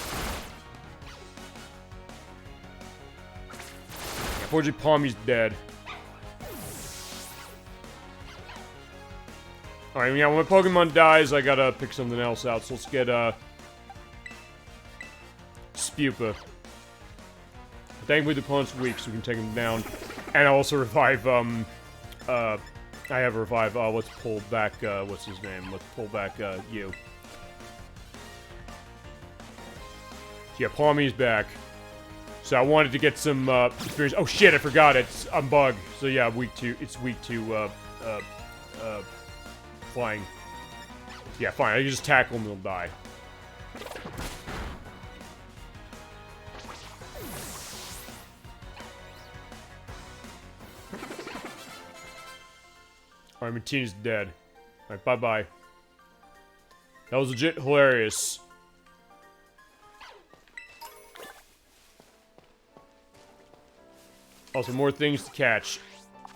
Unfortunately, Palmy's dead. Alright, yeah, when my Pokemon dies, I gotta pick something else out. So let's get, Spupa. Thankfully, the opponent's weak, so we can take him down. And I'll also revive, I have a revive. Let's pull back, what's his name? Let's pull back, you. Yeah, Palmy's back. So I wanted to get some, experience. Oh shit, I forgot it. I'm bug. So yeah, it's weak to, flying. Yeah, fine. I can just tackle him and he'll die. Alright, Martina's dead. Alright, bye-bye. That was legit hilarious. Also, more things to catch.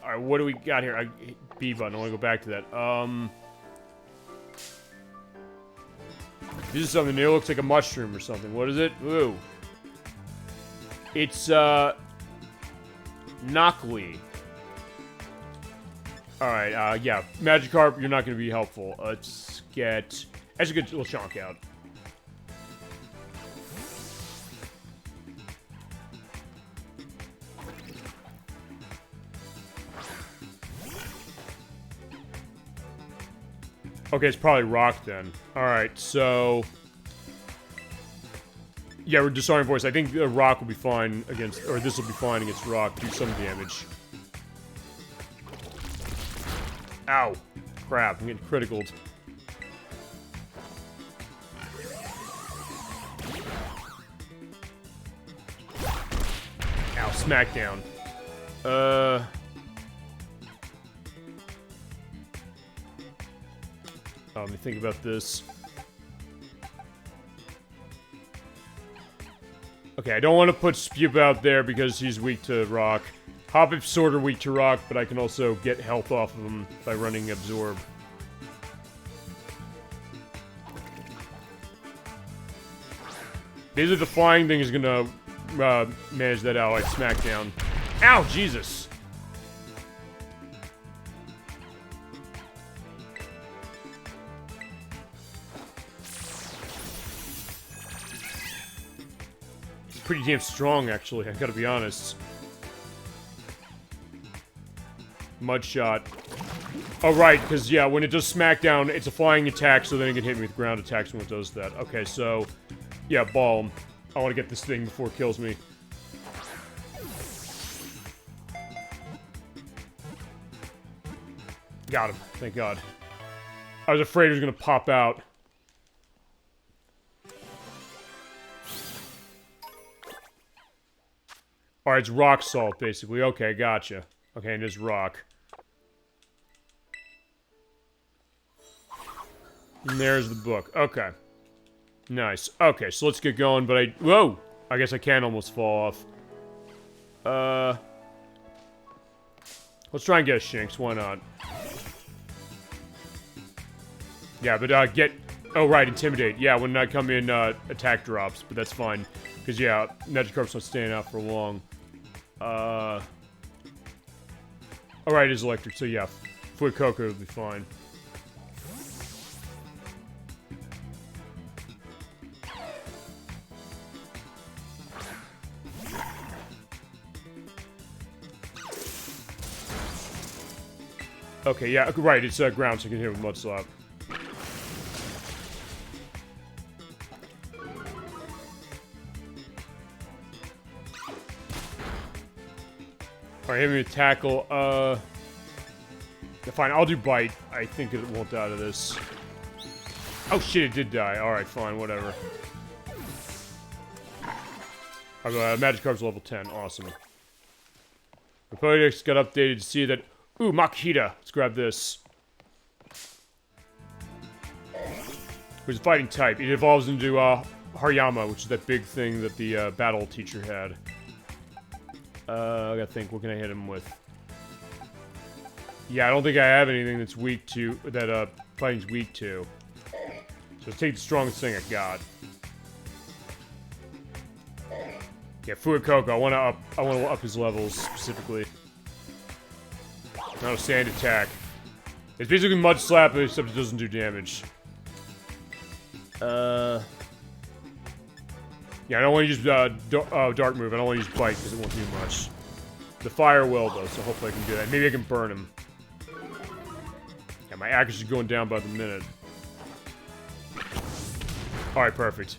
Alright, what do we got here? B button, I want to go back to that. This is something new. It looks like a mushroom or something. What is it? Ooh. It's, Knockley. Alright, yeah. Magikarp, you're not going to be helpful. Let's get... Actually, get Lechonk out. Okay, it's probably rock then. Alright, so... Yeah, we're disarming voice. I think rock will be fine against... Or this will be fine against rock. Do some damage. Ow. Crap, I'm getting criticaled. Ow, smackdown. Let me think about this. Okay, I don't want to put Spupe out there because he's weak to rock. Hoppip's sort of weak to rock, but I can also get health off of him by running Absorb. Basically, the flying thing is gonna manage that out like Smackdown. Ow, Jesus! Pretty damn strong, actually, I gotta be honest. Mud Shot. Oh, right, because, yeah, when it does Smackdown, it's a flying attack, so then it can hit me with ground attacks when it does that. Okay, so, yeah, Balm. I want to get this thing before it kills me. Got him, thank God. I was afraid it was gonna pop out. Alright, it's rock salt, basically. Okay, gotcha. Okay, and it's rock. And there's the book. Okay. Nice. Okay, so let's get going, but whoa! I guess I can almost fall off. Let's try and get a Shinx, why not? Yeah, but, oh, right, Intimidate. Yeah, when I come in, attack drops, but that's fine. Because, yeah, Magikarp's not staying out for long. Alright, it's electric, so yeah, Fuecoco will be fine. Okay, yeah, right, it's ground, so you can hit it with Mud Slap. Alright, hit me with Tackle, yeah, fine, I'll do Bite. I think it won't die to this. Oh shit, it did die. Alright, fine, whatever. Magikarp's level 10, awesome. The Pokédex got updated to see that... Ooh, Makuhita! Let's grab this. Who's a fighting type. It evolves into, Hariyama, which is that big thing that the, battle teacher had. I gotta think, what can I hit him with? Yeah, I don't think I have anything that's weak to... that, fighting's weak to. So let's take the strongest thing I got. Yeah, Fuecoco, I wanna up his levels, specifically. Not a sand attack. It's basically Mud Slap, except it doesn't do damage. Yeah, I don't want to use, Dark Move. I don't want to use Bite, because it won't do much. The Fire will, though, so hopefully I can do that. Maybe I can burn him. Yeah, my accuracy is going down by the minute. Alright, perfect.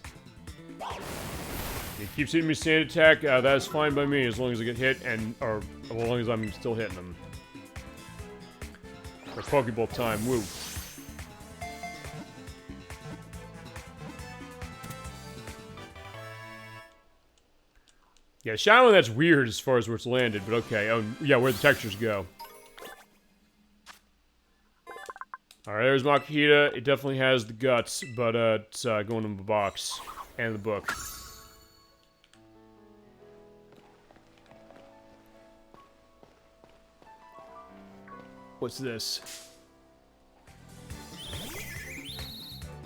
He keeps hitting me sand attack. That is fine by me, as long as I get hit, or as long as I'm still hitting him. For Pokeball time, woo. Yeah, Shadow, that's weird as far as where it's landed, but okay. Oh, yeah, where the textures go. Alright, there's Makuhita. It definitely has the guts, but, it's, going in the box. And the book. What's this?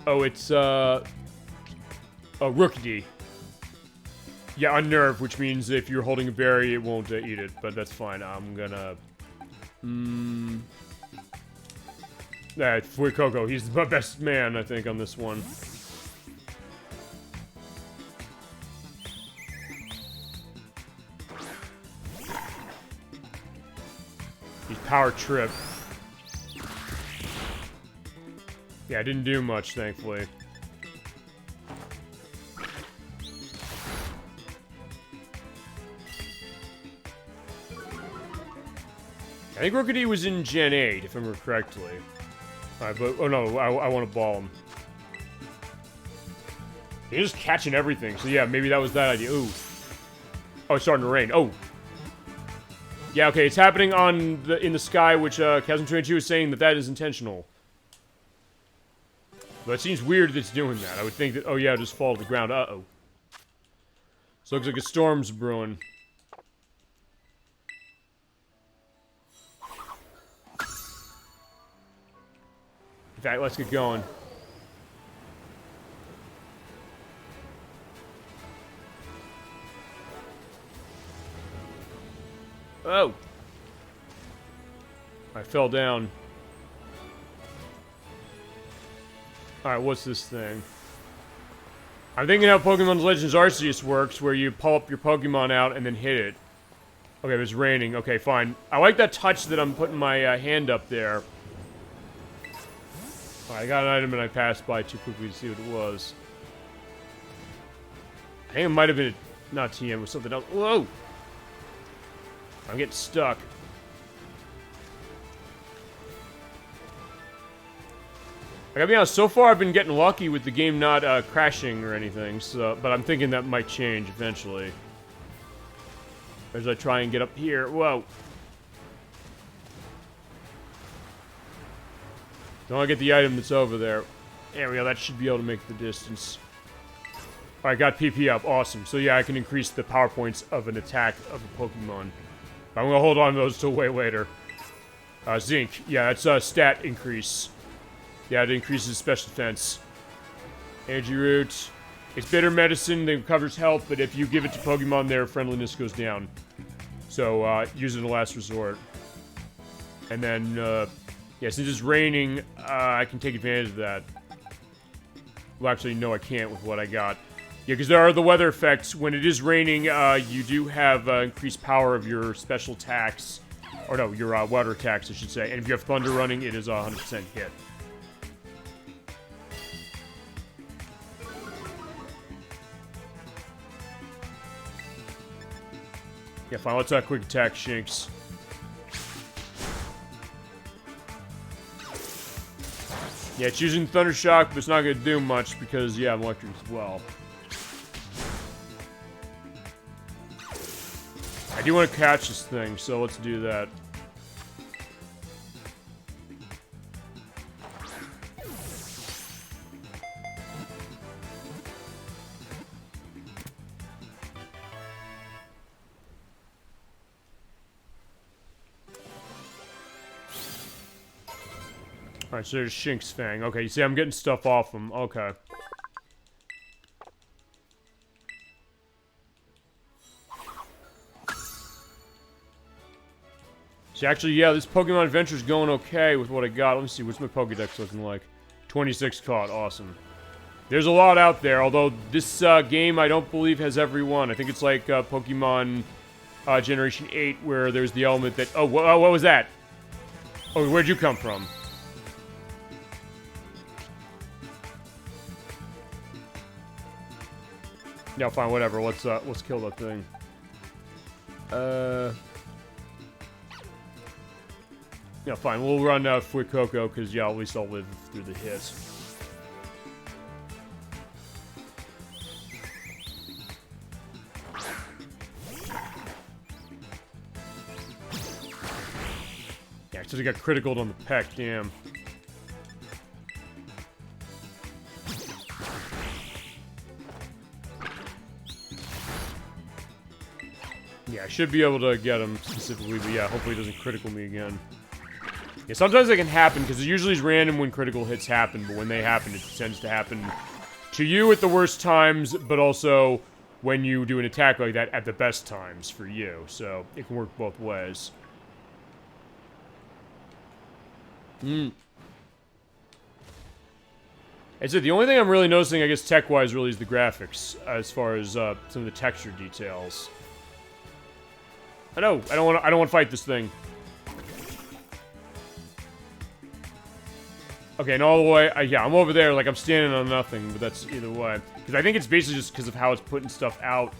Oh, it's, Rookidee. Yeah, Unnerve, which means if you're holding a berry, it won't eat it, but that's fine. I'm gonna... Fuecoco, he's the best man, I think, on this one. He's Power Trip. Yeah, it didn't do much, thankfully. I think Rookity was in Gen 8, if I remember correctly. Alright, but... Oh, no, I want to ball him. He's just catching everything, so yeah, maybe that was that idea. Ooh. Oh, it's starting to rain. Oh. Yeah, okay, it's happening in the sky, which, Chasm22 is saying that is intentional. But it seems weird that it's doing that. I would think that... Oh, yeah, just fall to the ground. Uh-oh. So it looks like a storm's brewing. In fact, let's get going. Oh! I fell down. Alright, what's this thing? I'm thinking how Pokemon Legends Arceus works, where you pull up your Pokemon out and then hit it. Okay, it's raining. Okay, fine. I like that touch that I'm putting my hand up there. Alright, I got an item and I passed by too quickly to see what it was. I think it might have been not TM, it was something else. Whoa! I'm getting stuck. I gotta be honest, so far I've been getting lucky with the game not crashing or anything, so, but I'm thinking that might change eventually. As I try and get up here. Whoa! Don't I get the item that's over there? There we go, that should be able to make the distance. Alright, got PP up, awesome. So yeah, I can increase the power points of an attack of a Pokemon. But I'm gonna hold on to those till way later. Zinc, yeah, that's a stat increase. Yeah, it increases special defense. Energy Root. It's bitter medicine that recovers health, but if you give it to Pokemon, their friendliness goes down. So, use it in the last resort. And then, yeah, since it's raining, I can take advantage of that. Well, actually, no, I can't with what I got. Yeah, because there are the weather effects. When it is raining, you do have increased power of your special attacks. Or no, your water attacks, I should say. And if you have Thunder running, it is a 100% hit. Yeah, fine, let's quick attack Shinx. Yeah, it's using Thunder Shock, but it's not going to do much because, yeah, I'm electric as well. I do want to catch this thing, so let's do that. Alright, so there's Shinx Fang. Okay, you see I'm getting stuff off him. Okay. See, actually, yeah, this Pokemon Adventure's going okay with what I got. Let me see, what's my Pokedex looking like? 26 caught, awesome. There's a lot out there, although this game I don't believe has every one. I think it's like Pokemon Generation 8, where there's the element that... Oh, what was that? Oh, where'd you come from? Yeah, fine, whatever. Let's kill that thing. Yeah, fine. We'll run Fuecoco, because, yeah, at least I'll live through the hit. Yeah, because I got criticaled on the peck, damn. Yeah, I should be able to get him specifically, but yeah, hopefully he doesn't critical me again. Yeah, sometimes it can happen, because it usually is random when critical hits happen, but when they happen, it tends to happen to you at the worst times, but also when you do an attack like that at the best times for you, so it can work both ways. It's the only thing I'm really noticing, I guess, tech-wise, really, is the graphics, as far as some of the texture details. I don't want to fight this thing. Okay, and all the way, yeah, I'm over there, like I'm standing on nothing, but that's either way. Because I think it's basically just because of how it's putting stuff out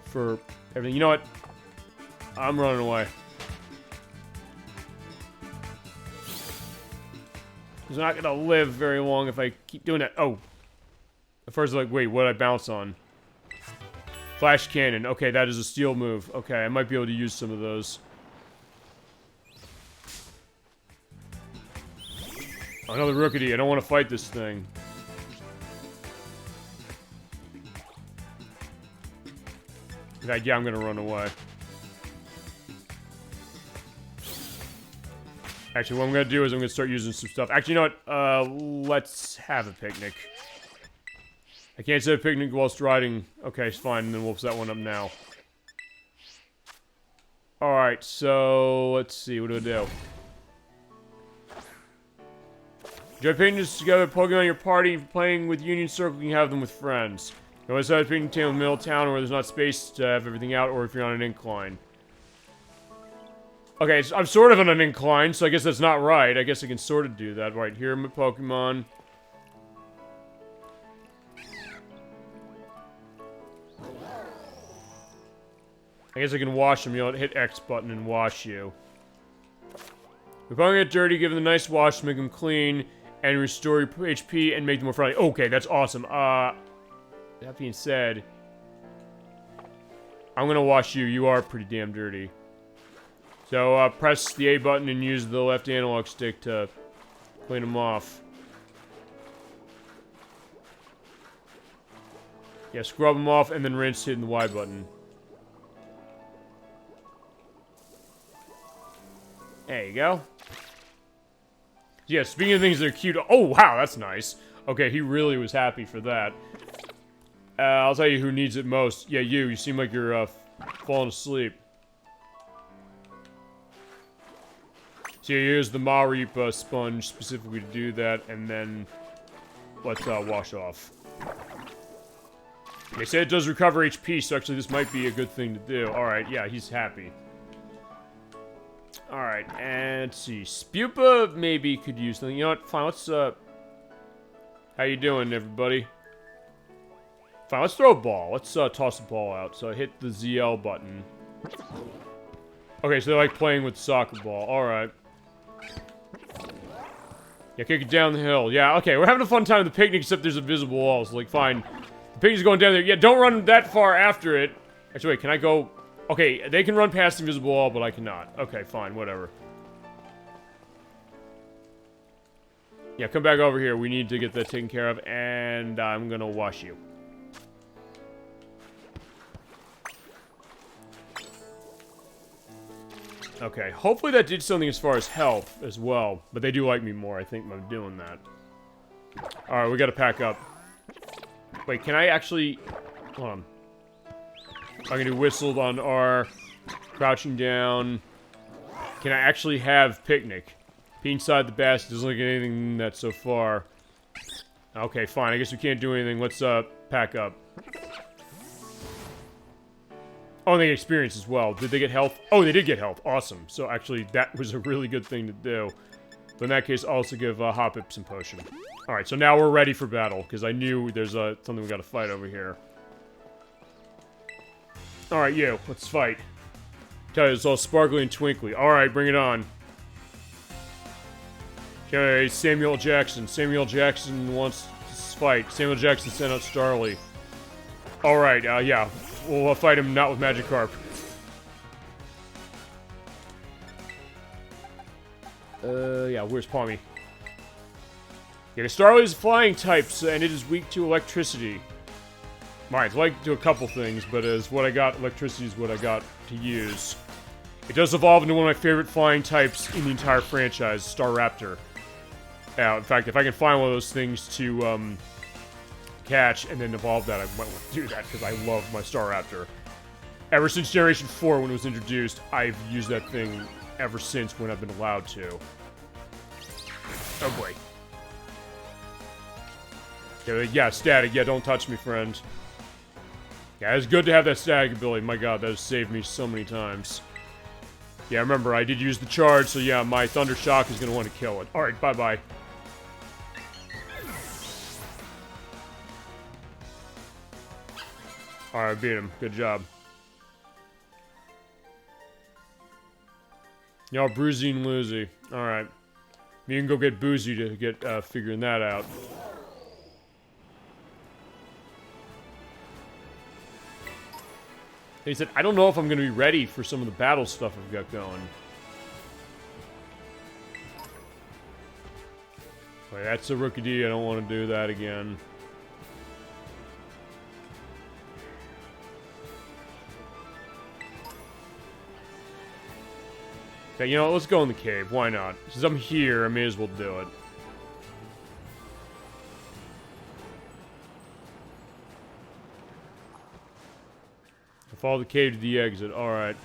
for everything. You know what? I'm running away. He's not gonna live very long if I keep doing that. Oh. At first, like, wait, what did I bounce on? Flash cannon. Okay, that is a steel move. Okay, I might be able to use some of those. Another Rookity. I don't want to fight this thing. In fact, yeah, I'm gonna run away. Actually, what I'm gonna do is I'm gonna start using some stuff. Actually, you know what? Let's have a picnic. I can't set a picnic whilst riding. Okay, it's fine, and then we'll set one up now. Alright, so let's see, what do I do? Enjoy picnics together, poking on your party, playing with Union Circle, you can have them with friends. You always have a picnic table in the middle of town where there's not space to have everything out, or if you're on an incline. Okay, so I'm sort of on an incline, so I guess that's not right. I guess I can sort of do that. Right, here are my Pokemon. I guess I can wash them. You know, hit X button and wash you. If I get dirty, give them a nice wash to make them clean, and restore your HP and make them more friendly. Okay, that's awesome. That being said, I'm gonna wash you. You are pretty damn dirty. So, press the A button and use the left analog stick to clean them off. Yeah, scrub them off and then rinse hitting the Y button. There you go. Yeah, speaking of things that are cute... Oh, wow, that's nice. Okay, he really was happy for that. I'll tell you who needs it most. Yeah, you. You seem like you're, falling asleep. So you use the Mareep sponge specifically to do that, and then let's wash off. They said it does recover HP, so actually this might be a good thing to do. Alright, yeah, he's happy. Alright, and let's see. Spupa maybe could use something. You know what? Fine, let's, how you doing, everybody? Fine, let's throw a ball. Let's, toss the ball out. So I hit the ZL button. Okay, so they're like playing with the soccer ball. Alright. Yeah, kick it down the hill. Yeah, okay, we're having a fun time at the picnic, except there's invisible walls. Like, fine. The picnic's going down there. Yeah, don't run that far after it. Actually, wait, can I go... Okay, they can run past the invisible wall, but I cannot. Okay, fine, whatever. Yeah, come back over here. We need to get that taken care of, and I'm gonna wash you. Okay, hopefully that did something as far as health as well. But they do like me more, I think, by doing that. Alright, we gotta pack up. Wait, can I actually... Hold on. I'm gonna do whistled on R. Crouching down. Can I actually have picnic? Be inside the basket doesn't look at anything that so far. Okay, fine. I guess we can't do anything. Let's, pack up. Oh, and they get experience as well. Did they get health? Oh, they did get health. Awesome. So, actually, that was a really good thing to do. But in that case, I'll also give Hop-Ip some potion. Alright, so now we're ready for battle, because I knew there's something we gotta fight over here. Alright, you. Let's fight. Tell you, it's all sparkly and twinkly. Alright, bring it on. Okay, Samuel Jackson. Samuel Jackson wants to fight. Samuel Jackson sent out Starly. Alright, yeah. We'll fight him not with Magikarp. Yeah, where's Palmy? Yeah, Starly is flying types, and it is weak to electricity. Right, it's like to a couple things, but as what I got, electricity is what I got to use. It does evolve into one of my favorite flying types in the entire franchise, Staraptor. In fact, if I can find one of those things to, catch and then evolve that, I might want to do that, because I love my Staraptor. Ever since Generation 4, when it was introduced, I've used that thing ever since when I've been allowed to. Oh boy. Yeah, static. Yeah, don't touch me, friend. Yeah, it's good to have that static ability. My god, that has saved me so many times. Yeah, remember, I did use the charge, so yeah, my Thunder Shock is going to want to kill it. Alright, bye-bye. Alright, beat him. Good job. Y'all Bruzy and Loozy. Alright. You can go get Boozy to get, figuring that out. He said, I don't know if I'm gonna be ready for some of the battle stuff I've got going. Wait, that's a Rookie D. I don't want to do that again. Okay, you know what? Let's go in the cave. Why not? Since I'm here, I may as well do it. I follow the cave to the exit. Alright.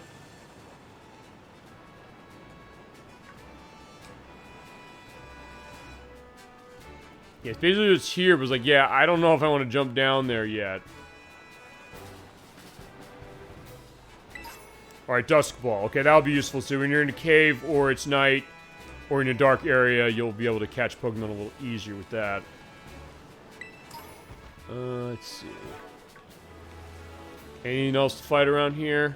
Yeah, it's basically it's here, but it's like, yeah, I don't know if I want to jump down there yet. Alright, Dusk Ball. Okay, that'll be useful too. When you're in a cave, or it's night, or in a dark area, you'll be able to catch Pokemon a little easier with that. Let's see. Anything else to fight around here?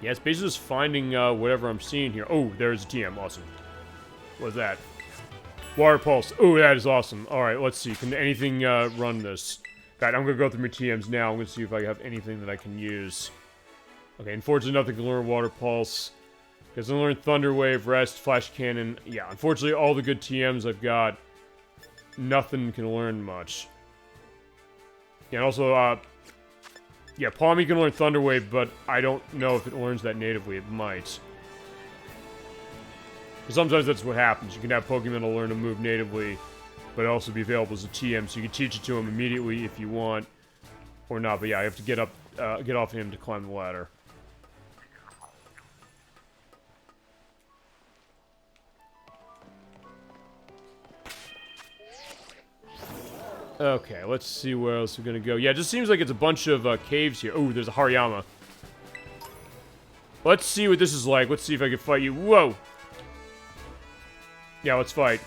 Yeah, it's basically just finding whatever I'm seeing here. Oh, there's a TM. Awesome. What's that? Water Pulse. Oh, that is awesome. Alright, let's see. Can anything run this? God, I'm going to go through my TMs now. I'm going to see if I have anything that I can use. Okay, unfortunately nothing can learn Water Pulse. Because I learned Thunder Wave, Rest, Flash Cannon. Yeah, unfortunately all the good TMs I've got, nothing can learn much. Yeah, and also, yeah, Palmy can learn Thunder Wave, but I don't know if it learns that natively. It might. Because sometimes that's what happens. You can have Pokemon to learn a move natively, but also be available as a TM, so you can teach it to him immediately if you want, or not. But yeah, you have to get off him to climb the ladder. Okay, let's see where else we're gonna go. Yeah, it just seems like it's a bunch of caves here. Oh, there's a Hariyama. Let's see what this is like. Let's see if I can fight you. Whoa! Yeah, let's fight.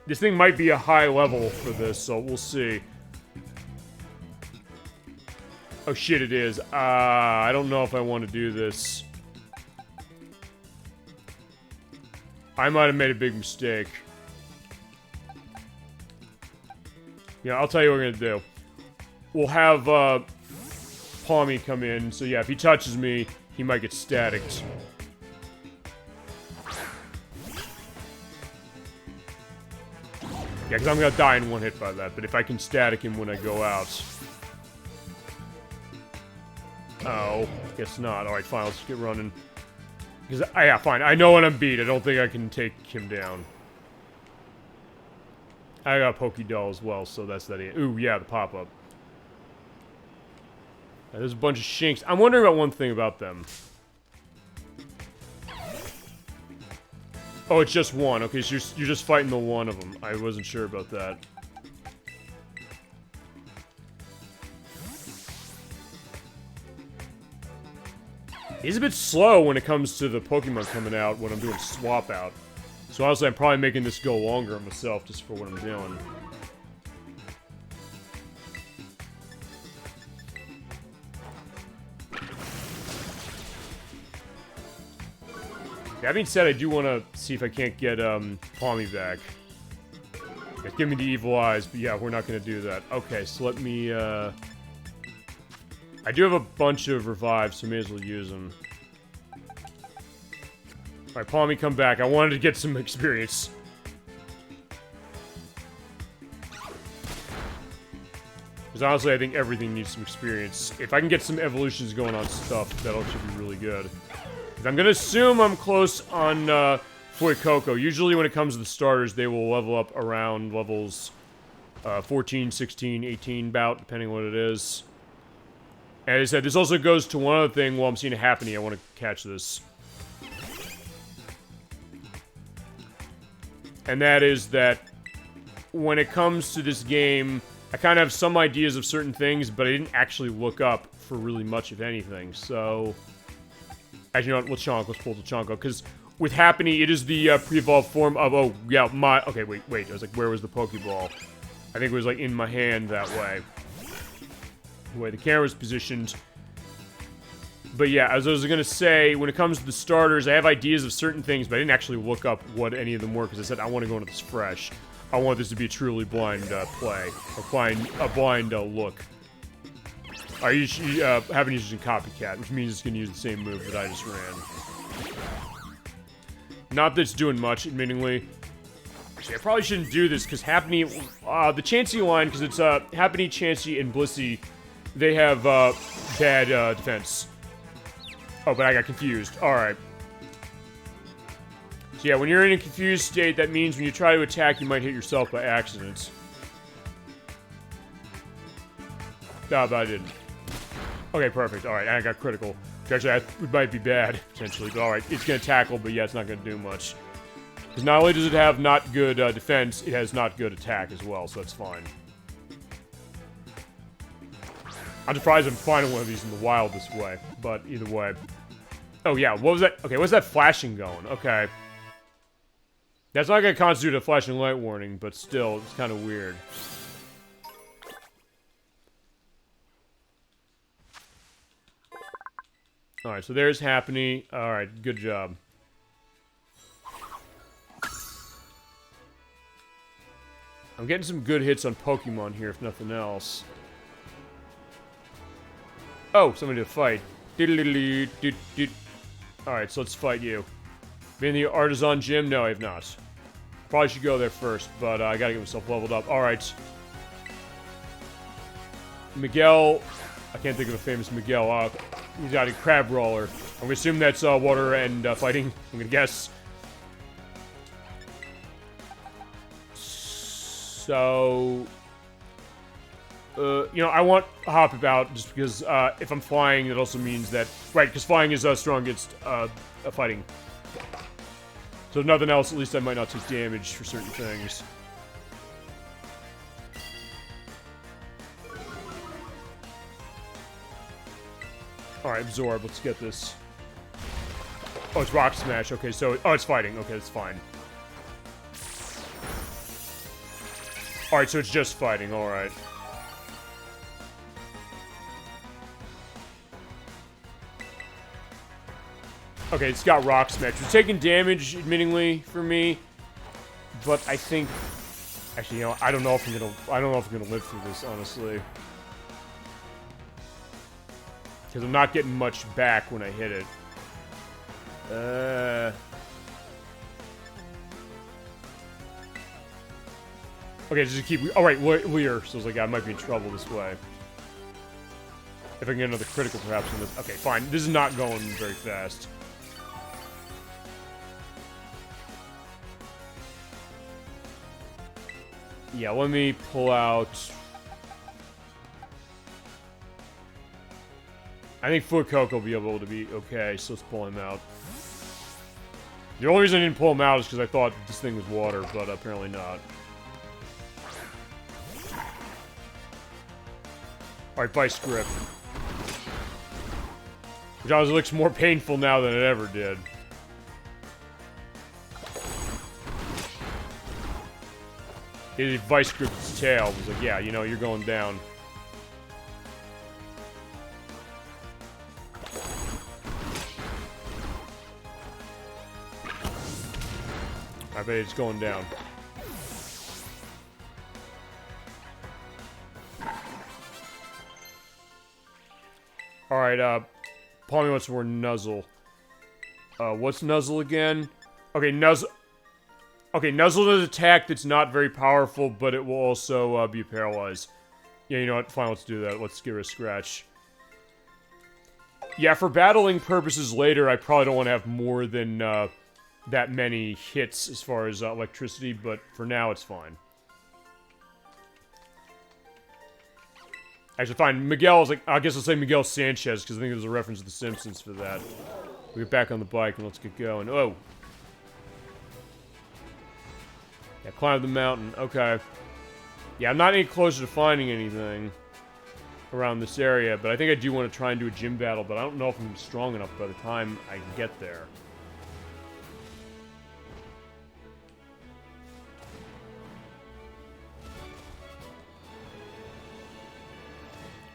This thing might be a high level for this, so we'll see. Oh shit, it is. I don't know if I want to do this. I might have made a big mistake. Yeah, I'll tell you what we're gonna do. We'll have, Palmy come in, so yeah, if he touches me, he might get staticked. Yeah, because I'm gonna die in one hit by that, but if I can static him when I go out... Oh, guess not. Alright, fine, let's get running. Because, yeah, fine, I know when I'm beat, I don't think I can take him down. I got a Pokédoll as well, so that's that. Ooh, yeah, the pop-up. There's a bunch of Shinx. I'm wondering about one thing about them. Oh, it's just one. Okay, so you're just fighting the one of them. I wasn't sure about that. He's a bit slow when it comes to the Pokemon coming out when I'm doing swap out. So honestly, I'm probably making this go longer myself just for what I'm doing. That being said, I do want to see if I can't get Palmy back. Give me the evil eyes, but yeah, we're not going to do that. Okay, so let me... I do have a bunch of revives, so may as well use them. Alright, Palmy, come back. I wanted to get some experience. Because honestly, I think everything needs some experience. If I can get some evolutions going on stuff, that'll should be really good. Because I'm going to assume I'm close on Fuecoco. Usually when it comes to the starters, they will level up around levels 14, 16, 18 bout, depending on what it is. And as I said, this also goes to one other thing while I'm seeing it happening. I want to catch this. And that is that when it comes to this game, I kind of have some ideas of certain things, but I didn't actually look up for really much of anything. So, actually, you know what? Let's pull the Chonko, because with Happiny, it is the pre-evolved form of, oh, yeah, okay, wait, I was like, where was the Pokeball? I think it was, like, in my hand that way. The way the camera was positioned. But yeah, as I was gonna say, when it comes to the starters, I have ideas of certain things, but I didn't actually look up what any of them were, because I said I want to go into this fresh. I want this to be a truly blind play, a blind look. Haven't used Copycat, which means it's gonna use the same move that I just ran. Not that it's doing much, admittingly. Actually, I probably shouldn't do this, because Happiny, the Chansey line, because it's Happiny, Chansey, and Blissey, they have bad defense. Oh, but I got confused. Alright. So yeah, when you're in a confused state, that means when you try to attack, you might hit yourself by accident. No, but I didn't. Okay, perfect. Alright, I got critical. Which actually, it might be bad, potentially. But alright, it's gonna tackle, but yeah, it's not gonna do much. Because not only does it have not good defense, it has not good attack as well, so that's fine. I'm surprised I'm finding one of these in the wild this way, but either way. Oh yeah, what was that? Okay, what's that flashing going? Okay. That's not gonna constitute a flashing light warning, but still, it's kind of weird. Alright, so there's Happiny. Alright, good job. I'm getting some good hits on Pokemon here, if nothing else. Oh, somebody to fight. Alright, so let's fight you. Been in the Artisan Gym? No, I have not. Probably should go there first, but I gotta get myself leveled up. Alright. Miguel. I can't think of a famous Miguel. He's got a Crab Roller. I'm gonna assume that's water and fighting. I'm gonna guess. So... you know, I want Hop About just because if I'm flying, it also means that... Right, because flying is strong against fighting. So if nothing else, at least I might not take damage for certain things. Alright, Absorb, let's get this. Oh, it's Rock Smash, okay, so... Oh, it's fighting, okay, that's fine. Alright, so it's just fighting, alright. Okay, it's got Rock Smash. It's taking damage, admittingly, for me. But I think... Actually, you know, I don't know if I'm gonna live through this, honestly. Because I'm not getting much back when I hit it. Okay, just keep... Alright, Leer. So I was like, I might be in trouble this way. If I can get another critical, perhaps, on this... Okay, fine. This is not going very fast. Yeah, let me pull out... I think Fuecoco will be able to be okay, so let's pull him out. The only reason I didn't pull him out is because I thought this thing was water, but apparently not. Alright, Vice Grip. Which honestly looks more painful now than it ever did. It Vice Gripped its tail. It was like, yeah, you know, you're going down. I bet it's going down. Alright, Palmy wants more Nuzzle. What's Nuzzle again? Okay, Nuzzle... Okay, Nuzzle does attack that's not very powerful, but it will also be paralyzed. Yeah, you know what? Fine, let's do that. Let's give her a scratch. Yeah, for battling purposes later, I probably don't want to have more than that many hits as far as electricity, but for now, it's fine. Actually, fine. Miguel is like... I guess I'll say Miguel Sanchez, because I think there's a reference to The Simpsons for that. We get back on the bike, and let's get going. Oh! Yeah, climb the mountain. Okay. Yeah, I'm not any closer to finding anything around this area, but I think I do want to try and do a gym battle, but I don't know if I'm strong enough by the time I get there.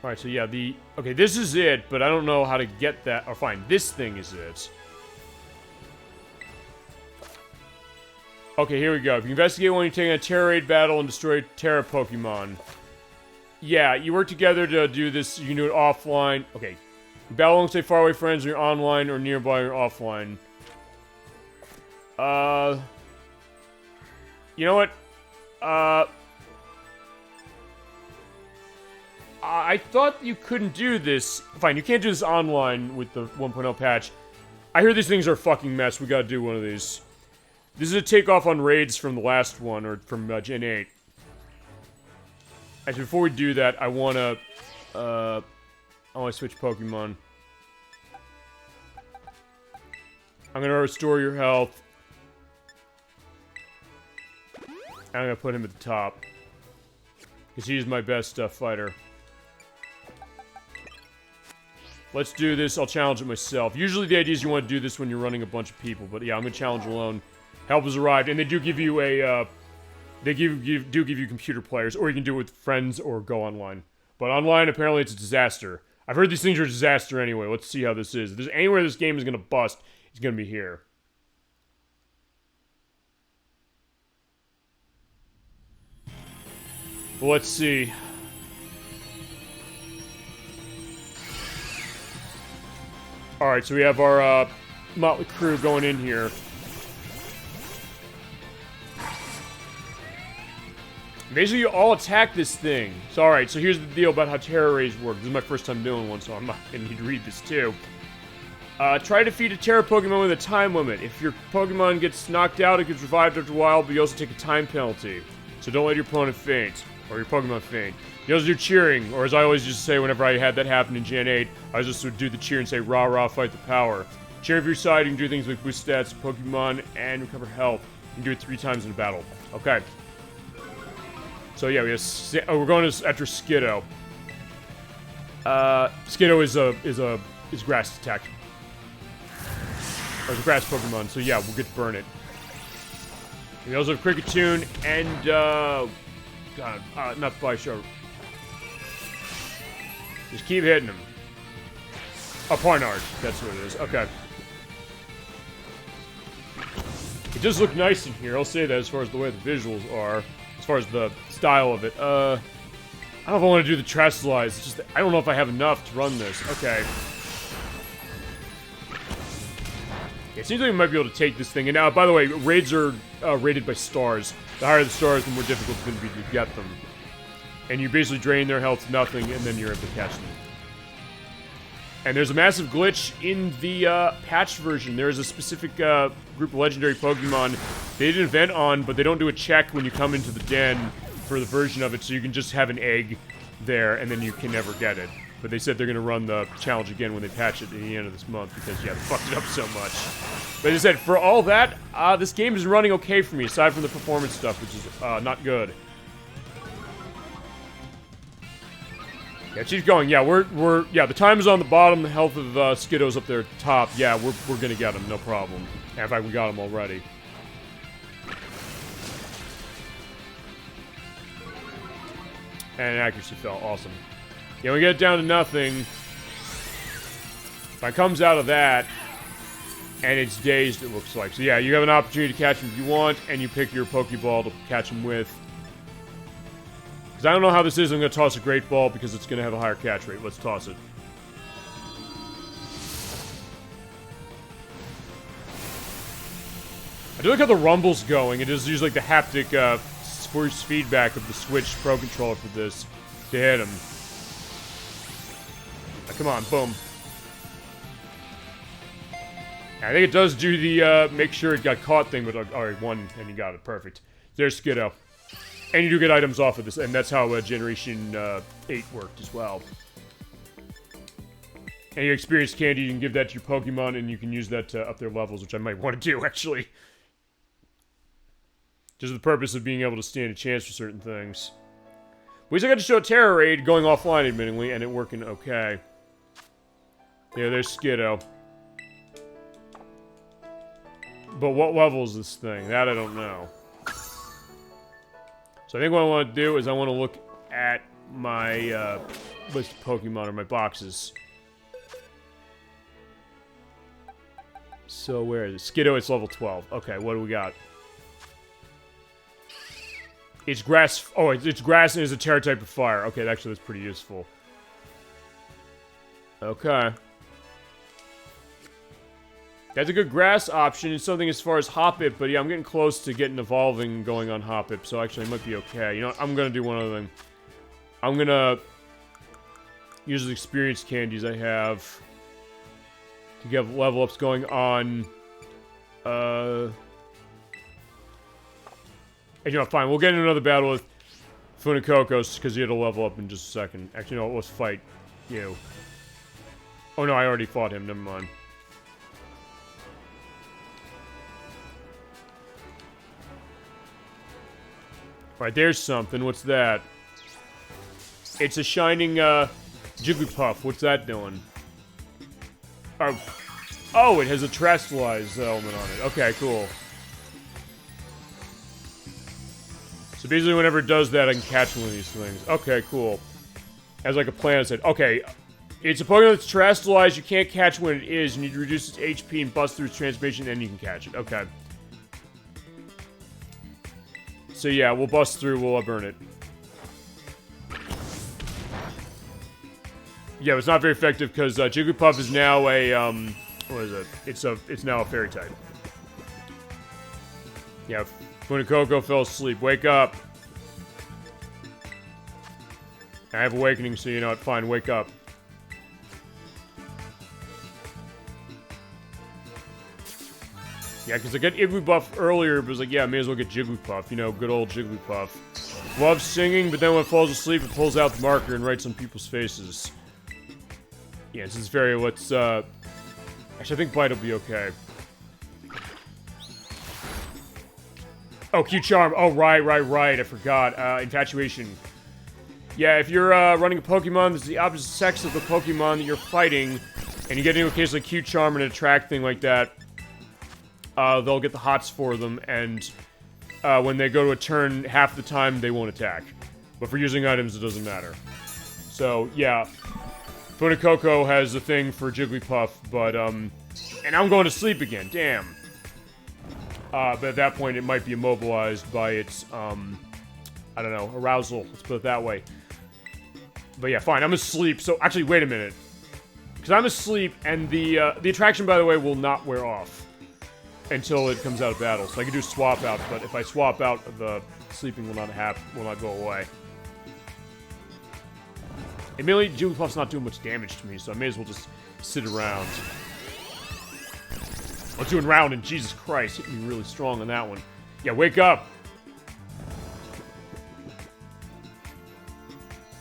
Alright, so yeah, okay, this is it, but I don't know how to get that. Or fine, this thing is it. Okay, here we go. If you investigate when you're taking a Terra Raid battle and destroy Terra Pokemon. Yeah, you work together to do this. You can do it offline. Okay. You battle alongside faraway friends when you're online or nearby or offline. You know what? I thought you couldn't do this. Fine, you can't do this online with the 1.0 patch. I hear these things are a fucking mess. We gotta do one of these. This is a takeoff on raids from the last one, or from Gen 8. Actually, before we do that, I wanna switch Pokemon. I'm gonna restore your health. I'm gonna put him at the top. Because he's my best fighter. Let's do this. I'll challenge it myself. Usually the idea is you want to do this when you're running a bunch of people. But yeah, I'm gonna challenge alone. Help has arrived. And they do give you a, do give you computer players. Or you can do it with friends or go online. But online, apparently it's a disaster. I've heard these things are a disaster anyway. Let's see how this is. If there's anywhere this game is gonna bust, it's gonna be here. Well, let's see. Alright, so we have our motley crew going in here. Basically, you all attack this thing. So, alright, so here's the deal about how Terra Raids work. This is my first time doing one, so I'm not gonna need to read this too. Try to defeat a Terra Pokemon with a time limit. If your Pokemon gets knocked out, it gets revived after a while, but you also take a time penalty. So don't let your opponent faint. Or your Pokemon faint. You also do cheering, or as I always used to say whenever I had that happen in Gen 8, I just would do the cheer and say, rah rah, fight the power. Cheer for your side, you can do things like boost stats, Pokemon, and recover health. You can do it 3 times in a battle. Okay. So yeah, we have, we're going after Skiddo. Skiddo is grass attack. Or it's a grass Pokemon, so yeah, we'll get to burn it. We also have Kricketune and, God, not Byshow. Just keep hitting him. Oh, Parnard. That's what it is. Okay. It does look nice in here, I'll say that, as far as the way the visuals are. As far as the style of it. I don't know if I want to do the trash slides. It's just, I don't know if I have enough to run this. Okay. It seems like we might be able to take this thing. And now, by the way, raids are rated by stars. The higher the stars, the more difficult it's going to be to get them. And you basically drain their health to nothing, and then you're able to catch them. And there's a massive glitch in the patched version. There's a specific group of legendary Pokemon they did an event on, but they don't do a check when you come into the den for the version of it, so you can just have an egg there, and then you can never get it. But they said they're going to run the challenge again when they patch it at the end of this month, because, yeah, they fucked it up so much. But as I said, for all that, this game is running okay for me, aside from the performance stuff, which is not good. Yeah, she's going. Yeah, yeah, the time is on the bottom, the health of Skiddo's up there top. Yeah, we're going to get him, no problem. And in fact, we got him already. And accuracy fell. Awesome. Yeah, we get it down to nothing. If it comes out of that, and it's dazed, it looks like. So yeah, you have an opportunity to catch him if you want, and you pick your Pokeball to catch him with. Because I don't know how this is, I'm going to toss a Great Ball because it's going to have a higher catch rate. Let's toss it. I do like how the rumble's going. It is usually like the haptic force feedback of the Switch Pro Controller for this to hit him. Come on, boom. I think it does do the, make sure it got caught thing, but, alright, 1, and you got it, perfect. There's Skiddo. And you do get items off of this, and that's how Generation 8 worked as well. And your experience candy, you can give that to your Pokemon, and you can use that to up their levels, which I might want to do, actually. Just the purpose of being able to stand a chance for certain things. We still got to show Terra Raid going offline, admittedly, and it working okay. Yeah, there's Skiddo. But what level is this thing? That I don't know. So I think what I want to do is I want to look at my list of Pokemon or my boxes. So where is it? Skiddo, it's level 12. Okay, what do we got? It's grass. Oh, it's grass and is a terra type of fire. Okay, actually, that's pretty useful. Okay. That's a good grass option. It's something as far as Hoppip, but yeah, I'm getting close to getting evolving and going on Hoppip, so actually it might be okay. You know what? I'm gonna do one other thing. I'm gonna use the experience candies I have to get level ups going on. And you know, fine. We'll get into another battle with Funikokos because he had to level up in just a second. Actually, no, let's fight you. Oh no, I already fought him. Never mind. Alright, there's something. What's that? It's a shining, Jigglypuff. What's that doing? Oh, it has a Terrestrialize element on it. Okay, cool. So basically, whenever it does that, I can catch one of these things. Okay, cool. As like a plan, I said, okay, it's a Pokemon that's Terrestrialized. You can't catch when it is. You need to reduce its HP and bust through its transformation, then you can catch it. Okay. So yeah, we'll bust through, we'll burn it. Yeah, it's not very effective because Jigglypuff is now a, what is it? It's now a fairy type. Yeah, Funikoko fell asleep. Wake up. I have awakening, so you know what? Fine, wake up. Yeah, because I got Igglybuff earlier, but it was like, yeah, I may as well get Jigglypuff. You know, good old Jigglypuff. Loves singing, but then when it falls asleep, it pulls out the marker and writes on people's faces. Yeah, this is very, let's, actually, I think Bite will be okay. Oh, Q-Charm. Oh, right. I forgot. Infatuation. Yeah, if you're, running a Pokemon that's the opposite sex of the Pokemon that you're fighting, and you get into a case like Q-Charm and an Attract thing like that, they'll get the hots for them, and when they go to a turn, half the time they won't attack. But for using items, it doesn't matter. So, yeah. Funikoko has a thing for Jigglypuff, but, and I'm going to sleep again, damn. But at that point, it might be immobilized by its, I don't know, arousal. Let's put it that way. But yeah, fine, I'm asleep, so, actually, wait a minute. Because I'm asleep, and the attraction, by the way, will not wear off until it comes out of battle. So I can do swap out, but if I swap out, the sleeping will not go away. Admittedly, Jigglypuff's not doing much damage to me, so I may as well just sit around. I was doing round, and Jesus Christ, hit me really strong on that one. Yeah, wake up!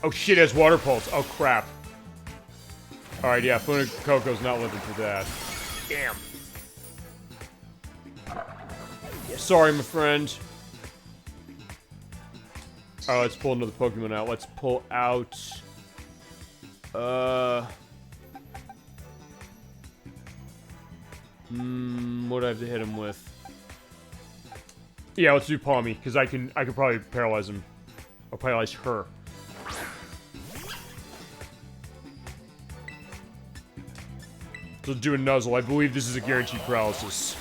Oh shit, it has Water Pulse. Oh crap. Alright, yeah, Funikoko's not looking for that. Damn. Sorry, my friend. Alright, let's pull another Pokemon out. Let's pull out... what do I have to hit him with? Yeah, let's do Palmy, because I could probably paralyze him. Or paralyze her. So do a Nuzzle. I believe this is a guaranteed paralysis.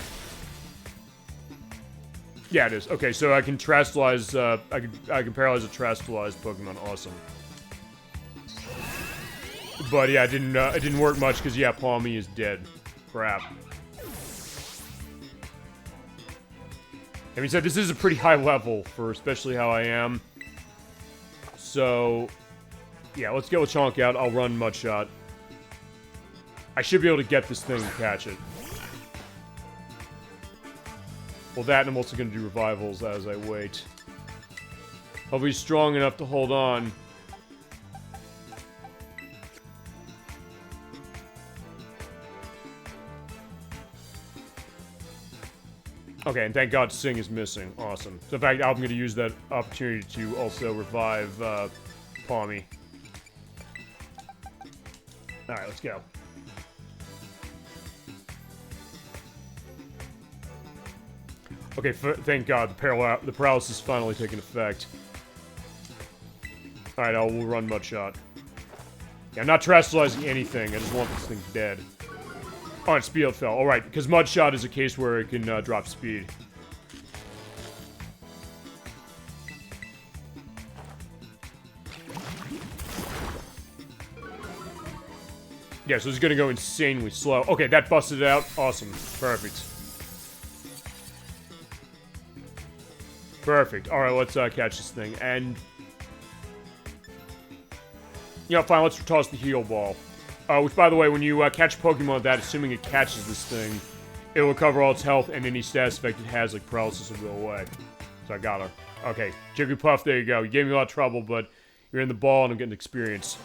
Yeah, it is. Okay, so I can Terrestrialize, I can paralyze a Terrestrialized Pokemon. Awesome. But yeah, it didn't work much because yeah, Palmy is dead. Crap. Having said, this is a pretty high level for especially how I am. So yeah, let's get with Chonk out. I'll run Mudshot. I should be able to get this thing and catch it. Well, that, and I'm also going to do revivals as I wait. I'll be strong enough to hold on. Okay, and thank God Sing is missing. Awesome. So in fact, I'm going to use that opportunity to also revive, Palmy. Alright, let's go. Okay, thank God, the paralysis is finally taking effect. Alright, we'll run Mudshot. Yeah, I'm not terrestrializing anything. I just want this thing dead. Oh, its speed fell. Alright, because Mudshot is a case where it can drop speed. Yeah, so it's gonna go insanely slow. Okay, that busted it out. Awesome. Perfect. Perfect. Alright, let's catch this thing. And... you know, fine, let's toss the heal ball. Which, by the way, when you catch Pokemon with that, assuming it catches this thing, it will recover all its health, and any status effect it has, like paralysis, will go away. So I got her. Okay, Jigglypuff, there you go. You gave me a lot of trouble, but you're in the ball, and I'm getting experience.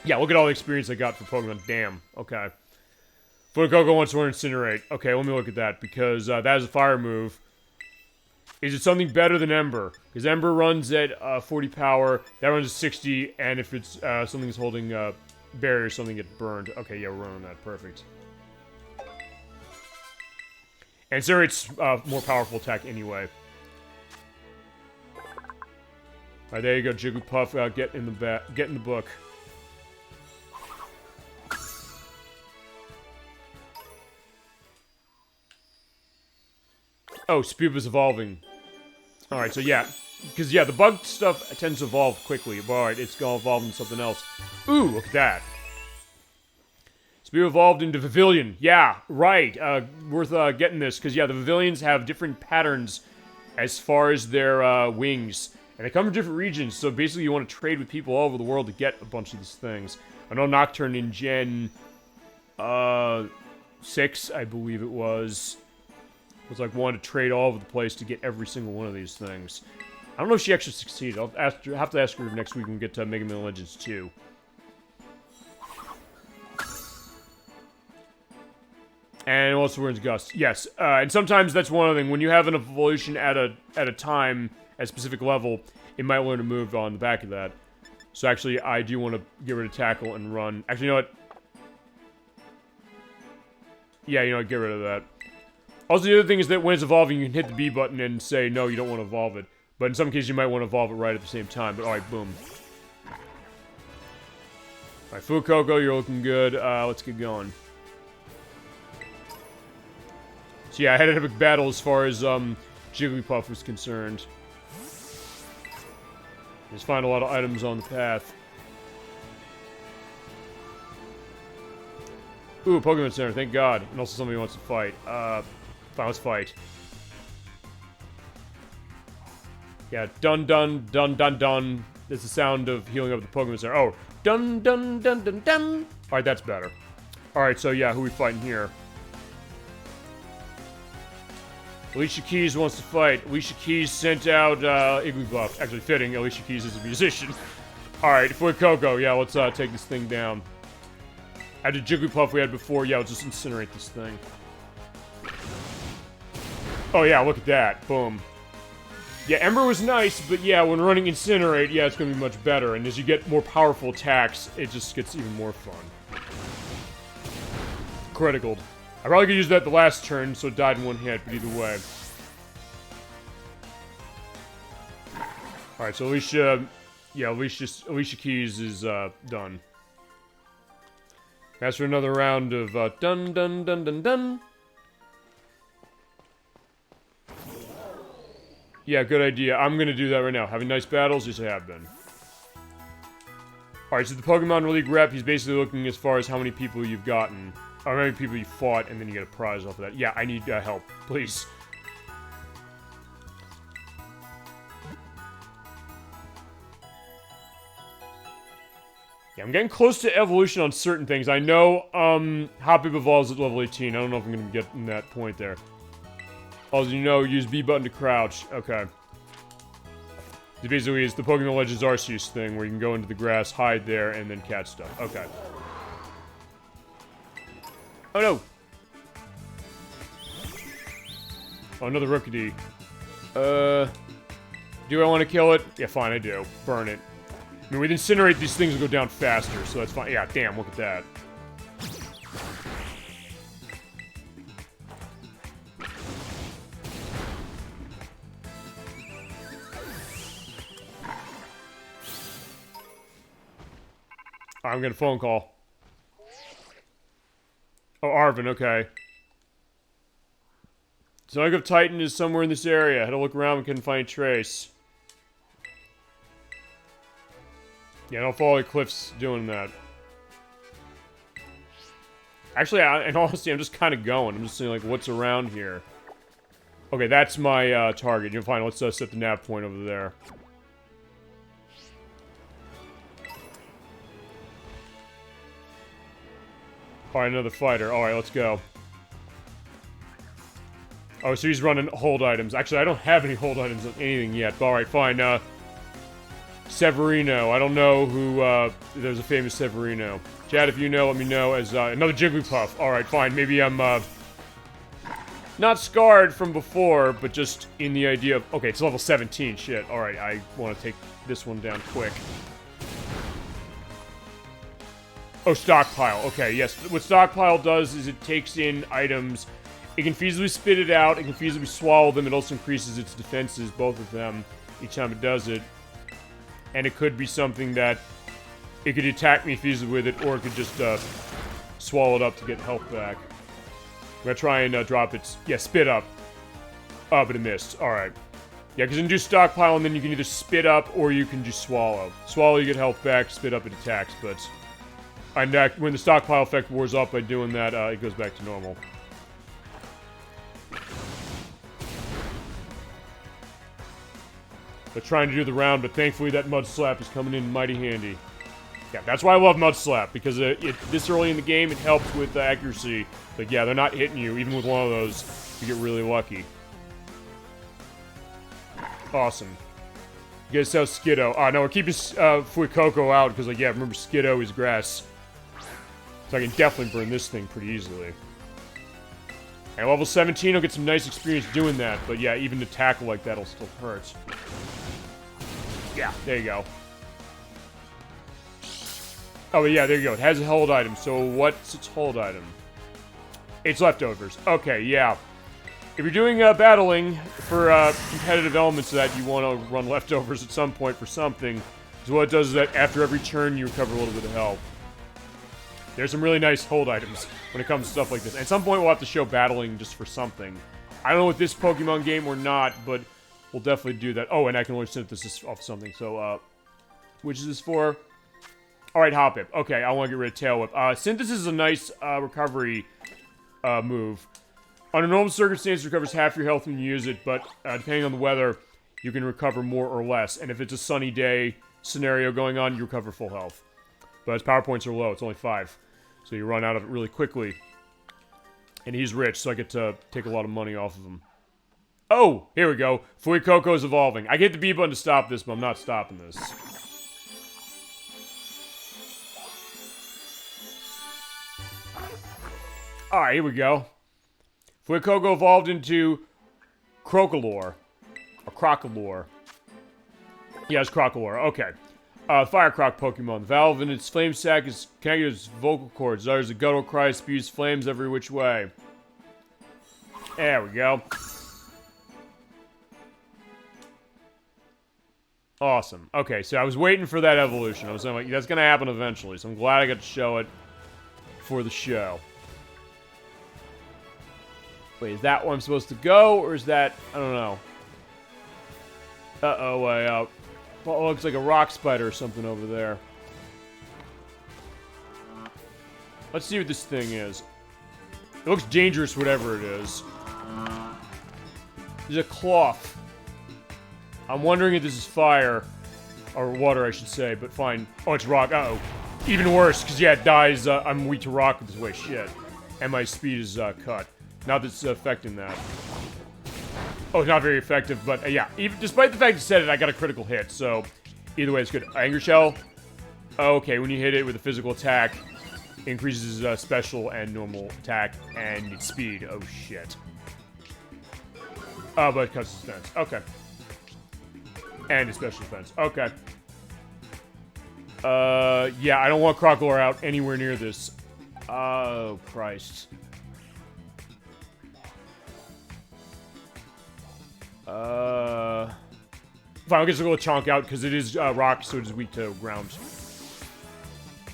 Yeah, look at all the experience I got for Pokemon. Damn. Okay. Fuecoco wants to learn Incinerate. Okay, let me look at that, because that is a fire move. Is it something better than Ember? Because Ember runs at 40 power, that runs at 60, and if it's something that's holding barrier, something gets burned. Okay, yeah, we're running that. Perfect. And Incinerate's more powerful attack anyway. Alright, there you go, Jigglypuff. Get in the book. Oh, Spewp is evolving. Alright, so yeah. Because, yeah, the bug stuff tends to evolve quickly. But alright, it's gonna evolve into something else. Ooh, look at that. Spewp evolved into Pavilion. Yeah, right. Worth getting this. Because, yeah, the Pavilions have different patterns as far as their wings. And they come from different regions. So basically, you want to trade with people all over the world to get a bunch of these things. I know Nocturne in Gen 6, I believe it was like wanted to trade all over the place to get every single one of these things. I don't know if she actually succeeded. I'll have to ask her next week when we get to Mega Man Legends 2. And also Wyrm's Gust. Yes, and sometimes that's one other thing. When you have an evolution at a time, at a specific level, it might learn to move on the back of that. So actually, I do want to get rid of Tackle and run. Actually, you know what? Yeah, you know what? Get rid of that. Also, the other thing is that when it's evolving, you can hit the B button and say, no, you don't want to evolve it. But in some cases, you might want to evolve it right at the same time. But alright, boom. Alright, Fuecoco, you're looking good. Let's get going. So yeah, I had an epic battle as far as Jigglypuff was concerned. Just find a lot of items on the path. Ooh, Pokemon Center, thank God. And also somebody wants to fight. Fine, let's fight. Yeah, dun dun dun dun dun. That's the sound of healing up the Pokemon Center. Oh, dun dun dun dun dun. Alright, that's better. Alright, so yeah, who we fighting here? Alicia Keys wants to fight. Alicia Keys sent out Igglybuff. Actually, fitting. Alicia Keys is a musician. Alright, Fuecoco, yeah, let's take this thing down. After Jigglypuff we had before, yeah, let's just incinerate this thing. Oh yeah, look at that. Boom. Yeah, Ember was nice, but yeah, when running Incinerate, yeah, it's gonna be much better. And as you get more powerful attacks, it just gets even more fun. Criticaled. I probably could use that the last turn, so it died in one hit, but either way. Alright, so Alicia... yeah, Alicia Keys is, done. As for another round of, dun dun dun dun dun. Yeah, good idea. I'm gonna do that right now. Having nice battles? Yes, I have been. Alright, so the Pokemon League rep, he's basically looking as far as how many people you've gotten. Or how many people you fought, and then you get a prize off of that. Yeah, I need help. Please. Yeah, I'm getting close to evolution on certain things. I know, Hoppip evolves at level 18. I don't know if I'm gonna get in that point there. Also, you know, use B button to crouch. Okay. It basically is the Pokemon Legends Arceus thing, where you can go into the grass, hide there, and then catch stuff. Okay. Oh no! Oh, another Rookidee. Do I want to kill it? Yeah, fine, I do. Burn it. I mean, with Incinerate, these things will go down faster, so that's fine. Yeah, damn, look at that. I'm gonna phone call. Oh, Arvin, okay. Zone of Titan is somewhere in this area. I had to look around and couldn't find a trace. Yeah, don't follow the cliffs doing that. Actually, in honesty, I'm just kind of going. I'm just seeing, like, what's around here. Okay, that's my target. You're fine. Let's set the nav point over there. Alright, another fighter. Alright, let's go. Oh, so he's running hold items. Actually, I don't have any hold items on anything yet. But alright, fine. Severino. I don't know who, there's a famous Severino. Chad, if you know, let me know. As, another Jigglypuff. Alright, fine. Maybe I'm, not scarred from before, but just in the idea of... Okay, it's level 17. Shit. Alright, I want to take this one down quick. Oh, stockpile. Okay, yes. What stockpile does is it takes in items. It can feasibly spit it out. It can feasibly swallow them. It also increases its defenses, both of them, each time it does it. And it could be something that it could attack me feasibly with it, or it could just swallow it up to get health back. I'm gonna try and drop its... Yeah, spit up. Oh, but it missed. Alright. Yeah, because you can do stockpile, and then you can either spit up, or you can just swallow. Swallow, you get health back. Spit up, it attacks, but... And when the stockpile effect wears off by doing that, it goes back to normal. They're trying to do the round, but thankfully that Mud Slap is coming in mighty handy. Yeah, that's why I love Mud Slap, because this early in the game, it helps with accuracy. But yeah, they're not hitting you. Even with one of those, you get really lucky. Awesome. You guys saw Skiddo. Oh, no, we're keeping Fuecoco out, because, like, yeah, remember Skiddo is grass. So I can definitely burn this thing pretty easily. And level 17, I'll get some nice experience doing that. But yeah, even to tackle like that'll still hurt. Yeah, there you go. Oh, but yeah, there you go. It has a hold item. So what's its hold item? It's leftovers. Okay, yeah. If you're doing battling for competitive elements of that, you want to run leftovers at some point for something. So what it does is that after every turn, you recover a little bit of health. There's some really nice hold items when it comes to stuff like this. At some point, we'll have to show battling just for something. I don't know with this Pokemon game or not, but we'll definitely do that. Oh, and I can only synthesis off something. So, which is this for? Alright, Hoppip. Okay, I want to get rid of Tail Whip. Synthesis is a nice recovery move. Under normal circumstances, it recovers half your health when you use it, but depending on the weather, you can recover more or less. And if it's a sunny day scenario going on, you recover full health. But its power points are low. It's only 5. So you run out of it really quickly. And he's rich, so I get to take a lot of money off of him. Oh! Here we go. Fuecoco is evolving. I get the B button to stop this, but I'm not stopping this. Alright, here we go. Fuecoco evolved into Crocolore. Or Crocolore. Yeah, it's Crocolore. Okay. Fire Croc Pokemon. The valve in its flame sac is connected to its vocal cords. There's a guttural cry, spews flames every which way. There we go. Awesome. Okay, so I was waiting for that evolution. I was saying, like, that's gonna happen eventually, so I'm glad I got to show it for the show. Wait, is that where I'm supposed to go, or is that... I don't know. Uh-oh, way out. Well, it looks like a rock spider or something over there. Let's see what this thing is. It looks dangerous, whatever it is. There's a cloth. I'm wondering if this is fire. Or water, I should say, but fine. Oh, it's rock. Uh-oh. Even worse, because, yeah, it dies. I'm weak to rock this way. Shit. And my speed is cut. Not that it's affecting that. Oh, it's not very effective, but yeah. Even despite the fact you said it, I got a critical hit, so either way, it's good. Anger Shell. Okay, when you hit it with a physical attack, it increases special and normal attack and its speed. Oh, shit. Oh, but it cuts its defense. Okay. And its special defense. Okay. Yeah, I don't want Crocolore out anywhere near this. Oh, Christ. Fine, I'll get a little chonk out because it is rock, so it is weak to ground.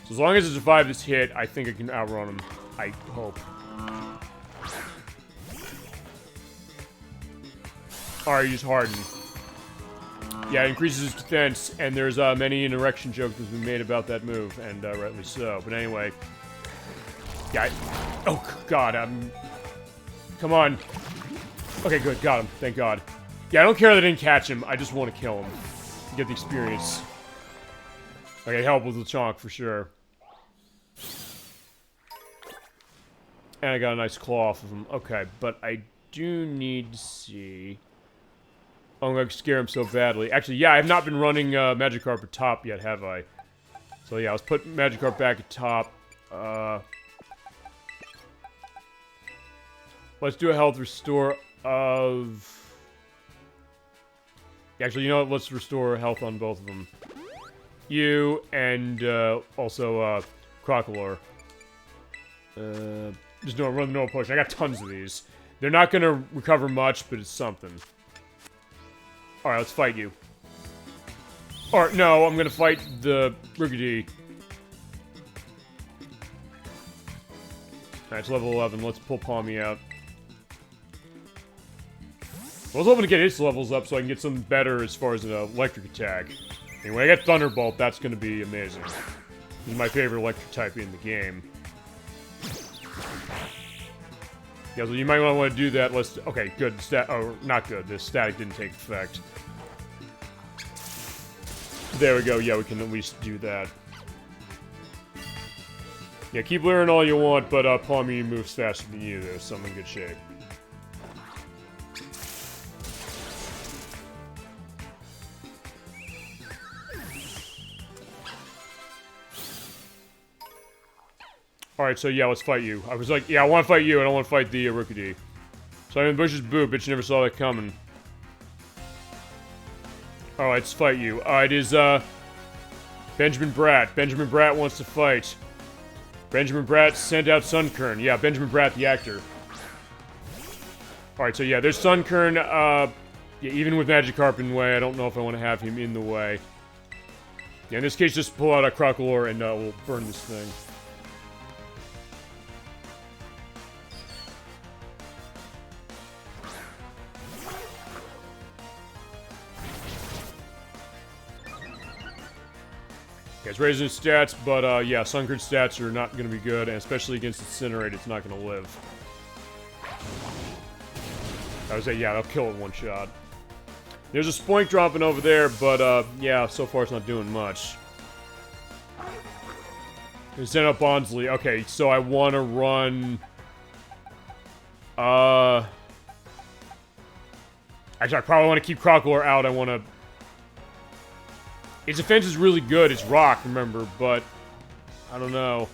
So So as long as I survive this hit, I think I can outrun him. I hope. Alright, use Harden. Yeah, it increases his defense, and there's many an erection jokes that's been made about that move, and rightly so. But anyway. Yeah, oh, God, come on. Okay, good, got him. Thank God. Yeah, I don't care that I didn't catch him. I just want to kill him. Get the experience. Okay, help with the chonk for sure. And I got a nice claw off of him. Okay, but I do need to see... Oh, I'm going to scare him so badly. Actually, yeah, I have not been running Magikarp at top yet, have I? So yeah, let's put Magikarp back at top. Let's do a health restore of... Actually, you know what? Let's restore health on both of them. You and also Crocolore. Just run the normal potion. I got tons of these. They're not going to recover much, but it's something. Alright, let's fight you. Or, no, I'm gonna fight the Brigadier. Alright, it's level 11. Let's pull Palmy out. I was hoping to get its levels up so I can get something better as far as an electric attack. And when I get Thunderbolt, that's gonna be amazing. This is my favorite electric type in the game. Yeah, so you might want to do that. Let's... Okay, good. Oh, not good. The static didn't take effect. There we go. Yeah, we can at least do that. Yeah, keep learning all you want, but Palmy moves faster than you, though, so I'm in good shape. Alright, so yeah, let's fight you. I was like, yeah, I want to fight you, I don't want to fight the Rookidee. So I'm in Bush's boot, bitch, never saw that coming. Alright, let's fight you. It is, Benjamin Bratt. Benjamin Bratt wants to fight. Benjamin Bratt sent out Sunkern. Yeah, Benjamin Bratt, the actor. Alright, so yeah, there's Sunkern, yeah, even with Magikarp in the way, I don't know if I want to have him in the way. Yeah, in this case, just pull out a Crocolore and, we'll burn this thing. Yeah, it's raising its stats, but, yeah, Sunkern's stats are not gonna be good, and especially against Incinerate, it's not gonna live. I would say, yeah, they'll kill it in one shot. There's a Spoink dropping over there, but, yeah, so far it's not doing much. We sent up Bonsly. Okay, so I want to run... Actually, I probably want to keep Crocolore out. I want to... Its defense is really good. It's rock, remember, but... I don't know.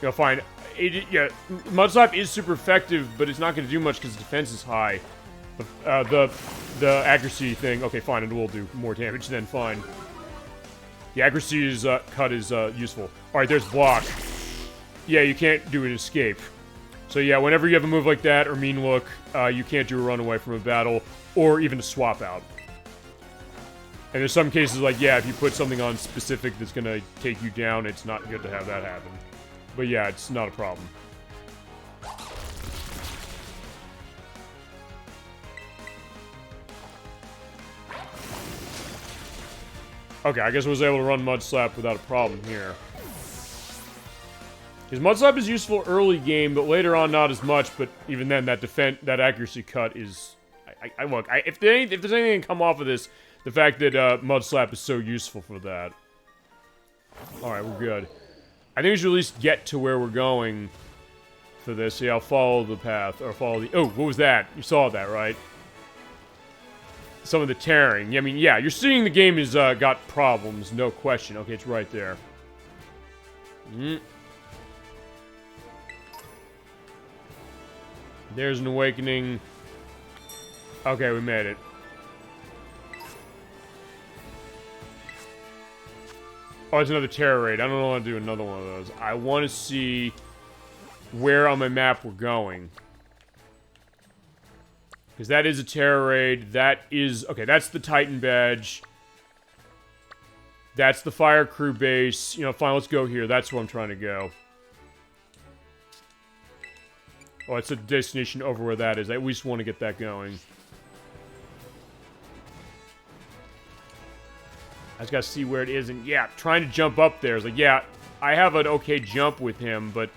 You'll find... yeah, Mudslap is super effective, but it's not going to do much because defense is high. The accuracy thing... Okay, fine, it will do more damage then, fine. The accuracy is, cut is, useful. Alright, there's block. Yeah, you can't do an escape. So yeah, whenever you have a move like that, or Mean Look, you can't do a runaway from a battle, or even a swap out. And there's some cases like, yeah, if you put something on specific that's gonna take you down, it's not good to have that happen. But yeah, it's not a problem. Okay, I guess I was able to run Mudslap without a problem here. Because Mudslap is useful early game, but later on not as much, but even then, that accuracy cut is... Look, if there's anything to come off of this, the fact that Mudslap is so useful for that. Alright, we're good. I think we should at least get to where we're going for this. Yeah, I'll follow the path, or follow the... Oh, what was that? You saw that, right? Some of the tearing. I mean, yeah, you're seeing the game has got problems, no question. Okay, it's right there. There's an awakening. Okay, we made it. Oh, it's another terror raid. I don't want to do another one of those. I want to see where on my map we're going. Because that is a terror raid. That is... Okay, that's the Titan badge. That's the fire crew base. You know, fine, let's go here. That's where I'm trying to go. Oh, it's a destination over where that is. I at least want to get that going. I just gotta see where it is, and yeah, trying to jump up there is like, yeah, I have an okay jump with him, but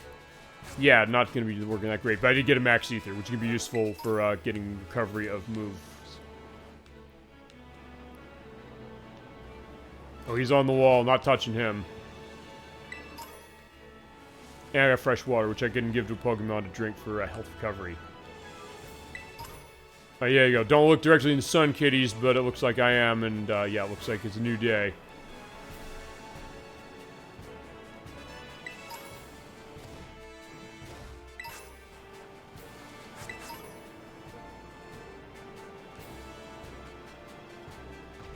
yeah, not gonna be working that great. But I did get a max ether, which can be useful for getting recovery of moves. Oh, he's on the wall, not touching him. And I got fresh water, which I can give to a Pokemon to drink for health recovery. Oh, yeah, you go. Don't look directly in the sun, kiddies, but it looks like I am, and yeah, it looks like it's a new day.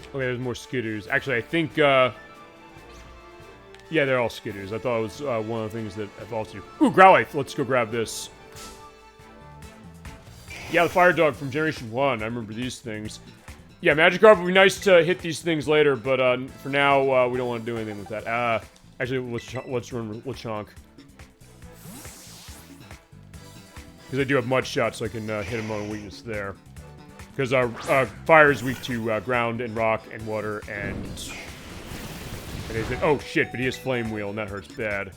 Okay, there's more Skidoos. Actually, I think, yeah, they're all Skidoos. I thought it was one of the things that evolved to. Ooh, Growlithe! Let's go grab this. Yeah, the Fire Dog from Generation 1. I remember these things. Yeah, Magikarp would be nice to hit these things later, but for now, we don't want to do anything with that. Actually, let's run Lechonk. Because I do have Mud Shot, so I can hit him on weakness there. Because our fire is weak to ground and rock and water and oh shit! But he has Flame Wheel and that hurts bad.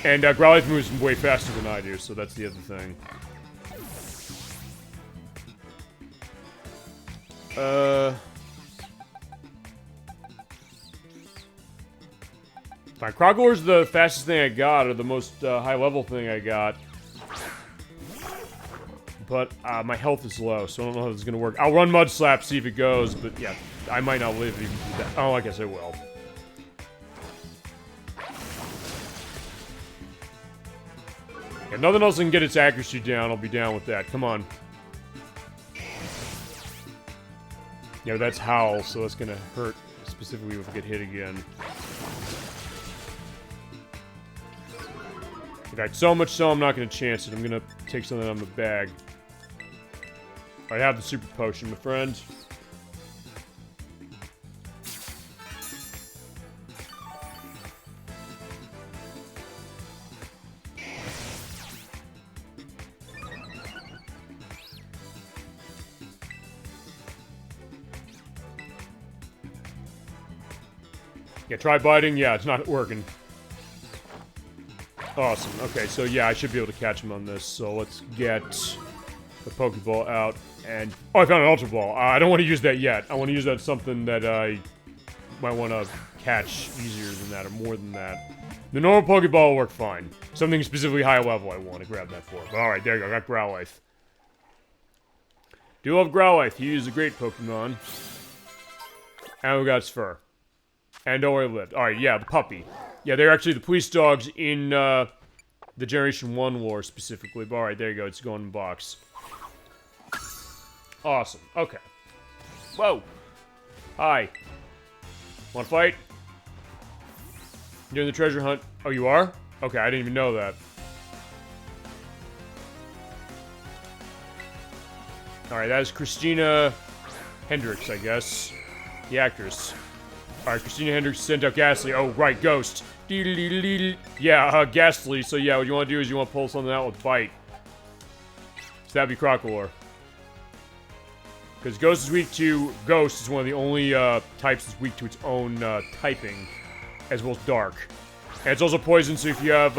And Growlithe moves way faster than I do, so that's the other thing. Fine. Crocodor's the fastest thing I got, or the most high level thing I got. But my health is low, so I don't know how this is going to work. I'll run Mud Slap, see if it goes, but yeah, I might not live even through that. Oh, I guess I will. If nothing else can get its accuracy down, I'll be down with that. Come on. Yeah, that's Howl, so that's going to hurt, specifically if I get hit again. In fact, so much so I'm not going to chance it. I'm going to take something out of the bag. I have the super potion, my friend. Yeah, try biting. Yeah, it's not working. Awesome. Okay, so yeah, I should be able to catch him on this. So let's get the Pokeball out. And oh, I found an Ultra Ball. I don't want to use that yet. I want to use that something that I might want to catch easier than that, or more than that. The normal Pokeball will work fine. Something specifically high level I want to grab that for. But alright, there you go. I got Growlithe. Do love Growlithe. He is a great Pokemon. And we got its fur. And don't worry, lived. Alright, yeah, the puppy. Yeah, they're actually the police dogs in the Generation 1 lore specifically. But alright, there you go. It's going in the box. Awesome. Okay. Whoa. Hi. Want to fight? You doing the treasure hunt? Oh, you are? Okay, I didn't even know that. Alright, that is Christina Hendricks, I guess. The actress. Alright, Christina Hendricks sent out Ghastly. Oh, right, Ghost. Yeah, Ghastly. So yeah, what you want to do is you want to pull something out with Bite. So that'd be Crocodile. Because Ghost is weak to... Ghost is one of the only types that's weak to its own typing, as well as Dark. And it's also poison, so if you have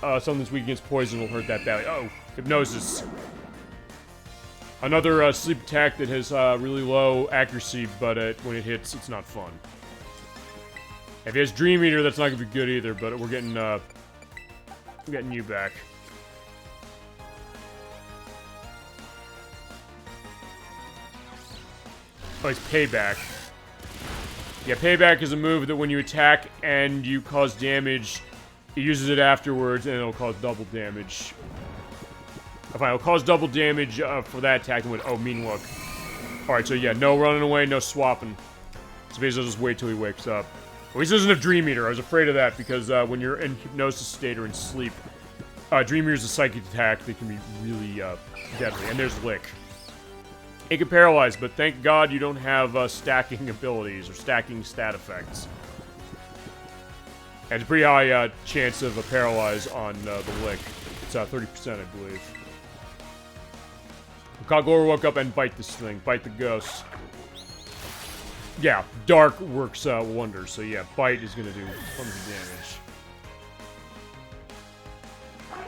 something that's weak against poison, it'll hurt that badly. Oh, Hypnosis. Another sleep attack that has really low accuracy, but when it hits, it's not fun. If he has Dream Eater, that's not going to be good either, but we're getting you back. Oh, it's Payback. Yeah, Payback is a move that when you attack and you cause damage, it uses it afterwards and it'll cause double damage. If I'll cause double damage for that attack, and oh, mean look. Alright, so yeah, no running away, no swapping. So basically, I'll just wait till he wakes up. Well, he doesn't have Dream Eater. I was afraid of that because when you're in hypnosis state or in sleep, Dream Eater is a psychic attack that can be really deadly. And there's Lick. It can paralyze, but thank God you don't have stacking abilities or stacking stat effects. And it's a pretty high chance of a paralyze on the lick. It's 30%, I believe. Kagura woke up and bite this thing. Bite the ghost. Yeah, dark works wonders. So yeah, bite is gonna do tons of damage.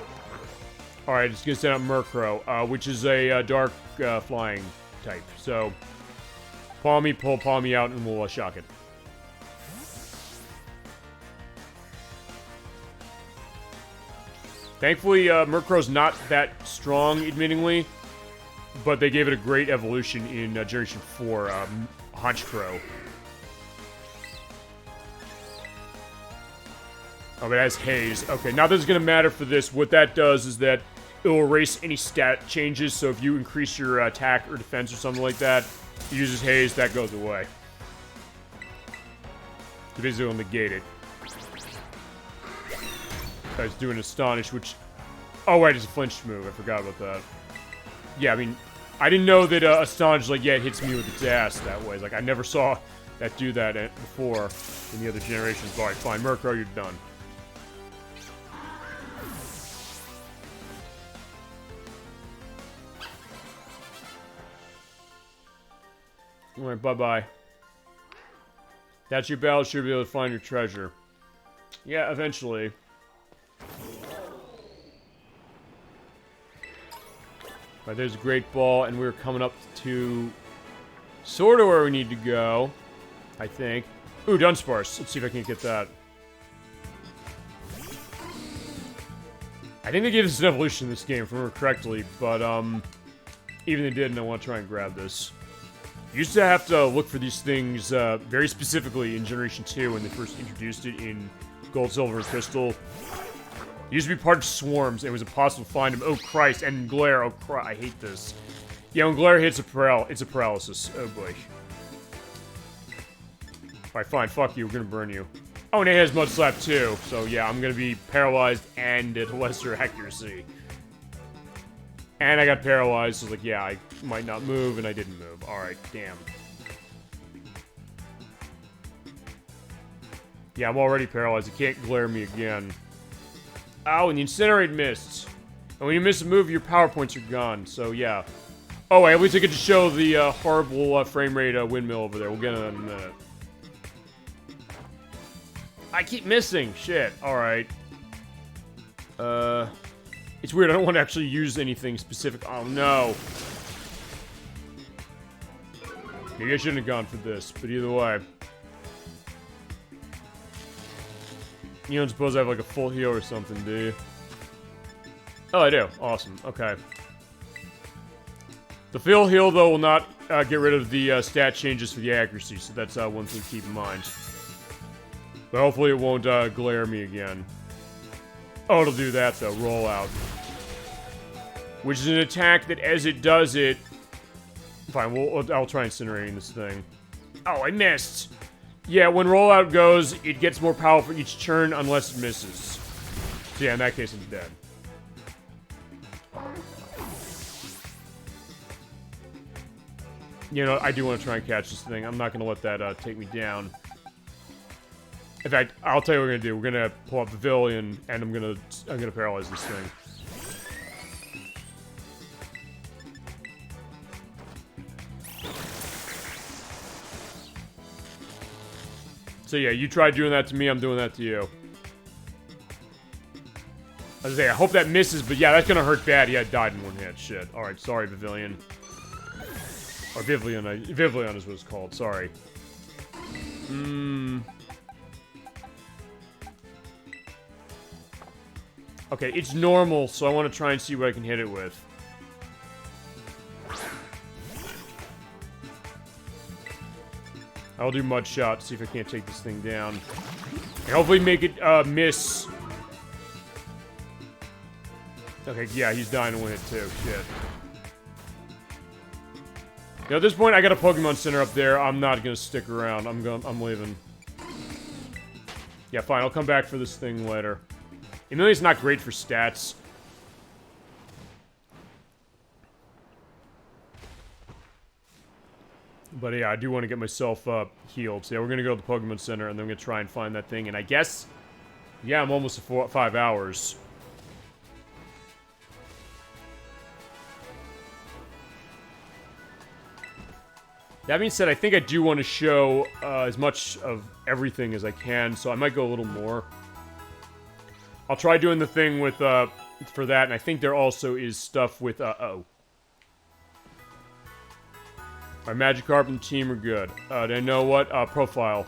Alright, it's gonna send out Murkrow, which is a dark flying type. So, Palmy, pull Palmy out, and we'll shock it. Thankfully, Murkrow's not that strong, admittingly, but they gave it a great evolution in Generation 4, Honchkrow. Oh, but it has Haze. Okay, now this is going to matter for this. What that does is that it will erase any stat changes, so if you increase your attack or defense or something like that, it uses Haze, that goes away. So basically it'll negate it. I was doing Astonish, which... Oh, right, it's a flinch move. I forgot about that. Yeah, I mean, I didn't know that Astonish, like, yeah, it hits me with its ass that way. Like, I never saw that do that before in the other generations. Alright, fine. Murkrow, you're done. Alright, bye-bye. That's your battle. Should be able to find your treasure. Yeah, eventually. Right, there's a Great Ball, and we're coming up to sort of where we need to go, I think. Ooh, Dunsparce. Let's see if I can get that. I think they gave us an evolution in this game, if I remember correctly, but, even if they didn't, I want to try and grab this. You used to have to look for these things, very specifically in Generation 2 when they first introduced it in Gold, Silver, and Crystal. It used to be part of swarms, and it was impossible to find them. Oh, Christ. And Glare. Oh, Christ. I hate this. Yeah, when Glare hits it's a paralysis. Oh, boy. Alright, fine. Fuck you. We're gonna burn you. Oh, and it has Mud Slap, too. So, yeah, I'm gonna be paralyzed and at lesser accuracy. And I got paralyzed, so like, yeah, I might not move, and I didn't move. Alright, damn. Yeah, I'm already paralyzed. It can't glare me again. Oh, and the Incinerate missed. And when you miss a move, your power points are gone, so yeah. Oh, at least I get to show the horrible frame rate windmill over there. We'll get it in a minute. I keep missing. Shit. Alright. It's weird. I don't want to actually use anything specific. Oh, no. Maybe I shouldn't have gone for this, but either way. You don't suppose I have, like, a full heal or something, do you? Oh, I do. Awesome. Okay. The full heal, though, will not get rid of the stat changes for the accuracy, so that's one thing to keep in mind. But hopefully it won't glare me again. Oh, it'll do that, though. Roll out. Which is an attack that, as it does it... Fine, I'll try incinerating this thing. Oh, I missed! Yeah, when rollout goes, it gets more powerful each turn unless it misses. So yeah, in that case, it's dead. You know, I do want to try and catch this thing. I'm not going to let that take me down. In fact, I'll tell you what we're going to do. We're going to pull up Pavilion, and I'm going to paralyze this thing. So yeah, you tried doing that to me, I'm doing that to you. I was gonna say, I hope that misses, but yeah, that's gonna hurt bad. Yeah, died in one hit. Shit. Alright, sorry, Pavilion. Or Vivillon. Vivillon is what it's called. Sorry. Okay, it's normal, so I want to try and see what I can hit it with. I'll do Mud Shot, see if I can't take this thing down. And hopefully make it, miss. Okay, yeah, he's dying to win it too. Shit. Now, at this point, I got a Pokemon Center up there. I'm not gonna stick around. I'm leaving. Yeah, fine. I'll come back for this thing later. Emilia's not great for stats. But yeah, I do want to get myself healed. So yeah, we're going to go to the Pokemon Center, and then I'm going to try and find that thing. And I guess, yeah, I'm almost at 5 hours. That being said, I think I do want to show as much of everything as I can, so I might go a little more. I'll try doing the thing with, for that, and I think there also is stuff with, Our Magikarp and the team are good. Do I know what? Profile.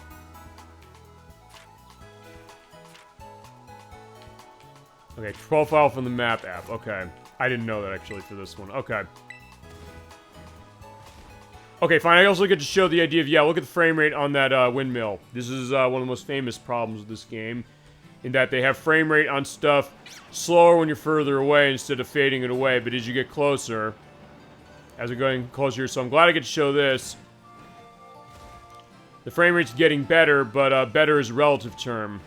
Okay, profile from the map app. Okay. I didn't know that, actually, for this one. Okay. Okay, fine. I also get to show the idea of, yeah, look at the frame rate on that, windmill. This is, one of the most famous problems with this game, in that they have frame rate on stuff slower when you're further away instead of fading it away, but as you get closer, as we're going closer, so I'm glad I get to show this. The frame rate's getting better, but better is a relative term.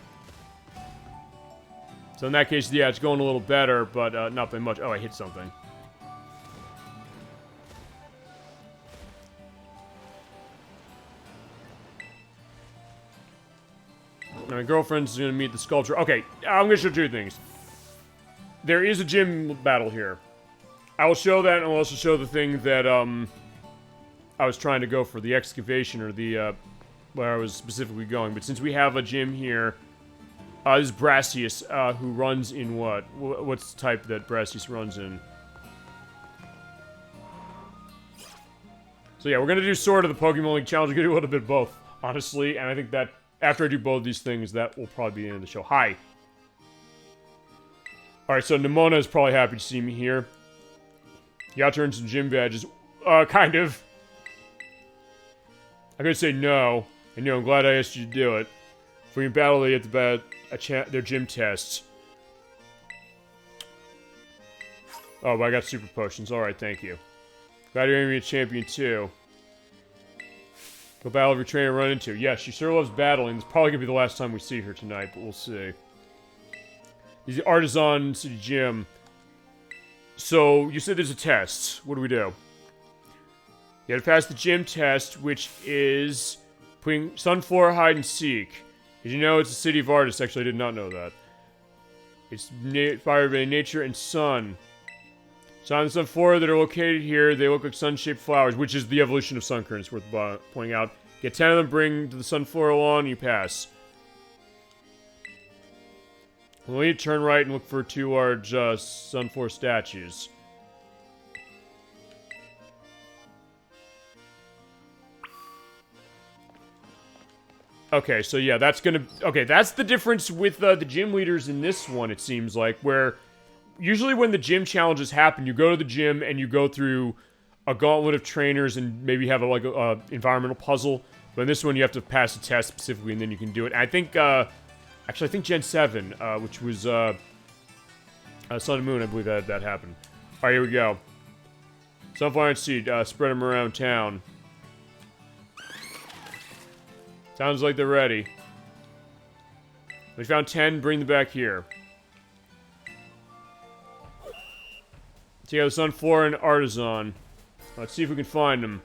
So in that case, yeah, it's going a little better, but not by much. Oh, I hit something. My girlfriend's gonna meet the sculpture. Okay, I'm gonna show two things. There is a gym battle here. I will show that, and I'll also show the thing that, I was trying to go for, the excavation, or the, where I was specifically going. But since we have a gym here, this is Brassius, who runs in what? What's the type that Brassius runs in? So yeah, we're gonna do sort of the Pokemon League Challenge. We're gonna do a little bit of both, honestly, and I think that after I do both these things, that will probably be the end of the show. Hi! Alright, so Nimona is probably happy to see me here. You got to earn some gym badges. Kind of. I'm gonna say no. And I'm glad I asked you to do it. For your battle, they get their gym tests. Oh, but I got super potions. Alright, thank you. Glad you're aiming to be a champion, too. Go battle every trainer run into. Yes, she sure loves battling. It's probably gonna be the last time we see her tonight, but we'll see. He's the Artisan City Gym. So, you said there's a test. What do we do? You gotta pass the gym test, which is putting Sunflora hide and seek. Did you know it's a city of artists? Actually, I did not know that. It's inspired by nature and sun. Sun and Sunflora that are located here, they look like sun-shaped flowers, which is the evolution of Sunkern, worth pointing out. Get 10 of them, bring to the Sunflora lawn, and you pass. We'll need to turn right and look for 2 large Sunflora statues. Okay, so yeah, that's gonna... Okay, that's the difference with the gym leaders in this one, it seems like, where... Usually when the gym challenges happen, you go to the gym and you go through a gauntlet of trainers and maybe have a environmental puzzle. But in this one, you have to pass a test specifically, and then you can do it. And I think, actually, I think Gen 7, which was Sun and Moon, I believe that happened. All right, here we go. Sunflower and Seed, spread them around town. Sounds like they're ready. We found 10, bring them back here. So you have the Sunflora and Artisan. Let's see if we can find them.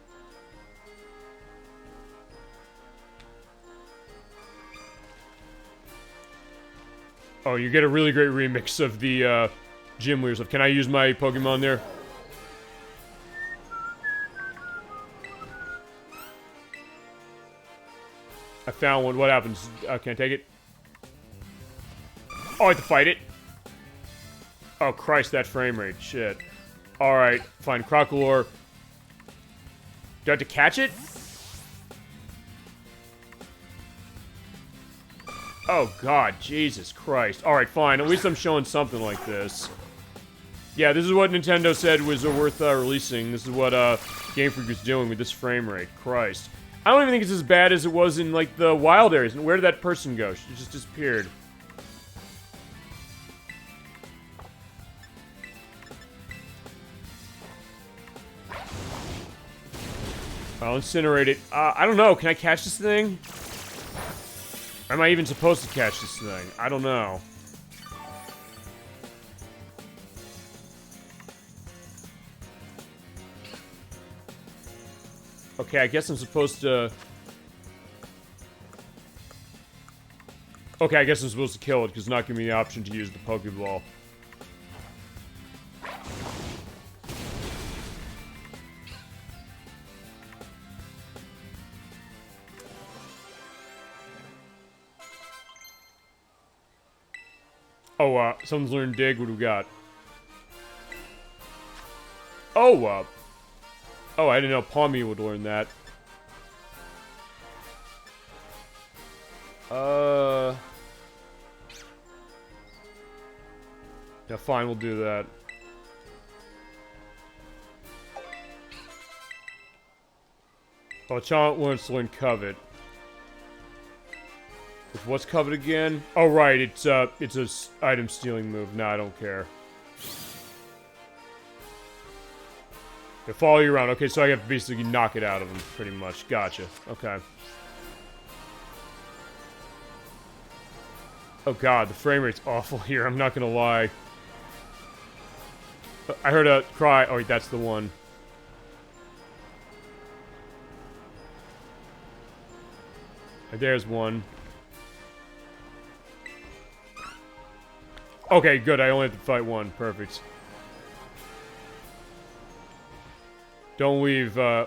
Oh, you get a really great remix of the gym leaders. Can I use my Pokemon there? I found one. What happens? Can I take it? Oh, I have to fight it? Oh, Christ, that frame rate. Shit. Alright, fine. Crocolore. Do I have to catch it? Oh, God. Jesus Christ. Alright, fine. At least I'm showing something like this. Yeah, this is what Nintendo said was worth releasing. This is what Game Freak was doing with this frame rate. Christ. I don't even think it's as bad as it was in, like, the wild areas. And where did that person go? She just disappeared. I'll incinerate it. I don't know. Can I catch this thing? Or am I even supposed to catch this thing? I don't know. Okay, I guess I'm supposed to... Okay, I guess I'm supposed to kill it, because it's not giving me the option to use the Pokeball. Oh, someone's learned Dig. What do we got? Oh, oh, I didn't know Palmy would learn that. Yeah, fine, we'll do that. Oh, Chomp wants to learn Covet. What's Covet again? Oh, right, it's a item stealing move. No, I don't care. They follow you around. Okay, so I have to basically knock it out of them, pretty much. Gotcha. Okay. Oh god, the frame rate's awful here, I'm not gonna lie. I heard a cry. Oh, wait, that's the one. There's one. Okay, good, I only have to fight one. Perfect. Don't leave, oh,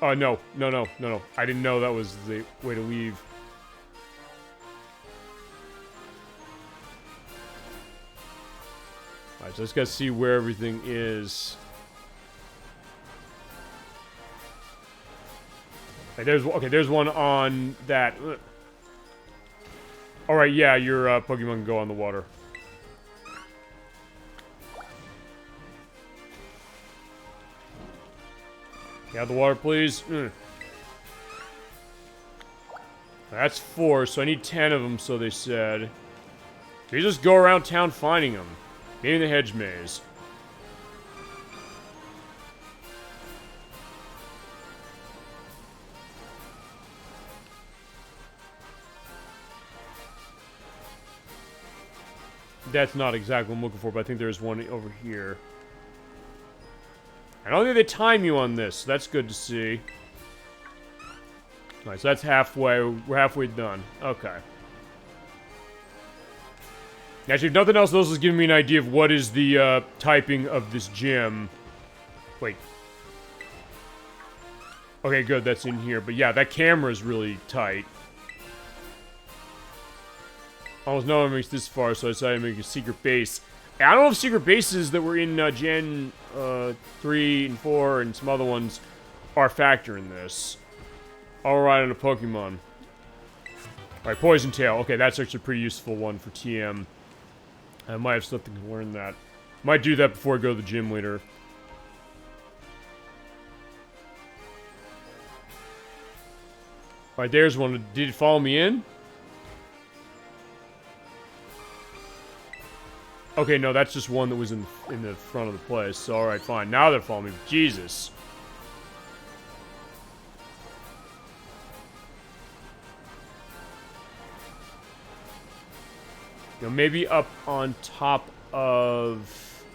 no. No. I didn't know that was the way to leave. Alright, so let's gotta see where everything is. Okay, there's one on that. Alright, yeah, your Pokemon can go on the water. Yeah, the water, please. That's 4, so I need 10 of them, so they said. You just go around town finding them. Getting the hedge maze. That's not exactly what I'm looking for, but I think there's one over here. I don't think they time you on this, so that's good to see. Alright, so that's halfway. We're halfway done. Okay. Actually, if nothing else, this is giving me an idea of what is the typing of this gym. Wait. Okay, good, that's in here. But yeah, that camera is really tight. Almost no one makes this far, so I decided to make a secret base. I don't know if secret bases that were in Gen 3 and 4 and some other ones are a factor in this. I'll ride on a Pokemon. Alright, Poison Tail. Okay, that's actually a pretty useful one for TM. I might have something to learn that. Might do that before I go to the gym later. Alright, there's one. Did it follow me in? Okay, no, that's just one that was in the front of the place. So, alright, fine. Now they're following me. Jesus. You know, maybe up on top of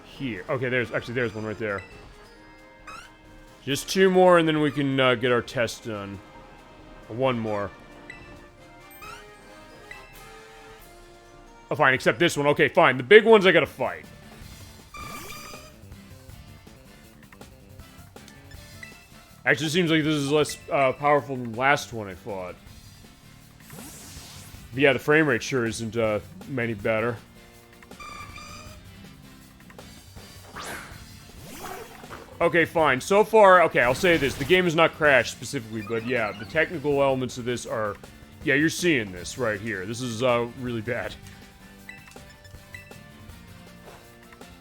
here. Okay, there's one right there. Just 2 more, and then we can get our test done. 1 more. Oh, fine, except this one. Okay, fine. The big ones I gotta fight. Actually, it seems like this is less powerful than the last one I fought. But yeah, the frame rate sure isn't many better. Okay, fine. So far, okay, I'll say this. The game has not crashed specifically, but yeah, the technical elements of this are... Yeah, you're seeing this right here. This is really bad.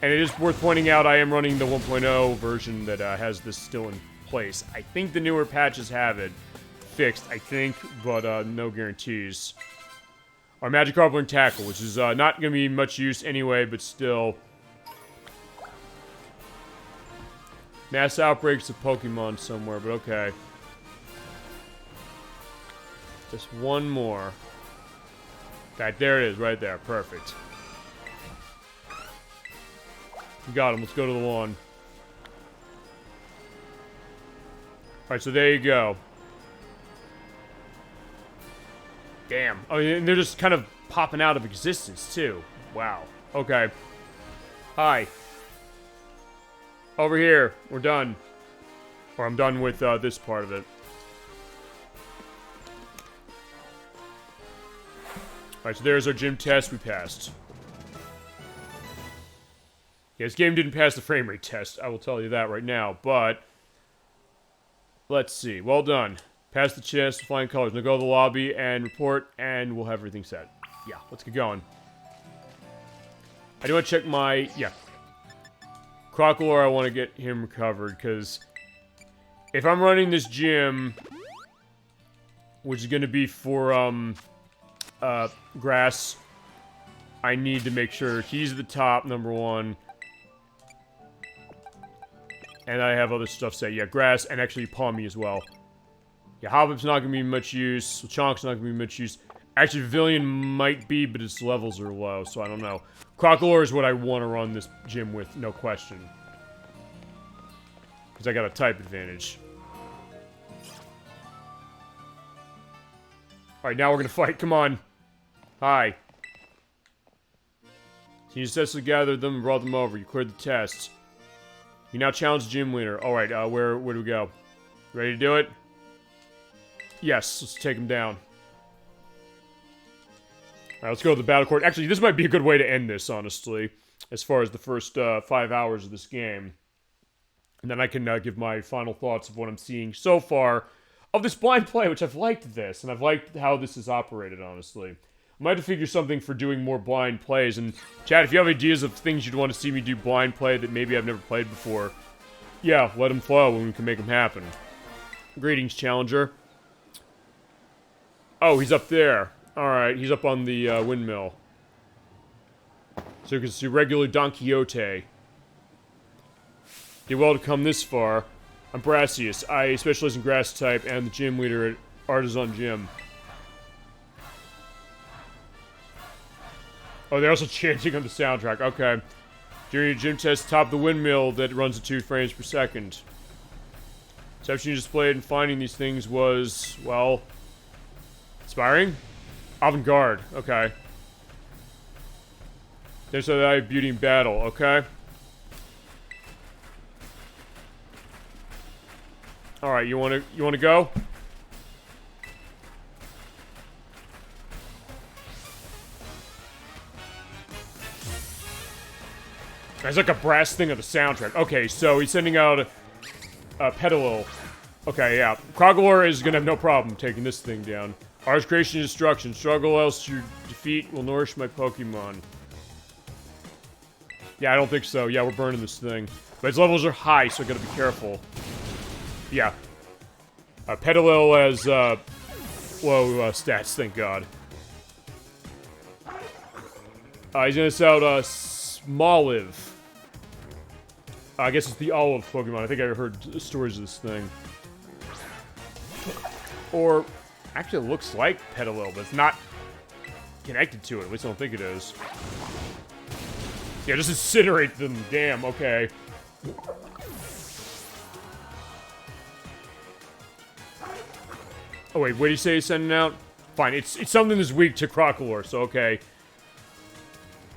And it is worth pointing out I am running the 1.0 version that has this still in place. I think the newer patches have it fixed, I think, but no guarantees. Our Magikarp and Tackle, which is not going to be much use anyway, but still. Mass outbreaks of Pokemon somewhere, but okay. Just 1 more. Right, there it is, right there. Perfect. You got him. Let's go to the lawn. Alright, so there you go. Damn. Oh, and they're just kind of popping out of existence, too. Wow. Okay. Hi. Over here. We're done. Or I'm done with this part of it. Alright, so there's our gym test. We passed. Yeah, this game didn't pass the frame rate test. I will tell you that right now. But let's see. Well done. Pass the chest, flying colors. Now go to the lobby and report, and we'll have everything set. Yeah, let's get going. I do want to check my... Yeah. Crocolore, I want to get him recovered, because if I'm running this gym, which is going to be for, grass, I need to make sure he's at the top, number one. And I have other stuff set. Yeah, grass, and actually Palmy as well. Yeah, Hoppip's not going to be much use. Chonk's not going to be much use. Actually, Villian might be, but its levels are low, so I don't know. Crocolore is what I want to run this gym with, no question. Because I got a type advantage. Alright, now we're going to fight. Come on. Hi. You successfully gathered them and brought them over. You cleared the test. You now challenge the gym leader. Alright, where do we go? Ready to do it? Yes, let's take him down. Alright, let's go to the battle court. Actually, this might be a good way to end this, honestly. As far as the first 5 hours of this game. And then I can give my final thoughts of what I'm seeing so far of this blind play, which I've liked this. And I've liked how this is operated, honestly. I might have to figure something for doing more blind plays. And, chat, if you have ideas of things you'd want to see me do blind play that maybe I've never played before, yeah, let them flow and we can make them happen. Greetings, Challenger. Oh, he's up there. Alright, he's up on the windmill. So you can see regular Don Quixote. Did well to come this far. I'm Brassius. I specialize in grass type and the gym leader at Artisan Gym. Oh, they're also chanting on the soundtrack. Okay. During your gym test, top the windmill that runs at 2 frames per second. Perception you displayed in finding these things was, well, inspiring? Avant-garde. Okay. There's the eye of beauty in battle. Okay. Alright, you wanna go? There's like a brass thing of the soundtrack. Okay, so he's sending out a Petalil. Okay, yeah. Crocolore is gonna have no problem taking this thing down. Ours creation and destruction. Struggle else your defeat will nourish my Pokemon. Yeah, I don't think so. Yeah, we're burning this thing. But its levels are high, so I gotta be careful. Yeah. Petalil has, low stats, thank God. He's gonna send out, Smoliv. I guess it's the olive Pokemon. I think I heard stories of this thing. Or, actually it looks like Petalil, but it's not connected to it. At least I don't think it is. Yeah, just incinerate them. Damn, okay. Oh wait, what did you say he's sending out? Fine, it's something that's weak to Crocolore, so okay.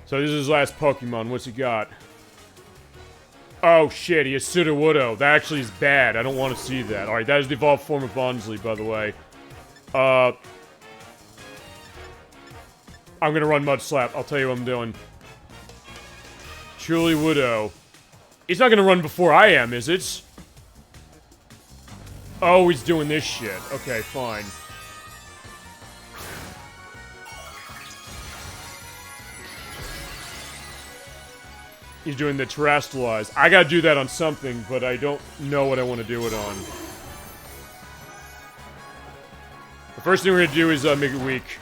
So this is his last Pokemon. What's he got? Oh shit, he has Sudowoodo. That actually is bad. I don't want to see that. Alright, that is the evolved form of Bonsly, by the way. I'm gonna run Mud Slap. I'll tell you what I'm doing. Truly Woodo. He's not gonna run before I am, is it? Oh, he's doing this shit. Okay, fine. He's doing the Terrestrialize. I gotta do that on something, but I don't know what I want to do it on. The first thing we're gonna do is make it weak.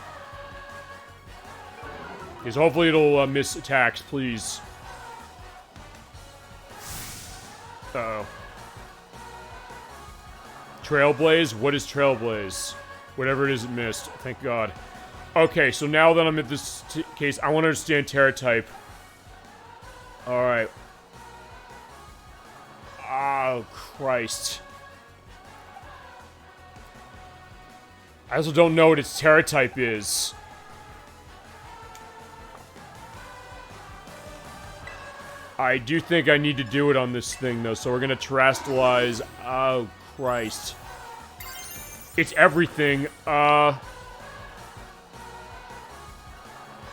Because hopefully it'll miss attacks, please. Uh-oh. Trailblaze? What is Trailblaze? Whatever it is, it missed. Thank God. Okay, so now that I'm at this case, I want to understand Terra type. Alright. Oh, Christ. I also don't know what its Terra type is. I do think I need to do it on this thing, though, so we're gonna terrestrialize. Oh, Christ. It's everything. I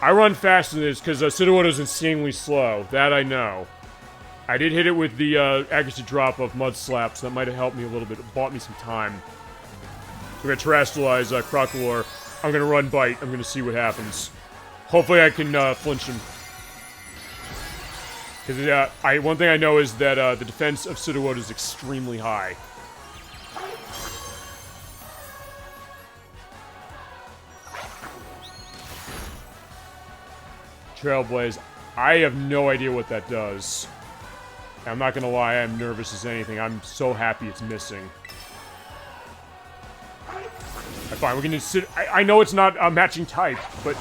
run faster than this because Sudowoodo's insanely slow. That I know. I did hit it with the accuracy drop of Mud Slap, so that might have helped me a little bit. It bought me some time. We're gonna terrestrialize Crocolore. I'm gonna run Bite. I'm gonna see what happens. Hopefully I can flinch him. Because one thing I know is that the defense of Sudowoodo is extremely high. Trailblaze. I have no idea what that does. I'm not gonna lie, I'm nervous as anything. I'm so happy it's missing. Fine, we're gonna sit. I know it's not a matching type, but.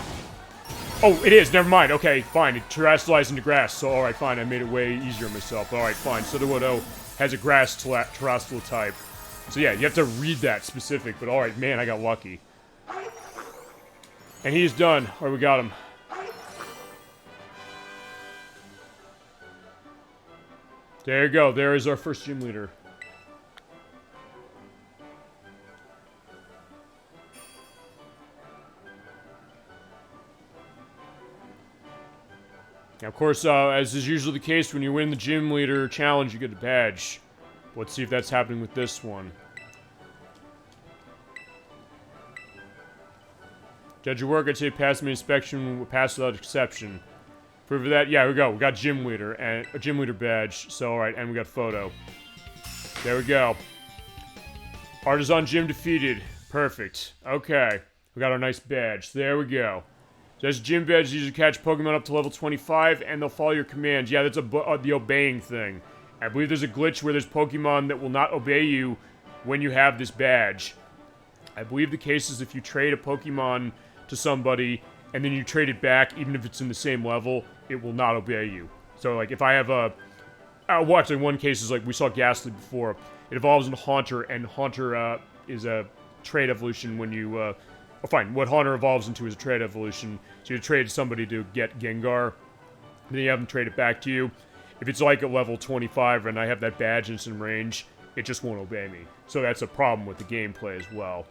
Oh, it is. Never mind. Okay, fine. It terrestrialized into grass. So, alright, fine. I made it way easier on myself. Alright, fine. Sudowoodo has a grass terrestrial type. So, yeah, you have to read that specific. But, alright, man, I got lucky. And he's done. Alright, we got him. There you go. There is our first gym leader. Now, of course, as is usually the case, when you win the gym leader challenge, you get a badge. Let's see if that's happening with this one. Judge your work, I'd say pass my inspection, pass without exception. Proof of that? Yeah, here we go. We got gym leader, and a gym leader badge. So, alright, and we got photo. There we go. Artisan gym defeated. Perfect. Okay. We got our nice badge. There we go. That's gym badge. These catch Pokemon up to level 25, and they'll follow your commands. Yeah, that's the obeying thing. I believe there's a glitch where there's Pokemon that will not obey you when you have this badge. I believe the case is if you trade a Pokemon to somebody, and then you trade it back, even if it's in the same level, it will not obey you. So, like, if I have a... well, actually, one case is, like, we saw Ghastly before. It evolves into Haunter, and Haunter is a trade evolution when you... oh, fine. What Haunter evolves into is a trade evolution. So you trade somebody to get Gengar, and then you have them trade it back to you. If it's like at level 25 and I have that badge and it's in range, it just won't obey me. So that's a problem with the gameplay as well.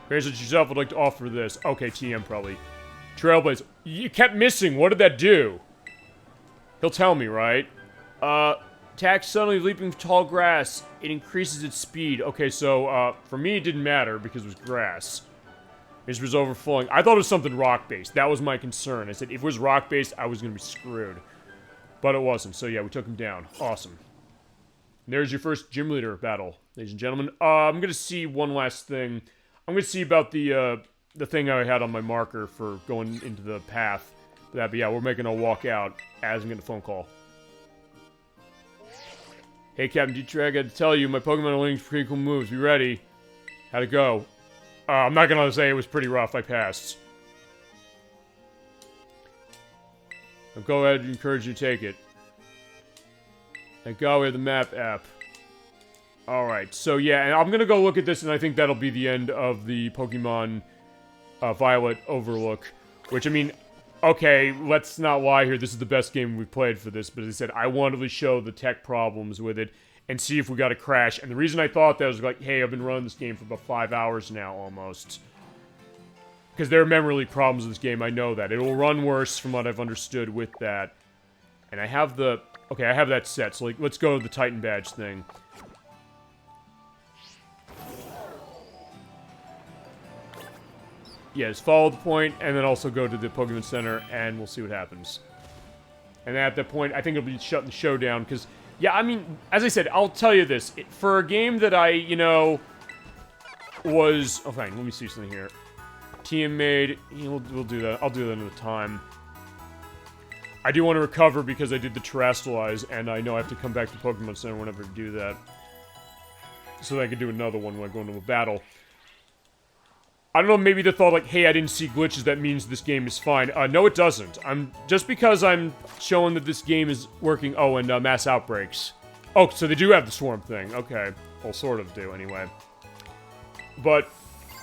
Here's what yourself would like to offer this. Okay, TM probably. Trailblaze. You kept missing. What did that do? He'll tell me, right? Attack suddenly leaping tall grass. It increases its speed. Okay, so, for me it didn't matter because it was grass. This was overflowing. I thought it was something rock-based. That was my concern. I said if it was rock-based, I was going to be screwed. But it wasn't. So yeah, we took him down. Awesome. And there's your first gym leader battle, ladies and gentlemen. I'm going to see one last thing. I'm going to see about the thing I had on my marker for going into the path. But yeah, we're making a walk out as I'm getting a phone call. Hey, Captain D-Trag, I got to tell you, my Pokemon are learning pretty cool moves. Be ready. How'd it go? I'm not gonna say it was pretty rough. I passed. I'll go ahead and encourage you to take it. Thank God we have the map app. Alright, so yeah, and I'm gonna go look at this, and I think that'll be the end of the Pokemon Violet Overlook. Which, I mean, okay, let's not lie here. This is the best game we've played for this, but as I said, I wanted to show the tech problems with it and see if we got a crash. And the reason I thought that was like, hey, I've been running this game for about 5 hours now, almost. Because there are memory leak problems with this game, I know that. It will run worse from what I've understood with that. And I have the... Okay, I have that set, so like, let's go to the Titan Badge thing. Yes, follow the point, and then also go to the Pokemon Center, and we'll see what happens. And at that point, I think it'll be shutting the show down, because... Yeah, I mean, as I said, I'll tell you this. For a game that I, you know, was... Oh, fine, let me see something here. TM made... We'll do that. I'll do that another time. I do want to recover because I did the Terrestrialize, and I know I have to come back to Pokemon Center whenever I do that. So that I can do another one when I go into a battle. I don't know, maybe they thought like, hey, I didn't see glitches, that means this game is fine. No, it doesn't. Just because I'm showing that this game is working... Oh, and mass outbreaks. Oh, so they do have the swarm thing. Okay. Well, sort of do, anyway. But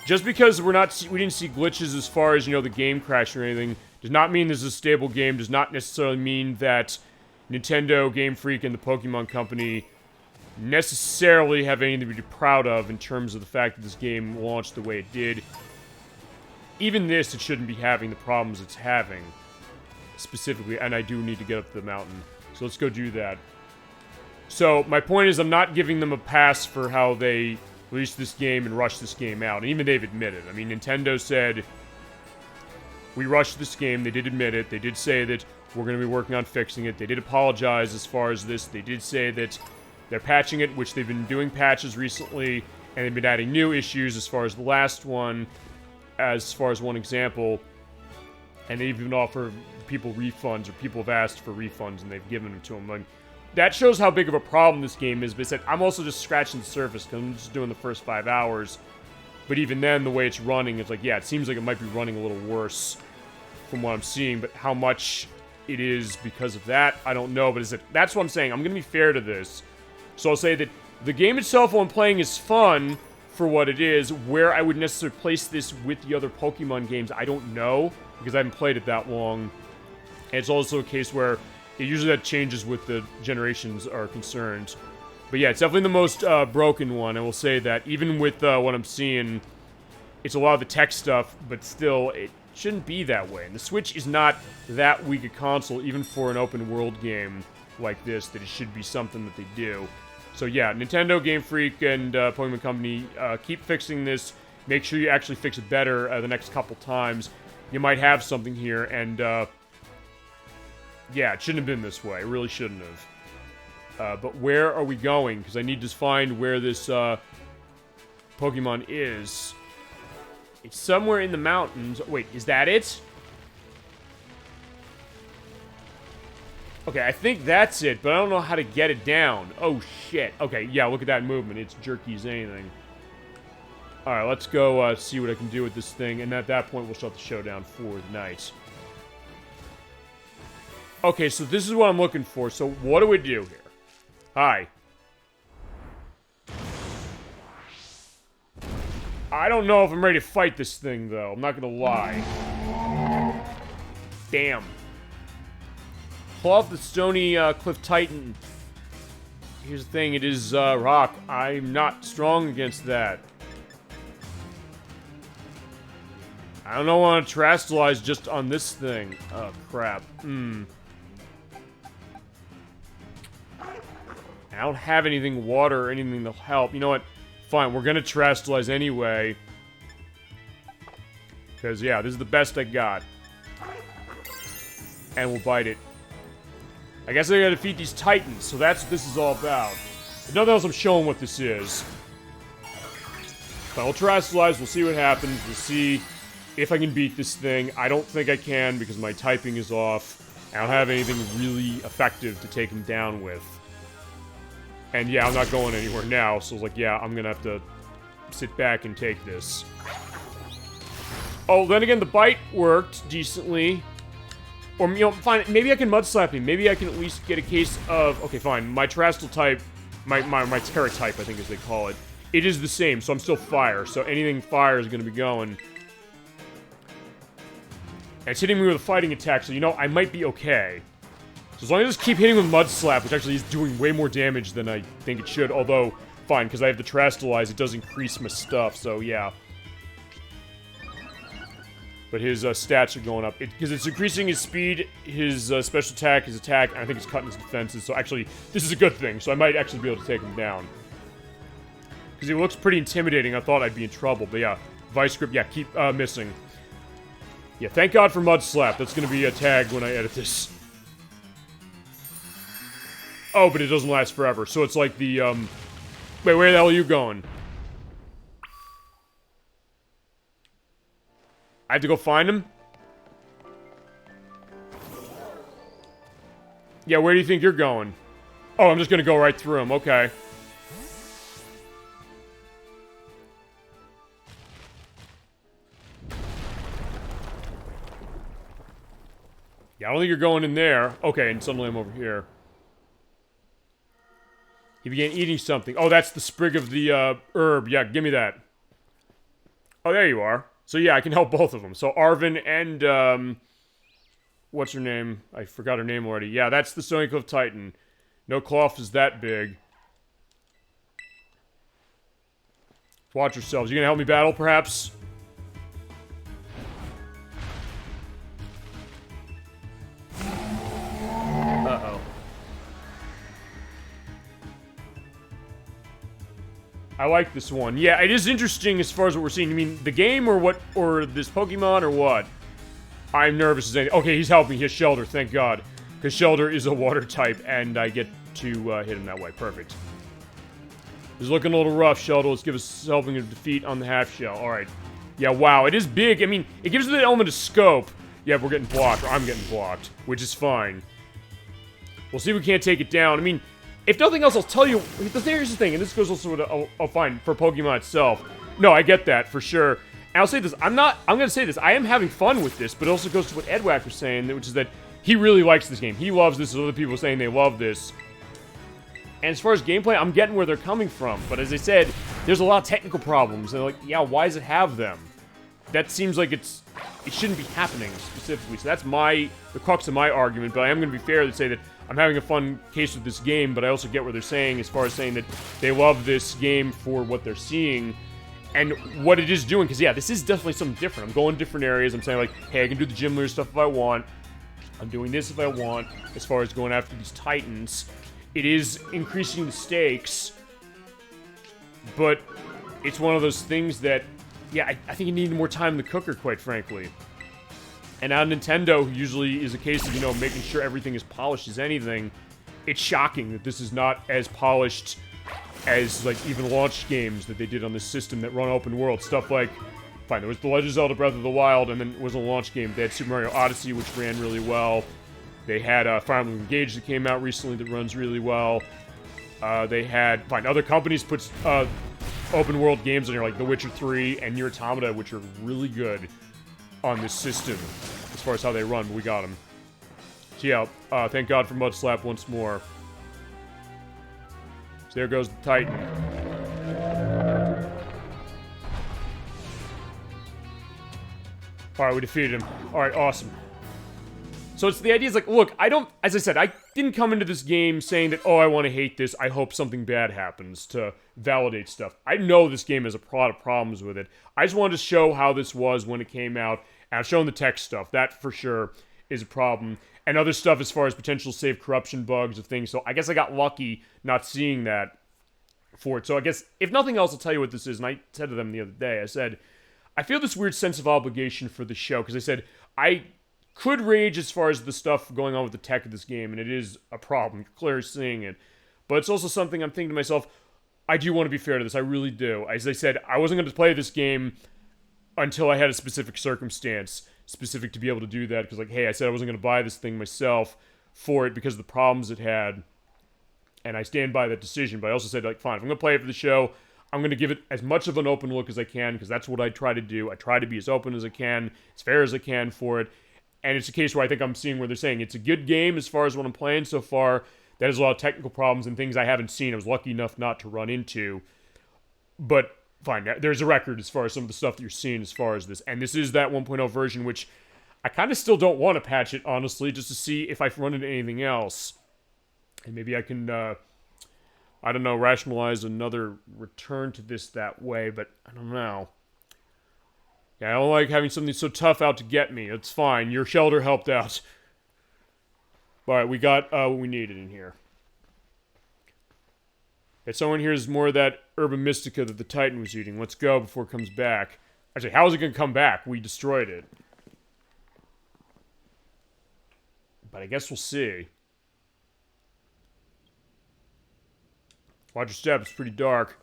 Just because we didn't see glitches as far as, you know, the game crash or anything, does not mean this is a stable game, does not necessarily mean that Nintendo, Game Freak, and the Pokemon Company necessarily have anything to be proud of in terms of the fact that this game launched the way it did. Even this, it shouldn't be having the problems it's having, specifically, and I do need to get up the mountain. So let's go do that. So, my point is, I'm not giving them a pass for how they released this game and rushed this game out. And even they've admitted. I mean, Nintendo said, we rushed this game. They did admit it. They did say that we're going to be working on fixing it. They did apologize as far as this. They did say that they're patching it, which they've been doing patches recently, and they've been adding new issues as far as the last one, as far as one example. And they even offer people refunds, or people have asked for refunds, and they've given them to them. Like, that shows how big of a problem this game is, but it said, I'm also just scratching the surface, because I'm just doing the first 5 hours. But even then, the way it's running, it's like, yeah, it seems like it might be running a little worse from what I'm seeing, but how much it is because of that, I don't know, but that's what I'm saying. I'm going to be fair to this. So I'll say that the game itself, while I'm playing, is fun for what it is. Where I would necessarily place this with the other Pokemon games, I don't know, because I haven't played it that long. And it's also a case where usually that changes with the generations are concerned. But yeah, it's definitely the most broken one. I will say that even with what I'm seeing, it's a lot of the tech stuff, but still, it shouldn't be that way. And the Switch is not that weak a console, even for an open world game like this, that it should be something that they do. So yeah, Nintendo, Game Freak, and Pokemon Company, keep fixing this. Make sure you actually fix it better the next couple times. You might have something here, and yeah, it shouldn't have been this way. It really shouldn't have. But where are we going? Because I need to find where this Pokemon is. It's somewhere in the mountains. Wait, is that it? Okay, I think that's it, but I don't know how to get it down. Oh, shit. Okay, yeah, look at that movement. It's jerky as anything. Alright, let's go see what I can do with this thing, and at that point, we'll shut the show down for the night. Okay, so this is what I'm looking for. So what do we do here? Hi. I don't know if I'm ready to fight this thing, though. I'm not gonna lie. Damn. Pull off the stony Cliff Titan. Here's the thing, it is rock. I'm not strong against that. I don't know, I want to terrestrialize just on this thing. Oh, crap. I don't have anything water or anything to help. You know what? Fine, we're gonna terrestrialize anyway. Because, yeah, this is the best I got. And we'll bite it. I guess I gotta defeat these titans, so that's what this is all about. If nothing else, I'm showing what this is. But I'll terrestrialize, we'll see what happens, we'll see if I can beat this thing. I don't think I can, because my typing is off. I don't have anything really effective to take him down with. And yeah, I'm not going anywhere now, so I was like, yeah, I'm gonna have to sit back and take this. Oh, then again, the bite worked decently. Or, you know, fine, maybe I can mud slap him. Maybe I can at least get a case of... Okay, fine, my terrestrial type, my Terra type, I think as they call it, it is the same, so I'm still fire. So anything fire is gonna be going. And it's hitting me with a fighting attack, so you know, I might be okay. So as long as I just keep hitting with Mud Slap, which actually is doing way more damage than I think it should, although, fine, because I have the Terrestrialize, it does increase my stuff, so yeah. But his stats are going up. Because it's increasing his speed, his special attack, his attack, and I think it's cutting his defenses, so actually, this is a good thing, so I might actually be able to take him down. Because he looks pretty intimidating, I thought I'd be in trouble, but yeah. Vice Grip, yeah, keep missing. Yeah, thank God for Mud Slap, that's gonna be a tag when I edit this. Oh, but it doesn't last forever, so it's like the, Wait, where the hell are you going? I have to go find him? Yeah, where do you think you're going? Oh, I'm just gonna go right through him, okay. Yeah, I don't think you're going in there. Okay, and suddenly I'm over here. He began eating something. Oh, that's the sprig of the, herb. Yeah, give me that. Oh, there you are. So yeah, I can help both of them. So Arvin and, what's her name? I forgot her name already. Yeah, that's the Stony Cliff Titan. No cloth is that big. Watch yourselves. You gonna help me battle, perhaps? Uh-oh. I like this one. Yeah, it is interesting as far as what we're seeing. You mean the game or what, or this Pokemon or what? I'm nervous as anything. Okay, he's helping. He has Shelter, thank God. Because Shelter is a water type, and I get to hit him that way. Perfect. He's looking a little rough, Shelter. Let's give us helping a defeat on the half shell. Alright. Yeah, wow, it is big. I mean, it gives it the element of scope. Yeah, we're getting blocked, or I'm getting blocked, which is fine. We'll see if we can't take it down. I mean, if nothing else, I'll tell you. Here's the thing, and this goes also to, oh, fine, for Pokemon itself. No, I get that, for sure. And I'll say this, I'm gonna say this, I am having fun with this, but it also goes to what Edwack was saying, which is that he really likes this game. He loves this, as other people saying they love this. And as far as gameplay, I'm getting where they're coming from. But as I said, there's a lot of technical problems. And they're like, yeah, why does it have them? That seems like it shouldn't be happening specifically. So that's the crux of my argument. But I am going to be fair to say that I'm having a fun case with this game. But I also get what they're saying as far as saying that they love this game for what they're seeing. And what it is doing. Because, yeah, this is definitely something different. I'm going different areas. I'm saying, like, hey, I can do the gym leader stuff if I want. I'm doing this if I want. As far as going after these Titans. It is increasing the stakes, but it's one of those things that, yeah, I think you need more time in the cooker, quite frankly. And on Nintendo, usually is a case of, you know, making sure everything is polished as anything. It's shocking that this is not as polished as, like, even launch games that they did on this system that run open world. Stuff like, fine, there was The Legend of Zelda Breath of the Wild, and then it was a launch game. They had Super Mario Odyssey, which ran really well. They had Fire Emblem Engage that came out recently that runs really well. They had, other companies put open world games on here, like The Witcher 3 and Nier Automata, which are really good on this system as far as how they run, but we got them. So yeah, thank God for Mud Slap once more. So there goes the Titan. Alright, we defeated him. Alright, awesome. So it's the idea is like, look, as I said, I didn't come into this game saying that, oh, I want to hate this, I hope something bad happens to validate stuff. I know this game has a lot of problems with it. I just wanted to show how this was when it came out, and I've shown the tech stuff. That, for sure, is a problem. And other stuff as far as potential save corruption bugs of things, so I guess I got lucky not seeing that for it. So I guess, if nothing else, I'll tell you what this is, and I said to them the other day, I said, I feel this weird sense of obligation for the show, because I said, I could rage as far as the stuff going on with the tech of this game, and it is a problem. You're clearly seeing it. But it's also something I'm thinking to myself, I do want to be fair to this. I really do. As I said, I wasn't going to play this game until I had a specific circumstance specific to be able to do that. Because, like, hey, I said I wasn't going to buy this thing myself for it because of the problems it had. And I stand by that decision. But I also said, like, fine, if I'm going to play it for the show, I'm going to give it as much of an open look as I can, because that's what I try to do. I try to be as open as I can, as fair as I can for it. And it's a case where I think I'm seeing where they're saying it's a good game as far as what I'm playing so far. That has a lot of technical problems and things I haven't seen. I was lucky enough not to run into. But, fine, there's a record as far as some of the stuff that you're seeing as far as this. And this is that 1.0 version, which I kind of still don't want to patch it, honestly, just to see if I run into anything else. And maybe I can, I don't know, rationalize another return to this that way, but I don't know. Yeah, I don't like having something so tough out to get me. It's fine. Your shelter helped out. Alright, we got what we needed in here. Okay, someone here is more of that Herba Mystica that the Titan was eating. Let's go before it comes back. Actually, how is it going to come back? We destroyed it. But I guess we'll see. Watch your step, it's pretty dark.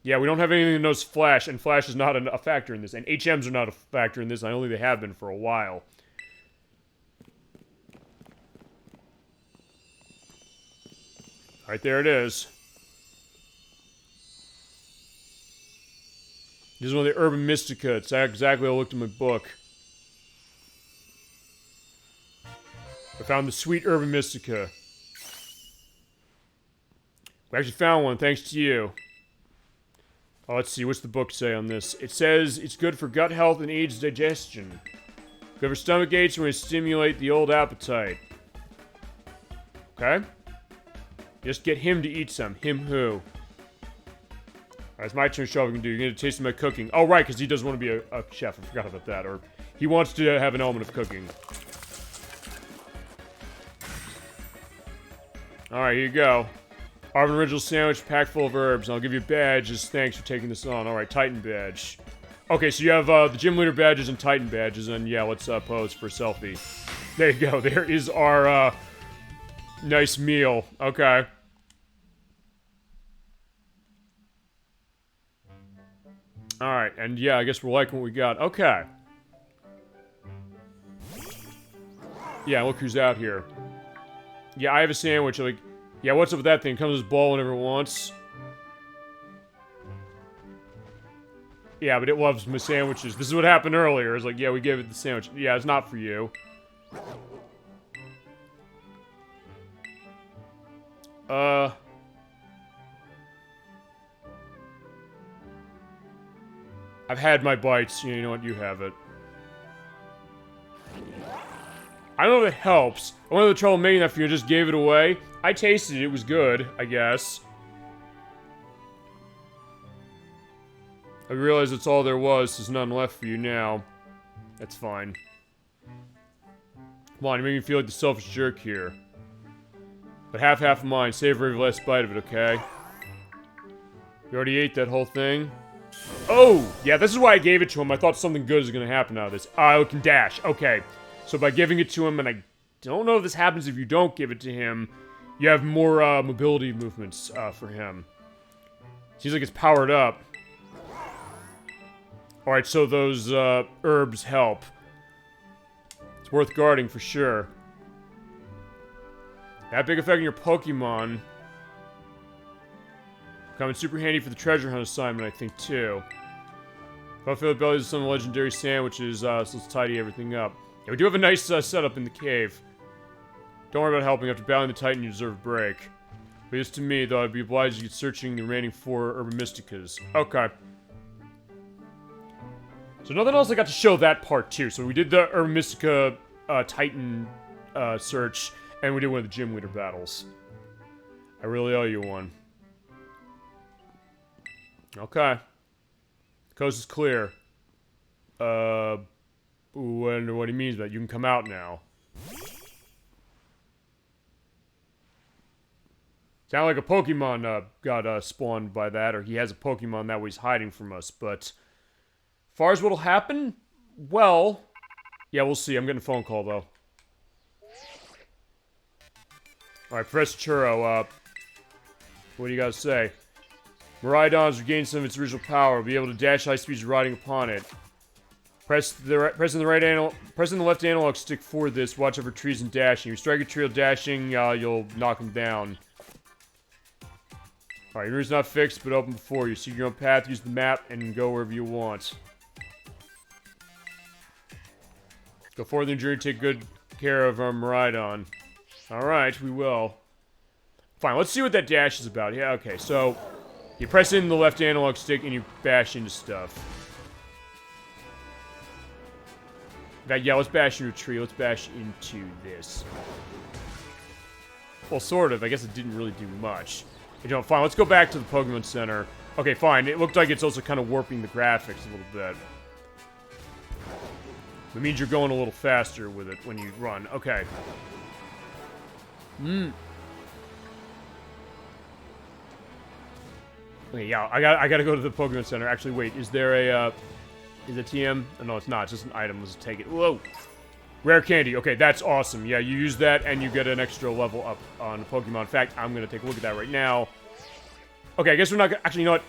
Yeah, we don't have anything that knows Flash, and Flash is not a factor in this. And HMs are not a factor in this, and I only they have been for a while. Right there it is. This is one of the Herba Mystica. It's exactly how I looked in my book. I found the sweet Herba Mystica. We actually found one, thanks to you. Oh, let's see. What's the book say on this? It says it's good for gut health and aids digestion. Good for stomach aches and will stimulate the old appetite. Okay. Just get him to eat some. Him who? Alright, it's my turn to show what we can do. You're gonna taste my cooking. Oh, right, because he does want to be a chef. I forgot about that. Or he wants to have an element of cooking. Alright, here you go. Arvin Original Sandwich, packed full of herbs. I'll give you a badge as thanks for taking this on. Alright, Titan badge. Okay, so you have the gym leader badges and Titan badges, and yeah, let's pose for a selfie. There you go. There is our nice meal. Okay. Alright, and yeah, I guess we're liking what we got. Okay. Yeah, look who's out here. Yeah, I have a sandwich. Like, yeah, what's up with that thing? It comes with this ball whenever it wants. Yeah, but it loves my sandwiches. This is what happened earlier. It's like, yeah, we gave it the sandwich. Yeah, it's not for you. I've had my bites. You know what? You have it. I don't know if it helps. I went to the trouble making that for you and just gave it away. I tasted it. It was good, I guess. I realize that's all there was. There's none left for you now. That's fine. Come on, you make me feel like the selfish jerk here. But half of mine. Savor every last bite of it, okay? You already ate that whole thing? Oh! Yeah, this is why I gave it to him. I thought something good was gonna happen out of this. I can dash. Okay. So by giving it to him, and I don't know if this happens if you don't give it to him, you have more mobility movements for him. Seems like it's powered up. Alright, so those herbs help. It's worth guarding for sure. That big effect on your Pokemon. Coming super handy for the treasure hunt assignment, I think, too. Buffalo bellies of some legendary sandwiches, so let's tidy everything up. Yeah, we do have a nice setup in the cave. Don't worry about helping. After battling the Titan, you deserve a break. But this to me, though, I'd be obliged to get searching the remaining 4 Urban Mysticas. Okay. So nothing else I got to show that part, too. So we did the Urban Mystica Titan search, and we did one of the gym leader battles. I really owe you one. Okay. The coast is clear. Wonder what he means by that. You can come out now. Sound like a Pokemon got spawned by that, or he has a Pokemon that way he's hiding from us, but as far as what'll happen, well, yeah, we'll see. I'm getting a phone call, though. Alright, Professor Churro, what do you guys say? Miraidon's regained some of its original power. Will be able to dash high speeds riding upon it. Pressing the left analog stick for this. Watch out for trees and dashing. If you strike a tree while dashing, you'll knock him down. Alright, your route's not fixed, but open before you. Seek your own path, use the map, and go wherever you want. Go forward in the journey, take good care of our Miraidon. Alright, we will. Fine, let's see what that dash is about. Yeah, okay, so you press in the left analog stick and you bash into stuff. In fact, yeah, let's bash into a tree. Let's bash into this. Well, sort of. I guess it didn't really do much. You know, fine, let's go back to the Pokemon Center. Okay, fine. It looked like it's also kind of warping the graphics a little bit. It means you're going a little faster with it when you run. Okay. Okay, yeah, I gotta go to the Pokemon Center. Actually, wait, is there a, is it TM? Oh, no, it's not. It's just an item. Let's take it. Whoa! Rare candy. Okay, that's awesome. Yeah, you use that and you get an extra level up on the Pokemon. In fact, I'm gonna take a look at that right now. Okay, I guess we're not gonna... Actually, you know what?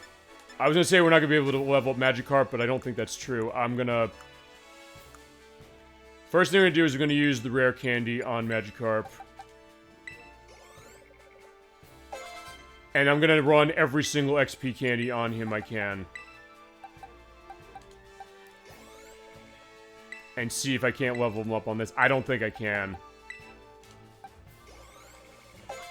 I was gonna say we're not gonna be able to level up Magikarp, but I don't think that's true. I'm gonna... First thing we're gonna do is we're gonna use the rare candy on Magikarp. And I'm gonna run every single XP candy on him I can. And see if I can't level him up on this. I don't think I can.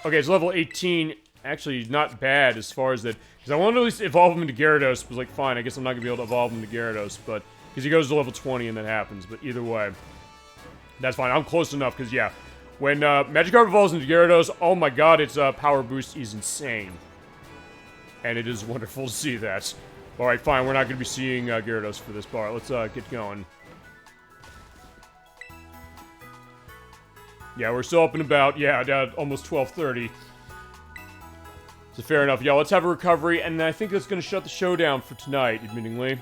Okay, it's level 18. actually not bad as far as that. Because I wanted to at least evolve him into Gyarados. Was like, fine, I guess I'm not going to be able to evolve him into Gyarados. But, because he goes to level 20 and that happens. But either way, that's fine. I'm close enough because, yeah. When Magikarp evolves into Gyarados, oh my god, its power boost is insane. And it is wonderful to see that. Alright, fine, we're not going to be seeing Gyarados for this bar. Let's get going. Yeah, we're still up and about. Yeah, almost 12:30. So fair enough. Yeah, let's have a recovery, and I think that's going to shut the show down for tonight, admittingly.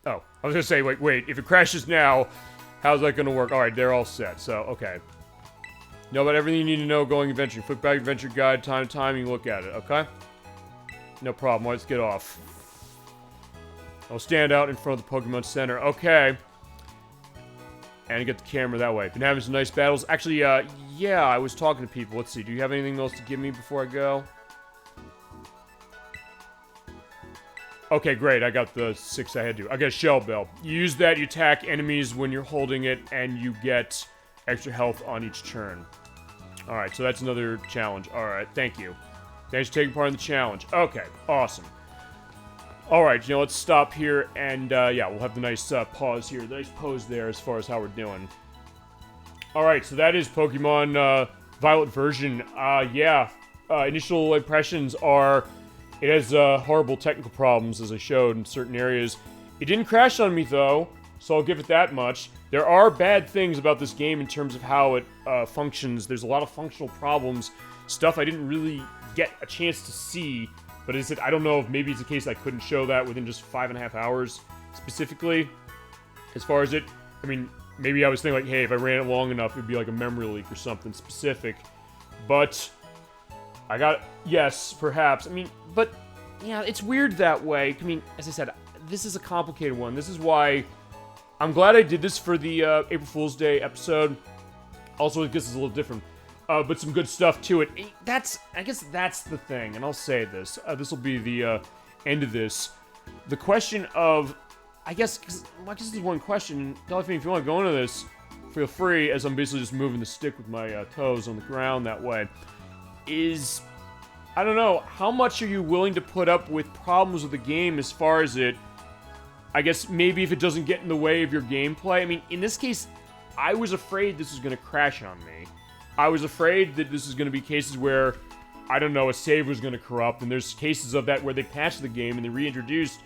Oh, I was going to say, wait, if it crashes now, how's that going to work? Alright, they're all set, so, okay. Know about everything you need to know going adventuring. Flip back adventure guide, time to time, you can look at it, okay? No problem, let's get off. I'll stand out in front of the Pokemon Center, okay. And get the camera that way. Been having some nice battles. Actually, yeah, I was talking to people. Let's see, do you have anything else to give me before I go? Okay, great, I got the 6 I had to. I got a Shell Bell. You use that, you attack enemies when you're holding it, and you get extra health on each turn. Alright, so that's another challenge. Alright, thank you. Thanks for taking part in the challenge. Okay, awesome. Alright, let's stop here, and, yeah, we'll have the nice pause here. The nice pose there as far as how we're doing. Alright, so that is Pokemon Violet version. Yeah, initial impressions are... It has horrible technical problems, as I showed in certain areas. It didn't crash on me, though, so I'll give it that much. There are bad things about this game in terms of how it functions. There's a lot of functional problems, stuff I didn't really get a chance to see. But as I said, I don't know if maybe it's a case I couldn't show that within just 5.5 hours, specifically. As far as it, I mean, maybe I was thinking like, hey, if I ran it long enough, it'd be like a memory leak or something specific. But I got, yes, perhaps. I mean, but, yeah, it's weird that way. I mean, as I said, this is a complicated one. This is why I'm glad I did this for the April Fool's Day episode. Also, because it's a little different. But some good stuff to it. I guess that's the thing, and I'll say this. This will be the end of this. The question of, I guess this is one question. Dolphin, if you want to go into this, feel free, as I'm basically just moving the stick with my toes on the ground that way. Is, I don't know, how much are you willing to put up with problems with the game as far as it, I guess maybe if it doesn't get in the way of your gameplay? I mean, in this case, I was afraid this was going to crash on me. I was afraid that this is going to be cases where, I don't know, a save was going to corrupt, and there's cases of that where they patched the game and they reintroduced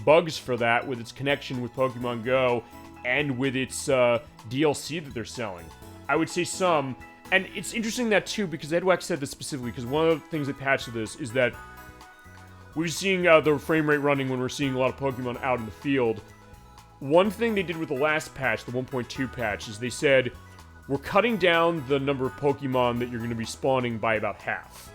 bugs for that with its connection with Pokemon Go and with its DLC that they're selling. I would say some, and it's interesting that too, because Edwax said this specifically, because one of the things they patched to this is that we're seeing the frame rate running when we're seeing a lot of Pokemon out in the field. One thing they did with the last patch, the 1.2 patch, is they said, we're cutting down the number of Pokemon that you're going to be spawning by about half.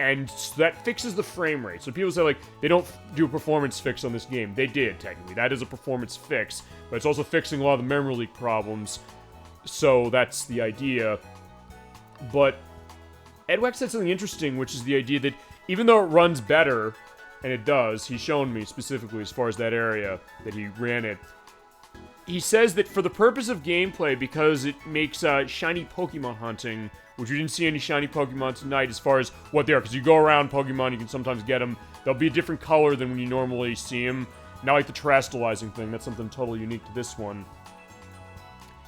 And so that fixes the frame rate. So people say, like, they don't do a performance fix on this game. They did, technically. That is a performance fix. But it's also fixing a lot of the memory leak problems. So that's the idea. But Edwax said something interesting, which is the idea that even though it runs better, and it does, he's shown me specifically as far as that area that he ran it, he says that for the purpose of gameplay, because it makes shiny Pokemon hunting, which we didn't see any shiny Pokemon tonight as far as what they are, because you go around Pokemon, you can sometimes get them. They'll be a different color than when you normally see them. Not like the terastallizing thing, that's something totally unique to this one.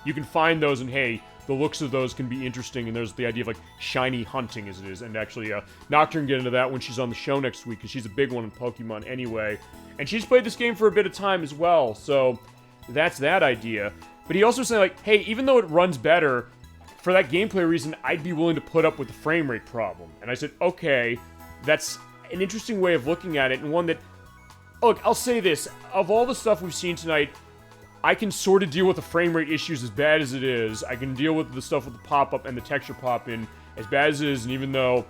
You can find those, and hey, the looks of those can be interesting, and there's the idea of, like, shiny hunting as it is. And actually, Nocturne get into that when she's on the show next week, because she's a big one in Pokemon anyway. And she's played this game for a bit of time as well, so that's that idea. But he also said, like, hey, even though it runs better, for that gameplay reason, I'd be willing to put up with the frame rate problem. And I said, okay, that's an interesting way of looking at it, and one that, look, I'll say this, of all the stuff we've seen tonight, I can sort of deal with the frame rate issues as bad as it is. I can deal with the stuff with the pop-up and the texture pop-in as bad as it is, and even though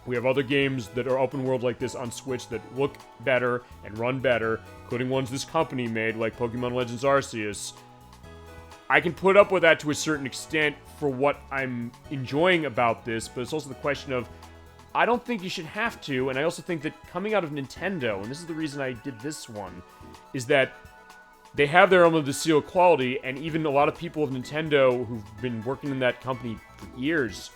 we have other games that are open world like this on Switch that look better and run better, including ones this company made, like Pokemon Legends Arceus, I can put up with that to a certain extent for what I'm enjoying about this, but it's also the question of, I don't think you should have to, and I also think that coming out of Nintendo, and this is the reason I did this one, is that they have their own of the seal quality, and even a lot of people of Nintendo who've been working in that company for years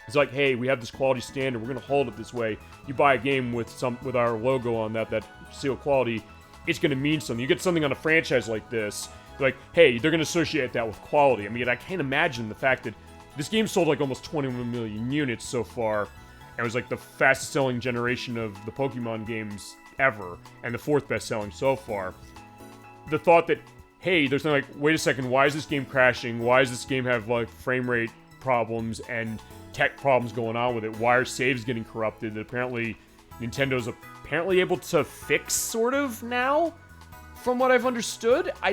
It's like, hey, we have this quality standard. We're going to hold it this way. You buy a game with our logo on that seal quality, it's going to mean something. You get something on a franchise like this, like, hey, they're going to associate that with quality. I mean, I can't imagine the fact that this game sold like almost 21 million units so far, and it was like the fastest selling generation of the Pokemon games ever, and the 4th best selling so far. The thought that, hey, there's like, wait a second, why is this game crashing? Why does this game have like frame rate problems and tech problems going on with it? Why are saves getting corrupted? That apparently Nintendo's able to fix, sort of, now, from what I've understood. I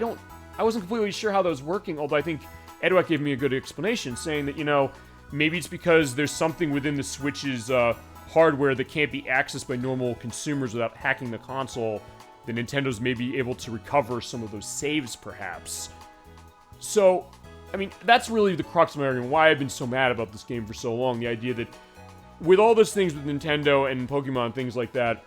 wasn't completely sure how that was working, although I think Edwak gave me a good explanation, saying that, maybe it's because there's something within the Switch's hardware that can't be accessed by normal consumers without hacking the console, that Nintendo's maybe able to recover some of those saves, perhaps. So, I mean, that's really the crux of my argument, why I've been so mad about this game for so long. The idea that with all those things with Nintendo and Pokemon, things like that,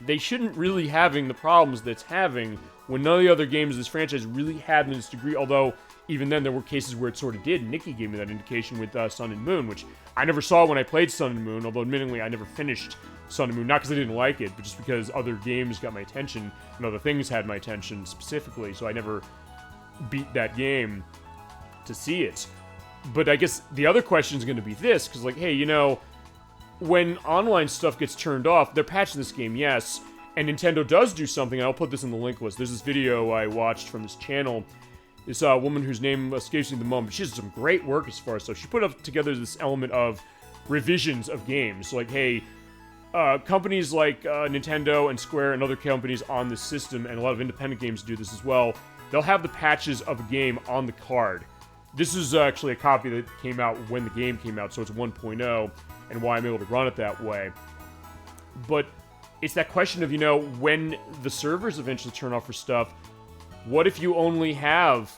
they shouldn't really having the problems that it's having when none of the other games of this franchise really had in this degree, although even then there were cases where it sort of did. Nikki gave me that indication with Sun and Moon, which I never saw when I played Sun and Moon, although admittedly I never finished Sun and Moon, not because I didn't like it, but just because other games got my attention and other things had my attention specifically, so I never beat that game to see it. But I guess the other question is going to be this, because like, hey, when online stuff gets turned off, they're patching this game, yes, and Nintendo does do something, and I'll put this in the link list. There's this video I watched from this channel, this woman whose name escapes me at the moment. She does some great work as far as stuff. She put up together this element of revisions of games. So like, hey, companies like Nintendo and Square and other companies on this system, and a lot of independent games do this as well, they'll have the patches of a game on the card. This is actually a copy that came out when the game came out, so it's 1.0, and why I'm able to run it that way. But it's that question of, when the servers eventually turn off for stuff, what if you only have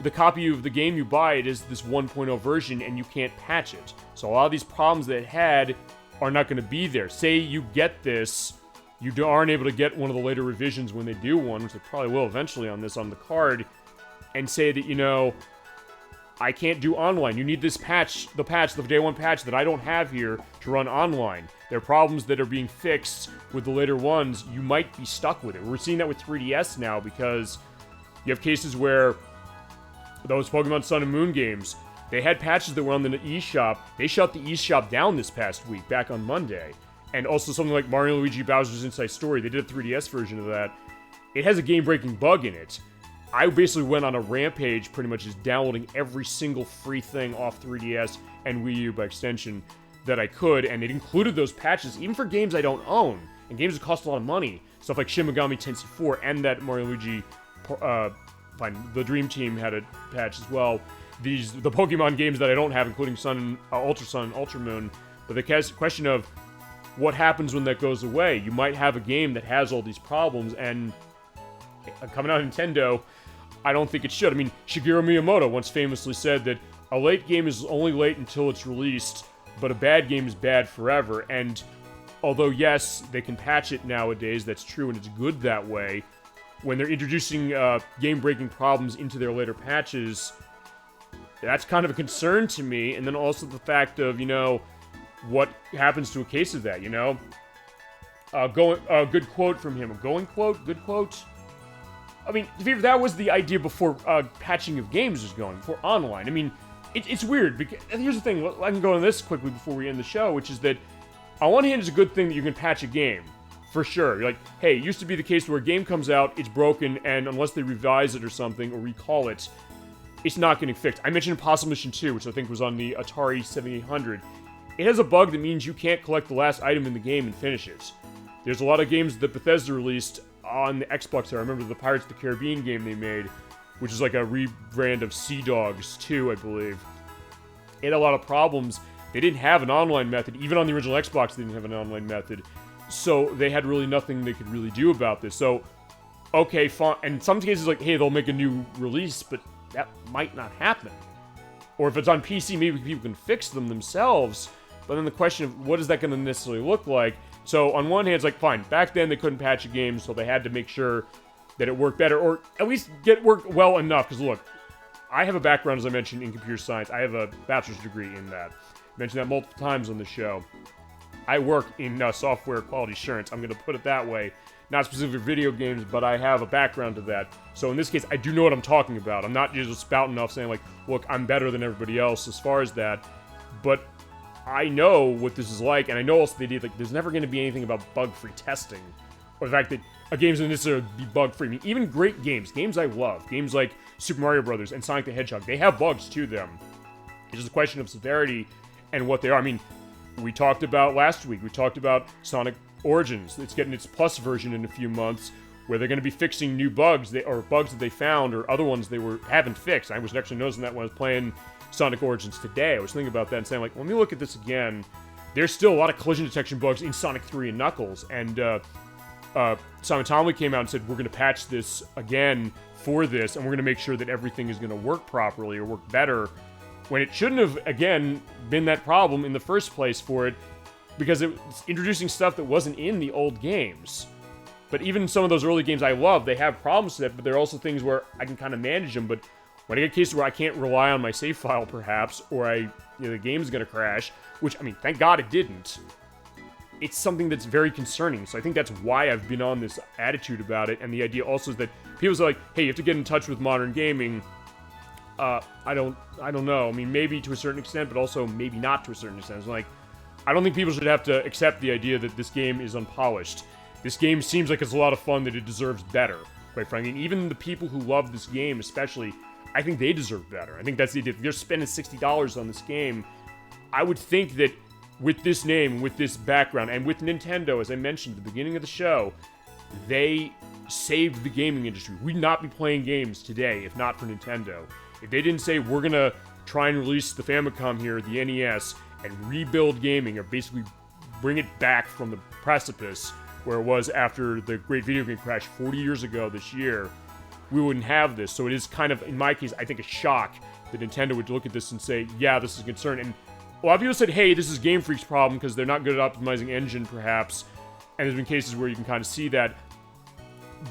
the copy of the game you buy, it is this 1.0 version, and you can't patch it? So a lot of these problems that it had are not going to be there. Say you get this, you aren't able to get one of the later revisions when they do one, which they probably will eventually on the card, and say that, I can't do online. You need this patch, the day one patch that I don't have here to run online. There are problems that are being fixed with the later ones. You might be stuck with it. We're seeing that with 3DS now, because you have cases where those Pokemon Sun and Moon games, they had patches that were on the eShop. They shut the eShop down this past week, back on Monday. And also something like Mario & Luigi Bowser's Inside Story, they did a 3DS version of that. It has a game-breaking bug in it. I basically went on a rampage, pretty much just downloading every single free thing off 3DS and Wii U by extension that I could, and it included those patches, even for games I don't own, and games that cost a lot of money. Stuff like Shin Megami Tensei 4 and that Mario & Luigi, the Dream Team had a patch as well. The Pokemon games that I don't have, including Ultra Sun and Ultra Moon. But the question of what happens when that goes away? You might have a game that has all these problems, and coming out of Nintendo, I don't think it should. I mean, Shigeru Miyamoto once famously said that a late game is only late until it's released, but a bad game is bad forever. And although, yes, they can patch it nowadays, that's true, and it's good that way, when they're introducing game-breaking problems into their later patches, that's kind of a concern to me. And then also the fact of, what happens to a case of that, good quote from him. Good quote? I mean, that was the idea before patching of games was going, before online. I mean, it's weird, because here's the thing, I can go on this quickly before we end the show, which is that, on one hand, it's a good thing that you can patch a game, for sure. You're like, hey, it used to be the case where a game comes out, it's broken, and unless they revise it or something, or recall it, it's not getting fixed. I mentioned Impossible Mission 2, which I think was on the Atari 7800. It has a bug that means you can't collect the last item in the game and finish it. There's a lot of games that Bethesda released on the Xbox. I remember the Pirates of the Caribbean game they made, which is like a rebrand of Sea Dogs 2, I believe. It had a lot of problems. They didn't have an online method. Even on the original Xbox, they didn't have an online method. So they had really nothing they could really do about this. So, okay, fine. And in some cases, like, hey, they'll make a new release, but that might not happen. Or if it's on PC, maybe people can fix them themselves. But then the question of what is that going to necessarily look like? So on one hand, it's like, fine, back then they couldn't patch a game, so they had to make sure that it worked better, or at least work well enough. Because look, I have a background, as I mentioned, in computer science. I have a bachelor's degree in that. Mentioned that multiple times on the show. I work in software quality assurance. I'm going to put it that way. Not specific video games, but I have a background to that. So in this case, I do know what I'm talking about. I'm not just spouting off saying like, look, I'm better than everybody else as far as that. But I know what this is like, and I know also the idea like there's never going to be anything about bug-free testing, or the fact that a game's going to necessarily be bug-free. I mean, even great games I love, games like Super Mario Brothers and Sonic the Hedgehog, they have bugs to them. It's just a question of severity and what they are. I mean, we talked about last week. We talked about Sonic Origins. It's getting its Plus version in a few months, where they're going to be fixing new bugs, or bugs that they found, or other ones they haven't fixed. I was actually noticing that when I was playing Sonic Origins today. I was thinking about that and saying, like, let me look at this again. There's still a lot of collision detection bugs in Sonic 3 and Knuckles, and Simon Tomley came out and said, we're going to patch this again for this, and we're going to make sure that everything is going to work properly or work better, when it shouldn't have, again, been that problem in the first place for it, because it's introducing stuff that wasn't in the old games. But even some of those early games I love, they have problems with it, but there are also things where I can kind of manage them. But when I get cases where I can't rely on my save file, perhaps, or the game's going to crash, which, I mean, thank God it didn't, it's something that's very concerning. So I think that's why I've been on this attitude about it. And the idea also is that people say, like, hey, you have to get in touch with modern gaming. I don't know. I mean, maybe to a certain extent, but also maybe not to a certain extent. It's like, I don't think people should have to accept the idea that this game is unpolished. This game seems like it's a lot of fun, that it deserves better, quite frankly. And even the people who love this game, especially, I think they deserve better. I think that's the idea. If you're spending $60 on this game, I would think that with this name, with this background, and with Nintendo, as I mentioned at the beginning of the show, they saved the gaming industry. We'd not be playing games today if not for Nintendo. If they didn't say, we're going to try and release the Famicom here, the NES, and rebuild gaming, or basically bring it back from the precipice where it was after the great video game crash 40 years ago this year, we wouldn't have this. So it is kind of, in my case, I think a shock that Nintendo would look at this and say, yeah, this is a concern. And a lot of people said, hey, this is Game Freak's problem because they're not good at optimizing engine, perhaps. And there's been cases where you can kind of see that.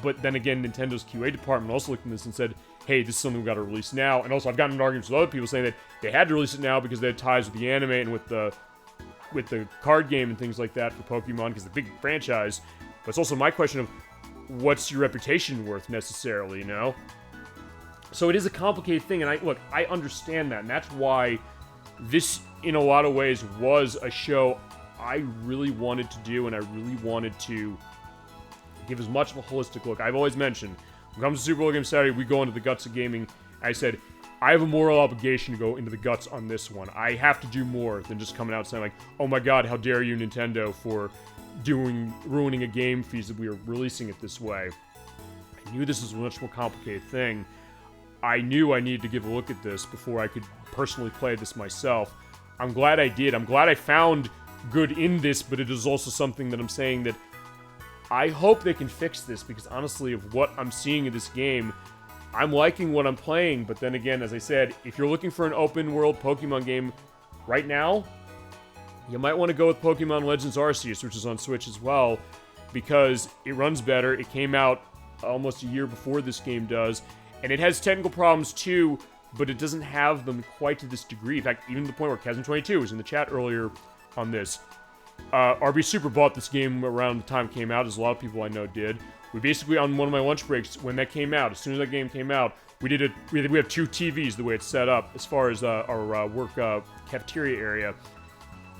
But then again, Nintendo's QA department also looked at this and said, hey, this is something we've got to release now. And also, I've gotten in arguments with other people saying that they had to release it now because they had ties with the anime and with the card game and things like that for Pokemon, because it's a big franchise. But it's also my question of, what's your reputation worth necessarily, you know? So it is a complicated thing, and I understand that, and that's why this, in a lot of ways, was a show I really wanted to do, and I really wanted to give as much of a holistic look. I've always mentioned, when it comes to Super Bowl Game Saturday, we go into the guts of gaming. I said, I have a moral obligation to go into the guts on this one. I have to do more than just coming out saying like, oh my god, how dare you, Nintendo, for ruining a game feasibly or releasing it this way. I knew this was a much more complicated thing. I knew I needed to give a look at this before I could personally play this myself. I'm glad I did. I'm glad I found good in this, but it is also something that I'm saying that I hope they can fix this, because honestly, of what I'm seeing in this game, I'm liking what I'm playing. But then again, as I said, if you're looking for an open world Pokemon game right now, you might want to go with Pokemon Legends Arceus, which is on Switch as well, because it runs better. It came out almost a year before this game does, and it has technical problems too, but it doesn't have them quite to this degree. In fact, even to the point where Kazan22 was in the chat earlier on this. RB Super bought this game around the time it came out, as a lot of people I know did. We basically, on one of my lunch breaks, when that came out, as soon as that game came out, we have two TVs the way it's set up as far as our work cafeteria area.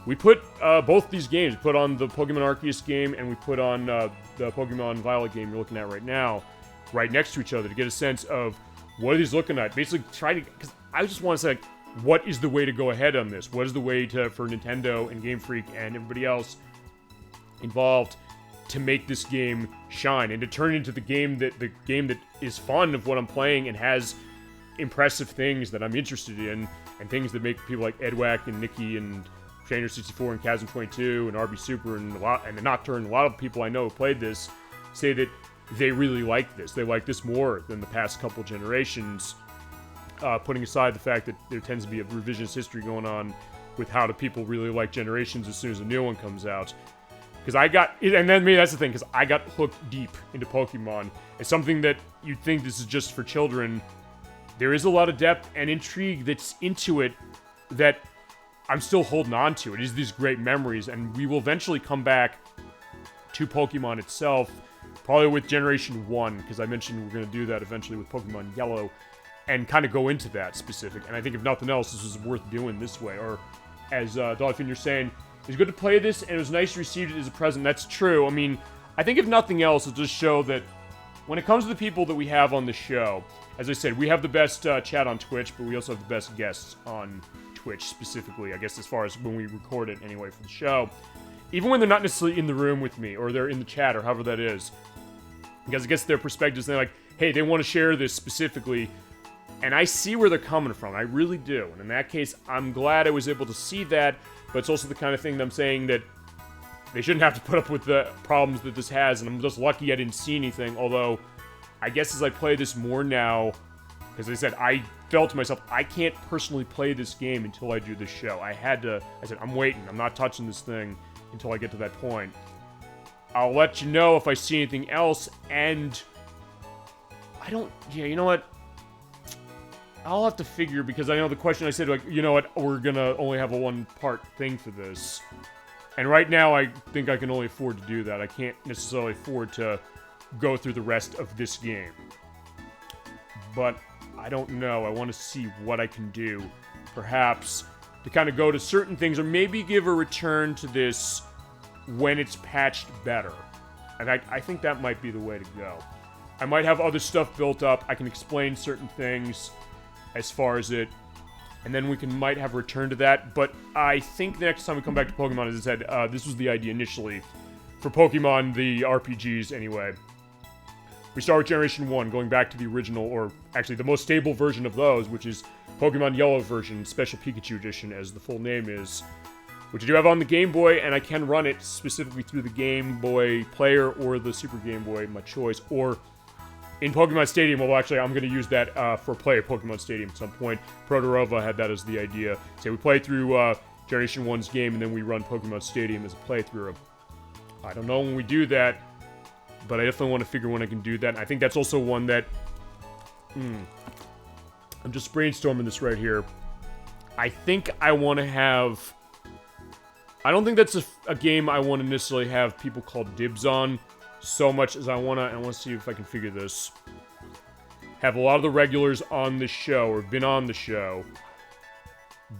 We put both these games. We put on the Pokemon Arceus game, and we put on the Pokemon Violet game you're looking at right now, right next to each other, to get a sense of what are these looking at. Basically, because I just want to say, like, what is the way to go ahead on this? What is the way for Nintendo and Game Freak and everybody else involved to make this game shine and to turn into the game that is fun of what I'm playing and has impressive things that I'm interested in, and things that make people like Edwack and Nikki and Trainer64 and Kazan22 and RB Super and the Nocturne, a lot of people I know who played this say that they really like this. They like this more than the past couple generations, putting aside the fact that there tends to be a revisionist history going on with how do people really like generations as soon as a new one comes out. Because and then maybe that's the thing, because I got hooked deep into Pokemon. It's something that you'd think this is just for children. There is a lot of depth and intrigue that's into it that I'm still holding on to. It is these great memories, and we will eventually come back to Pokemon itself, probably with Generation 1, because I mentioned we're going to do that eventually with Pokemon Yellow, and kind of go into that specific. And I think if nothing else, this is worth doing this way. Or, as Dolphin, you're saying, it's good to play this, and it was nice to receive it as a present. That's true. I mean, I think if nothing else, it'll just show that when it comes to the people that we have on the show, as I said, we have the best chat on Twitch, but we also have the best guests on Twitch specifically, I guess, as far as when we record it anyway for the show. Even when they're not necessarily in the room with me, or they're in the chat, or however that is. Because it gets their perspectives, and they're like, hey, they want to share this specifically, and I see where they're coming from. I really do. And in that case, I'm glad I was able to see that, but it's also the kind of thing that I'm saying that they shouldn't have to put up with the problems that this has, and I'm just lucky I didn't see anything, although I guess as I play this more now, as I said, I felt to myself, I can't personally play this game until I do this show. I said, I'm waiting. I'm not touching this thing until I get to that point. I'll let you know if I see anything else, and you know what? I'll have to figure, because I know the question I said, like, you know what, we're gonna only have a one-part thing for this. And right now, I think I can only afford to do that. I can't necessarily afford to go through the rest of this game. But I don't know. I want to see what I can do. Perhaps to kind of go to certain things, or maybe give a return to this when it's patched better. And I think that might be the way to go. I might have other stuff built up. I can explain certain things as far as it, and then we might have a return to that. But I think the next time we come back to Pokemon, as I said, this was the idea initially for Pokemon, the RPGs anyway. We start with Generation 1, going back to the original, or actually the most stable version of those, which is Pokemon Yellow version, Special Pikachu Edition, as the full name is, which I do have on the Game Boy, and I can run it specifically through the Game Boy Player or the Super Game Boy, my choice, or in Pokemon Stadium. Well, actually, I'm going to use that for play at Pokemon Stadium at some point. Protorova had that as the idea. So we play through Generation 1's game, and then we run Pokemon Stadium as a playthrough. I don't know when we do that, but I definitely want to figure when I can do that. And I think that's also one that... I'm just brainstorming this right here. I think I want to have... I don't think that's a game I want to necessarily have people call dibs on so much as I want to see if I can figure this. Have a lot of the regulars on the show, or been on the show,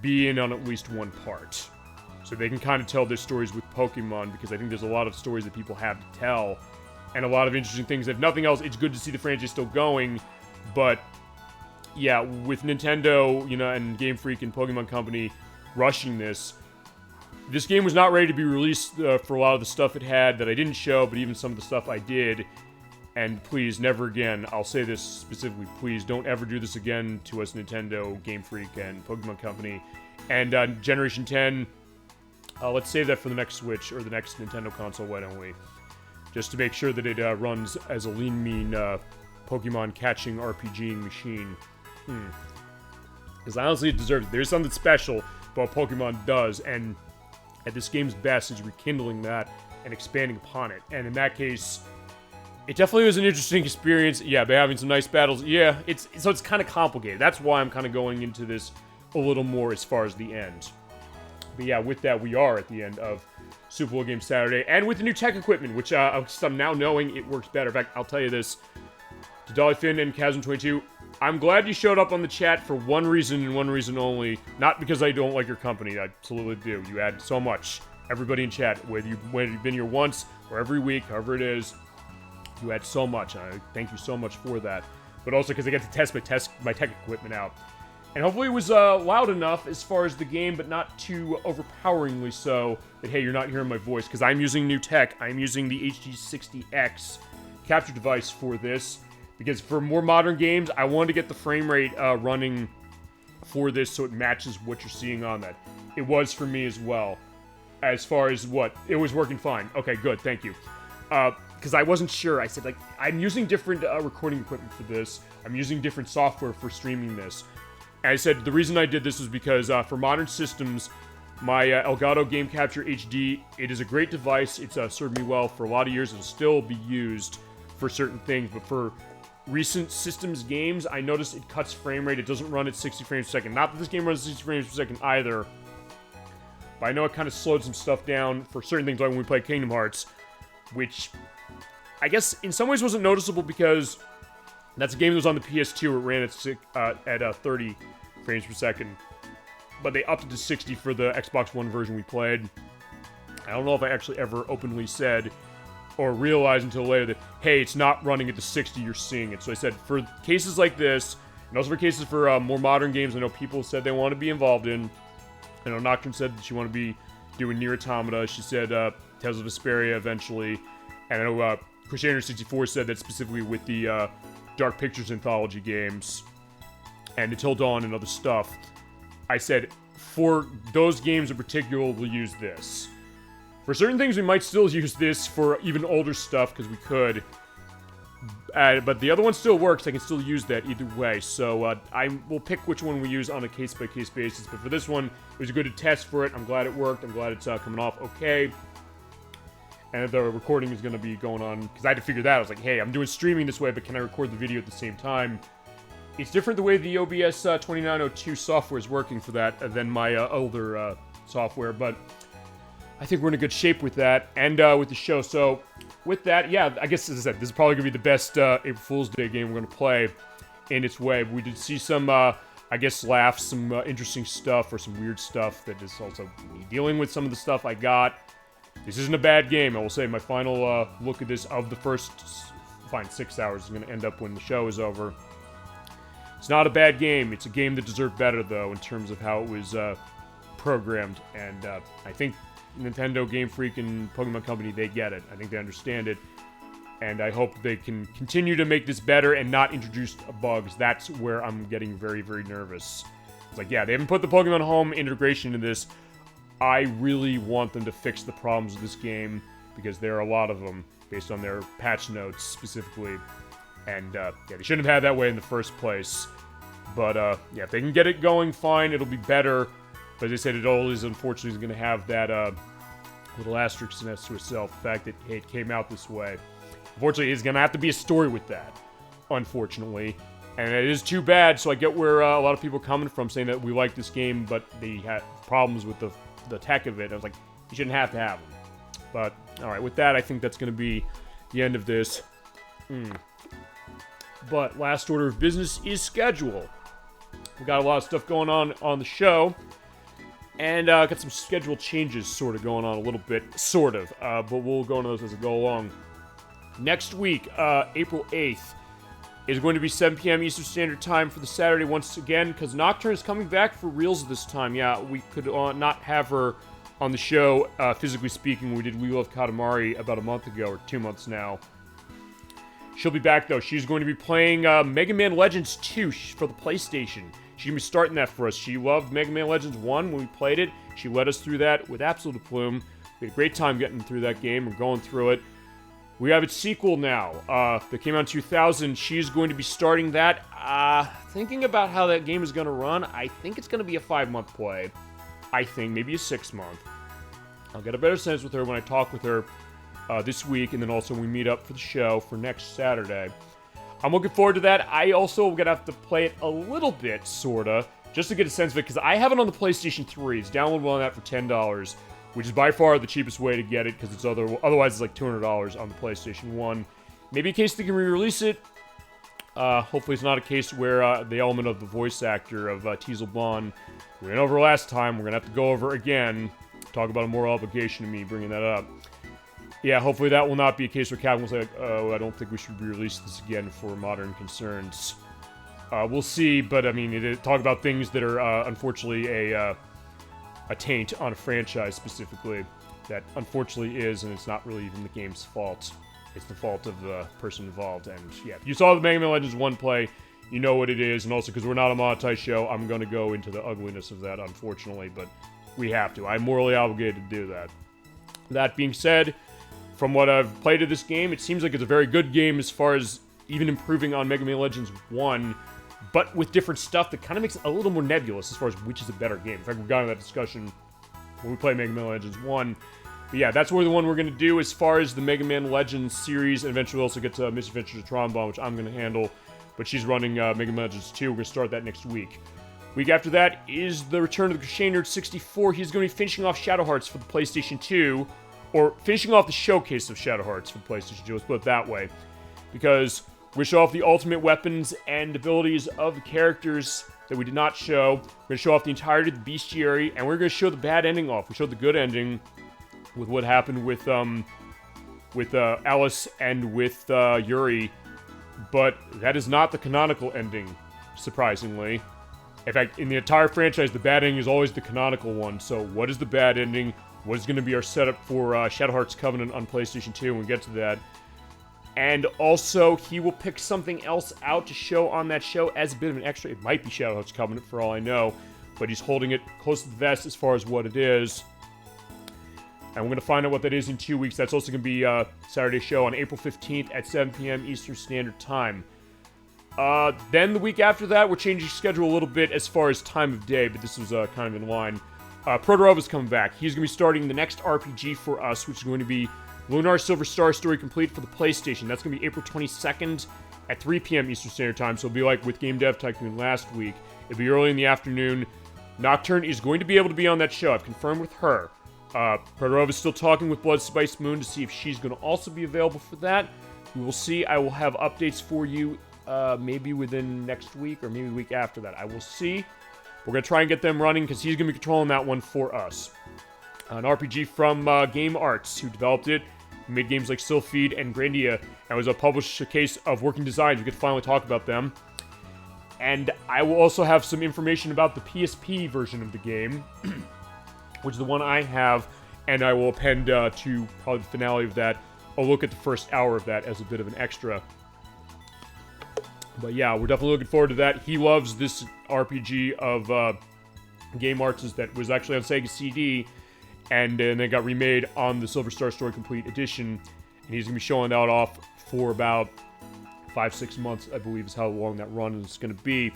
be in on at least one part. So they can kind of tell their stories with Pokemon, because I think there's a lot of stories that people have to tell, and a lot of interesting things. If nothing else, it's good to see the franchise still going, but yeah, with Nintendo, and Game Freak and Pokemon Company rushing this game was not ready to be released for a lot of the stuff it had that I didn't show, but even some of the stuff I did. And please, never again, I'll say this specifically, please don't ever do this again to us, Nintendo, Game Freak, and Pokemon Company. And Generation 10, let's save that for the next Switch, or the next Nintendo console, why don't we? Just to make sure that it runs as a lean, mean Pokemon catching RPGing machine. Because honestly, it deserves it. There's something special about Pokemon does, and at this game's best is rekindling that and expanding upon it. And in that case, it definitely was an interesting experience. Yeah, they're having some nice battles. Yeah, it's kind of complicated. That's why I'm kind of going into this a little more as far as the end. But yeah, with that, we are at the end of Super Bowl Game Saturday, and with the new tech equipment, which I'm now knowing it works better. In fact, I'll tell you this, to Dollyfin and Chasm22, I'm glad you showed up on the chat for one reason and one reason only. Not because I don't like your company, I absolutely do. You add so much. Everybody in chat, whether you've been here once or every week, however it is, you add so much, and I thank you so much for that. But also because I get to test my tech equipment out. And hopefully it was loud enough as far as the game, but not too overpoweringly so that, hey, you're not hearing my voice, because I'm using new tech. I'm using the HD60X capture device for this, because for more modern games, I wanted to get the frame rate running for this so it matches what you're seeing on that. It was for me as well. As far as what? It was working fine. Okay, good, thank you. Because I wasn't sure. I said, like, I'm using different recording equipment for this. I'm using different software for streaming this. And I said the reason I did this was because for modern systems, my Elgato Game Capture HD, it is a great device. It's served me well for a lot of years. It'll still be used for certain things, but for recent systems games, I noticed it cuts frame rate. It doesn't run at 60 frames per second. Not that this game runs at 60 frames per second either, But I know it kind of slowed some stuff down for certain things, like when we played Kingdom Hearts, which I guess in some ways wasn't noticeable because that's a game that was on the PS2. It ran at 30 frames per second. But they upped it to 60 for the Xbox One version we played. I don't know if I actually ever openly said or realized until later that, hey, it's not running at the 60 you're seeing it. So I said, for cases like this, and also for cases for more modern games I know people said they want to be involved in. I know Nocturne said that she wanted to be doing Nier Automata. She said Tales of Vesperia eventually. And I know Christianer64 said that specifically with the Dark Pictures anthology games and Until Dawn and other stuff. I said, for those games in particular, we'll use this. For certain things, we might still use this for even older stuff, because we could. But the other one still works. I can still use that either way. So I will pick which one we use on a case-by-case basis. But for this one, it was good to test for it. I'm glad it worked. I'm glad it's coming off okay. And the recording is going to be going on, because I had to figure that out. I was like, hey, I'm doing streaming this way, but can I record the video at the same time? It's different the way the OBS 2902 software is working for that than my older software, but I think we're in a good shape with that, and with the show. So, with that, yeah, I guess, as I said, this is probably going to be the best April Fool's Day game we're going to play in its way. We did see some, I guess, laughs, some interesting stuff, or some weird stuff that is also me dealing with some of the stuff I got. This isn't a bad game, I will say. My final look at this of the first, 6 hours is going to end up when the show is over. It's not a bad game. It's a game that deserved better, though, in terms of how it was programmed. And I think Nintendo, Game Freak, and Pokemon Company, they get it. I think they understand it. And I hope they can continue to make this better and not introduce bugs. That's where I'm getting very, very nervous. It's like, yeah, they haven't put the Pokemon Home integration into this. I really want them to fix the problems with this game, because there are a lot of them, based on their patch notes, specifically. And, yeah, they shouldn't have had that way in the first place. But, yeah, if they can get it going, fine, it'll be better. But as I said, it always, unfortunately, is going to have that, little asterisk next to itself. The fact that, hey, it came out this way. Unfortunately, it's going to have to be a story with that. Unfortunately. And it is too bad, so I get where a lot of people are coming from, saying that we like this game, but they had problems with the tech of it. I was like, you shouldn't have to have them. But, alright, with that, I think that's going to be the end of this. But last order of business is schedule. We got a lot of stuff going on the show, and got some schedule changes sort of going on a little bit, sort of. But we'll go into those as we go along. Next week, April 8th, is going to be 7 p.m. Eastern Standard Time for the Saturday once again, because Nocturne is coming back for reals this time. Yeah, we could not have her on the show, physically speaking. We did We Love Katamari about a month ago, or 2 months now. She'll be back, though. She's going to be playing Mega Man Legends 2 for the PlayStation. She's going to be starting that for us. She loved Mega Man Legends 1 when we played it. She led us through that with absolute aplomb. We had a great time getting through that game and going through it. We have its sequel now. That came out in 2000. She's going to be starting that. Thinking about how that game is going to run, I think it's going to be a 5-month play. I think maybe a 6-month. I'll get a better sense with her when I talk with her this week, and then also we meet up for the show for next Saturday. I'm looking forward to that. I also am going to have to play it a little bit, sorta, just to get a sense of it, because I have it on the PlayStation 3. It's downloadable on that for $10, which is by far the cheapest way to get it, because it's otherwise it's like $200 on the PlayStation 1. Maybe in case they can re-release it. Hopefully it's not a case where the element of the voice actor of Teasel Bond we went over last time. We're going to have to go over again. Talk about a moral obligation to me bringing that up. Yeah, hopefully that will not be a case where Capcom will say, oh, I don't think we should re-release this again for modern concerns. We'll see, but I mean, talk about things that are unfortunately a taint on a franchise specifically. That unfortunately is, and it's not really even the game's fault. It's the fault of the person involved. And yeah, if you saw the Mega Man Legends 1 play, you know what it is. And also, because we're not a monetized show, I'm going to go into the ugliness of that, unfortunately. But we have to. I'm morally obligated to do that. That being said, from what I've played of this game, it seems like it's a very good game as far as even improving on Mega Man Legends 1, but with different stuff that kind of makes it a little more nebulous as far as which is a better game. In fact, we've gotten that discussion when we play Mega Man Legends 1. But yeah, that's the one we're going to do as far as the Mega Man Legends series, and eventually we'll also get to Misadventures of Trombone, which I'm going to handle. But she's running Mega Man Legends 2. We're going to start that next week. Week after that is the return of the Crochet Nerd 64. He's going to be finishing off Shadow Hearts for the PlayStation 2, or finishing off the showcase of Shadow Hearts for the PlayStation 2, let's put it that way. Because we show off the ultimate weapons and abilities of the characters that we did not show. We're going to show off the entirety of the bestiary, and we're going to show the bad ending off. We showed the good ending with what happened with Alice and with Yuri, but that is not the canonical ending, surprisingly. In fact, in the entire franchise, the bad ending is always the canonical one. So what is the bad ending? What is going to be our setup for Shadow Hearts Covenant on PlayStation 2 when we get to that? And also, he will pick something else out to show on that show as a bit of an extra. It might be Shadow Hearts Covenant for all I know, but he's holding it close to the vest as far as what it is. And we're going to find out what that is in 2 weeks. That's also going to be a Saturday show on April 15th at 7 p.m. Eastern Standard Time. Then the week after that, we're changing schedule a little bit as far as time of day, but this was kind of in line. Protorova's coming back. He's going to be starting the next RPG for us, which is going to be Lunar Silver Star Story Complete for the PlayStation. That's going to be April 22nd at 3 p.m. Eastern Standard Time, so it'll be like with Game Dev Tycoon last week. It'll be early in the afternoon. Nocturne is going to be able to be on that show. I've confirmed with her. Protorova's still talking with Blood Spice Moon to see if she's going to also be available for that. We will see. I will have updates for you maybe within next week or maybe the week after that. I will see. We're going to try and get them running because he's going to be controlling that one for us. An RPG from Game Arts, who developed it, made games like Sylphied and Grandia, and was a published case of working designs. We could finally talk about them. And I will also have some information about the PSP version of the game, which is the one I have, and I will append to probably the finale of that. I'll look at the first hour of that as a bit of an extra. But yeah, we're definitely looking forward to that. He loves this RPG of Game Arts that was actually on Sega CD, and then it got remade on the Silver Star Story Complete Edition, and he's going to be showing that off for about 5-6 months, I believe is how long that run is going to be.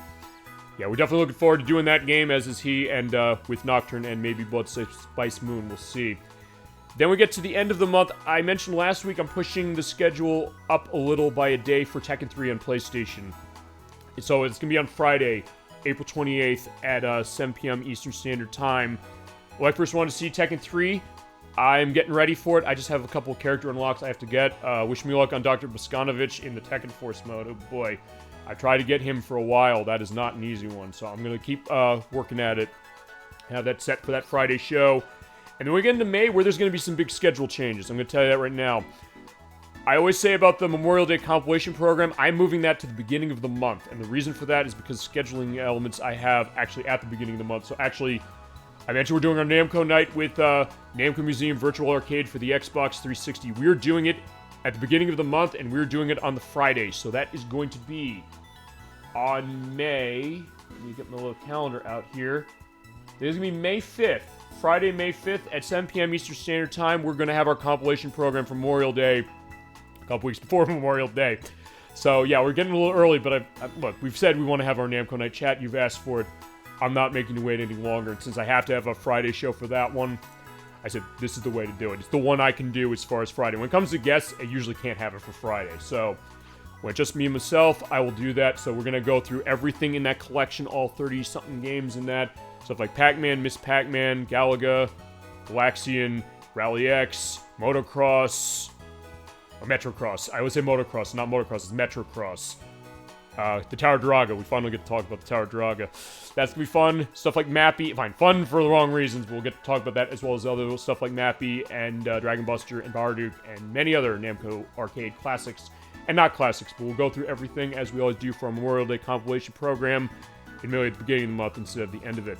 Yeah, we're definitely looking forward to doing that game, as is he, and with Nocturne and maybe Blood Spice Moon, we'll see. Then we get to the end of the month. I mentioned last week I'm pushing the schedule up a little by a day for Tekken 3 on PlayStation. So it's going to be on Friday, April 28th at 7 p.m. Eastern Standard Time. When I first wanted to see Tekken 3, I'm getting ready for it. I just have a couple of character unlocks I have to get. Wish me luck on Dr. Boskanovich in the Tekken Force mode. Oh boy. I tried to get him for a while. That is not an easy one. So I'm going to keep working at it. Have that set for that Friday show. And then we get into May, where there's going to be some big schedule changes. I'm going to tell you that right now. I always say about the Memorial Day compilation program, I'm moving that to the beginning of the month. And the reason for that is because scheduling elements I have actually at the beginning of the month. So actually, I mentioned we're doing our Namco night with Namco Museum Virtual Arcade for the Xbox 360. We're doing it at the beginning of the month, and we're doing it on the Friday. So that is going to be on May. Let me get my little calendar out here. It is going to be May 5th. Friday, May 5th at 7 p.m. Eastern Standard Time. We're going to have our compilation program for Memorial Day a couple weeks before Memorial Day. So, yeah, we're getting a little early, but look, we've said we want to have our Namco Night chat. You've asked for it. I'm not making you wait any longer. And since I have to have a Friday show for that one, I said this is the way to do it. It's the one I can do as far as Friday. When it comes to guests, I usually can't have it for Friday. So, when it's just me and myself, I will do that. So, we're going to go through everything in that collection, all 30-something games in that. Stuff like Pac-Man, Miss Pac-Man, Galaga, Galaxian, Rally X, Motocross, or Metrocross. I always say Motocross, not Motocross, it's Metrocross. The Tower Draga, we finally get to talk about the Tower Draga. That's gonna be fun. Stuff like Mappy, fun for the wrong reasons, but we'll get to talk about that as well as other stuff like Mappy and Dragon Buster and Barduk and many other Namco arcade classics. And not classics, but we'll go through everything as we always do for our Memorial Day compilation program. Admittedly at the beginning of the month instead of the end of it.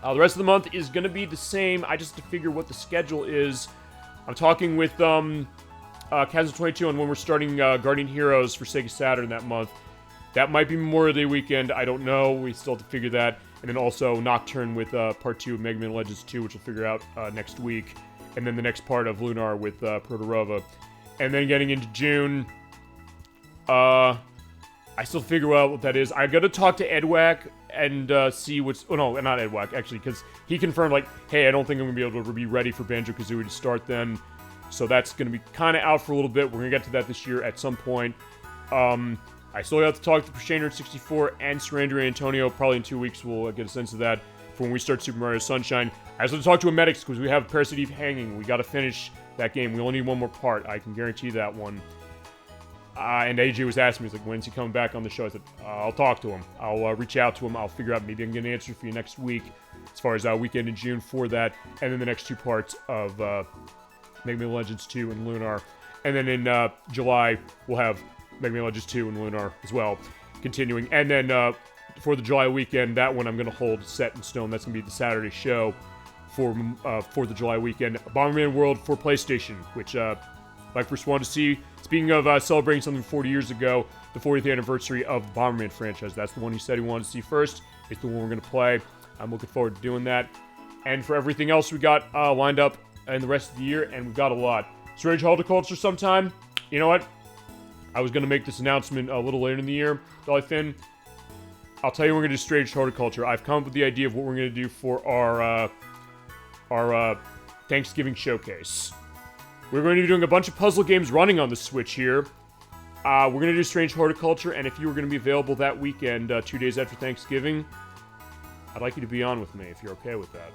The rest of the month is going to be the same. I just have to figure what the schedule is. I'm talking with Kazan22 on when we're starting Guardian Heroes for Sega Saturn that month. That might be Memorial Day weekend. I don't know. We still have to figure that. And then also Nocturne with Part 2 of Mega Man Legends 2, which we'll figure out next week. And then the next part of Lunar with Protorova. And then getting into June... I still figure out what that is. I gotta talk to Edwack and see what's... Oh, no, not Edwack, actually, because he confirmed, like, hey, I don't think I'm gonna be able to be ready for Banjo-Kazooie to start then. So that's gonna be kind of out for a little bit. We're gonna get to that this year at some point. I still have to talk to Prashander 64 and Surrender Antonio. Probably in 2 weeks we'll get a sense of that for when we start Super Mario Sunshine. I also have to talk to a Medics because we have Parasite Eve hanging. We got to finish that game. We only need one more part. I can guarantee that one. And AJ was asking me, he's like, when's he coming back on the show? I said, I'll talk to him. I'll reach out to him. I'll figure out, maybe I can get an answer for you next week as far as weekend in June for that. And then the next 2 parts of Mega Man Legends 2 and Lunar. And then in July, we'll have Mega Man Legends 2 and Lunar as well, continuing. And then for the July weekend, that one I'm going to hold set in stone. That's going to be the Saturday show for 4th of July weekend. Bomberman World for PlayStation, which I first wanted to see. Speaking of celebrating something 40 years ago, the 40th anniversary of the Bomberman franchise. That's the one he said he wanted to see first. It's the one we're going to play. I'm looking forward to doing that. And for everything else we got lined up in the rest of the year, and we've got a lot. Strange Horticulture sometime. You know what? I was going to make this announcement a little later in the year, Dolly Finn. I'll tell you we're going to do Strange Horticulture. I've come up with the idea of what we're going to do for our Thanksgiving showcase. We're going to be doing a bunch of puzzle games running on the Switch here. We're going to do Strange Horticulture, and if you were going to be available that weekend, 2 days after Thanksgiving, I'd like you to be on with me if you're okay with that.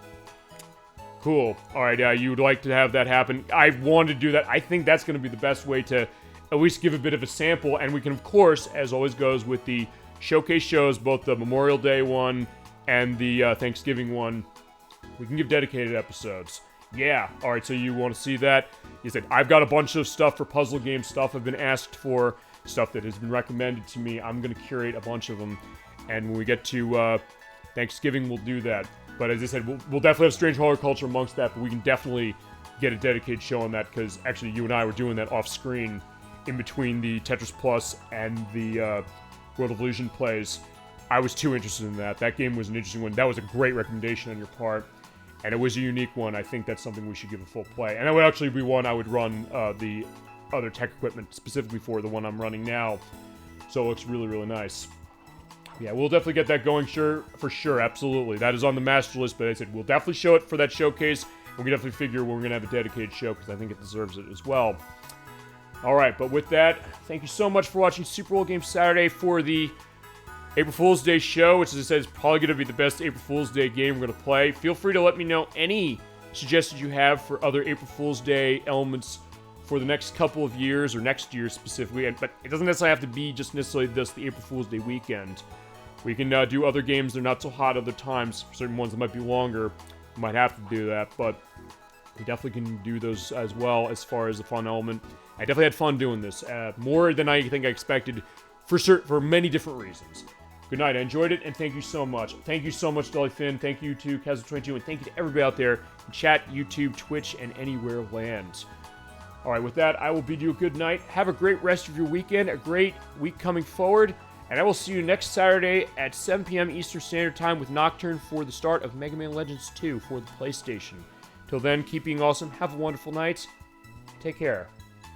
Cool. Alright, you would like to have that happen. I wanted to do that. I think that's going to be the best way to at least give a bit of a sample, and we can, of course, as always goes with the showcase shows, both the Memorial Day one and the Thanksgiving one, we can give dedicated episodes. Yeah, alright, so you want to see that? He said, I've got a bunch of stuff for puzzle game stuff I've been asked for, stuff that has been recommended to me. I'm going to curate a bunch of them, and when we get to Thanksgiving, we'll do that. But as I said, we'll definitely have Strange Horticulture amongst that, but we can definitely get a dedicated show on that, because actually you and I were doing that off-screen in between the Tetris Plus and the World of Illusion plays. I was too interested in that. That game was an interesting one. That was a great recommendation on your part, and it was a unique one. I think that's something we should give a full play. And that would actually be one I would run the other tech equipment specifically for, the one I'm running now. So it looks really, really nice. Yeah, we'll definitely get that going, for sure, absolutely. That is on the master list, but I said we'll definitely show it for that showcase, and we can definitely figure we're going to have a dedicated show, because I think it deserves it as well. Alright, but with that, thank you so much for watching Super Bowl Game Saturday for the April Fool's Day show, which, as I said, is probably going to be the best April Fool's Day game we're going to play. Feel free to let me know any suggestions you have for other April Fool's Day elements for the next couple of years, or next year specifically, but it doesn't necessarily have to be just necessarily the April Fool's Day weekend. We can do other games that are not so hot other times. Certain ones that might be longer, we might have to do that, but we definitely can do those as well as far as the fun element. I definitely had fun doing this, more than I think I expected, for many different reasons. Good night, I enjoyed it, and thank you so much. Thank you so much, Dolly Finn. Thank you to Kazoo22, and thank you to everybody out there in chat, YouTube, Twitch, and anywhere land. Alright, with that, I will bid you a good night. Have a great rest of your weekend, a great week coming forward. And I will see you next Saturday at 7 p.m. Eastern Standard Time with Nocturne for the start of Mega Man Legends 2 for the PlayStation. Till then, keep being awesome. Have a wonderful night. Take care.